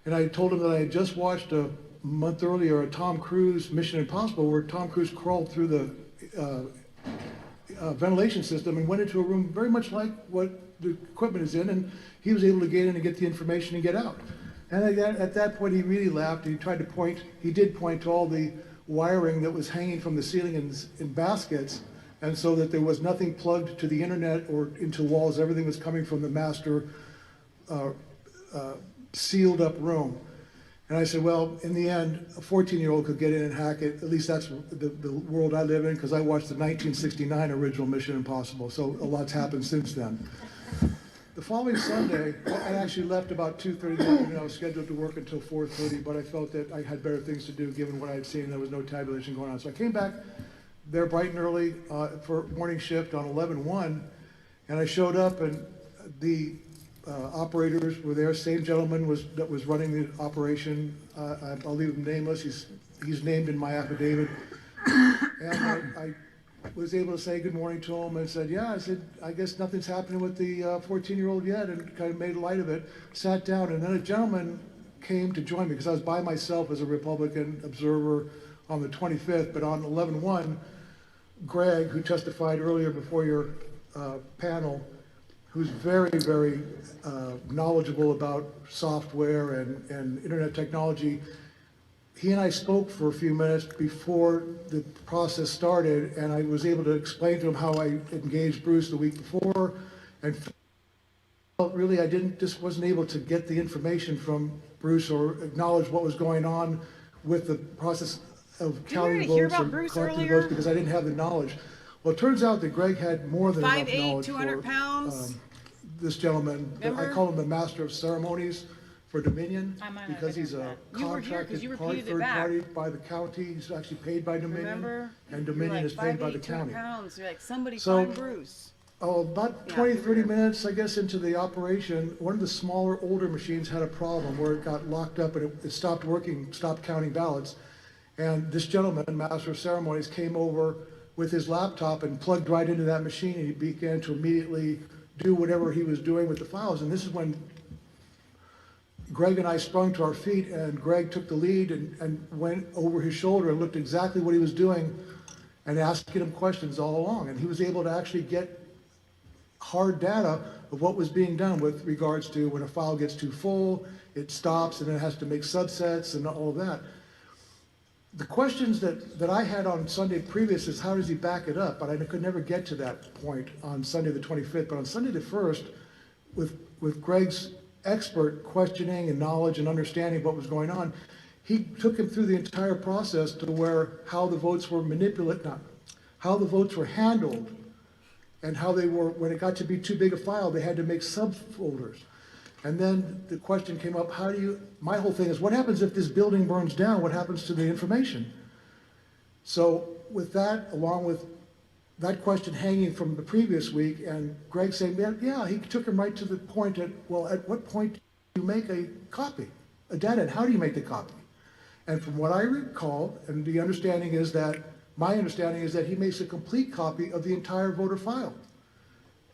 And I told him that I had just watched a month earlier a Tom Cruise Mission Impossible, where Tom Cruise crawled through the ventilation system and went into a room very much like what the equipment is in, and he was able to get in and get the information and get out. And at that point, he really laughed. He tried to point, he did point to all the wiring that was hanging from the ceiling in baskets, and so that there was nothing plugged to the internet or into walls. Everything was coming from the master sealed up room. And I said, well, in the end, a 14-year-old could get in and hack it. At least that's the world I live in, because I watched the 1969 original Mission Impossible, so a lot's happened since then. The following Sunday, I actually left about 2:30 in the afternoon. I was scheduled to work until 4:30, but I felt that I had better things to do given what I had seen. There was no tabulation going on. So I came back there bright and early for morning shift on 11/1, and I showed up, and the operators were there. Same gentleman that was running the operation. I'll leave him nameless. He's named in my affidavit. And I was able to say good morning to him and said, yeah, I said, I guess nothing's happening with the 14-year-old yet, and kind of made light of it. Sat down, and then a gentleman came to join me, because I was by myself as a Republican observer on the 25th, but on 11/1, Greg, who testified earlier before your panel, who's very, very knowledgeable about software and internet technology, he and I spoke for a few minutes before the process started, and I was able to explain to him how I engaged Bruce the week before, and felt really I just wasn't able to get the information from Bruce or acknowledge what was going on with the process of counting votes or collecting votes, because I didn't have the knowledge. Well, it turns out that Greg had more than enough knowledge 200 pounds. This gentleman. Remember? I call him the Master of Ceremonies for Dominion, because he's a contracted third party by the county. He's actually paid by Dominion. Remember? And Dominion is paid by the 5'8", county. 200 pounds. You're like, somebody So- find Bruce. Oh, about 20, 30 minutes, I guess, into the operation, one of the smaller, older machines had a problem where it got locked up and it stopped working, stopped counting ballots. And this gentleman, Master of Ceremonies, came over with his laptop and plugged right into that machine, and he began to immediately do whatever he was doing with the files. And this is when Greg and I sprung to our feet, and Greg took the lead and went over his shoulder and looked exactly what he was doing and asking him questions all along. And he was able to actually get hard data of what was being done with regards to when a file gets too full, it stops, and then it has to make subsets and all of that. The questions that I had on Sunday previous is how does he back it up? But I could never get to that point on Sunday the 25th. But on Sunday the 1st, with Greg's expert questioning and knowledge and understanding of what was going on, he took him through the entire process to where how the votes were how the votes were handled, and how they were, when it got to be too big a file, they had to make subfolders. And then the question came up, my whole thing is, what happens if this building burns down? What happens to the information? So with that, along with that question hanging from the previous week, and Greg saying, yeah, he took him right to the point at what point do you make a copy, a data, and how do you make the copy? And from what I recall, and my understanding is that he makes a complete copy of the entire voter file.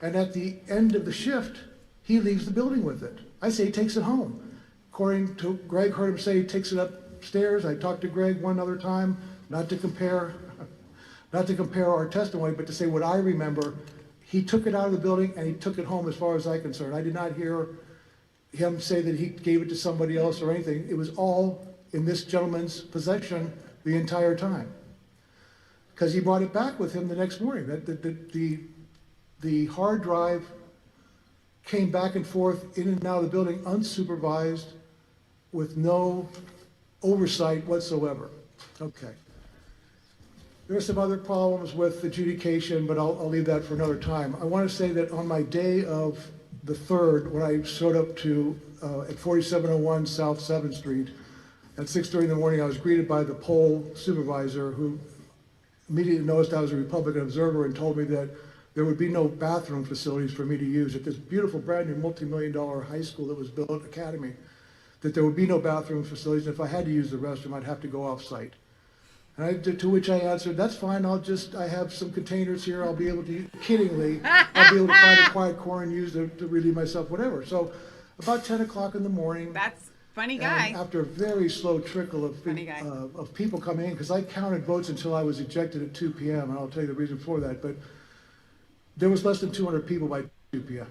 And at the end of the shift, he leaves the building with it. I say he takes it home. According to Greg, heard him say he takes it up upstairs. I talked to Greg one other time, not to compare our testimony, but to say what I remember. He took it out of the building and he took it home as far as I'm concerned. I did not hear him say that he gave it to somebody else or anything. It was all in this gentleman's possession the entire time. Because he brought it back with him the next morning. The hard drive came back and forth in and out of the building unsupervised with no oversight whatsoever. Okay. There are some other problems with adjudication, but I'll leave that for another time. I want to say that on my day of the 3rd, when I showed up to at 4701 South 7th Street, at 6:30 in the morning, I was greeted by the poll supervisor who immediately noticed I was a Republican observer and told me that there would be no bathroom facilities for me to use at this beautiful brand new multi-million-dollar high school that was built, academy, that there would be no bathroom facilities. And if I had to use the restroom, I'd have to go off-site. And to which I answered, that's fine, I have some containers here, I'll be able to, kiddingly, I'll be able to find a quiet corner and use them to relieve myself, whatever. So about 10 o'clock in the morning. That's funny guy. After a very slow trickle of people coming in, because I counted votes until I was ejected at 2 p.m., and I'll tell you the reason for that, but there was less than 200 people by 2 p.m.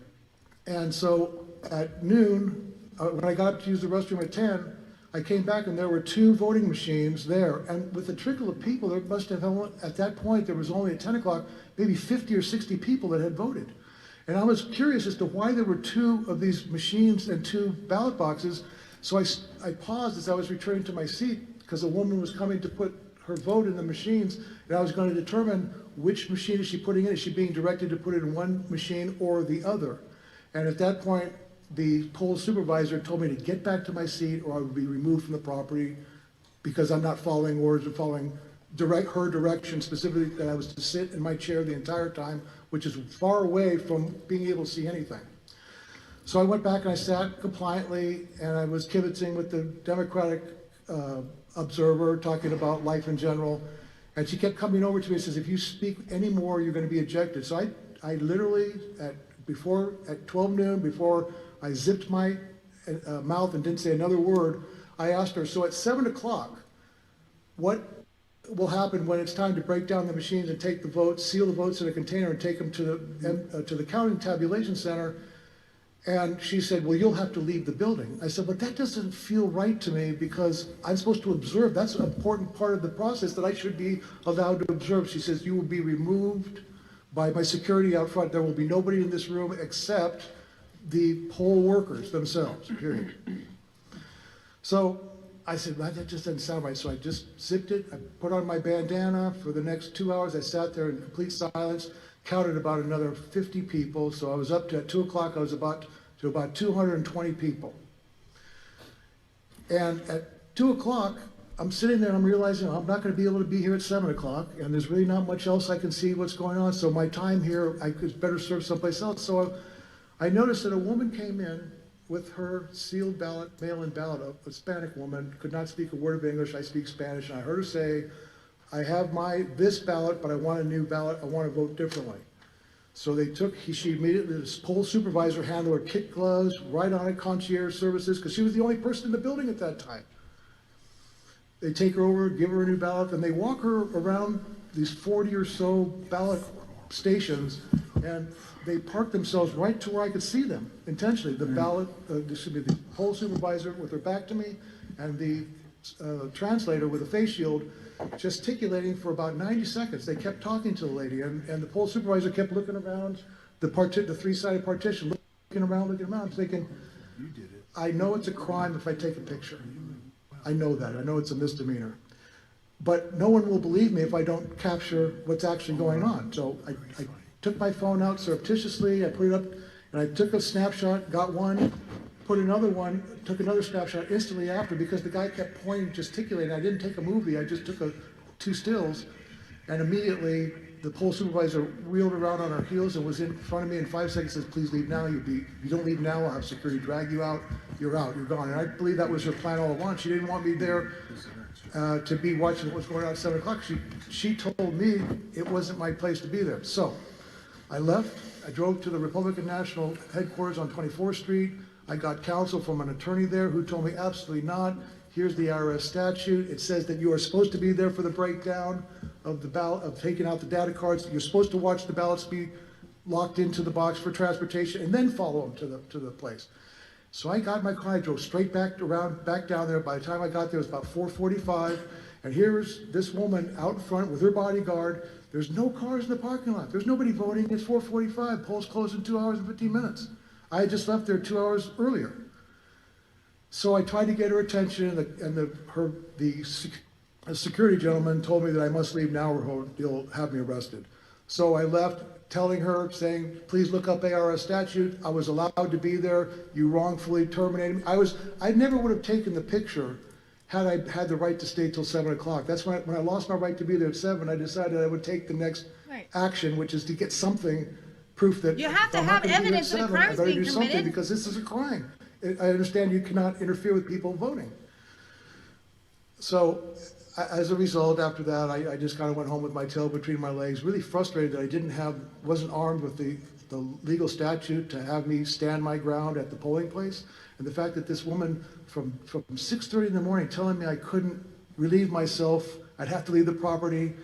And so at noon, when I got up to use the restroom at 10, I came back and there were 2 voting machines there. And with a trickle of people, there must have, at that point, there was only at 10 o'clock, maybe 50 or 60 people that had voted. And I was curious as to why there were 2 of these machines and 2 ballot boxes. So I paused as I was returning to my seat because a woman was coming to put her vote in the machines, and I was going to determine which machine is she putting in. Is she being directed to put it in one machine or the other? And at that point, the poll supervisor told me to get back to my seat or I would be removed from the property because I'm not following orders and following her direction, specifically that I was to sit in my chair the entire time, which is far away from being able to see anything. So I went back and I sat compliantly and I was kibitzing with the Democratic observer, talking about life in general. And she kept coming over to me and says, if you speak any more, you're going to be ejected. So I literally, at 12 noon, before I zipped my mouth and didn't say another word, I asked her, so at 7 o'clock, what will happen when it's time to break down the machines and take the votes, seal the votes in a container and take them to the counting tabulation center? And she said, well, you'll have to leave the building. I said, but that doesn't feel right to me because I'm supposed to observe. That's an important part of the process that I should be allowed to observe. She says, you will be removed by my security out front. There will be nobody in this room except the poll workers themselves, period. So I said, well, that just doesn't sound right. So I just zipped it. I put on my bandana. For the next 2 hours, I sat there in complete silence, counted about another 50 people. So I was up to, at 2 o'clock, I was about 220 people. And at 2 o'clock, I'm sitting there and I'm realizing I'm not going to be able to be here at 7 o'clock, and there's really not much else I can see what's going on. So my time here, I could better serve someplace else. So I noticed that a woman came in with her sealed ballot, mail-in ballot, a Hispanic woman, could not speak a word of English. I speak Spanish, and I heard her say, I have this ballot, but I want a new ballot. I want to vote differently. So she immediately, this poll supervisor handled her kit gloves, right on it, concierge services, because she was the only person in the building at that time. They take her over, give her a new ballot, and they walk her around these 40 or so ballot stations, and they park themselves right to where I could see them intentionally. The the poll supervisor with her back to me, and the translator with a face shield, gesticulating for about 90 seconds. They kept talking to the lady, and the poll supervisor kept looking around the 3-sided partition, looking around, thinking, I know it's a crime if I take a picture. I know that. I know it's a misdemeanor. But no one will believe me if I don't capture what's actually going on. So I took my phone out surreptitiously, I put it up, and I took a snapshot, got one, put another one, took another snapshot instantly after because the guy kept pointing, gesticulating. I didn't take a movie, I just took 2 stills, and immediately the poll supervisor wheeled around on her heels and was in front of me in 5 seconds, says, please leave now. If you don't leave now, I'll have security drag you out. You're out, you're gone. And I believe that was her plan all along. She didn't want me there to be watching what was going on at 7 o'clock. She told me it wasn't my place to be there. So I left. I drove to the Republican National headquarters on 24th Street. I got counsel from an attorney there who told me absolutely not. Here's the IRS statute. It says that you are supposed to be there for the breakdown of the ballot, of taking out the data cards. You're supposed to watch the ballots be locked into the box for transportation and then follow them to the place. So I got in my car, I drove straight back down there. By the time I got there, it was about 4:45. And here's this woman out in front with her bodyguard. There's no cars in the parking lot. There's nobody voting. It's 4:45. Polls close in 2 hours and 15 minutes. I had just left there 2 hours earlier. So I tried to get her attention, and the security gentleman told me that I must leave now or he'll have me arrested. So I left, telling her, saying, please look up ARS statute. I was allowed to be there. You wrongfully terminated me. I never would have taken the picture had I had the right to stay till 7 o'clock. That's when I lost my right to be there at 7, I decided I would take the next action, which is to get something, proof that You have to have evidence that a crime is being committed. Because this is a crime. I understand you cannot interfere with people voting. So as a result, after that, I just kind of went home with my tail between my legs, really frustrated that I wasn't armed with the legal statute to have me stand my ground at the polling place. And the fact that this woman from 6:30 in the morning telling me I couldn't relieve myself, I'd have to leave the property,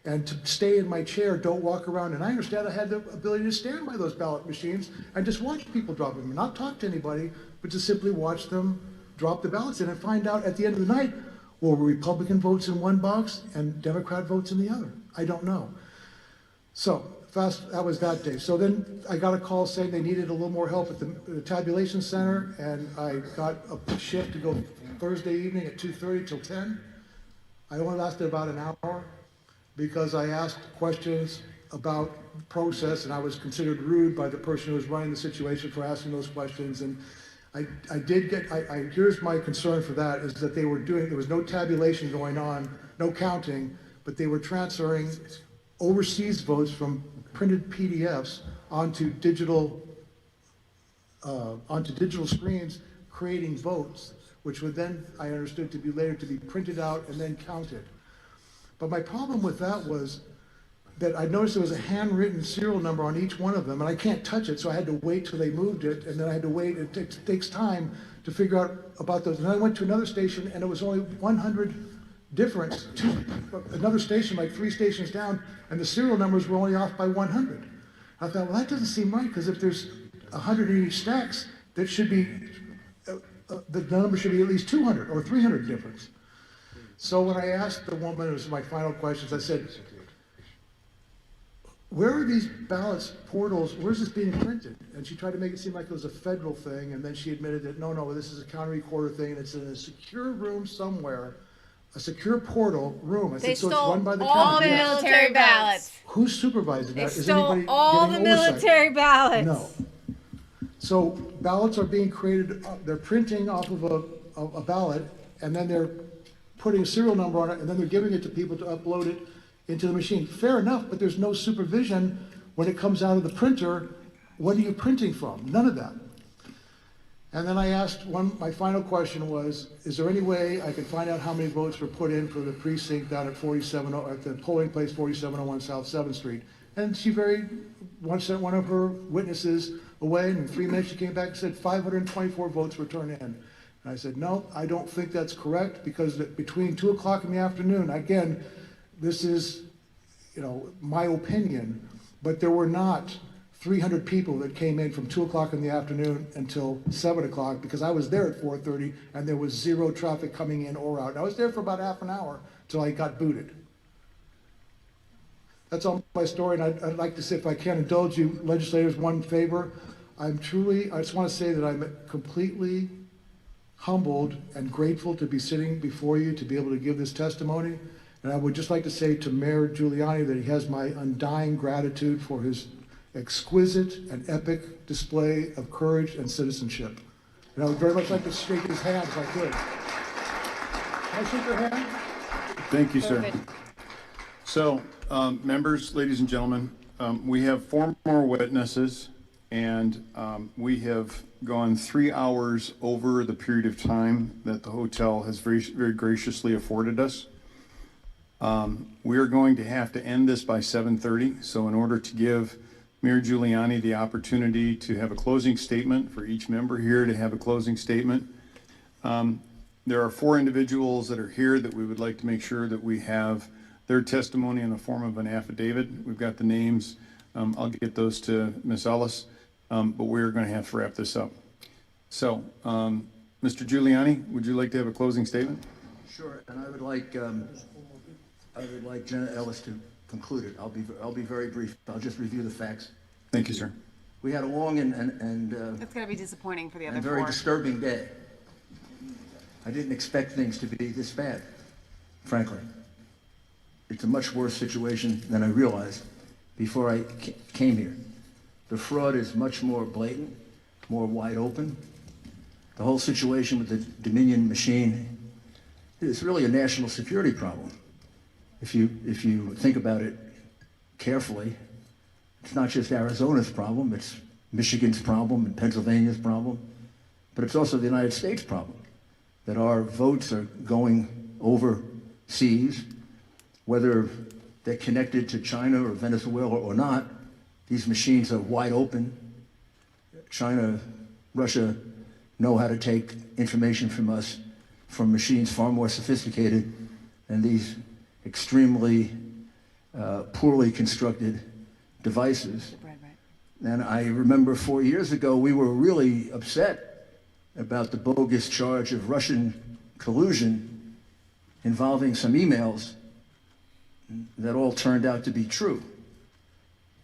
and to stay in my chair, don't walk around. And I understand I had the ability to stand by those ballot machines and just watch people drop them, not talk to anybody, but just simply watch them drop the ballots in and find out at the end of the night, well, were Republican votes in one box and Democrat votes in the other? I don't know. So that was that day. So then I got a call saying they needed a little more help at the tabulation center, and I got a shift to go Thursday evening at 2:30 till 10. I only lasted about an hour because I asked questions about the process, and I was considered rude by the person who was running the situation for asking those questions. And here's my concern for that, is that there was no tabulation going on, no counting, but they were transferring overseas votes from printed PDFs onto digital screens, creating votes, which would then, I understood, to be later to be printed out and then counted. But my problem with that was that I noticed there was a handwritten serial number on each one of them, and I can't touch it, so I had to wait till they moved it, and then I had to wait. It takes time to figure out about those. And I went to another station, and it was only 100 difference. Another station, like 3 stations down, and the serial numbers were only off by 100. I thought, well, that doesn't seem right, because if there's 180 stacks, that should be, the number should be at least 200 or 300 difference. So when I asked the woman, it was my final questions, I said, where are these ballots, portals, where's this being printed? And she tried to make it seem like it was a federal thing, and then she admitted that, no, this is a county recorder thing, and it's in a secure room somewhere, a secure portal room. I said, so it's run by the county? All the military ballots. Who's supervising that? They Is anybody stole all the getting oversight? military ballots. No. So ballots are being created, they're printing off of a ballot, and then they're putting a serial number on it, and then they're giving it to people to upload it into the machine. Fair enough, but there's no supervision when it comes out of the printer. What are you printing from? None of that. And then I asked my final question was, is there any way I can find out how many votes were put in for the precinct down at at the polling place 4701 South 7th Street? And she sent one of her witnesses away, and in 3 minutes she came back and said 524 votes were turned in. And I said, no, I don't think that's correct, because between 2 o'clock in the afternoon, again, this is, my opinion, but there were not 300 people that came in from 2 o'clock in the afternoon until 7 o'clock, because I was there at 4:30 and there was zero traffic coming in or out. And I was there for about half an hour till I got booted. That's all my story, and I'd like to say, if I can indulge you legislators, one favor. I just want to say that I'm completely humbled and grateful to be sitting before you to be able to give this testimony. And I would just like to say to Mayor Giuliani that he has my undying gratitude for his exquisite and epic display of courage and citizenship. And I would very much like to shake his hand if I could. Can I shake your hand? Thank you, sir. So, members, ladies and gentlemen, we have 4 more witnesses, and we have gone 3 hours over the period of time that the hotel has very, very graciously afforded us. We are going to have to end this by 7:30. So in order to give Mayor Giuliani the opportunity to have a closing statement, for each member here to have a closing statement, There are 4 individuals that are here that we would like to make sure that we have their testimony in the form of an affidavit. We've got the names. I'll get those to Ms. Ellis, but we're going to have to wrap this up. So, Mr. Giuliani, would you like to have a closing statement? Sure, and I would like Jenna Ellis to conclude it. I'll be very brief. I'll just review the facts. Thank you, sir. We had a long and It's going to be disappointing for the other and very 4. disturbing day. I didn't expect things to be this bad, frankly. It's a much worse situation than I realized before I came here. The fraud is much more blatant, more wide open. The whole situation with the Dominion machine is really a national security problem. If you think about it carefully, it's not just Arizona's problem, it's Michigan's problem and Pennsylvania's problem, but it's also the United States problem, that our votes are going overseas, whether they're connected to China or Venezuela or not. These machines are wide open. China, Russia know how to take information from us from machines far more sophisticated than these extremely poorly constructed devices. And I remember 4 years ago, we were really upset about the bogus charge of Russian collusion involving some emails that all turned out to be true.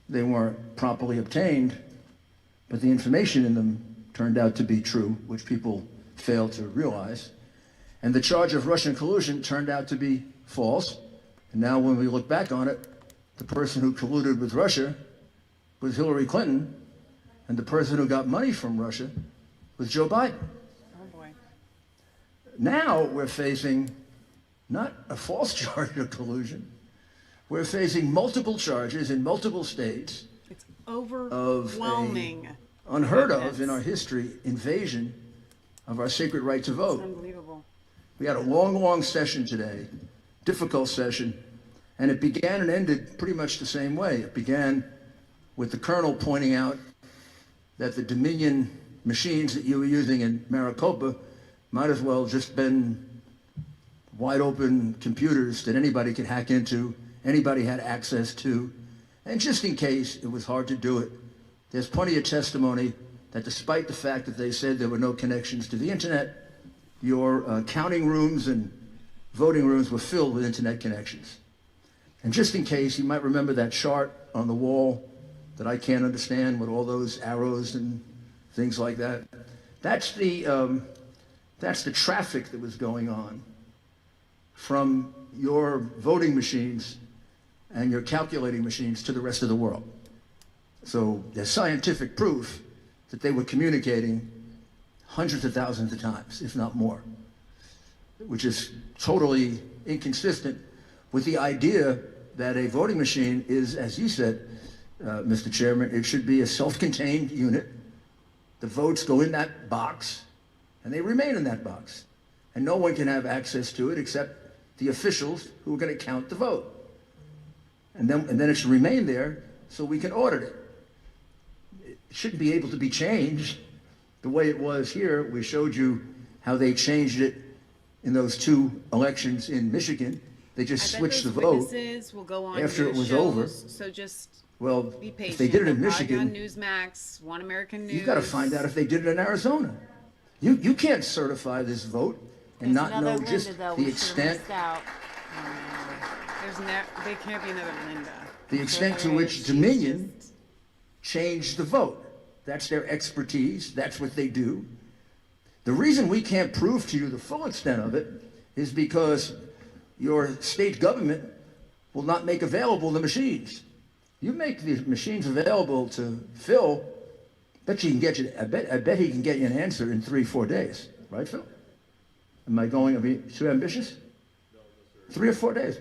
They weren't properly obtained, but the information in them turned out to be true, which people failed to realize. And the charge of Russian collusion turned out to be false. And now when we look back on it, the person who colluded with Russia was Hillary Clinton, and the person who got money from Russia was Joe Biden. Oh boy. Now we're facing not a false charge of collusion, we're facing multiple charges in multiple states. It's overwhelming. Of unheard of in our history invasion of our sacred right to vote. It's unbelievable. We had a long session today, difficult session, and it began and ended pretty much the same way. It began with the colonel pointing out that the Dominion machines that you were using in Maricopa might as well just been wide open computers that anybody could hack into, anybody had access to, and just in case it was hard to do it, there's plenty of testimony that despite the fact that they said there were no connections to the internet, your counting rooms and voting rooms were filled with internet connections. And just in case, you might remember that chart on the wall that I can't understand with all those arrows and things like that. That's the traffic that was going on from your voting machines and your calculating machines to the rest of the world. So there's scientific proof that they were communicating hundreds of thousands of times, if not more, which is totally inconsistent with the idea that a voting machine is, as you said, Mr. Chairman, it should be a self-contained unit. The votes go in that box, and they remain in that box. And no one can have access to it except the officials who are going to count the vote. And then it should remain there so we can audit it. It shouldn't be able to be changed the way it was here. We showed you how they changed it in those 2 elections in Michigan. They just switched the vote Will go on after it was shows, over. So just Well, be patient. if they did it in They're probably Michigan, on Newsmax, One American News. you've got to find out if they did it in Arizona. You can't certify this vote and not know just the extent. They can't be another Linda. The extent to which Dominion changed the vote. That's their expertise. That's what they do. The reason we can't prove to you the full extent of it is because your state government will not make available the machines. You make the machines available to Phil, I bet he can get you an answer in 3-4 days. Right, Phil? Am I too ambitious? 3 or 4 days.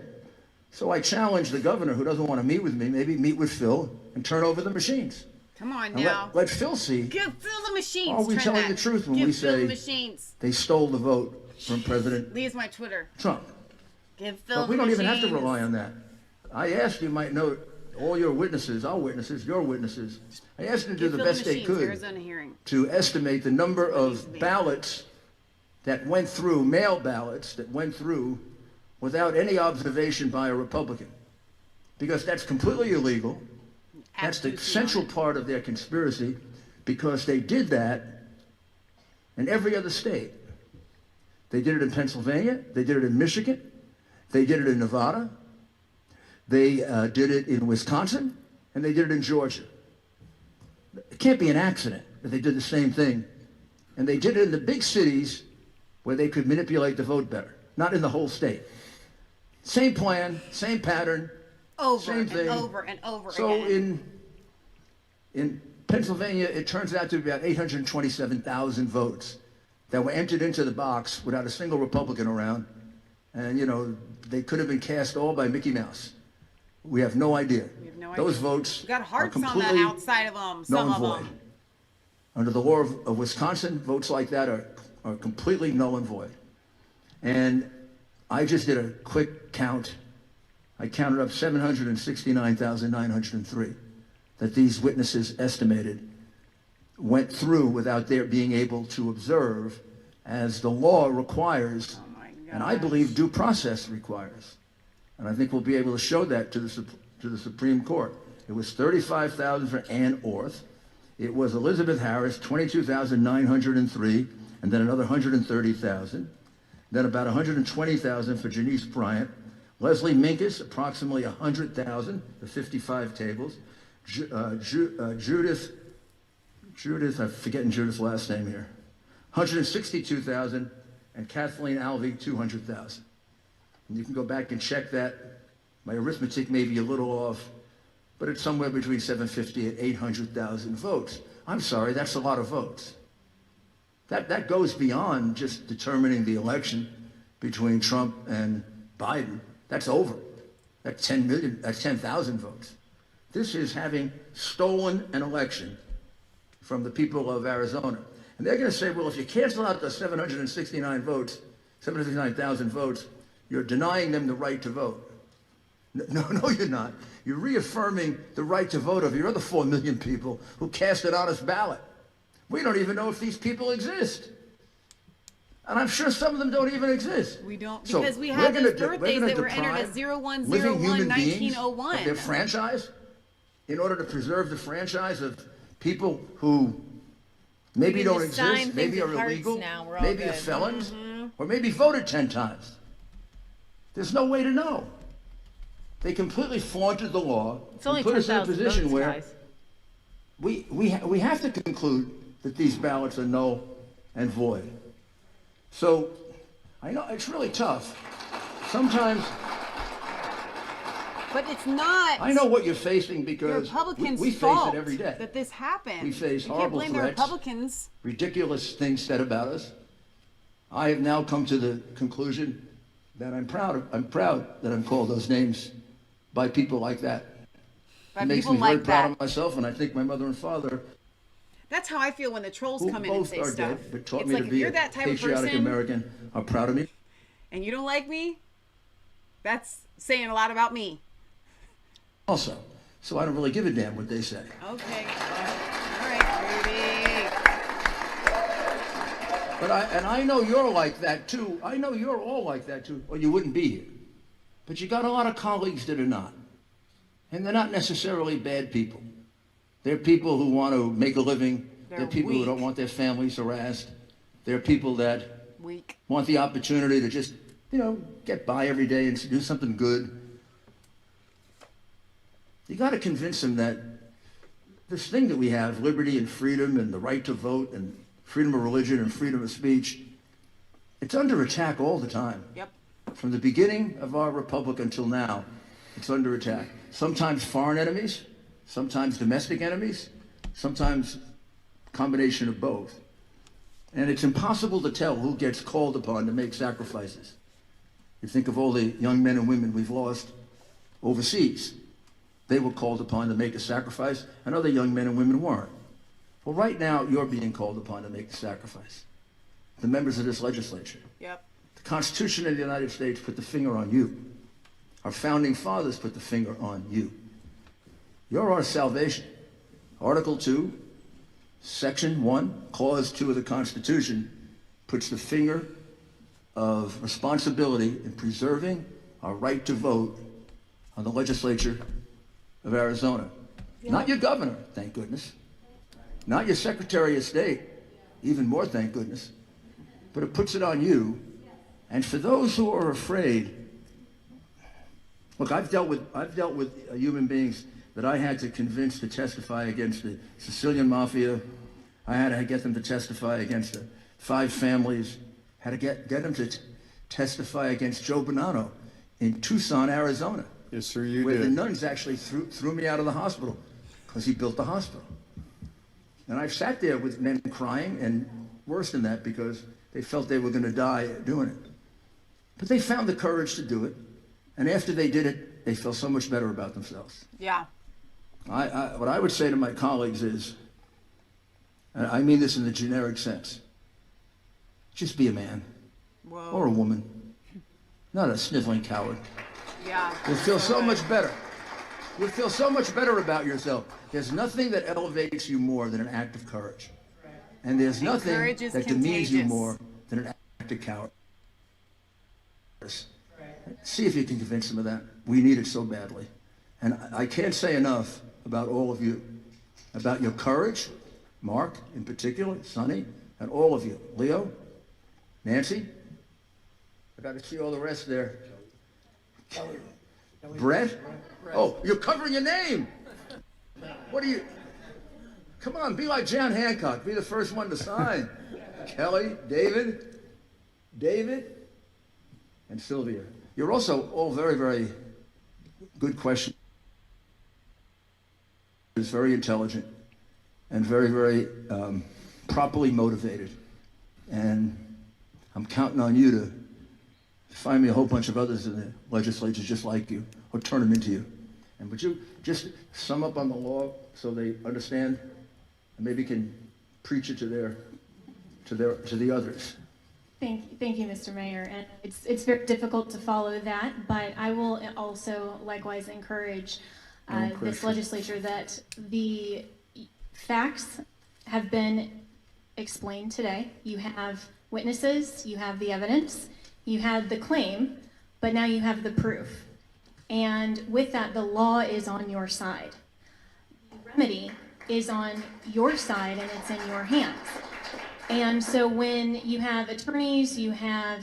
So I challenge the governor, who doesn't want to meet with me, maybe meet with Phil and turn over the machines. Come on And now. let Phil see. Give Phil the machines. Are we telling the truth when we say the machines. they stole the vote from President Leah's my Twitter. Trump? Give Phil But we the don't even machines. have to rely on that. I asked, you might note, all your witnesses, our witnesses, your witnesses, I asked them to do Give the Phil best they machines, could Arizona hearing. to estimate the number of ballots that went through, mail ballots that went through without any observation by a Republican, because that's completely illegal. That's the central part of their conspiracy, because they did that in every other state. They did it in Pennsylvania, they did it in Michigan, they did it in Nevada, they did it in Wisconsin, and they did it in Georgia. It can't be an accident that they did the same thing. And they did it in the big cities where they could manipulate the vote better, not in the whole state. Same plan, same pattern, same thing. Over and over so again. in Pennsylvania, it turns out to be about 827,000 votes that were entered into the box without a single Republican around. And, you know, they could have been cast all by Mickey Mouse. We have no idea. We have no Those idea. votes We got are hearts on completely the outside of them, some null of and void. them. Under the law of Wisconsin, votes like that are completely null and void. And I just did a quick count. I counted up 769,903 that these witnesses estimated went through without their being able to observe, as the law requires, and I believe due process requires. And I think we'll be able to show that to the Supreme Court. It was 35,000 for Ann Orth. It was Elizabeth Harris, 22,903, and then another 130,000. Then about 120,000 for Janice Bryant. Leslie Minkus, approximately 100,000 for 55 tables. Judith, I'm forgetting Judith's last name here, 162,000, and Kathleen Alvey, 200,000. And you can go back and check that. My arithmetic may be a little off, but it's somewhere between 750 and 800,000 votes. I'm sorry, that's a lot of votes. That goes beyond just determining the election between Trump and Biden. That's over. That's 10 million, that's 10,000 votes. This is having stolen an election from the people of Arizona. And they're going to say, well, if you cancel out the 769,000 votes, you're denying them the right to vote. No, you're not. You're reaffirming the right to vote of your other 4 million people who cast an honest ballot. We don't even know if these people exist. And I'm sure some of them don't even exist. We don't, So because we we're have gonna those we're birthdays gonna that were entered as deprive 0101 living human beings 1901. of their franchise in order to preserve the franchise of people who maybe don't exist, maybe are illegal, maybe are felons, or maybe voted 10 times. There's no way to know. They completely flaunted the law and put us in a position where we have to conclude that these ballots are null and void. So I know it's really tough. Sometimes But it's not. I know what you're facing, the because Republicans' we face fault it every day. that this happened. We face You horrible can't blame the threats. Republicans. Ridiculous things said about us. I have now come to the conclusion that I'm proud that I'm called those names by people like that. By It makes people me very like proud that. of myself, and I think my mother and father, That's how I feel when the trolls who come in and both say are stuff. dead, but taught It's me like to if be you're a that type of patriotic person American, are proud of me. and you don't like me, that's saying a lot about me. Also, so I don't really give a damn what they say. Okay. All right, Rudy. But I know you're like that too. I know you're all like that too, or you wouldn't be here. But you got a lot of colleagues that are not. And they're not necessarily bad people. They're people who want to make a living. They're people who don't want their families harassed. They're people that want the opportunity to just, get by every day and do something good. You got to convince them that this thing that we have, liberty and freedom and the right to vote and freedom of religion and freedom of speech, it's under attack all the time. Yep. From the beginning of our republic until now, it's under attack. Sometimes foreign enemies, sometimes domestic enemies, sometimes a combination of both. And it's impossible to tell who gets called upon to make sacrifices. You think of all the young men and women we've lost overseas. They were called upon to make a sacrifice, and other young men and women weren't. Well, right now, you're being called upon to make a sacrifice. The members of this legislature. Yep. The Constitution of the United States put the finger on you. Our founding fathers put the finger on you. You're our salvation. Article 2, Section 1, Clause 2 of the Constitution puts the finger of responsibility in preserving our right to vote on the legislature of Arizona. Not your governor, thank goodness. Not your Secretary of State, even more thank goodness. But it puts it on you. And for those who are afraid, look, I've dealt with human beings that I had to convince to testify against the Sicilian Mafia. I had to get them to testify against the 5 families. Had to get them to testify against Joe Bonanno in Tucson, Arizona. Yes, sir, you where did. the nuns actually threw me out of the hospital because he built the hospital. And I've sat there with men crying, and worse than that, because they felt they were going to die doing it. But they found the courage to do it, and after they did it, they felt so much better about themselves. Yeah. What I would say to my colleagues is, and I mean this in the generic sense, just be a man. Whoa. Or a woman, not a sniveling coward. Yeah. You'll feel so much better. You'll feel so much better about yourself. There's nothing that elevates you more than an act of courage. And there's nothing that demeans you more than an act of cowardice. See if you can convince them of that. We need it so badly. And I can't say enough about all of you, about your courage, Mark in particular, Sonny, and all of you. Leo, Nancy, I got to see all the rest there. Brett? Oh, you're covering your name. What are you? Come on, be like John Hancock. Be the first one to sign. Kelly, David, and Sylvia. You're also all very, very good questions. It's very intelligent and very, very properly motivated. And I'm counting on you to find me a whole bunch of others in the legislature just like you, or turn them into you. And would you just sum up on the law so they understand, and maybe can preach it to the others? Thank you, Mr. Mayor. And it's very difficult to follow that, but I will also likewise encourage this legislature that the facts have been explained today. You have witnesses, you have the evidence, you had the claim, but now you have the proof. And with that, the law is on your side. The remedy is on your side, and it's in your hands. And so when you have attorneys, you have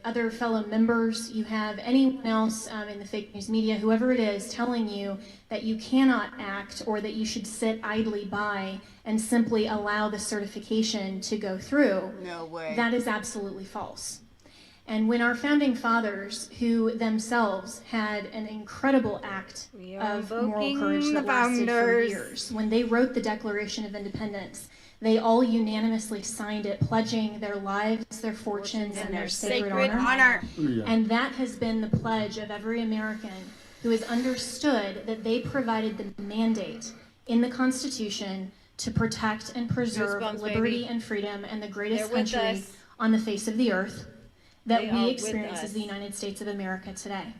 other fellow members, you have anyone else in the fake news media, whoever it is, telling you that you cannot act or that you should sit idly by and simply allow the certification to go through, no way. That is absolutely false. And when our founding fathers, who themselves had an incredible act of moral courage that lasted for years, when they wrote the Declaration of Independence, they all unanimously signed it, pledging their lives, their fortunes, and their sacred honor. And that has been the pledge of every American who has understood that they provided the mandate in the Constitution to protect and preserve liberty and freedom and the greatest country on the face of the earth that we experience as the United States of America today.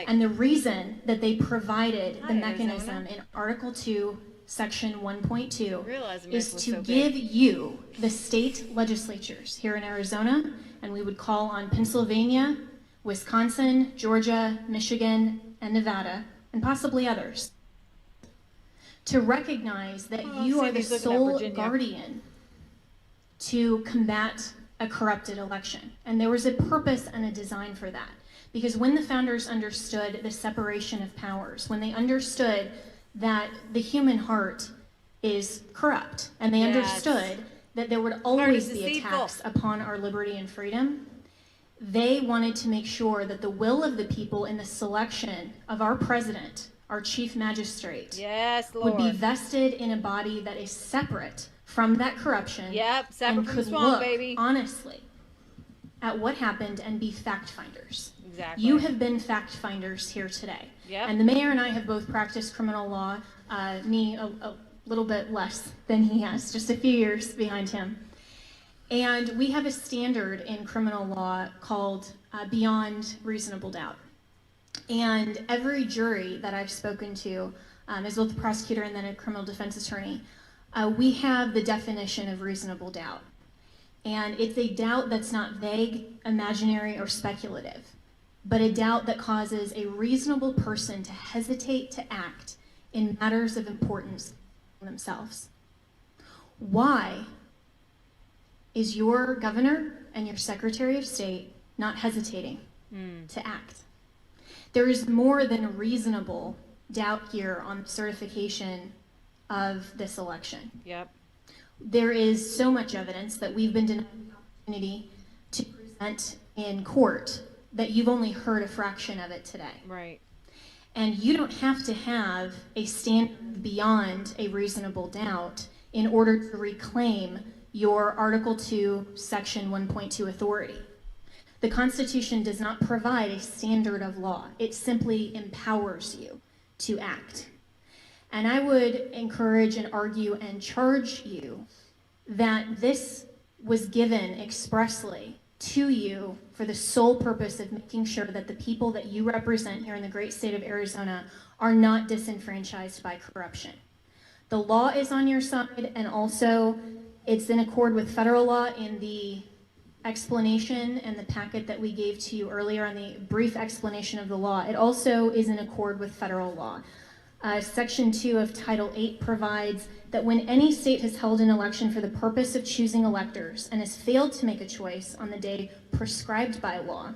And the reason that they provided the mechanism in Article 2, Section 1.2 is to give you, the state legislatures here in Arizona, and we would call on Pennsylvania, Wisconsin, Georgia, Michigan, and Nevada, and possibly others, to recognize that you are the sole guardian to combat a corrupted election. And there was a purpose and a design for that. Because when the founders understood the separation of powers, when they understood that the human heart is corrupt, and they understood that there would always be attacks upon our liberty and freedom, they wanted to make sure that the will of the people in the selection of our president, our chief magistrate, would be vested in a body that is separate from that corruption, separate and from could the swamp, look baby. honestly at what happened and be fact finders. Exactly. You have been fact finders here today. And the mayor and I have both practiced criminal law, me a little bit less than he has, just a few years behind him. And we have a standard in criminal law called beyond reasonable doubt. And every jury that I've spoken to, as both a prosecutor and then a criminal defense attorney, we have the definition of reasonable doubt. And it's a doubt that's not vague, imaginary, or speculative, but a doubt that causes a reasonable person to hesitate to act in matters of importance themselves. Why is your governor and your Secretary of State not hesitating to act? There is more than a reasonable doubt here on the certification of this election. Yep. There is so much evidence that we've been denied the opportunity to present in court that you've only heard a fraction of it today. Right. And you don't have to have a standard beyond a reasonable doubt in order to reclaim your Article 2, Section 1.2 authority. The Constitution does not provide a standard of law. It simply empowers you to act. And I would encourage and argue and charge you that this was given expressly to you for the sole purpose of making sure that the people that you represent here in the great state of Arizona are not disenfranchised by corruption. The law is on your side, and also it's in accord with federal law. In the explanation and the packet that we gave to you earlier on the brief explanation of the law, it also is in accord with federal law. Section 2 of Title 8 provides that when any state has held an election for the purpose of choosing electors and has failed to make a choice on the day prescribed by law,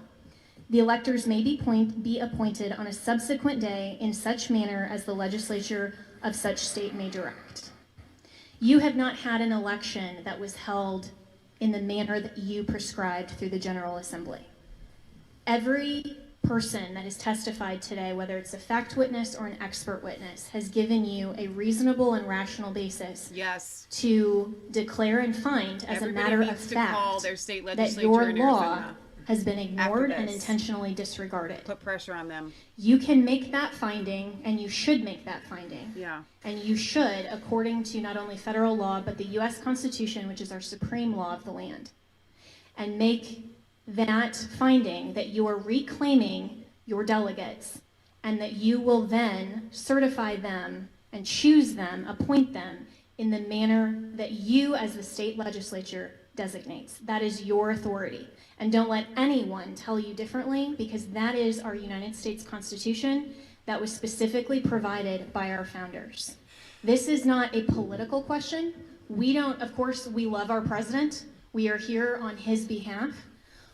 the electors may be appointed on a subsequent day in such manner as the legislature of such state may direct. You have not had an election that was held in the manner that you prescribed through the General Assembly. Every person that has testified today, whether it's a fact witness or an expert witness, has given you a reasonable and rational basis to declare and find as a matter of fact that your law has been ignored and intentionally disregarded. Put pressure on them. You can make that finding, and you should make that finding. Yeah. And you should, according to not only federal law, but the U.S. Constitution, which is our supreme law of the land, and make that finding that you are reclaiming your delegates and that you will then certify them and choose them, appoint them in the manner that you as the state legislature designates. That is your authority. And don't let anyone tell you differently, because that is our United States Constitution that was specifically provided by our founders. This is not a political question. We don't, of course, we love our president. We are here on his behalf.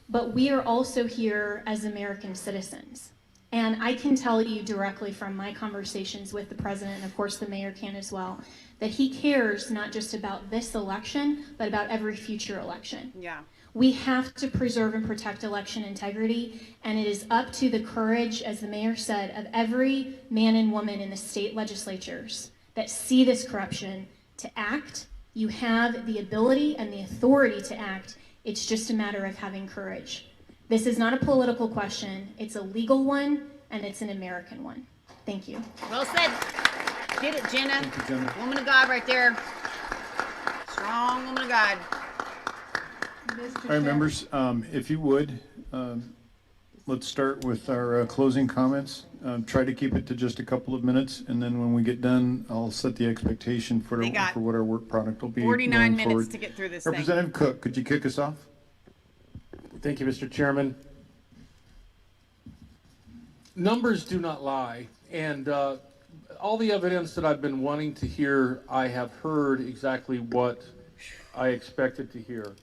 But we are also here as American citizens. And I can tell you directly from my conversations with the president, and of course the mayor can as well, that he cares not just about this election, but about every future election. Yeah. We have to preserve and protect election integrity, and it is up to the courage, as the mayor said, of every man and woman in the state legislatures that see this corruption to act. You have the ability and the authority to act. It's just a matter of having courage. This is not a political question. It's a legal one, and it's an American one. Thank you. Well said. Get it, Jenna. Thank you, Jenna. Woman of God right there. Strong woman of God. All right, members, if you would, let's start with our closing comments. Try to keep it to just a couple of minutes, and then when we get done, I'll set the expectation for what our work product will be. 49 minutes forward. to get through this Representative Cook, could you kick us off? Thank you, Mr. Chairman. Numbers do not lie, and all the evidence that I've been wanting to hear, I have heard exactly what I expected to hear.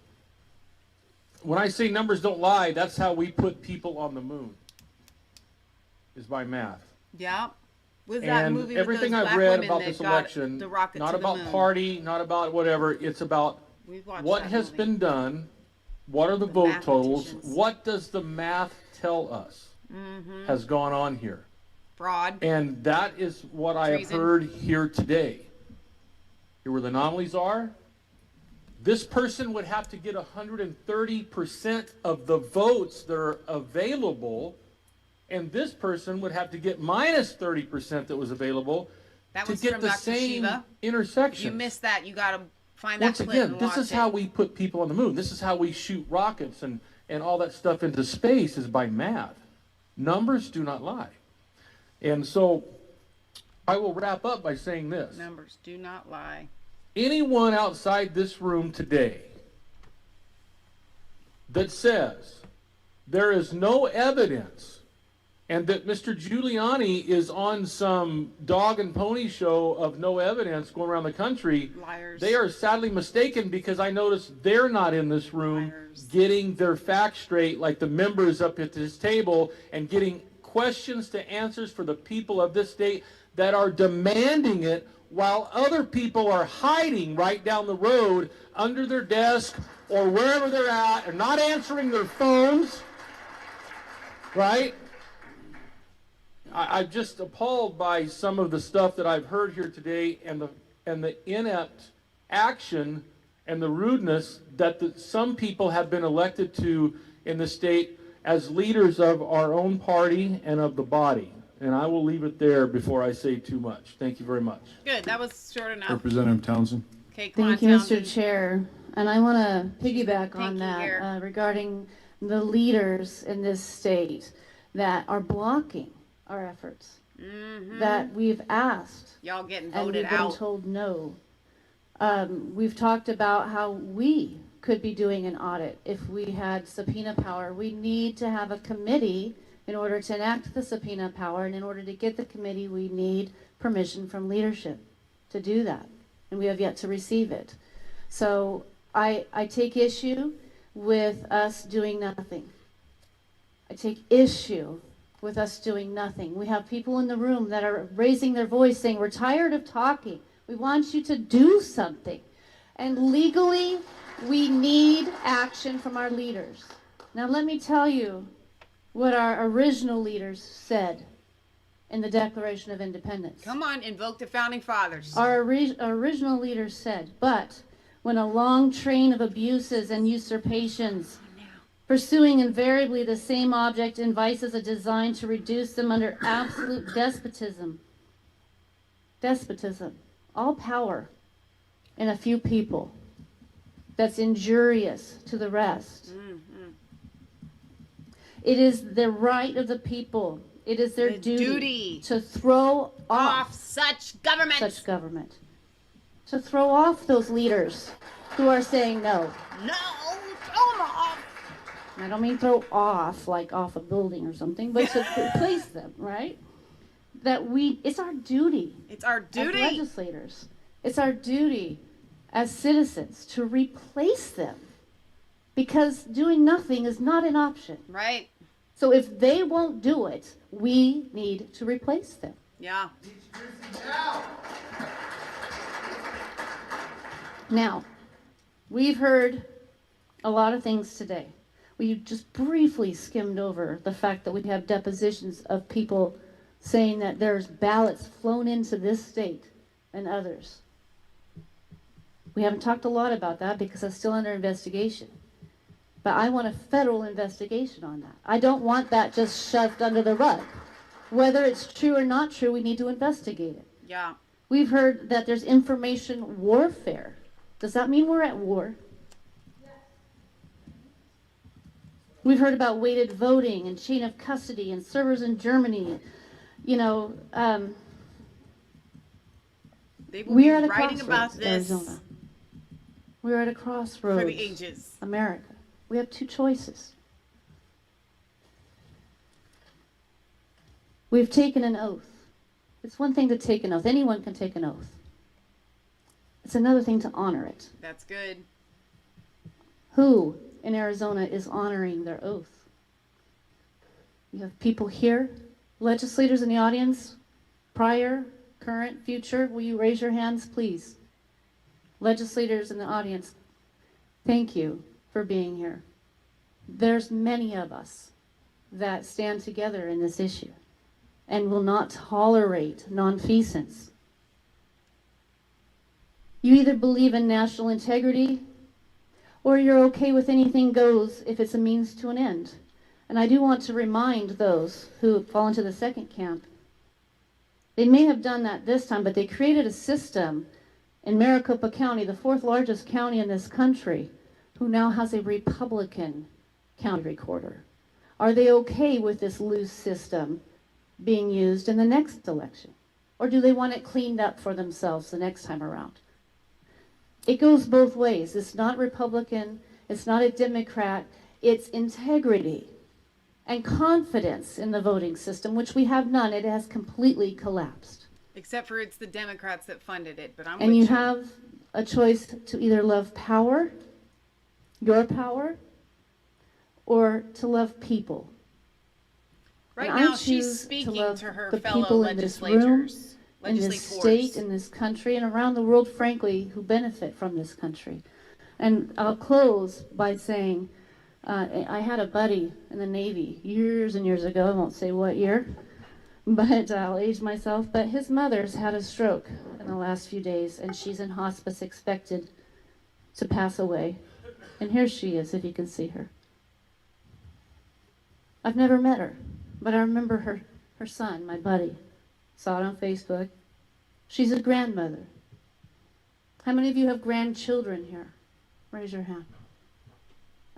When I say numbers don't lie, that's how we put people on the moon, is by math. Yeah. Was that movie with everything those I've black read women about that this got election, the rocket not to the about moon? party, not about whatever, it's about We've watched what that has movie. been done, what are the vote totals, what does the math tell us has gone on here. Fraud. And that is what I have Treason. heard here today. Here where the anomalies are. This person would have to get 130% of the votes that are available, and this person would have to get minus 30% that was available That to was get from the Dr. same Shiva. intersection. You missed that. You got to find Once that clip again, and this watch is it. how we put people on the moon. This is how we shoot rockets and all that stuff into space, is by math. Numbers do not lie. And so I will wrap up by saying this. Numbers do not lie. Anyone outside this room today that says there is no evidence and that Mr. Giuliani is on some dog and pony show of no evidence going around the country, Liars. they are sadly mistaken, because I notice they're not in this room getting their facts straight like the members up at this table and getting questions to answers for the people of this state that are demanding it, while other people are hiding right down the road under their desk or wherever they're at and not answering their phones, right? I'm just appalled by some of the stuff that I've heard here today, and the inept action and the rudeness that some people have been elected to in the state as leaders of our own party and of the body. And I will leave it there before I say too much. Thank you very much. Good, that was short enough. Representative Townsend. Okay, come on, Thank you, Townsend. Mr. Chair. And I want to piggyback on Here. that regarding the leaders in this state that are blocking our efforts, that we've asked, Y'all getting and voted we've been out. told no. We've talked about how we could be doing an audit if we had subpoena power. We need to have a committee in order to enact the subpoena power, and in order to get the committee, we need permission from leadership to do that, and we have yet to receive it. So I take issue with us doing nothing. I take issue with us doing nothing. We have people in the room that are raising their voice saying, we're tired of talking. We want you to do something. And legally, we need action from our leaders. Now let me tell you what our original leaders said in the Declaration of Independence. Come on, invoke the Founding Fathers. Our original leaders said, but when a long train of abuses and usurpations, pursuing invariably the same object and vices are designed to reduce them under absolute despotism, all power in a few people that's injurious to the rest. It is the right of the people. It is their duty to throw off such government. To throw off those leaders who are saying no. No, throw them off. I don't mean throw off like off a building or something, but to replace them, right? It's our duty. It's our duty. As legislators. It's our duty as citizens to replace them, because doing nothing is not an option. Right. So if they won't do it, we need to replace them. Yeah. Now, we've heard a lot of things today. We just briefly skimmed over the fact that we have depositions of people saying that there's ballots flown into this state and others. We haven't talked a lot about that because it's still under investigation. But I want a federal investigation on that. I don't want that just shoved under the rug. Whether it's true or not true, we need to investigate it. Yeah. We've heard that there's information warfare. Does that mean we're at war? We've heard about weighted voting and chain of custody and servers in Germany. You know, They will we be are at a writing crossroads, about this Arizona. We're at a crossroads, for the ages. America. We have two choices. We've taken an oath. It's one thing to take an oath. Anyone can take an oath. It's another thing to honor it. That's good. Who in Arizona is honoring their oath? You have people here, legislators in the audience, prior, current, future. Will you raise your hands, please? Legislators in the audience, thank you for being here. There's many of us that stand together in this issue and will not tolerate nonfeasance. You either believe in national integrity or you're okay with anything goes if it's a means to an end. And I do want to remind those who fall into the second camp, they may have done that this time, but they created a system in Maricopa County, the fourth largest county in this country, who now has a Republican county recorder. Are they okay with this loose system being used in the next election? Or do they want it cleaned up for themselves the next time around? It goes both ways. It's not Republican, it's not a Democrat, It's integrity and confidence in the voting system, which we have none. It has completely collapsed. Except for it's the Democrats that funded it, but I'm And with you you. have a choice to either love power, your power, or to love people. Right And now, I she's choose speaking love to her the fellow people in this room, legislators, in this legislators. state, in this country, and around the world, frankly, who benefit from this country. And I'll close by saying, I had a buddy in the Navy years and years ago, I won't say what year, but I'll age myself, but his mother's had a stroke in the last few days, and she's in hospice expected to pass away. And here she is, if you can see her. I've never met her, but I remember her son, my buddy. Saw it on Facebook. She's a grandmother. How many of you have grandchildren here? Raise your hand.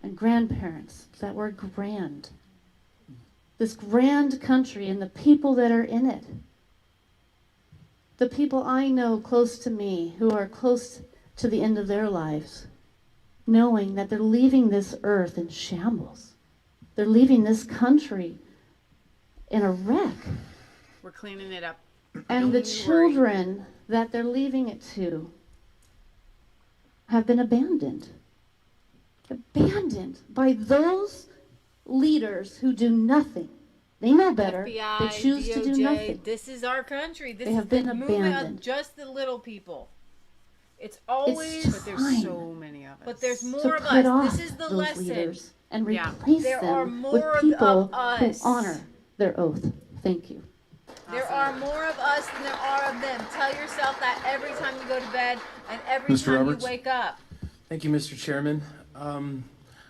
And grandparents, that word grand. This grand country and the people that are in it. The people I know close to me who are close to the end of their lives, knowing that they're leaving this earth in shambles. They're leaving this country in a wreck. We're cleaning it up. And the children that they're leaving it to have been abandoned. Abandoned by those leaders who do nothing. They know better. FBI, They choose DOJ, to do nothing. This is our country. This They is have been the movement abandoned. of just the little people. It's always, It's But there's time so many of us. but there's to more of put us. off This is the those lesson. leaders and Yeah. replace There are them more with of people us. who honor their oath. Thank you. There are more of us than there are of them. Tell yourself that every time you go to bed and every Mr. time Roberts? you wake up. Thank you, Mr. Chairman.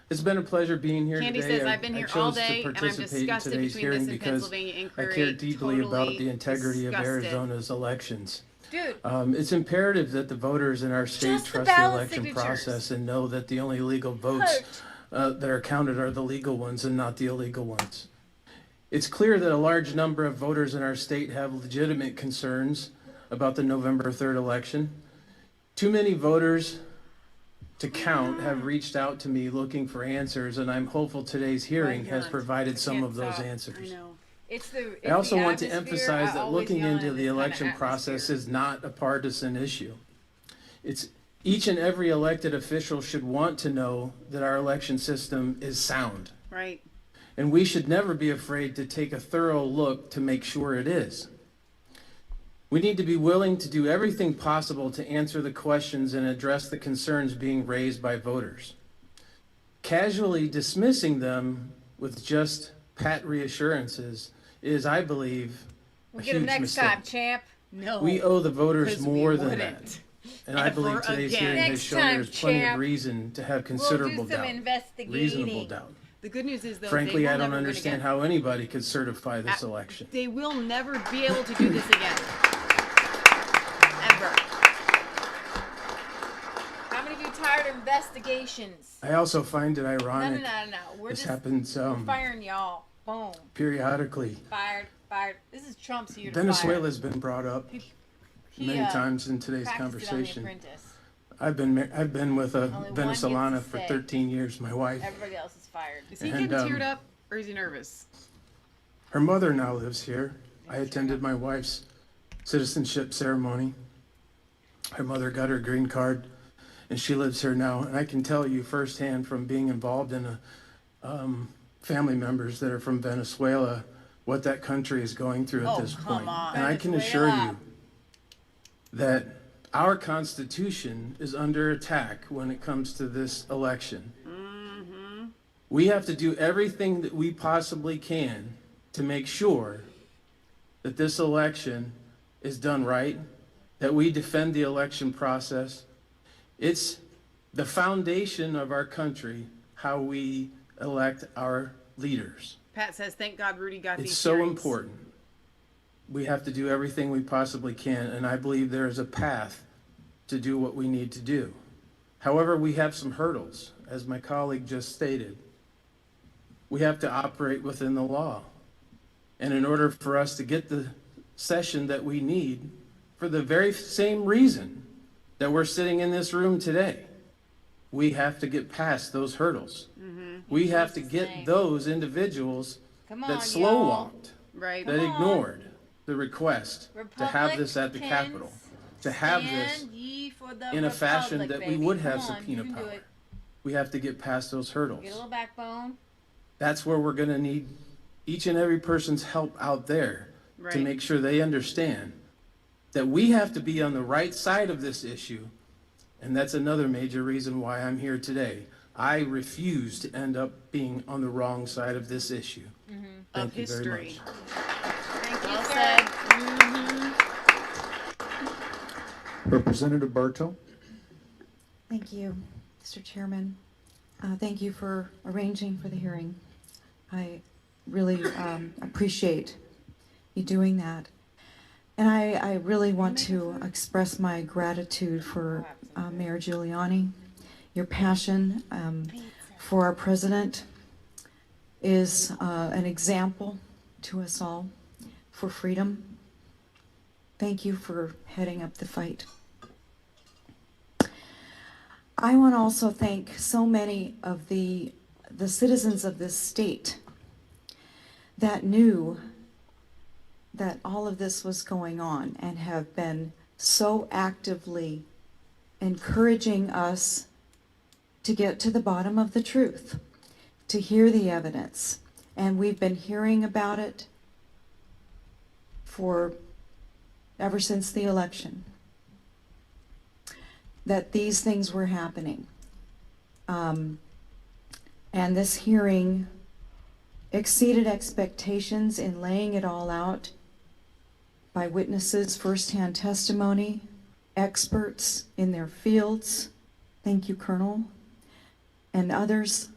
It's been a pleasure being here Candy today. says, "I've been I here chose all to day, and I'm participate in disgusted today's between this hearing and because Pennsylvania I inquiry. care deeply about Totally the integrity of disgusted. Arizona's elections. Dude. It's imperative that the voters in our state Just the trust the ballot election signatures. process and know that the only legal votes that are counted are the legal ones and not the illegal ones. It's clear that a large number of voters in our state have legitimate concerns about the November 3rd election. Too many voters to count have reached out to me looking for answers, and I'm hopeful today's hearing has provided some of those answers. I also want to emphasize that looking into the election process is not a partisan issue. It's each and every elected official should want to know that our election system is sound. Right. And we should never be afraid to take a thorough look to make sure it is. We need to be willing to do everything possible to answer the questions and address the concerns being raised by voters. Casually dismissing them with just pat reassurances is, I believe, a We'll get him huge next mistake. time, champ. No. We owe the voters 'Cause we more than wouldn't. that. And I believe today's again. hearing has Next shown time, there's plenty champ. of reason to have We'll considerable do some doubt, investigating. reasonable doubt. The good news is, though, Frankly, they will I don't never win understand again. how anybody could certify this election. They will never be able to do this again. Ever. How many of you tired of investigations? I also find it No, ironic We're this just happens we're firing y'all. Boom. periodically. Fired. This is Trump's year to Venezuela's been brought up He, many times in today's practiced it on The conversation. Apprentice. I've been with a Only one gets Venezolana to for stay. 13 years, my wife. Everybody else is fired. Is he And, getting teared up, or is he nervous? Her mother now lives here. I attended my wife's citizenship ceremony. Her mother got her green card, and she lives here now. And I can tell you firsthand from being involved in family members that are from Venezuela what that country is going through at this point. And I can assure you that our Constitution is under attack when it comes to this election. We have to do everything that we possibly can to make sure that this election is done right, that we defend the election process. It's the foundation of our country, how we elect our leaders. Pat says, "Thank God Rudy got It's these so hearings." important. We have to do everything we possibly can, and I believe there is a path to do what we need to do. However, we have some hurdles, as my colleague just stated. We have to operate within the law. And in order for us to get the session that we need, for the very same reason that we're sitting in this room today, we have to get past those hurdles. We have to get those individuals that slow walked, right? that ignored the request to have this at the Capitol, to have this in a fashion that we would have subpoena power. We have to get past those hurdles. Get a little backbone. That's where we're going to need each and every person's help out there to make sure they understand that we have to be on the right side of this issue. And that's another major reason why I'm here today. I refuse to end up being on the wrong side of this issue. Thank you very much. Thank you, sir. Representative Bartow. Thank you, Mr. Chairman. Thank you for arranging for the hearing. I really appreciate you doing that. And I really want to express my gratitude for Mayor Giuliani. Your passion for our president is an example to us all for freedom. Thank you for heading up the fight. I want to also thank so many of the citizens of this state that knew that all of this was going on and have been so actively encouraging us to get to the bottom of the truth, to hear the evidence. And we've been hearing about it for ever since the election, that these things were happening. And this hearing exceeded expectations in laying it all out by witnesses, firsthand testimony, experts in their fields. Thank you, Colonel, and others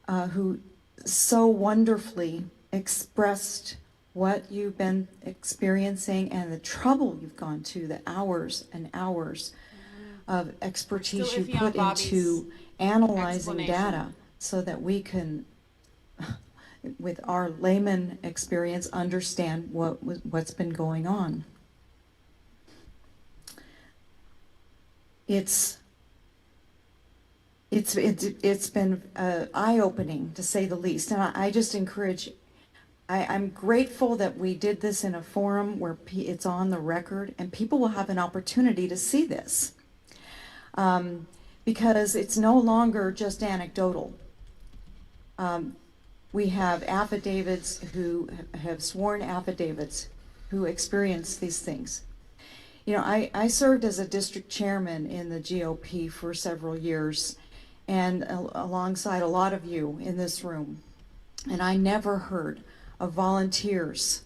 who so wonderfully expressed what you've been experiencing and the trouble you've gone to, the hours and hours of expertise you put into analyzing data so that we can, with our layman experience, understand what's been going on. It's been eye-opening, to say the least, and I just encourage. I'm grateful that we did this in a forum where it's on the record and people will have an opportunity to see this, because it's no longer just anecdotal. We have affidavits who have sworn affidavits who experience these things. You know, I served as a district chairman in the GOP for several years, and alongside a lot of you in this room, and I never heard of volunteers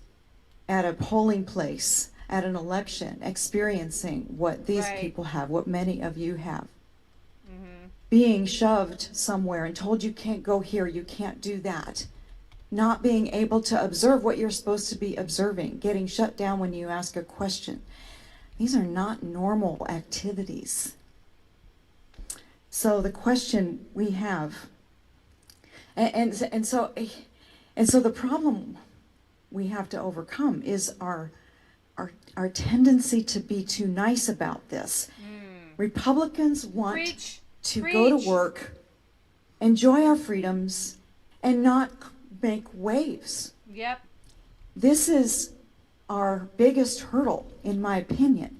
at a polling place, at an election, experiencing what these people have, what many of you have. Being shoved somewhere and told you can't go here, you can't do that. Not being able to observe what you're supposed to be observing, getting shut down when you ask a question. These are not normal activities. So the question we have, and so the problem we have to overcome is our tendency to be too nice about this. Republicans want to go to work, enjoy our freedoms, and not make waves. Yep. This is our biggest hurdle, in my opinion.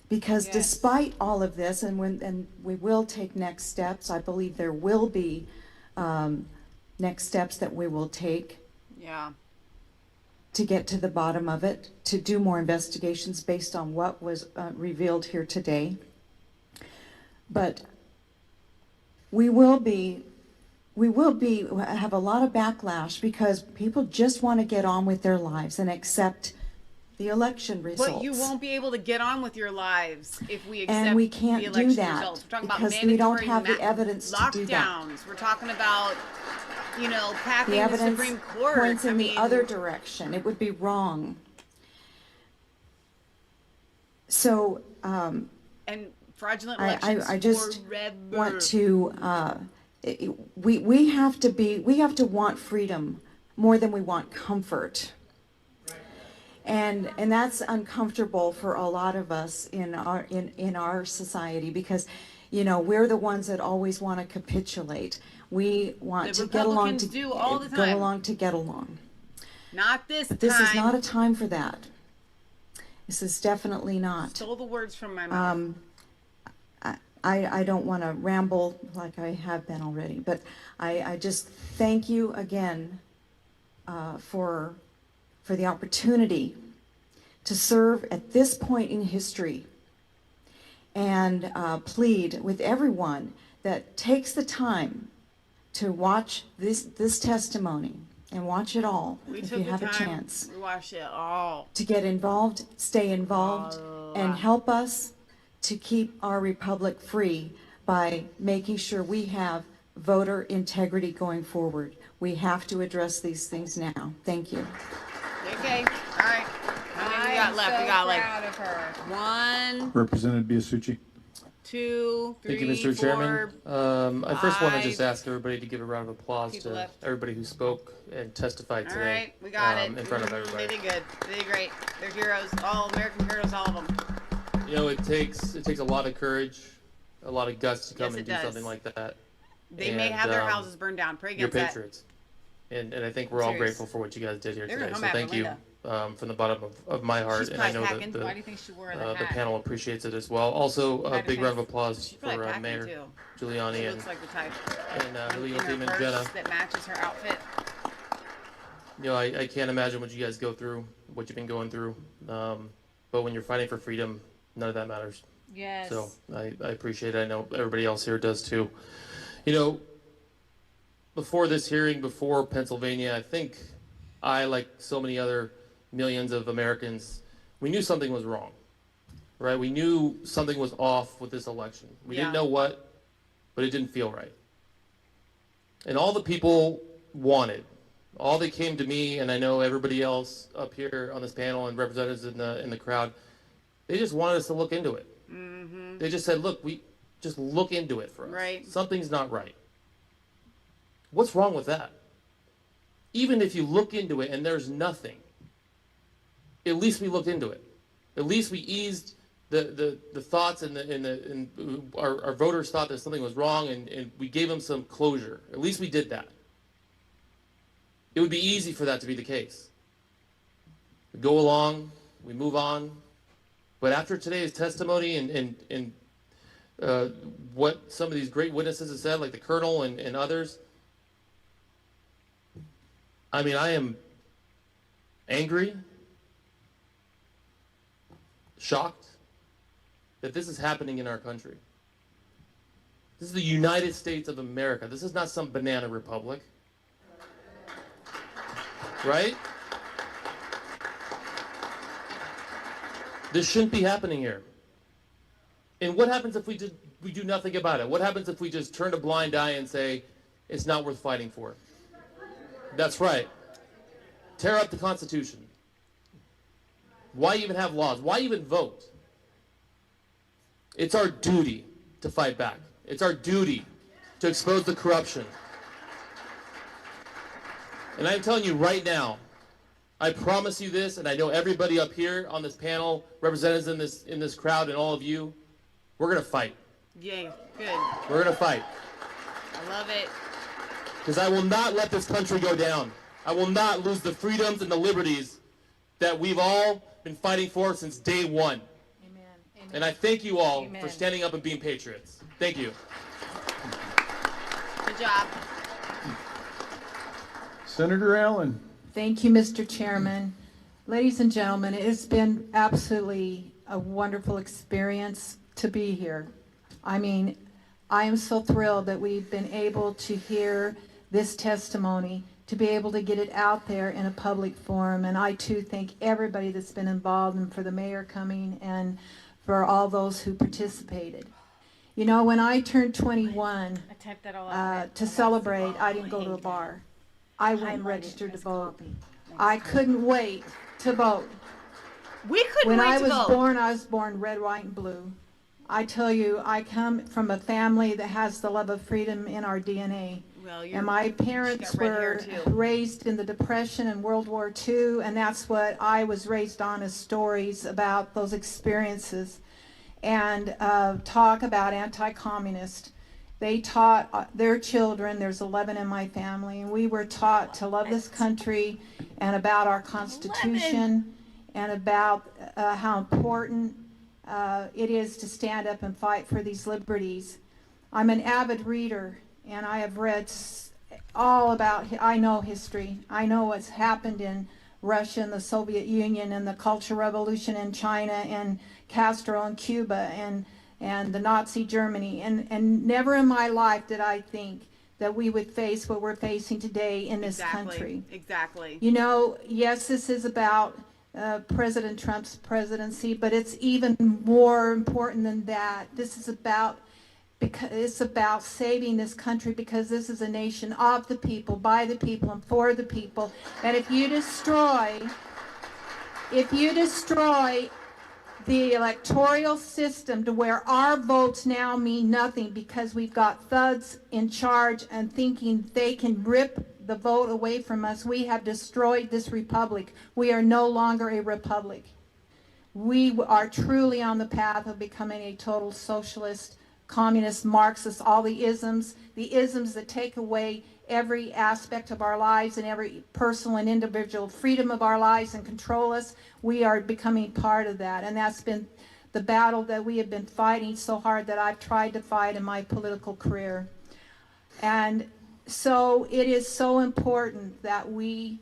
Because despite all of this, and we will take next steps, I believe there will be next steps that we will take to get to the bottom of it, to do more investigations based on what was revealed here today. But we will have a lot of backlash because people just want to get on with their lives and accept the election results. But you won't be able to get on with your lives if we accept and we can't the election do that results. We're talking because about we don't have the evidence to do that. Lockdowns. We're talking about, you know, packing The the evidence Supreme Court. points in the other direction. It would be wrong. So, and fraudulent elections I just forever. want to. We have to want freedom more than we want comfort. And that's uncomfortable for a lot of us in our society because, You know, we're the ones that always want to capitulate. We want to get along to do all the go time. along to get along. Not this But time. this is not a time for that. This is definitely not. Stole the words from my mouth. I don't want to ramble like I have been already, but I just thank you again for the opportunity to serve at this point in history, and plead with everyone that takes the time to watch this testimony and watch it all if you have a chance. We watched it all. To get involved, stay involved, and help us to keep our republic free by making sure we have voter integrity going forward. We have to address these things now. Thank you. Okay, all right. How many we got left? We got like 1, Representative Biasucci. 2, 3, Thank you, Mr. 4, Chairman. I first want to just 5. ask everybody to give a round of applause People to left. everybody who spoke and testified All today. right, we got it. In front of everybody. They did good. They did great. They're heroes. All American heroes, all of them. You know, it takes a lot of courage, a lot of guts to come Yes, and it do does. something like that. They may have their houses burned down. Pray You're against that. patriots. And I think we're all Serious. grateful for what you guys did here They're today. gonna So come thank after you Linda. from the bottom of my heart. She's And I probably know packing. that Why do you think she wore the the hat? panel appreciates it as well. Also, a Hat big and round of face. applause She's probably for packing, Mayor too. Giuliani She and, looks like the type. Leah In her and purse Jenna. that matches her outfit. You know, I can't imagine what you guys go through, what you've been going through. But when you're fighting for freedom, none of that matters. Yes. So I appreciate it. I know everybody else here does too. You know, before this hearing, before Pennsylvania, I think I, like so many other millions of Americans, we knew something was wrong, right? We knew something was off with this election. We didn't know what, but it didn't feel right. And all the people wanted, all they came to me, and I know everybody else up here on this panel and representatives in the crowd, they just wanted us to look into it. Mm-hmm. They just said, look, we just look into it for us. Right. Something's not right. What's wrong with that? Even if you look into it and there's nothing, at least we looked into it. At least we eased the thoughts and our voters thought that something was wrong, and we gave them some closure. At least we did that. It would be easy for that to be the case. We go along, we move on, but after today's testimony and what some of these great witnesses have said, like the Colonel and others, I mean, I am angry, shocked that this is happening in our country. This is the United States of America. This is not some banana republic. Right? This shouldn't be happening here. And what happens if we do nothing about it? What happens if we just turn a blind eye and say, it's not worth fighting for? That's right. Tear up the Constitution. Why even have laws? Why even vote? It's our duty to fight back. It's our duty to expose the corruption. And I'm telling you right now, I promise you this, and I know everybody up here on this panel, representatives in this crowd, and all of you, we're going to fight. Yay, good. We're going to fight. I love it. Because I will not let this country go down. I will not lose the freedoms and the liberties that we've all been fighting for since day one. Amen. And I thank you all Amen. for standing up and being patriots. Thank you. Good job. Senator Allen. Thank you, Mr. Chairman. Ladies and gentlemen, it has been absolutely a wonderful experience to be here. I mean, I am so thrilled that we've been able to hear this testimony, to be able to get it out there in a public forum. And I too thank everybody that's been involved, and for the mayor coming and for all those who participated. You know, when I turned 21 I typed that all out. to celebrate, I didn't go to the bar. I went and registered to vote. I couldn't wait to vote. We couldn't When wait I to was vote. born red, white, and blue. I tell you, I come from a family that has the love of freedom in our DNA. Well, And my parents got red hair, were too. raised in the Depression and World War II, and that's what I was raised on, as stories about those experiences. and talk about anti-communist. They taught their children, there's 11 in my family, and we were taught to love this country and about our Constitution and about how important it is to stand up and fight for these liberties. I'm an avid reader, and I have read all about, I know history. I know what's happened in Russia and the Soviet Union and the Cultural Revolution in China and Castro in Cuba and the Nazi Germany. And never in my life did I think that we would face what we're facing today in this country. Exactly. You know, yes, this is about President Trump's presidency, but it's even more important than that. This is about, because it's about saving this country, because this is a nation of the people, by the people, and for the people. And if you destroy the electoral system to where our votes now mean nothing because we've got thugs in charge and thinking they can rip the vote away from us, we have destroyed this republic. We are no longer a republic. We are truly on the path of becoming a total socialist, communist, Marxist, all the isms that take away every aspect of our lives and every personal and individual freedom of our lives and control us. We are becoming part of that, and that's been the battle that we have been fighting so hard that I've tried to fight in my political career. And so it is so important that we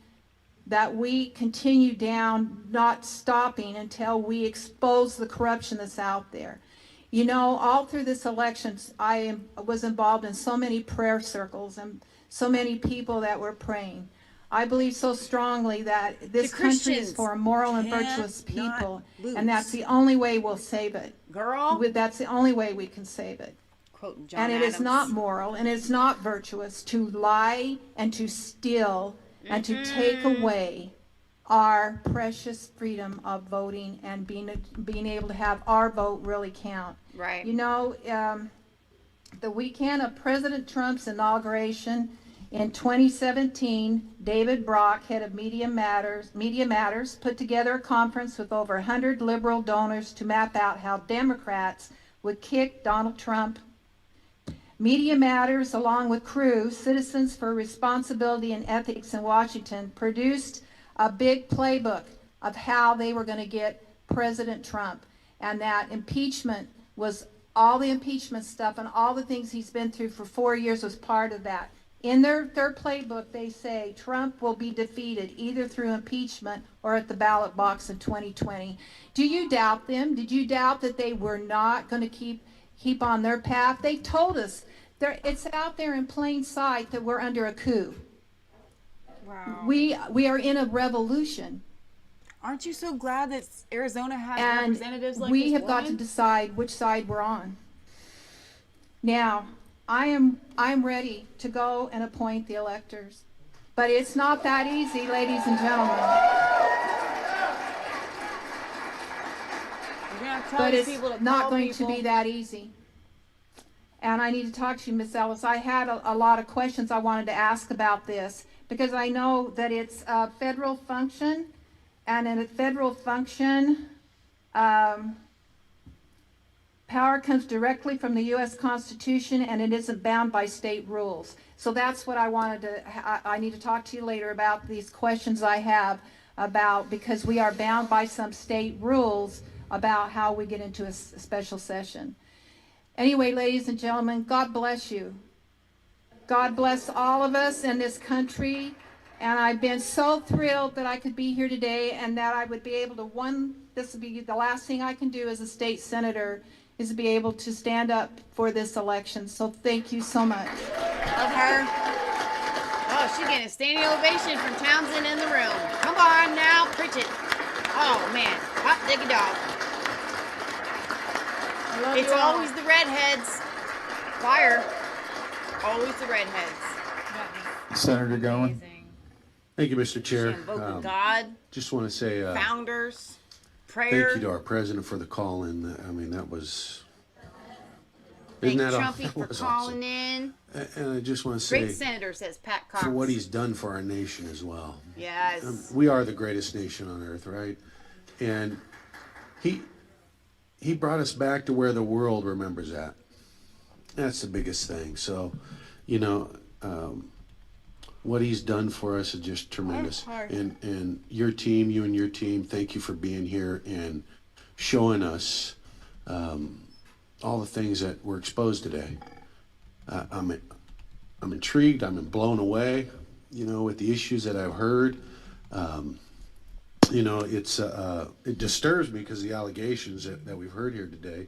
continue down, not stopping until we expose the corruption that's out there. You know, all through this election, I was involved in so many prayer circles and so many people that were praying. I believe so strongly that this country is for moral and virtuous people, and that's the only way we'll save it. Girl. That's the only way we can save it. Quoting John And it Adams. is not moral and it's not virtuous to lie and to steal and to take away our precious freedom of voting and being able to have our vote really count. Right. You know, the weekend of President Trump's inauguration in 2017, David Brock, head of Media Matters, put together a conference with over 100 liberal donors to map out how Democrats would kick Donald Trump. Media Matters, along with Crew, Citizens for Responsibility and Ethics in Washington, produced a big playbook of how they were going to get President Trump, and that impeachment was all the impeachment stuff and all the things he's been through for 4 years was part of that. In their playbook, they say Trump will be defeated either through impeachment or at the ballot box in 2020. Do you doubt them? Did you doubt that they were not going to keep on their path? They told us. It's out there in plain sight that we're under a coup. Wow. We are in a revolution. Aren't you so glad that Arizona has And representatives like we this have got to woman? decide which side we're on. Now, I'm ready to go and appoint the electors, but it's not that easy, ladies and gentlemen. You're gonna tell But these it's people to not call going people. to be that easy. And I need to talk to you, Ms. Ellis. I had a lot of questions I wanted to ask about this because I know that it's a federal function, and in a federal function, power comes directly from the U.S. Constitution, and it isn't bound by state rules. So that's what I wanted to, I need to talk to you later about these questions I have about, because we are bound by some state rules about how we get into a special session. Anyway, ladies and gentlemen, God bless you. God bless all of us in this country. And I've been so thrilled that I could be here today and that I would be able to, this would be the last thing I can do as a state senator, is to be able to stand up for this election. So thank you so much. Love her. Oh, she's getting a standing ovation from Townsend in the room. Come on now, preach it. Oh man, hot diggity dog. It's always the redheads. Fire. Always the redheads. Senator Gowen. Thank you, Mr. Chair. Invoking God. Just want to say Founders. Prayer. thank you to our president for the call-in. I mean, that was... Thank Isn't that Trumpy that for was calling awesome. in. And I just want to say... Great senator, says Pat Cox. for what he's done for our nation as well. Yes. We are the greatest nation on earth, right? And he brought us back to where the world remembers that. That's the biggest thing. So, you know, what he's done for us is just tremendous. And your team, you and your team, thank you for being here and showing us all the things that were exposed today. I'm intrigued. I'm blown away, you know, with the issues that I've heard. You know, it disturbs me because of the allegations that we've heard here today.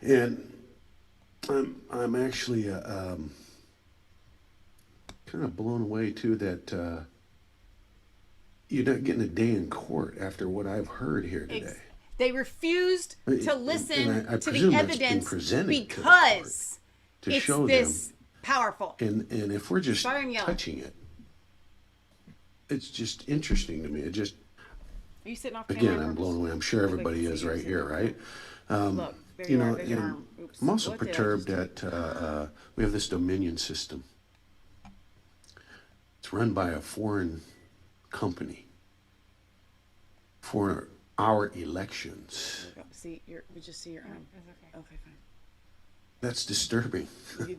And I'm actually kind of blown away too that you're not getting a day in court after what I've heard here today. They refused to listen I to the presume that's been evidence presented because to it's show this them. powerful. And if we're just Sorry, I'm yelling. touching it, it's just interesting to me. It just, Are you sitting off again, camera? I'm blown away. I'm sure everybody is right here, right? Look, there you you know, are, there's your and arm. Oops. I'm also What did I perturbed that we have this Dominion system. It's run by a foreign company for our elections. See, we just see your arm. Okay, fine. That's disturbing.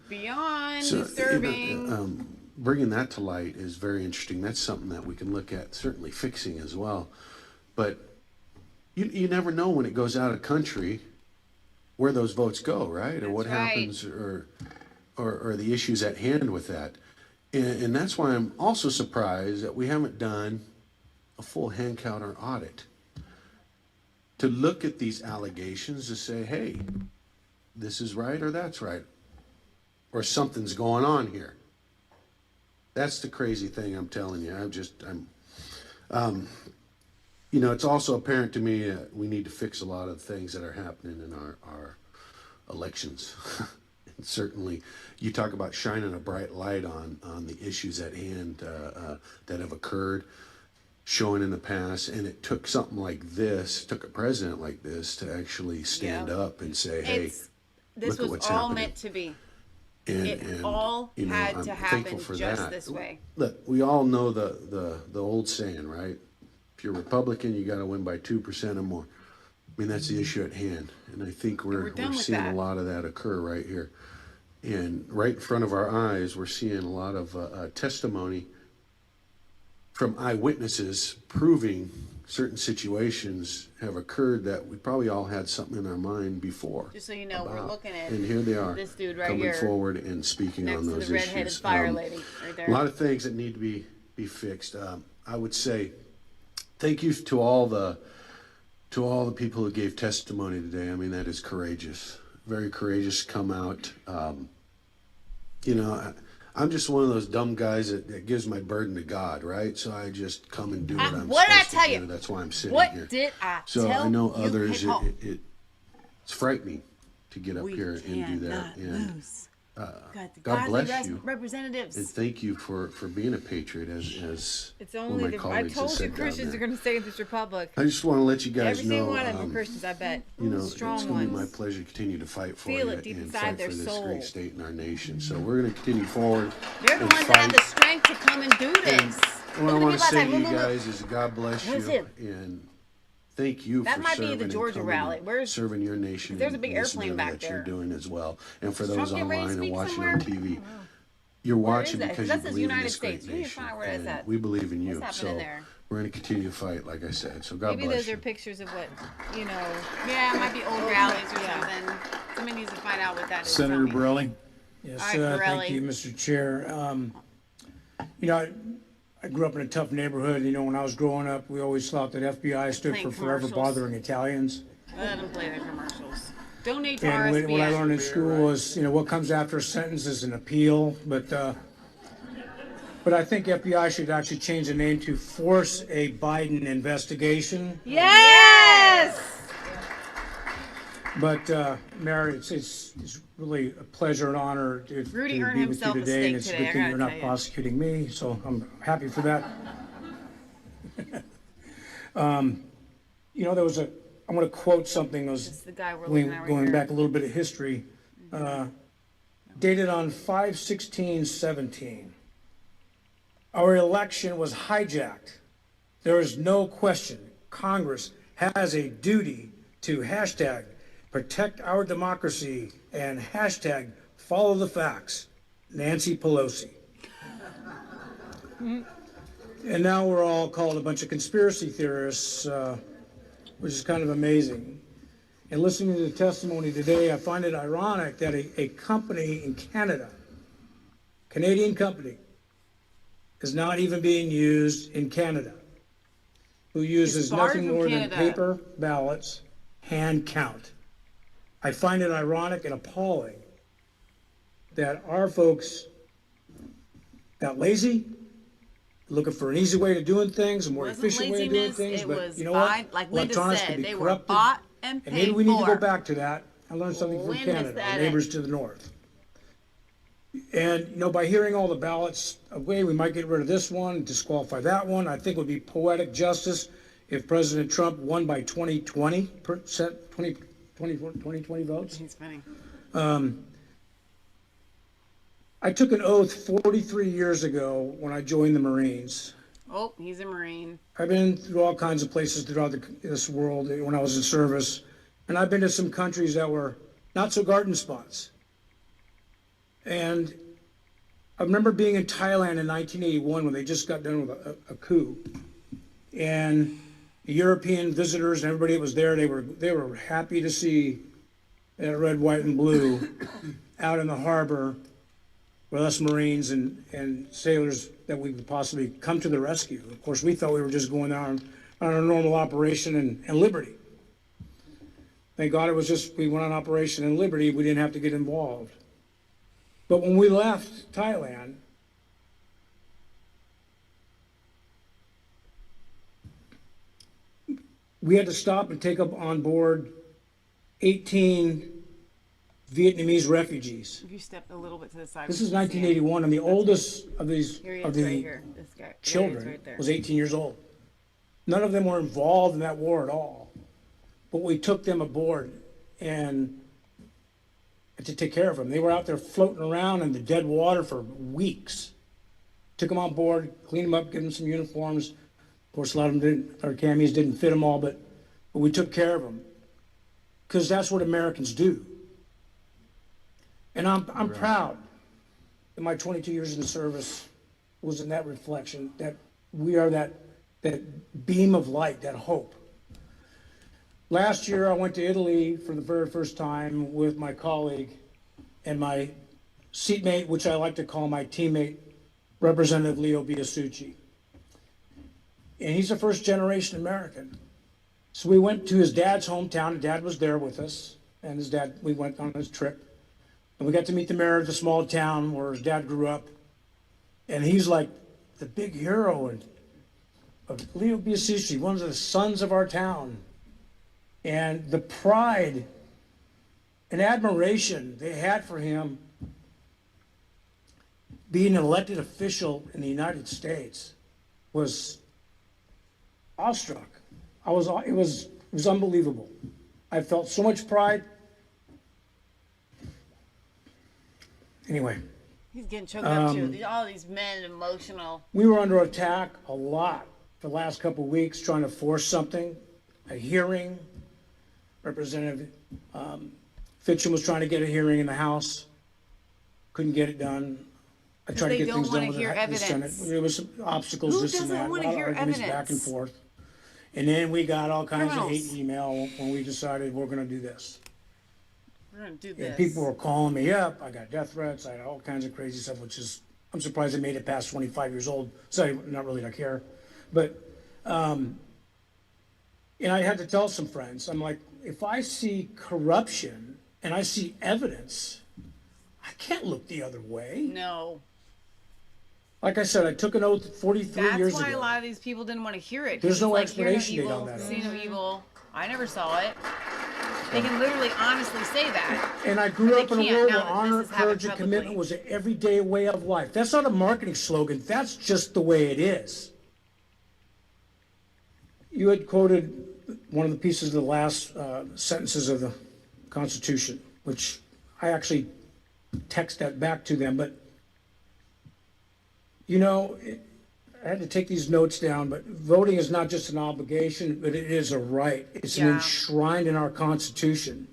Beyond So, disturbing. you know, bringing that to light is very interesting. That's something that we can look at, certainly fixing as well. But you never know when it goes out of country where those votes go, right? Or what happens, or the issues at hand with that. And that's why I'm also surprised that we haven't done a full hand count or audit to look at these allegations to say, hey, this is right or that's right, or something's going on here. That's the crazy thing I'm telling you. You know, it's also apparent to me that we need to fix a lot of things that are happening in our elections. And certainly, you talk about shining a bright light on the issues at hand that have occurred, showing in the past, and it took something like this, took a president like this to actually stand up and say, hey, this look at was what's all happening. meant to be. And, It all you know, had I'm to happen thankful for just that. this way. Look, we all know the old saying, right? If you're Republican, you got to win by 2% or more. I mean, that's the issue at hand, and I think we're done with seeing that. a lot of that occur right here, and right in front of our eyes, we're seeing a lot of testimony from eyewitnesses proving certain situations have occurred that we probably all had something in our mind before. Just so you know, we're looking at And here they are, this dude right coming here forward and speaking next on to those the redheaded issues. fire lady right there. A lot of things that need to be fixed. I would say thank you to all the people who gave testimony today. I mean, that is courageous, very courageous. Come out. You know, I'm just one of those dumb guys that gives my burden to God, right? So I just come and do what I'm what did I supposed tell to you? do. That's why I'm sitting What here. did I So tell I know you others. at home? It's frightening to get up here and do that. And God bless you. Representatives. And thank you for being a patriot, as It's one only of my I colleagues told has you said down Christians there. are going to save this republic. I just want to let you guys Every single know, one of them are Christians, I bet. you know, Strong it's going to be ones. my pleasure to continue to fight for Feel you it deep and inside fight their for this soul. great state and our nation. So we're going to continue forward. They're the and ones that have fight. the strength to come and do this. What I Look at want the to people say outside. to you Look, look, look. guys is God bless you Listen. and thank you That for might be serving the and Georgia coming rally. and Where's- serving your nation. there's a and big listening airplane to back that you're there. doing as well. And for Is those Trump getting ready to online and speak watching somewhere? on TV, you're Where watching is that? because That you says believe in United this great States. We need to nation. find out where that's And at. we believe in you. What's So happening there? we're going to continue to fight, like I said. So God Maybe bless those you. are pictures of what, you know. Yeah, it might be old rallies or Yeah. something. Somebody needs to find out what that is. Senator Tell me. Borelli? Yes, All right, Borelli. thank you, Mr. Chair. You know, I grew up in a tough neighborhood. You know, when I was growing up, we always thought that FBI stood Playing for Forever commercials. Bothering Italians. Let them play their commercials. Donate to And RSBN. what I learned in school was, you know, what comes after a sentence is an appeal. But I think FBI should actually change the name to Force a Biden Investigation. Yes! But Mayor, it's really a pleasure and honor to Rudy be earned with you himself a today, and steak it's a today, good I thing gotta you're not tell you. prosecuting me, so I'm happy for that. You know, I'm going to quote something that This was is the guy we're looking at right going here. back a little bit of history, dated on 5/16/17. Our election was hijacked. There is no question Congress has a duty to hashtag protect our democracy and hashtag follow the facts, Nancy Pelosi. And now we're all called a bunch of conspiracy theorists, which is kind of amazing. And listening to the testimony today, I find it ironic that a company in Canada, Canadian company, is not even being used in Canada, who uses nothing more than paper ballots, hand count. I find it ironic and appalling that our folks got lazy, looking for an easy way of doing things, a more efficient way of doing things, but you know what? Like Linda said, they were corrupted, bought and paid maybe we need to go for. back to that and learn something from Canada, our neighbors to the north. And, you know, by hearing all the ballots, okay, we might get rid of this one, disqualify that one. I think it would be poetic justice if President Trump won by 2020 votes. He's funny. I took an oath 43 years ago when I joined the Marines. Oh, he's a Marine. I've been through all kinds of places throughout this world when I was in service, and I've been to some countries that were not so garden spots. And I remember being in Thailand in 1981 when they just got done with a coup, and the European visitors and everybody that was there, they were happy to see that red, white, and blue out in the harbor with us Marines and sailors that we could possibly come to the rescue. Of course, we thought we were just going down on a normal operation in Liberty. Thank God it was just, we went on Operation in Liberty, we didn't have to get involved. But when we left Thailand, we had to stop and take up on board 18 Vietnamese refugees. If you step a little bit to the side. This is 1981, and the oldest of these This guy. children Right there. was 18 years old. None of them were involved in that war at all. But we took them aboard and to take care of them. They were out there floating around in the dead water for weeks. Took them on board, cleaned them up, gave them some uniforms. Of course, a lot of them didn't, our camis didn't fit them all, but we took care of them. Because that's what Americans do. And I'm proud that my 22 years in the service was in that reflection, that we are that beam of light, that hope. Last year, I went to Italy for the very first time with my colleague and my seatmate, which I like to call my teammate, Representative Leo Biasucci. And he's a first-generation American. So we went to his dad's hometown, and Dad was there with us, and his dad, we went on his trip. And we got to meet the mayor of the small town where his dad grew up. And he's like the big hero of Leo Biasucci, one of the sons of our town. And the pride and admiration they had for him being an elected official in the United States was awestruck. It was unbelievable. I felt so much pride. Anyway. He's getting choked up too. All these men emotional. We were under attack a lot for the last couple of weeks, trying to force something, a hearing. Representative Fitcham was trying to get a hearing in the House. Couldn't get it done. I tried to get things done with the Senate. There was some obstacles, this and that, a lot of arguments back and forth. And then we got all kinds of hate email when we decided we're going to do this. We're going to do this. And people were calling me up. I got death threats. I had all kinds of crazy stuff, which is, I'm surprised I made it past 25 years old. So not really, I care. But, and I had to tell some friends, I'm like, if I see corruption and I see evidence, I can't look the other way. No. Like I said, I took an oath 43 years ago. That's why a lot of these people didn't want to hear it. There's no like, expiration date no on that. See no evil. I never saw it. They can literally honestly say that. And I grew up in a world where honor, courage, and commitment was an everyday way of life. That's not a marketing slogan. That's just the way it is. You had quoted one of the pieces of the last sentences of the Constitution, which I actually text that back to them. But, you know, I had to take these notes down, but voting is not just an obligation, but it is a right. It's an enshrined in our Constitution.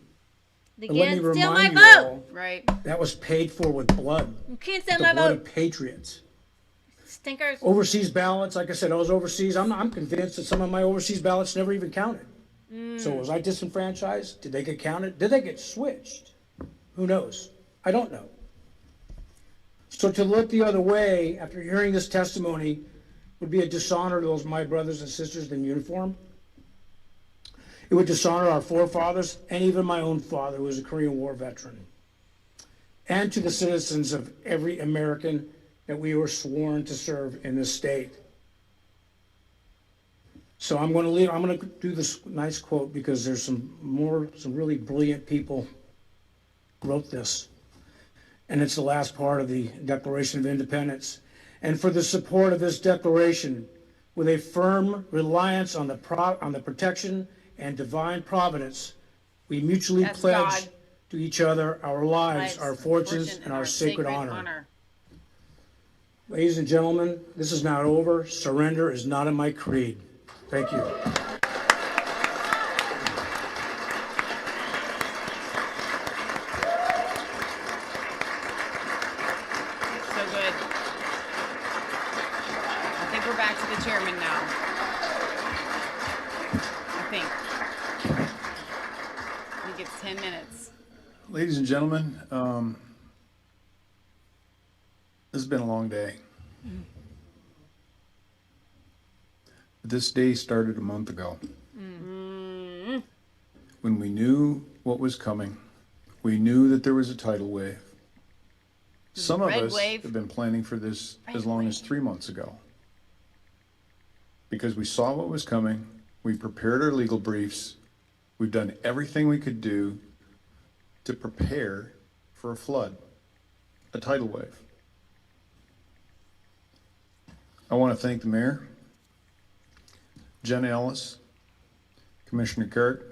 They And let me can't steal remind my you vote. all, Right. that was paid for with blood. You can't steal The my blood vote. of patriots. Stinkers. Overseas ballots, like I said, I was overseas. I'm convinced that some of my overseas ballots never even counted. So was I disenfranchised? Did they get counted? Did they get switched? Who knows? I don't know. So to look the other way after hearing this testimony would be a dishonor to those my brothers and sisters in uniform. It would dishonor our forefathers and even my own father, who was a Korean War veteran, and to the citizens of every American that we were sworn to serve in this state. So I'm going to do this nice quote because there's some really brilliant people wrote this. And it's the last part of the Declaration of Independence. And for the support of this declaration, with a firm reliance on the protection and divine providence, we mutually pledge to each other our lives, our fortunes, and our sacred honor. Ladies and gentlemen, this is not over. Surrender is not in my creed. Thank you. Chairman now. I think it's 10 minutes. Ladies and gentlemen, this has been a long day. This day started a month ago. When we knew what was coming, we knew that there was a tidal wave. Some of us have been planning for this as long as 3 months ago. Because we saw what was coming, we prepared our legal briefs, we've done everything we could do to prepare for a flood, a tidal wave. I want to thank the mayor, Jen Ellis, Commissioner Cart,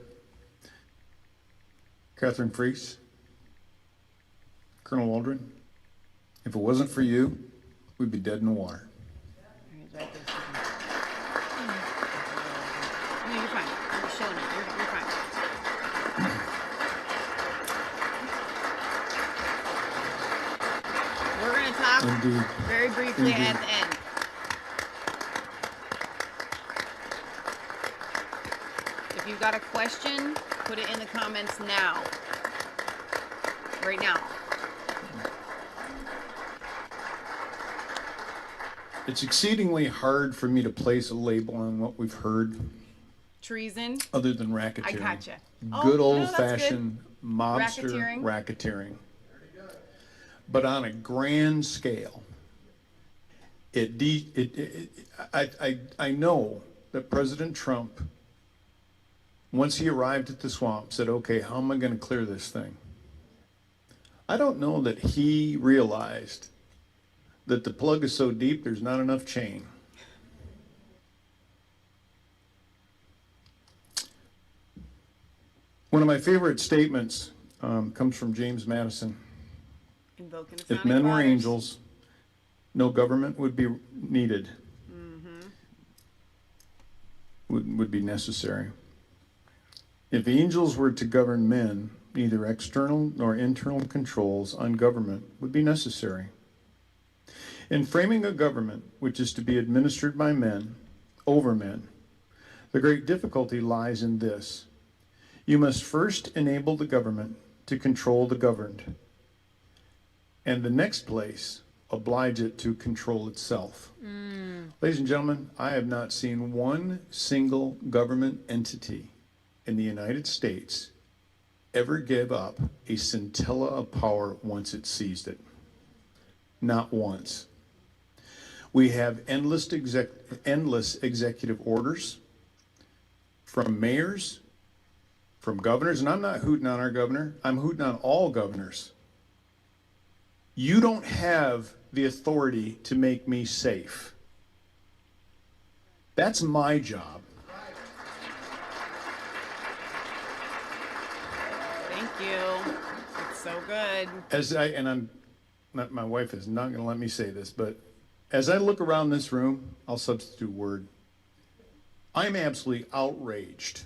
Catherine Freese, Colonel Waldron. If it wasn't for you, we'd be dead in the water. No, you're fine. You're showing it. You're fine. We're going to talk very briefly at the end. If you've got a question, put it in the comments now. Right now. It's exceedingly hard for me to place a label on what we've heard. Treason. Other than racketeering. I gotcha. Good old-fashioned mobster racketeering. But on a grand scale, I know that President Trump, once he arrived at the swamp, said, okay, how am I going to clear this thing? I don't know that he realized that the plug is so deep there's not enough chain. One of my favorite statements comes from James Madison. If men were angels, no government would be needed, would be necessary. If angels were to govern men, neither external nor internal controls on government would be necessary. In framing a government which is to be administered by men, over men, the great difficulty lies in this. You must first enable the government to control the governed, and the next place, oblige it to control itself. Ladies and gentlemen, I have not seen one single government entity in the United States ever give up a scintilla of power once it seized it. Not once. We have endless executive orders from mayors, from governors, and I'm not hooting on our governor, I'm hooting on all governors. You don't have the authority to make me safe. That's my job. Thank you. It's so good. My wife is not going to let me say this, but As I look around this room, I'll substitute word. I'm absolutely outraged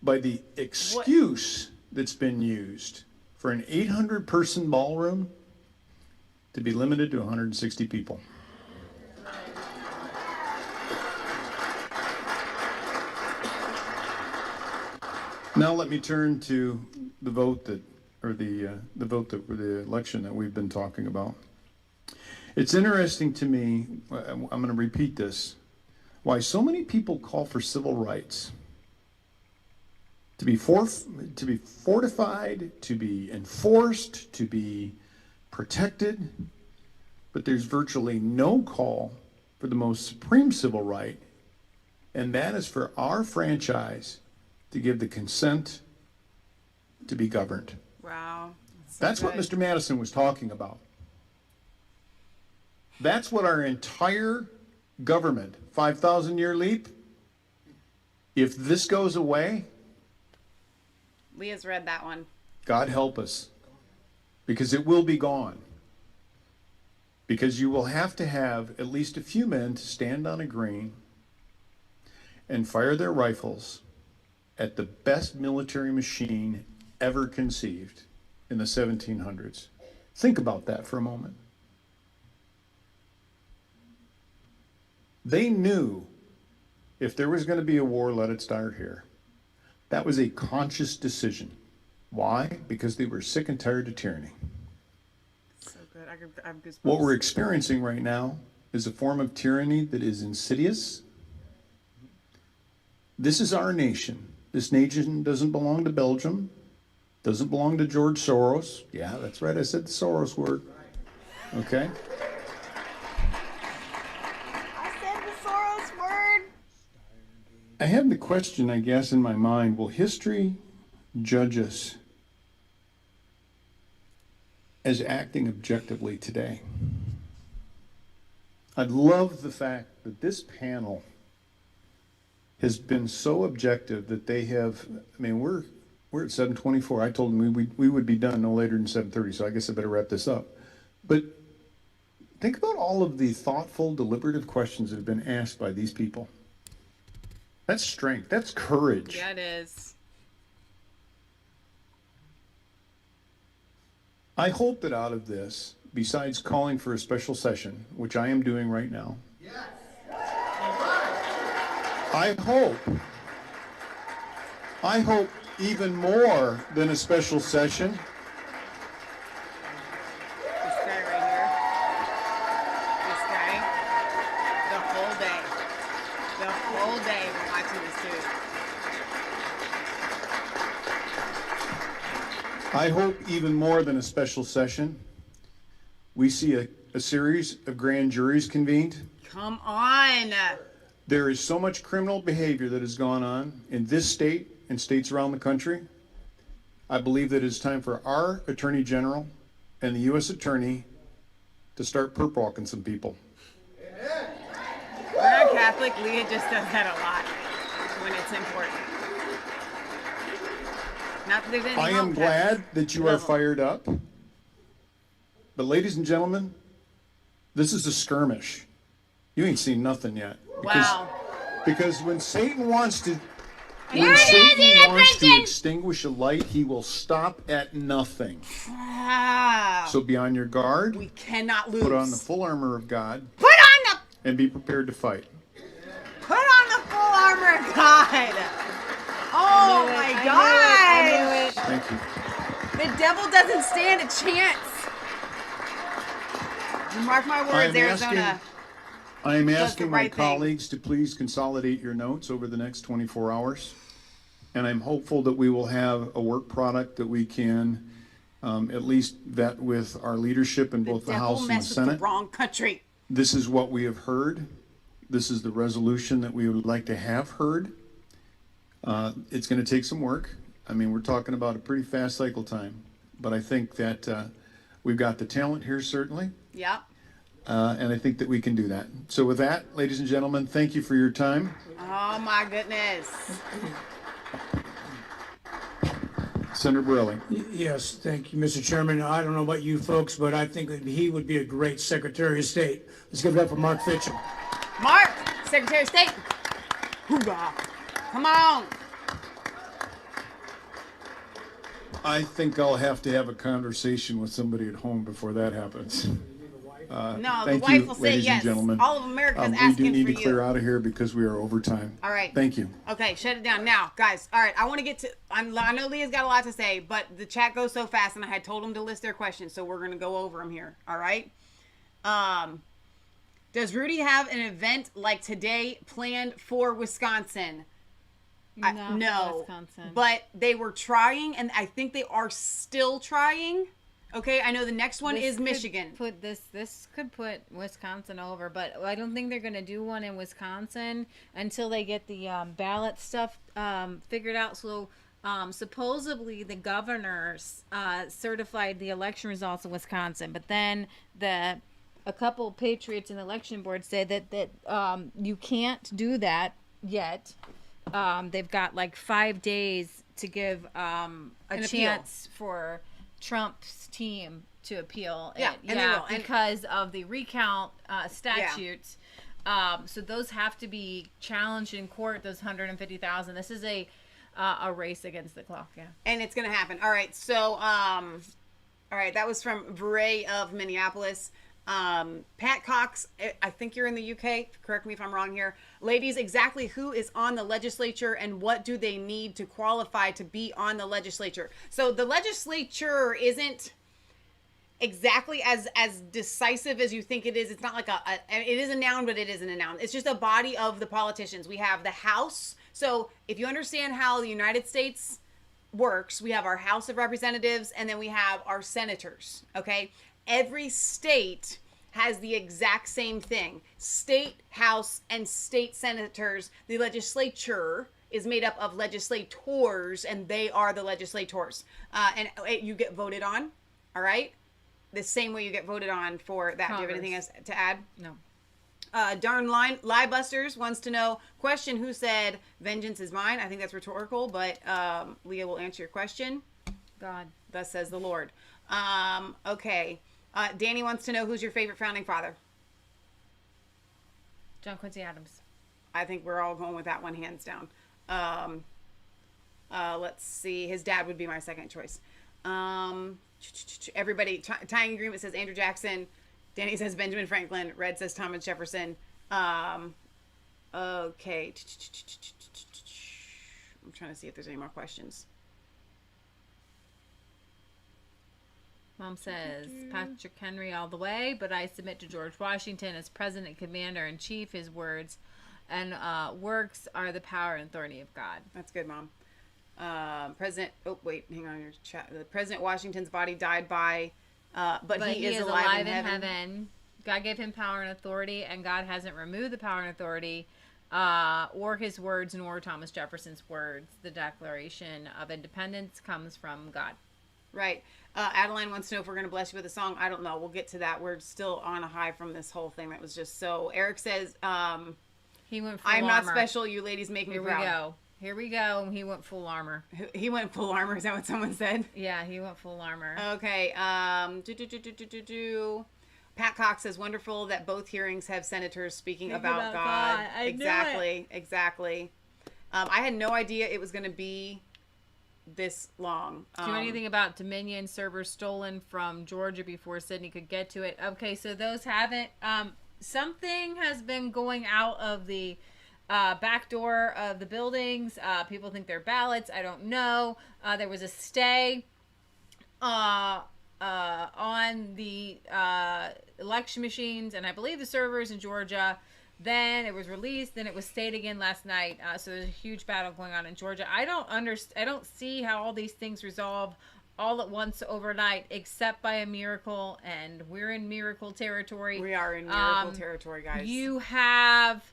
by the excuse that's been used for an 800-person ballroom to be limited to 160 people. Now let me turn to the vote that, or the election that we've been talking about. It's interesting to me, I'm going to repeat this, why so many people call for civil rights to be fortified, to be enforced, to be protected, but there's virtually no call for the most supreme civil right, and that is for our franchise to give the consent to be governed. Wow. That's what Mr. Madison was talking about. That's what our entire government, 5,000-year leap, if this goes away, Leah's read that one. God help us, because it will be gone. Because you will have to have at least a few men to stand on a green and fire their rifles at the best military machine ever conceived in the 1700s. Think about that for a moment. They knew if there was going to be a war, let it start here. That was a conscious decision. Why? Because they were sick and tired of tyranny. So good. I have goosebumps. What we're experiencing right now is a form of tyranny that is insidious. This is our nation. This nation doesn't belong to Belgium, doesn't belong to George Soros. Yeah, that's right, I said the Soros word. Okay? I said the Soros word. I have the question, I guess, in my mind, will history judge us as acting objectively today? I love the fact that this panel has been so objective that they have, I mean, we're at 7:24. I told them we would be done no later than 7:30, so I guess I better wrap this up. But think about all of the thoughtful, deliberative questions that have been asked by these people. That's strength. That's courage. Yeah, it is. I hope that out of this, besides calling for a special session, which I am doing right now, I hope even more than a special session. This guy right here. This guy. The whole day. The whole day we're watching this dude. I hope even more than a special session, we see a series of grand juries convened. Come on. There is so much criminal behavior that has gone on in this state and states around the country. I believe that it's time for our Attorney General and the U.S. Attorney to start perp walking some people. We're not Catholic. Leah just does that a lot when it's important. Not that there's any I am glad that you are fired up. But ladies and gentlemen, this is a skirmish. You ain't seen nothing yet. Wow. Because when Satan wants to extinguish a light, he will stop at nothing. Wow. So be on your guard. We cannot lose. Put on the full armor of God. Put on and be prepared to fight. Put on the full armor of God. Oh my God. I knew it. Thank you. The devil doesn't stand a chance. Mark my words, Arizona. I am asking my right colleagues to please consolidate your notes over the next 24 hours. And I'm hopeful that we will have a work product that we can at least vet with our leadership in both the House and the Senate. With the wrong country. This is what we have heard. This is the resolution that we would like to have heard. It's going to take some work. I mean, we're talking about a pretty fast cycle time. But I think that we've got the talent here, certainly. Yep. And I think that we can do that. So with that, ladies and gentlemen, thank you for your time. Oh my goodness. Senator Borelli. Yes, thank you, Mr. Chairman. I don't know about you folks, but I think that he would be a great Secretary of State. Let's give it up for Mark Fitchell. Mark, Secretary of State. Hoorah. Come on. I think I'll have to have a conversation with somebody at home before that happens. No, the Thank wife you, will say ladies and yes. gentlemen. All of America's We asking do need for to clear you. out of here because we are over time. All right. Thank you. Okay, shut it down now, guys. All right, I want to get to. I know Leah's got a lot to say, but the chat goes so fast, and I had told them to list their questions, so we're gonna go over them here. All right. Does Rudy have an event like today planned for Wisconsin? No, Wisconsin. but they were trying, and I think they are still trying. Okay, I know the next one is Michigan. This could put Wisconsin over, but I don't think they're going to do one in Wisconsin until they get the ballot stuff figured out. So supposedly the governors certified the election results in Wisconsin, but then a couple patriots in the election board say that you can't do that yet. They've got like 5 days to give a chance for Trump's team to appeal it. And they will. Because of the recount statutes. So those have to be challenged in court, those 150,000. This is a race against the clock, And it's going to happen. All right, so, all right, that was from Bray of Minneapolis. Pat Cox, I think you're in the UK. Correct me if I'm wrong here. Ladies, exactly who is on the legislature and what do they need to qualify to be on the legislature? So the legislature isn't exactly as decisive as you think it is. It's not like it is a noun, but it isn't a noun. It's just a body of the politicians. We have the House. So if you understand how the United States works, we have our House of Representatives and then we have our senators. Okay. Every state has the exact same thing. State House and state senators. The legislature is made up of legislators, and they are the legislators. And you get voted on, all right? The same way you get voted on for that. Congress. Do you have anything else to add? No. Darn Lie Busters wants to know, question, who said, vengeance is mine? I think that's rhetorical, but Leah will answer your question. God. Thus says the Lord. Okay. Danny wants to know, who's your favorite founding father? John Quincy Adams. I think we're all going with that one, hands down. Let's see. His dad would be my second choice. Everybody, tying agreement says Andrew Jackson. Danny says Benjamin Franklin. Red says Thomas Jefferson. Okay. I'm trying to see if there's any more questions. Mom says Patrick Henry all the way, but I submit to George Washington as president, commander in chief. His words and works are the power and authority of God. That's good, Mom. President. Oh wait, hang on. Your chat. The President Washington's body died by, but he is alive in heaven. God gave him power and authority, and God hasn't removed the power and authority, or his words, nor Thomas Jefferson's words. The Declaration of Independence comes from God. Right. Adeline wants to know if we're going to bless you with a song. I don't know. We'll get to that. We're still on a high from this whole thing that was just so. Eric says, he went full I'm armor. not special. You ladies make me proud. Here we go. He went full armor. He went full armor. Is that what someone said? Yeah, he went full armor. Okay. Pat Cox says, wonderful that both hearings have senators speaking about God. Exactly. I had no idea it was going to be this long. Do you know anything about Dominion servers stolen from Georgia before Sydney could get to it? Okay, so those haven't. Something has been going out of the back door of the buildings. People think they're ballots. I don't know. There was a stay on the election machines, and I believe the servers in Georgia. Then it was released. Then it was stayed again last night. So there's a huge battle going on in Georgia. I don't see how all these things resolve all at once overnight, except by a miracle. And we're in miracle territory. We are in miracle territory, guys. You have,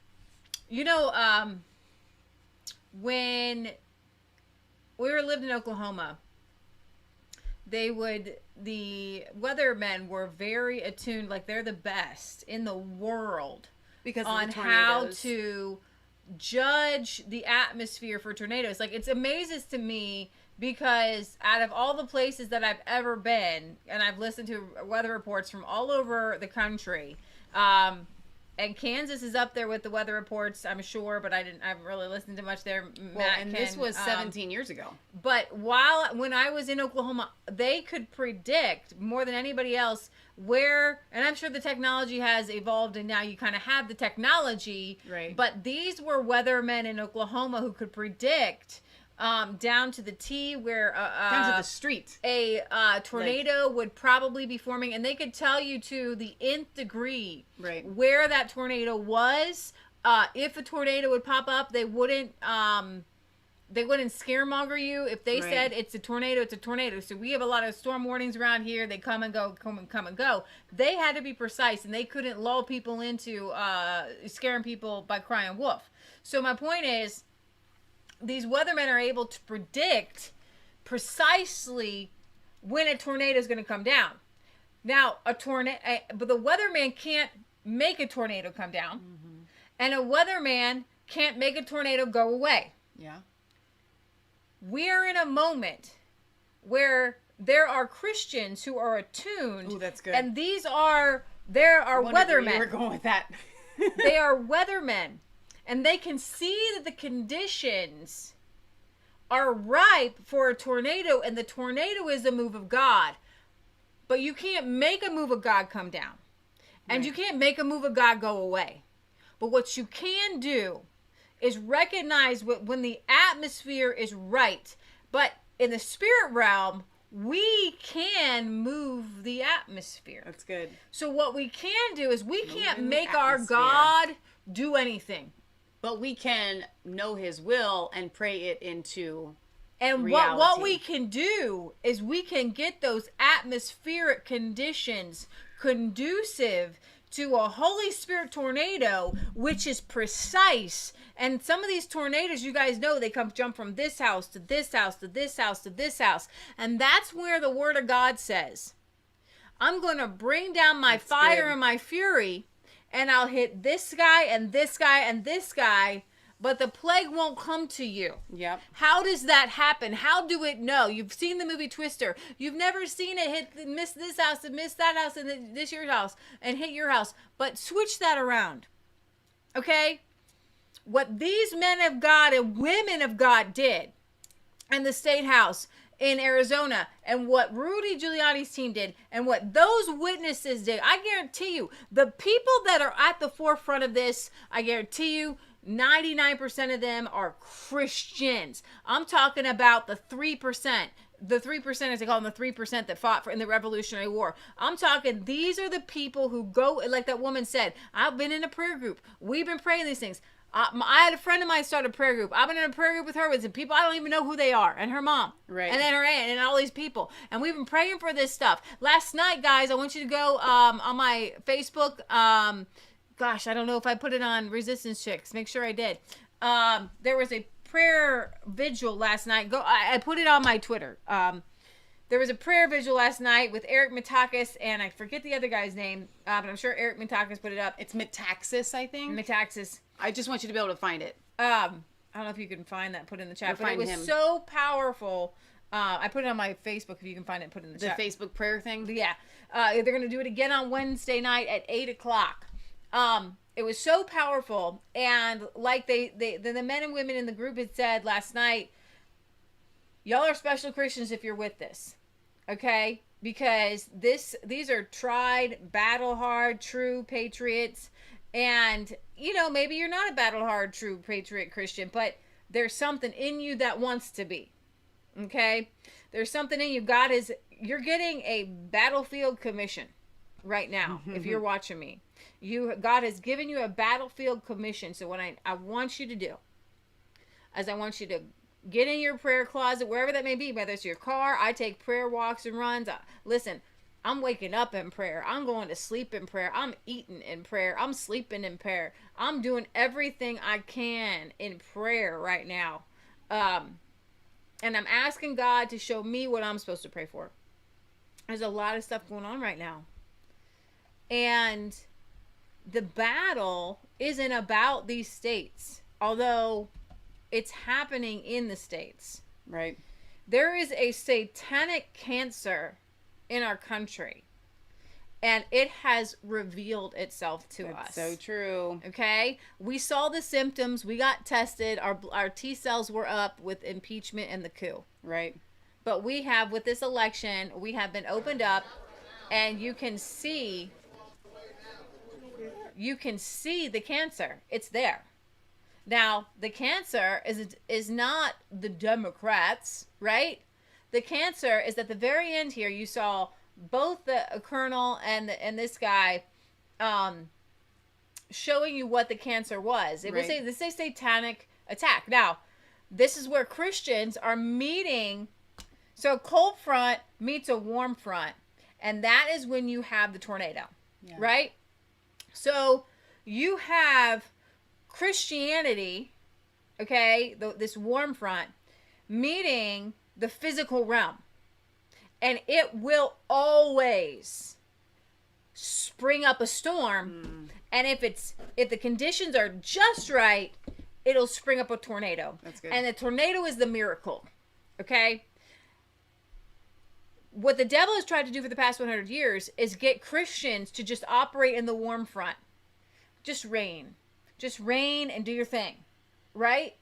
when we were living in Oklahoma, the weathermen were very attuned, like they're the best in the world because on how to judge the atmosphere for tornadoes. Like, it amazes to me because out of all the places that I've ever been, and I've listened to weather reports from all over the country, and Kansas is up there with the weather reports, I'm sure, but I haven't really listened to much there. This was 17 years ago. But when I was in Oklahoma, they could predict more than anybody else where, and I'm sure the technology has evolved and now you kind of have the technology, right? But these were weathermen in Oklahoma who could predict down to the T where down to the street a tornado would probably be forming, and they could tell you to the nth degree where that tornado was. If a tornado would pop up, they wouldn't scaremonger you. If they said it's a tornado, it's a tornado. So we have a lot of storm warnings around here. They come and go, come and go. They had to be precise, and they couldn't lull people into scaring people by crying wolf. So my point is, these weathermen are able to predict precisely when a tornado is going to come down. Now, but the weatherman can't make a tornado come down, and a weatherman can't make a tornado go away. Yeah. We are in a moment where there are Christians who are attuned. Ooh, that's good. And there are weathermen. We're going with that. They are weathermen. And they can see that the conditions are ripe for a tornado, and the tornado is a move of God. But you can't make a move of God come down. And you can't make a move of God go away. But what you can do is recognize when the atmosphere is right. But in the spirit realm, we can move the atmosphere. That's good. So what we can do is we can't make our God do anything. But we can know his will and pray it into and reality. What we can do is we can get those atmospheric conditions conducive to a Holy Spirit tornado, which is precise. And some of these tornadoes, you guys know, they jump from this house to this house to this house to this house. And that's where the Word of God says, I'm going to bring down my fire and my fury, and I'll hit this guy and this guy and this guy, but the plague won't come to you. Yep. How does that happen? How do it know? You've seen the movie Twister. You've never seen it miss this house and miss that house and this your house and hit your house. But switch that around. Okay? What these men of God and women of God did in the State House in Arizona, and what Rudy Giuliani's team did, and what those witnesses did, I guarantee you, the people that are at the forefront of this, I guarantee you, 99% of them are Christians. I'm talking about the 3%. The 3%, as they call them, the 3% that fought in the Revolutionary War. I'm talking, these are the people who go, like that woman said, I've been in a prayer group. We've been praying these things. I had a friend of mine start a prayer group. I've been in a prayer group with her with some people I don't even know who they are, and her mom, and then her aunt, and all these people. And we've been praying for this stuff. Last night, guys, I want you to go on my Facebook. Gosh, I don't know if I put it on Resistance Chicks. Make sure I did. There was a prayer vigil last night. I put it on my Twitter. There was a prayer vigil last night with Eric Matakis, and I forget the other guy's name, but I'm sure Eric Matakis put it up. It's Metaxas, I think. Metaxas. I just want you to be able to find it. I don't know if you can find that, put it in the chat. But it was so powerful. I put it on my Facebook. If you can find it, put it in the chat. The Facebook prayer thing? Yeah. They're going to do it again on Wednesday night at 8 o'clock. It was so powerful. And like the men and women in the group had said last night, y'all are special Christians if you're with this. Okay? Because these are tried, battle hard, true patriots. And, you know, maybe you're not a battle-hard, true patriot Christian, but there's something in you that wants to be, okay? There's something in you. You're getting a battlefield commission right now, if you're watching me. God has given you a battlefield commission. So what I want you to do is I want you to get in your prayer closet, wherever that may be, whether it's your car. I take prayer walks and runs. Listen, I'm waking up in prayer. I'm going to sleep in prayer. I'm eating in prayer. I'm sleeping in prayer. I'm doing everything I can in prayer right now. And I'm asking God to show me what I'm supposed to pray for. There's a lot of stuff going on right now. And the battle isn't about these states, although it's happening in the states. Right. There is a satanic cancer in our country, and it has revealed itself to us. So true. Okay? We saw the symptoms. We got tested. Our T cells were up with impeachment and the coup. Right. But we have, with this election, we have been opened up, and you can see the cancer. It's there. Now, the cancer is not the Democrats, right? The cancer is at the very end here. You saw both the colonel and this guy showing you what the cancer was. It was this is a satanic attack. Now, this is where Christians are meeting. So a cold front meets a warm front, and that is when you have the tornado, right? So you have Christianity, okay, this warm front, meeting the physical realm. And it will always spring up a storm. And if the conditions are just right, it'll spring up a tornado. That's good. And the tornado is the miracle, okay? What the devil has tried to do for the past 100 years is get Christians to just operate in the warm front. Just reign. Just reign and do your thing, right?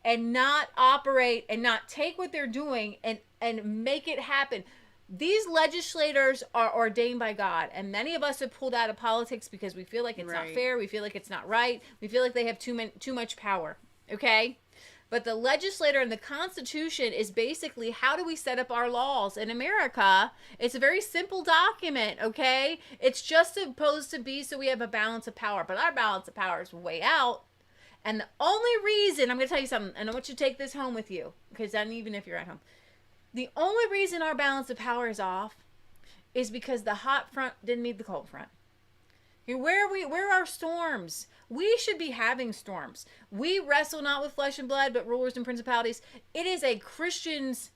And not operate and not take what they're doing and make it happen. These legislators are ordained by God, and many of us have pulled out of politics because we feel like it's not fair. We feel like it's not right. We feel like they have too much power, okay? But the legislator and the Constitution is basically how do we set up our laws in America. It's a very simple document, okay? It's just supposed to be so we have a balance of power. But our balance of power is way out. And the only reason, I'm going to tell you something, and I want you to take this home with you, because then even if you're at home, the only reason our balance of power is off is because the hot front didn't meet the cold front. Where are our storms? We should be having storms. We wrestle not with flesh and blood, but rulers and principalities. It is a Christian's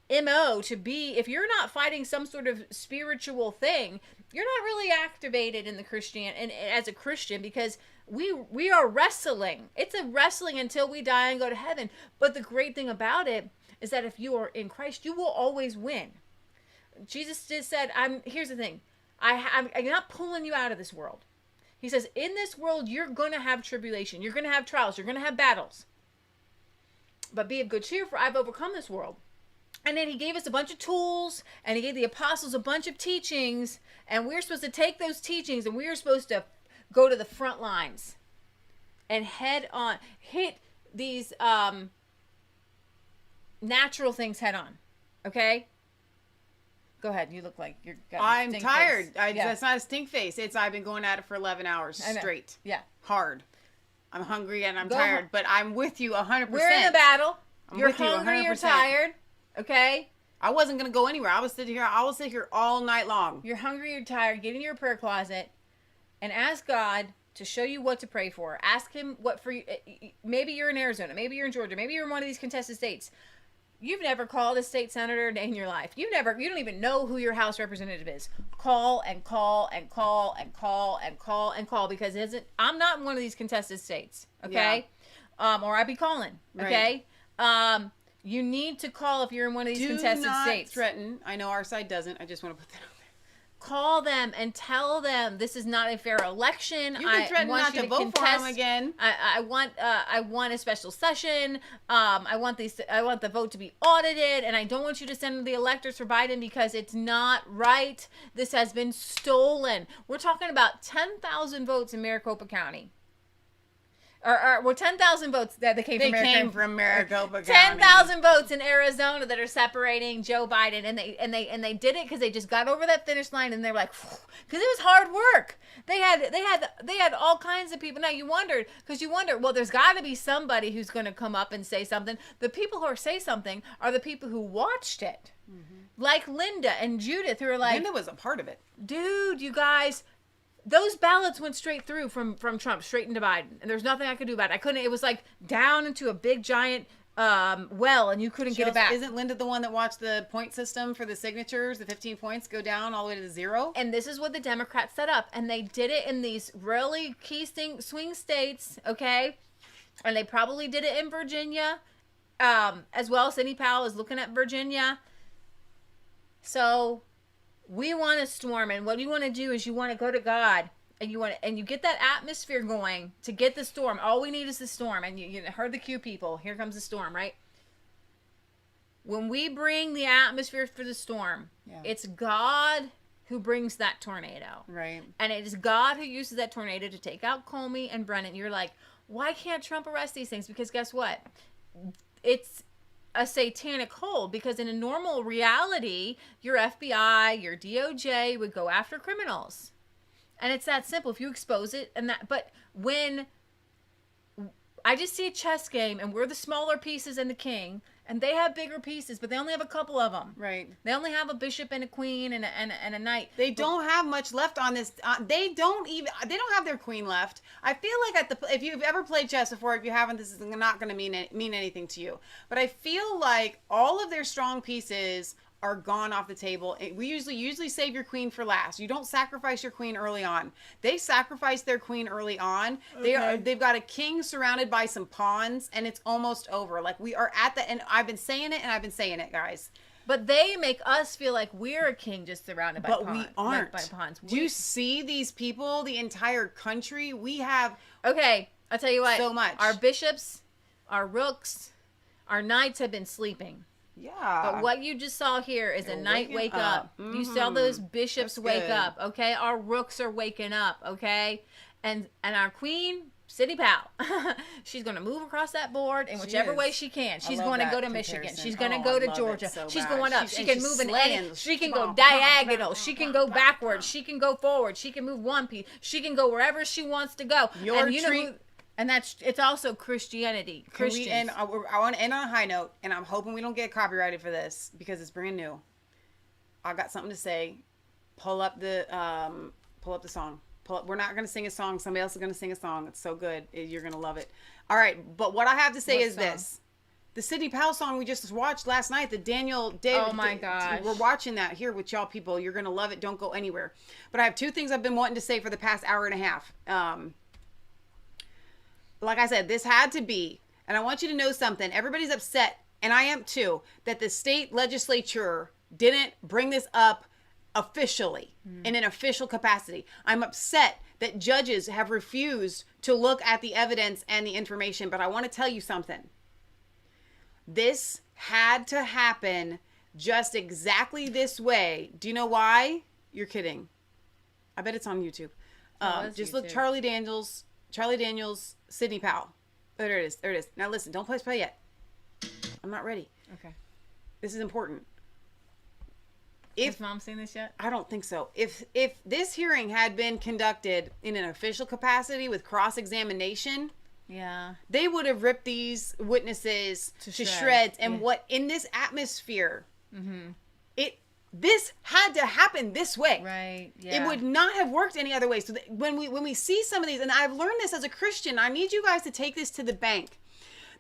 MO to be, if you're not fighting some sort of spiritual thing, you're not really activated in the Christian and as a Christian, because we are wrestling. It's a wrestling until we die and go to heaven. But the great thing about it is that if you are in Christ, you will always win. Jesus just said, here's the thing. I'm not pulling you out of this world. He says, in this world, you're going to have tribulation. You're going to have trials. You're going to have battles. But be of good cheer, for I've overcome this world. And then he gave us a bunch of tools, and he gave the apostles a bunch of teachings, and we're supposed to take those teachings, and we're supposed to go to the front lines and hit these natural things head on. Okay? Go ahead. You look like you're. I'm tired. That's not a stink face. I've been going at it for 11 hours straight. Yeah. Hard. I'm hungry and I'm tired, but I'm with you 100%. We're in a battle. You're with you hungry. 100%. You're tired. Okay. I wasn't gonna go anywhere. I will sit here all night long. You're hungry. You're tired. Get in your prayer closet, and ask God to show you what to pray for. Ask Him what for you. Maybe you're in Arizona. Maybe you're in Georgia. Maybe you're in one of these contested states. You've never called a state senator a day in your life. You don't even know who your House representative is. Call and call and call and call and call and call, because I'm not in one of these contested states, okay? Yeah. Or I'd be calling, okay? Right. You need to call if you're in one of these contested states. Do not threaten. I know our side doesn't. I just want to put that out there. Call them and tell them this is not a fair election. You can threaten not to vote for them again. I want a special session. I want the vote to be audited, and I don't want you to send the electors for Biden because it's not right. This has been stolen. We're talking about 10,000 votes in Maricopa County. Or 10,000 votes that they came from Maricopa County. 10,000 votes in Arizona that are separating Joe Biden, and they did it because they just got over that finish line, and they're like, because it was hard work. They had all kinds of people. Now you wonder, well, there's got to be somebody who's going to come up and say something. The people who say something are the people who watched it, like Linda and Judith, who are like, Linda was a part of it, dude. You guys. Those ballots went straight through from Trump straight into Biden, and there's nothing I could do about it. I couldn't. It was like down into a big giant well, and you couldn't get it back. Isn't Linda the one that watched the point system for the signatures? The 15 points go down all the way to the 0. And this is what the Democrats set up, and they did it in these really key swing states, okay? And they probably did it in Virginia, as well, Sidney Powell is looking at Virginia. So we want a storm, and what you want to do is you want to go to God, and you get that atmosphere going to get the storm. All we need is the storm, and you heard the cue, people. Here comes the storm, right? When we bring the atmosphere for the storm, it's God who brings that tornado. Right. And it is God who uses that tornado to take out Comey and Brennan. You're like, why can't Trump arrest these things? Because guess what? It's a satanic hold, because in a normal reality, your FBI, your DOJ would go after criminals. And it's that simple. If you expose it but when I just see a chess game and we're the smaller pieces and the king, and they have bigger pieces, but they only have a couple of them. Right. They only have a bishop and a queen and a knight. They don't have much left on this. They don't have their queen left. I feel like if you've ever played chess before, if you haven't, this is not going to mean anything to you. But I feel like all of their strong pieces are gone off the table. We usually save your queen for last. You don't sacrifice your queen early on. They sacrificed their queen early on. Okay. They've got a king surrounded by some pawns, and it's almost over. Like, we are at the end. I've been saying it, guys. But they make us feel like we're a king just surrounded by pawns. But we aren't. By pawns. Do you see these people, the entire country? We have... Okay, I'll tell you what. So much. Our bishops, our rooks, our knights have been sleeping. Yeah. But what you just saw here is a knight waking wake up. up. You saw those bishops That's wake good. up, okay? Our rooks are waking up, okay? And our queen, Sidney Powell, she's going to move across that board in whichever way she can. She's love going to that go to Michigan. comparison. She's going to Oh, go I to love it Georgia. so She's bad. going up. She's- She and can she's move in slaying. any. She can go diagonal. She can go backwards. She can go forward. She can move one piece. She can go wherever she wants to go. Your and you know treat- who, and it's also Christianity. Can we Christians. end? I want to end on a high note, and I'm hoping we don't get copyrighted for this because it's brand new. I got something to say. Pull up the song. We're not going to sing a song. Somebody else is going to sing a song. It's so good. You're going to love it. All right. But what I have to say What is song? this. The Sidney Powell song we just watched last night, the Daniel David. Oh my gosh. We're watching that here with y'all people. You're going to love it. Don't go anywhere. But I have two things I've been wanting to say for the past hour and a half. Like I said, this had to be, and I want you to know something. Everybody's upset, and I am too, that the state legislature didn't bring this up officially, in an official capacity. I'm upset that judges have refused to look at the evidence and the information, but I want to tell you something. This had to happen just exactly this way. Do you know why? You're kidding. I bet it's on YouTube. Just look, Charlie Daniels, Sidney Powell. There it is. Now listen, don't press play yet. I'm not ready. Okay. This is important. Has Mom seen this yet? I don't think so. If this hearing had been conducted in an official capacity with cross-examination, yeah, they would have ripped these witnesses to shreds. And what in this atmosphere, this had to happen this way. Right. Yeah. It would not have worked any other way. So when we see some of these, and I've learned this as a Christian, I need you guys to take this to the bank.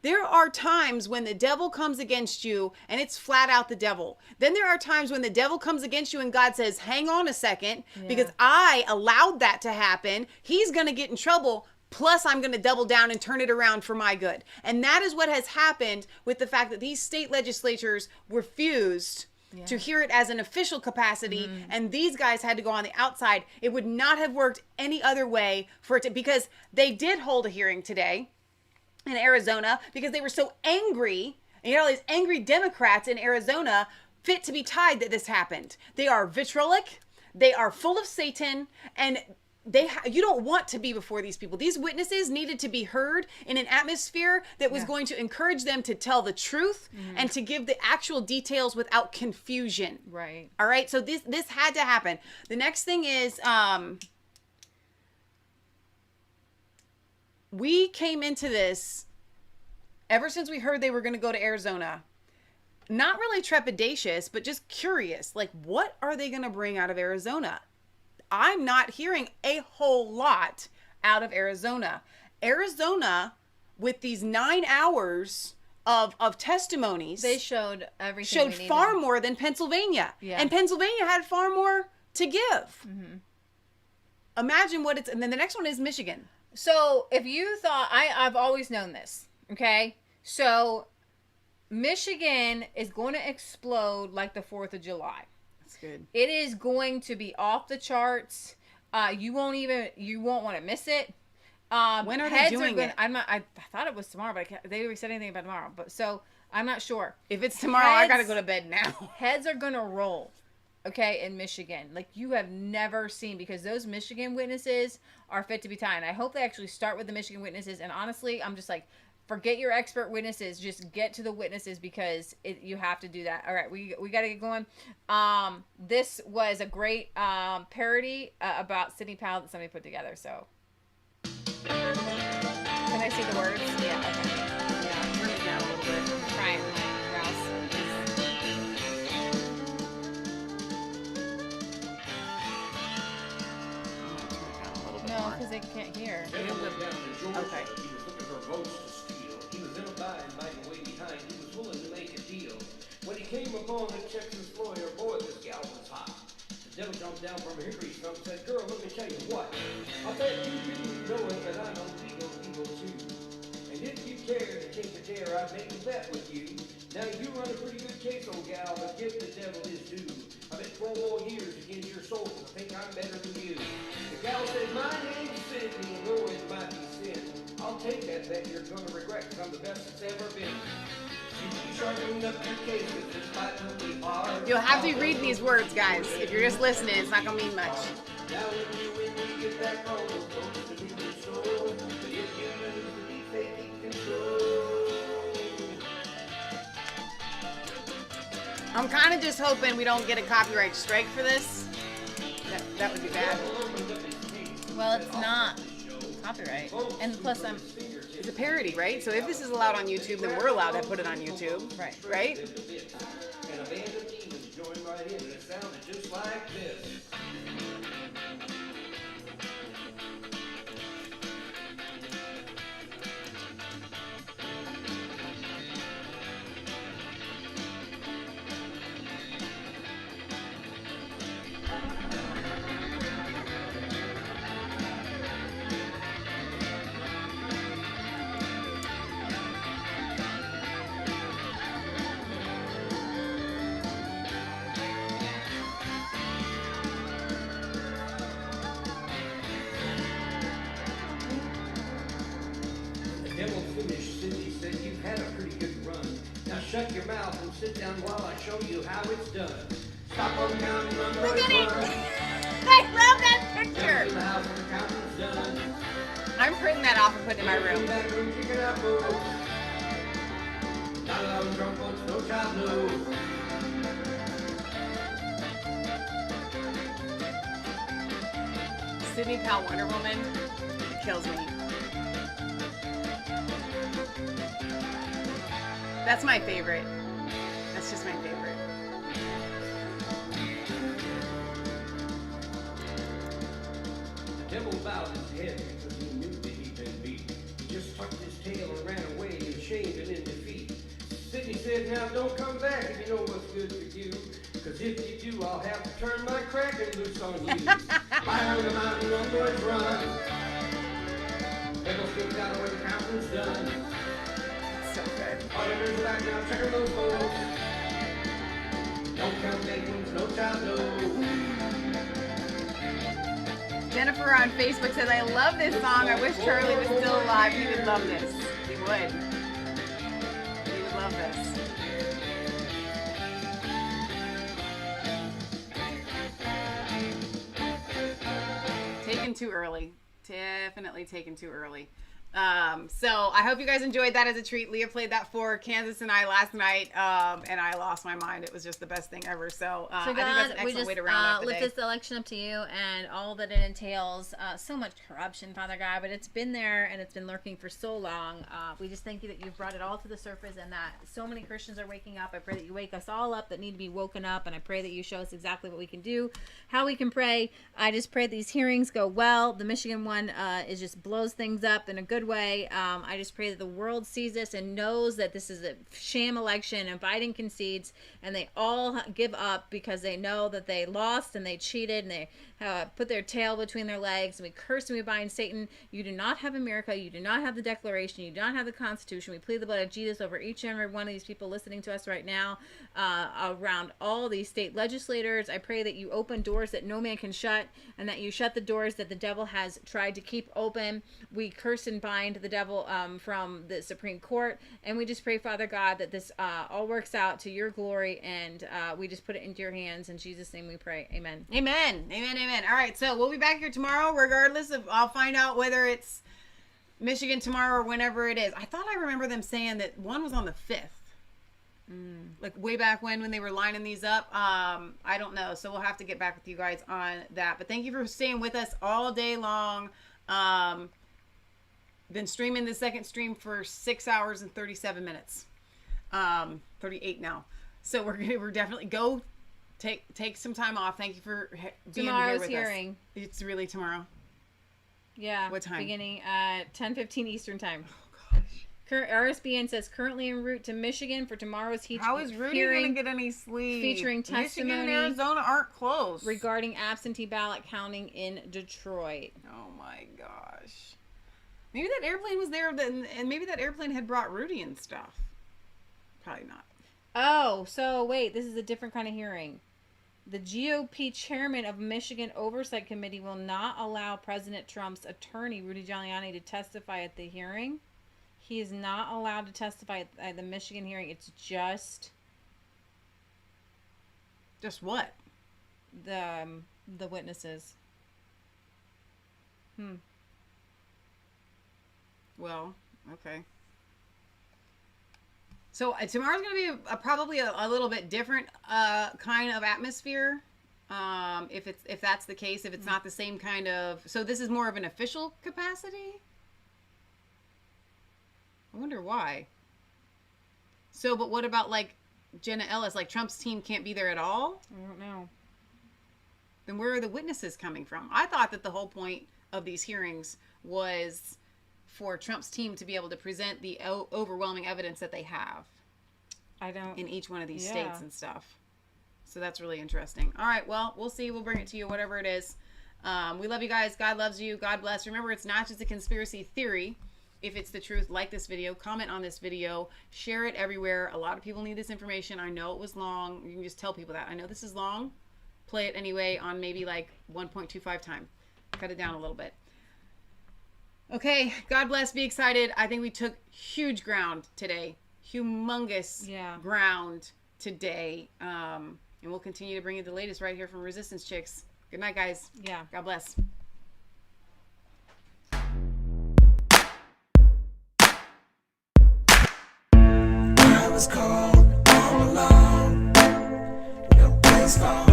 There are times when the devil comes against you and it's flat out the devil. Then there are times when the devil comes against you and God says, hang on a second, because I allowed that to happen. He's going to get in trouble. Plus, I'm going to double down and turn it around for my good. And that is what has happened with the fact that these state legislatures refused to hear it as an official capacity, and these guys had to go on the outside. It would not have worked any other way for it to, because they did hold a hearing today in Arizona because they were so angry. And you know, these angry Democrats in Arizona fit to be tied that this happened. They are vitriolic. They are full of Satan, and you don't want to be before these people. These witnesses needed to be heard in an atmosphere that was going to encourage them to tell the truth and to give the actual details without confusion. Right. All right. So this had to happen. The next thing is, we came into this ever since we heard they were going to go to Arizona. Not really trepidatious, but just curious. Like, what are they going to bring out of Arizona? I'm not hearing a whole lot out of Arizona. Arizona, with these 9 hours of testimonies, They showed everything. showed we needed. far more than Pennsylvania. Yeah. And Pennsylvania had far more to give. Imagine what it's, and then the next one is Michigan. So if you thought, I've always known this, okay? So Michigan is going to explode like the 4th of July. That's good. It is going to be off the charts. You won't want to miss it. When are they doing it? I thought it was tomorrow, but they didn't say anything about tomorrow. But so I'm not sure. If it's tomorrow, I gotta go to bed now. Heads are gonna roll, okay, in Michigan, like you have never seen, because those Michigan witnesses are fit to be tied. And I hope they actually start with the Michigan witnesses. And honestly, I'm just like, forget your expert witnesses. Just get to the witnesses, because you have to do that. All right, we got to get going. This was a great parody about Sidney Powell that somebody put together. So, can I see the words? Yeah. Okay. Yeah, I'm reading that a little bit. I'm trying, Rouse. No, because they can't hear. Okay. He was looking for votes to steal. He was in a bind, biting way behind. He was willing to make a deal. When he came upon a Texas lawyer, boy, this gal was hot. The devil jumped down from a hickory stump and said, girl, let me tell you what. I bet you didn't know it, but I know legal evil too. And if you care to take a dare, I'd make a bet with you. Now you run a pretty good case, old gal, but give the devil his due. I bet 12 more years against your soul. I think I'm better than you. The gal said, my name's Sidney, and though it might be sin, I'll take that bet you're gonna regret, because I'm the best that's ever been. You sharpen up your case, it's just like really hard. You'll have to be reading these words, guys. If you're just listening, it's not gonna mean much. Now when you win, you get back home, those folks to be restored. But if you lose, the deep they keep control. I'm kind of just hoping we don't get a copyright strike for this. That would be bad. Well, it's not copyright, and plus it's a parody, right? So if this is allowed on YouTube, then we're allowed to put it on YouTube, right? Right? And a band of demons joined right in, and it sounded just like this. Shut your mouth and sit down while I show you how it's done. Stop on the mountain, run, Look at it! run. I love that picture! Down to the house when the counting's done. I'm printing that off and putting it in my room. Back room, kick it up, oh. Not allowing drunk folks, no child, no. Sidney Powell, Wonder Woman, it kills me. That's my favorite. That's just my favorite. The devil bowed his head because he knew that he'd been beat. He just tucked his tail and ran away, ashamed and in defeat. Sidney said, now don't come back if you know what's good for you. Because if you do, I'll have to turn my Kraken loose on you. Fire on the mountain, run, boys, run. Devil skipped out where the counting's done. So good. Auditors back now, check those folks. Don't count victims, no child, no. Jennifer on Facebook says, I love this song. I wish Charlie was still alive. He would love this. He would. He would love this. Taken too early. Definitely taken too early. So I hope you guys enjoyed that as a treat. Leah played that for Kansas and I last night, and I lost my mind. It was just the best thing ever. So, I think that's an excellent way to round out the lift day. this election up to you and all that it entails. So much corruption, Father God, but it's been there and it's been lurking for so long. We just thank you that you've brought it all to the surface and that so many Christians are waking up. I pray that you wake us all up that need to be woken up, and I pray that you show us exactly what we can do, how we can pray. I just pray these hearings go well. The Michigan one is just blows things up in a good good way. I just pray that the world sees this and knows that this is a sham election and Biden concedes and they all give up because they know that they lost and they cheated and they put their tail between their legs, and we curse and we bind Satan. You do not have America. You do not have the Declaration. You do not have the Constitution. We plead the blood of Jesus over each and every one of these people listening to us right now, around all these state legislators. I pray that you open doors that no man can shut, and that you shut the doors that the devil has tried to keep open. We curse and bind the devil from the Supreme Court, and we just pray, Father God, that this all works out to your glory, and we just put it into your hands. In Jesus' name we pray. Amen. Amen. Amen. Amen. All right, so we'll be back here tomorrow, regardless of, I'll find out whether it's Michigan tomorrow or whenever it is. I thought I remember them saying that one was on the 5th. Like way back when they were lining these up. I don't know. So we'll have to get back with you guys on that. But thank you for staying with us all day long. Been streaming the second stream for 6 hours and 37 minutes. 38 now. So we're definitely go take some time off. Thank you for being Tomorrow's here with hearing. us. It's really tomorrow. Yeah. What time? Beginning at 10:15 Eastern time. Oh gosh. RSBN says currently en route to Michigan for tomorrow's hearing. How is Rudy gonna get any sleep? Featuring testimony. Michigan and Arizona aren't close. Regarding absentee ballot counting in Detroit. Oh my gosh. Maybe that airplane was there, and maybe that airplane had brought Rudy and stuff. Probably not. Oh, so wait, this is a different kind of hearing. The GOP chairman of Michigan Oversight Committee will not allow President Trump's attorney, Rudy Giuliani, to testify at the hearing. He is not allowed to testify at the Michigan hearing. It's just... Just what? The witnesses. Well, okay. So tomorrow's going to be probably a little bit different kind of atmosphere. If that's the case, if it's not the same kind of... So this is more of an official capacity? I wonder why. So, but what about like Jenna Ellis? Like Trump's team can't be there at all? I don't know. Then where are the witnesses coming from? I thought that the whole point of these hearings was for Trump's team to be able to present the overwhelming evidence that they have. In each one of these states and stuff. So that's really interesting. All right, well, we'll see. We'll bring it to you, whatever it is. We love you guys. God loves you. God bless. Remember, it's not just a conspiracy theory. If it's the truth, like this video, comment on this video, share it everywhere. A lot of people need this information. I know it was long. You can just tell people that. I know this is long. Play it anyway on maybe like 1.25 time. Cut it down a little bit. Okay, God bless. Be excited. I think we took huge ground today. Humongous ground today. And we'll continue to bring you the latest right here from Resistance Chicks. Good night, guys. Yeah. God bless. I was cold all alone. No place for